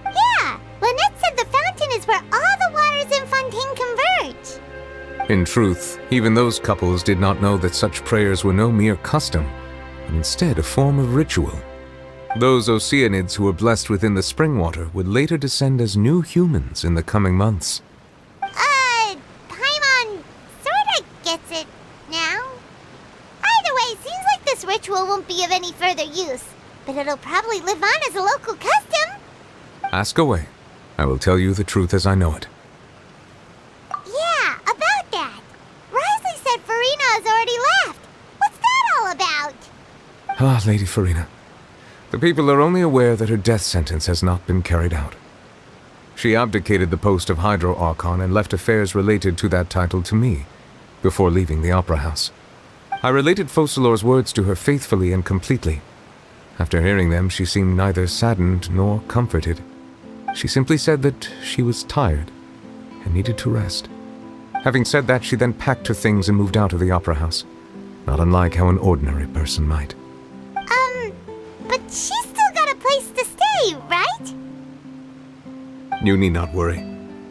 [SPEAKER 2] Yeah, Lynette said the fountain is where all the waters in Fontaine converge.
[SPEAKER 4] In truth, even those couples did not know that such prayers were no mere custom, but instead a form of ritual. Those Oceanids who were blessed within the spring water would later descend as new humans in the coming months.
[SPEAKER 2] Paimon sorta gets it now. Either way, seems like this ritual won't be of any further use, but it'll probably live on as a local custom.
[SPEAKER 4] Ask away. I will tell you the truth as I know it.
[SPEAKER 2] Yeah, about that. Risley said Farina has already left. What's that all about?
[SPEAKER 4] Ah, Lady Farina. The people are only aware that her death sentence has not been carried out. She abdicated the post of Hydro Archon and left affairs related to that title to me, before leaving the Opera House. I related Focalors' words to her faithfully and completely. After hearing them, she seemed neither saddened nor comforted. She simply said that she was tired and needed to rest. Having said that, she then packed her things and moved out of the Opera House, not unlike how an ordinary person might.
[SPEAKER 2] But she's still got a place to stay, right?
[SPEAKER 4] You need not worry.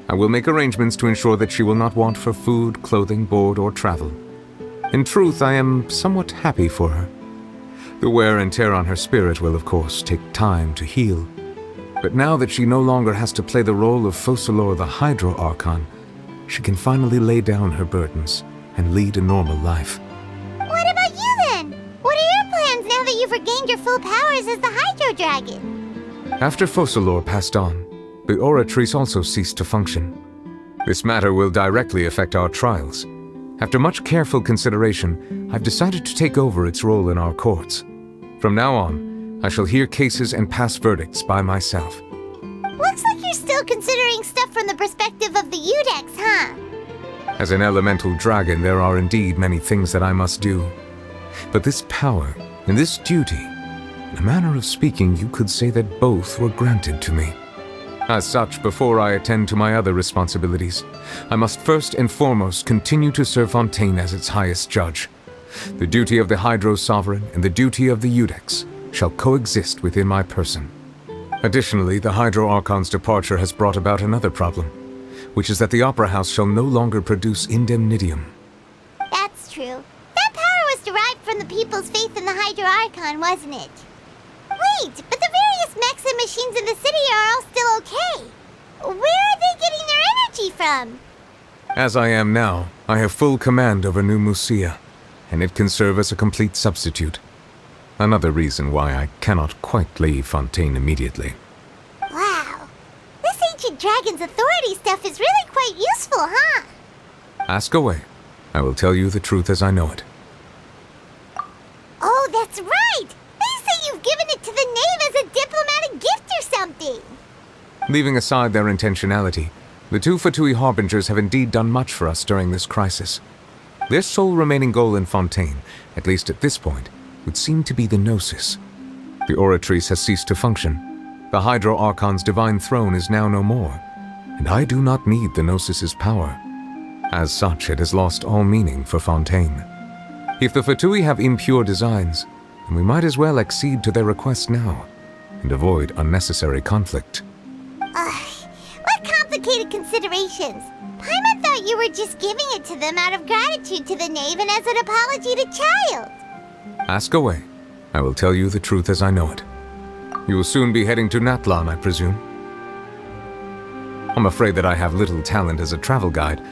[SPEAKER 4] I will make arrangements to ensure that she will not want for food, clothing, board, or travel. In truth, I am somewhat happy for her. The wear and tear on her spirit will, of course, take time to heal. But now that she no longer has to play the role of Focalors the Hydro Archon, she can finally lay down her burdens and lead a normal life.
[SPEAKER 2] What about you then? What are your plans now that you've regained your full powers as the Hydro Dragon?
[SPEAKER 4] After Focalors passed on, the Oratrice also ceased to function. This matter will directly affect our trials. After much careful consideration, I've decided to take over its role in our courts. From now on, I shall hear cases and pass verdicts by myself.
[SPEAKER 2] Looks like you're still considering stuff from the perspective of the Udex, huh?
[SPEAKER 4] As an elemental dragon, there are indeed many things that I must do. But this power and this duty, in a manner of speaking, you could say that both were granted to me. As such, before I attend to my other responsibilities, I must first and foremost continue to serve Fontaine as its highest judge. The duty of the Hydro Sovereign and the duty of the Udex shall coexist within my person. Additionally, the Hydro Archon's departure has brought about another problem, which is that the Opera House shall no longer produce indemnitium.
[SPEAKER 2] That's true. That power was derived from the people's faith in the Hydro Archon, wasn't it? Wait, but the various mechs and machines in the city are all still okay. Where are they getting their energy from?
[SPEAKER 4] As I am now, I have full command over New Musia, and it can serve as a complete substitute. Another reason why I cannot quite leave Fontaine immediately.
[SPEAKER 2] Wow. This ancient dragon's authority stuff is really quite useful, huh?
[SPEAKER 4] Ask away. I will tell you the truth as I know it.
[SPEAKER 2] Oh, that's right! They say you've given it to the knave as a diplomatic gift or something!
[SPEAKER 4] Leaving aside their intentionality, the two Fatui Harbingers have indeed done much for us during this crisis. Their sole remaining goal in Fontaine, at least at this point, would seem to be the Gnosis. The Oratrice has ceased to function. The Hydro Archon's divine throne is now no more, and I do not need the Gnosis's power. As such, it has lost all meaning for Fontaine. If the Fatui have impure designs, then we might as well accede to their request now, and avoid unnecessary conflict.
[SPEAKER 2] What complicated considerations! Paimon thought you were just giving it to them out of gratitude to the knave and as an apology to Child.
[SPEAKER 4] Ask away. I will tell you the truth as I know it. You will soon be heading to Natlan, I presume. I'm afraid that I have little talent as a travel guide,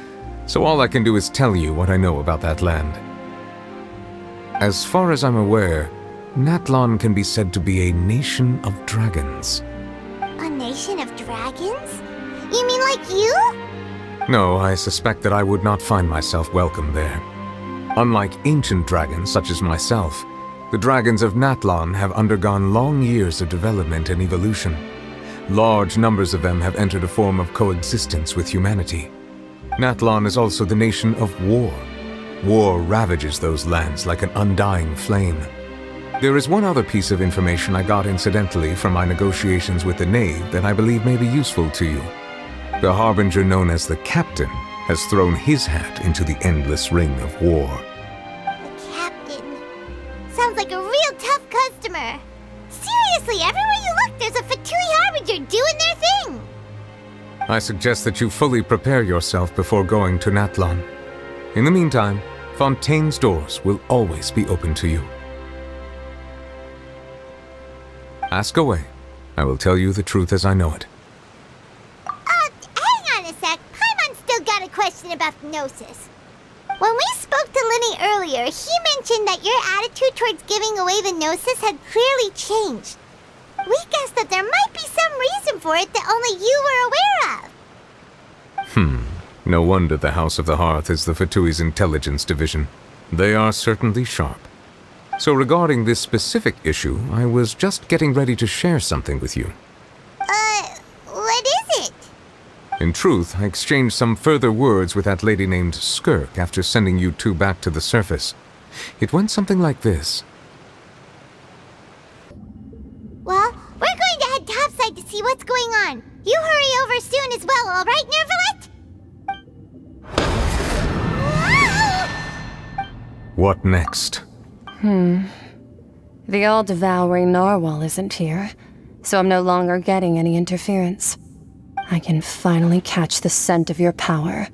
[SPEAKER 4] so all I can do is tell you what I know about that land. As far as I'm aware, Natlan can be said to be a nation of dragons.
[SPEAKER 2] A nation of dragons? You mean like you?
[SPEAKER 4] No, I suspect that I would not find myself welcome there. Unlike ancient dragons such as myself, the dragons of Natlan have undergone long years of development and evolution. Large numbers of them have entered a form of coexistence with humanity. Natlan is also the nation of war. War ravages those lands like an undying flame. There is one other piece of information I got incidentally from my negotiations with the Knave that I believe may be useful to you. The Harbinger known as the Captain has thrown his hat into the endless ring of war.
[SPEAKER 2] The Captain. Sounds like a real tough customer. Seriously, everywhere you look, there's a Fatui Harbinger doing their thing.
[SPEAKER 4] I suggest that you fully prepare yourself before going to Natlan. In the meantime, Fontaine's doors will always be open to you. Ask away. I will tell you the truth as I know it.
[SPEAKER 2] Hang on a sec. Paimon's still got a question about the Gnosis. When we spoke to Linny earlier, he mentioned that your attitude towards giving away the Gnosis had clearly changed. We guessed that there might be some reason for it that only you were aware of.
[SPEAKER 4] No wonder the House of the Hearth is the Fatui's intelligence division. They are certainly sharp. So regarding this specific issue, I was just getting ready to share something with you.
[SPEAKER 2] What is it?
[SPEAKER 4] In truth, I exchanged some further words with that lady named Skirk after sending you two back to the surface. It went something like this.
[SPEAKER 2] Well, we're going to head topside to see what's going on. You hurry over soon as well, all right, Nervalet?
[SPEAKER 4] What next?
[SPEAKER 9] The all-devouring narwhal isn't here, so I'm no longer getting any interference. I can finally catch the scent of your power,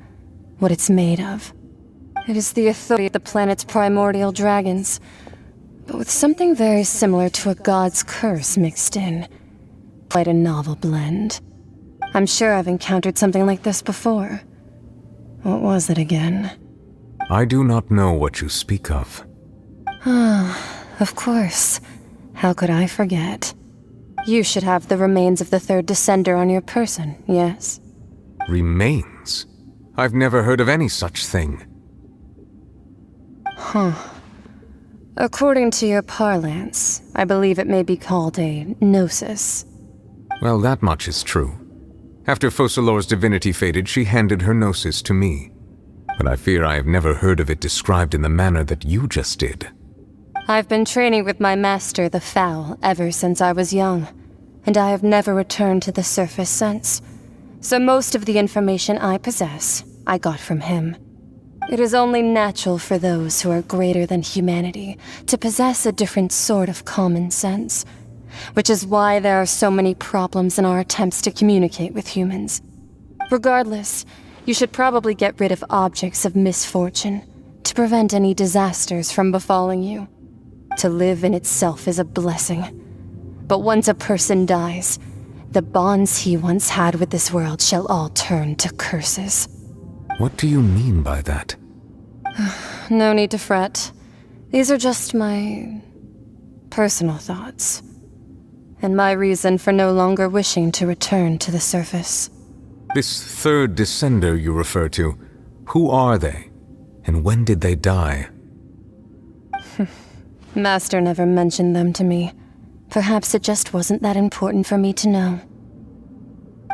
[SPEAKER 9] what it's made of. It is the authority of the planet's primordial dragons, but with something very similar to a god's curse mixed in. Quite a novel blend. I'm sure I've encountered something like this before. What was it again?
[SPEAKER 4] I do not know what you speak of.
[SPEAKER 9] Of course. How could I forget? You should have the remains of the third descender on your person, yes?
[SPEAKER 4] Remains? I've never heard of any such thing.
[SPEAKER 9] According to your parlance, I believe it may be called a gnosis.
[SPEAKER 4] Well, that much is true. After Focalor's divinity faded, she handed her gnosis to me. But I fear I have never heard of it described in the manner that you just did.
[SPEAKER 9] I've been training with my master, the Foul, ever since I was young, and I have never returned to the surface since. So most of the information I possess, I got from him. It is only natural for those who are greater than humanity to possess a different sort of common sense, which is why there are so many problems in our attempts to communicate with humans. Regardless, you should probably get rid of objects of misfortune to prevent any disasters from befalling you. To live in itself is a blessing. But once a person dies, the bonds he once had with this world shall all turn to curses.
[SPEAKER 4] What do you mean by that?
[SPEAKER 9] No need to fret. These are just my personal thoughts, and my reason for no longer wishing to return to the surface.
[SPEAKER 4] This third descender you refer to, who are they? And when did they die?
[SPEAKER 9] Master never mentioned them to me. Perhaps it just wasn't that important for me to know.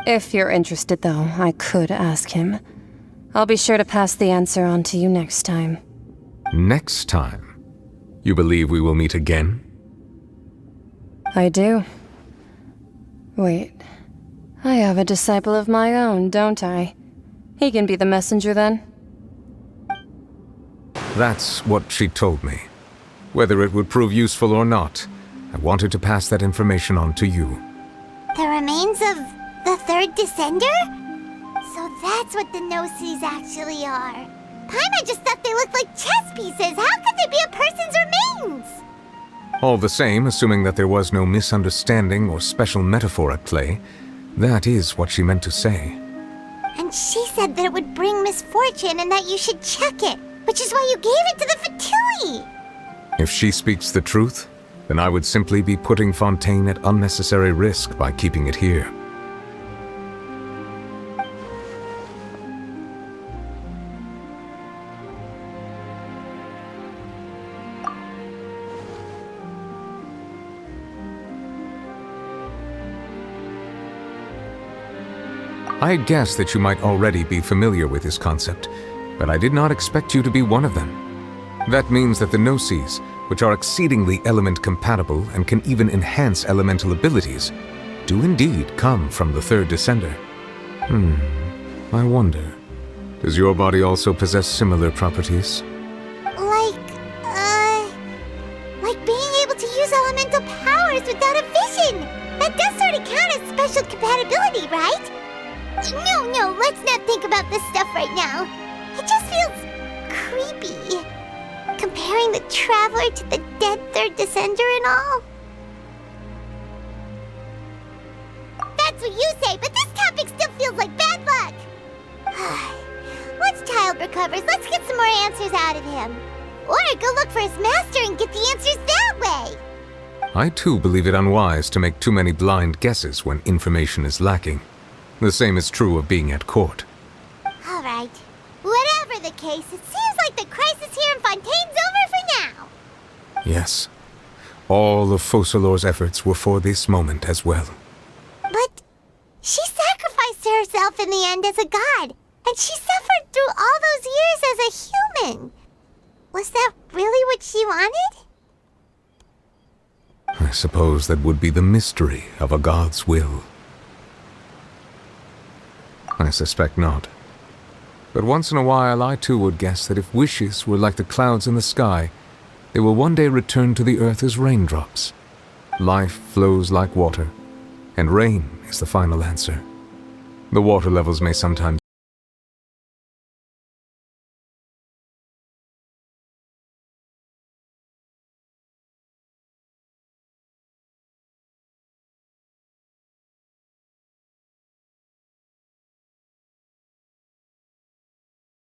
[SPEAKER 9] If you're interested, though, I could ask him. I'll be sure to pass the answer on to you next time.
[SPEAKER 4] Next time? You believe we will meet again?
[SPEAKER 9] I do. Wait. I have a disciple of my own, don't I? He can be the messenger then.
[SPEAKER 4] That's what she told me. Whether it would prove useful or not, I wanted to pass that information on to you.
[SPEAKER 2] The remains of the third descender? So that's what the Gnosis actually are. Paimon just thought they looked like chess pieces. How could they be a person's remains?
[SPEAKER 4] All the same, assuming that there was no misunderstanding or special metaphor at play, that is what she meant to say.
[SPEAKER 2] And she said that it would bring misfortune and that you should check it, which is why you gave it to the Fatui.
[SPEAKER 4] If she speaks the truth, then I would simply be putting Fontaine at unnecessary risk by keeping it here. I had guessed that you might already be familiar with this concept, but I did not expect you to be one of them. That means that the Gnosis, which are exceedingly element-compatible and can even enhance elemental abilities, do indeed come from the third descender. I wonder, does your body also possess similar properties?
[SPEAKER 2] Like being able to use elemental powers without a vision! That does sort of count as special compatibility, right? No, let's not think about this stuff right now. It just feels creepy. Comparing the Traveler to the dead third descender and all. That's what you say, but this topic still feels like bad luck. Once Child recovers, let's get some more answers out of him. Or go look for his master and get the answers that way.
[SPEAKER 4] I too believe it unwise to make too many blind guesses when information is lacking. The same is true of being at court.
[SPEAKER 2] Alright. Whatever the case, it seems like the crisis here in Fontaine's over for now.
[SPEAKER 4] Yes. All of Focalor's efforts were for this moment as well.
[SPEAKER 2] But she sacrificed herself in the end as a god, and she suffered through all those years as a human. Was that really what she wanted?
[SPEAKER 4] I suppose that would be the mystery of a god's will. I suspect not. But once in a while I too would guess that if wishes were like the clouds in the sky, they will one day return to the earth as raindrops. Life flows like water, and rain is the final answer. The water levels may sometimes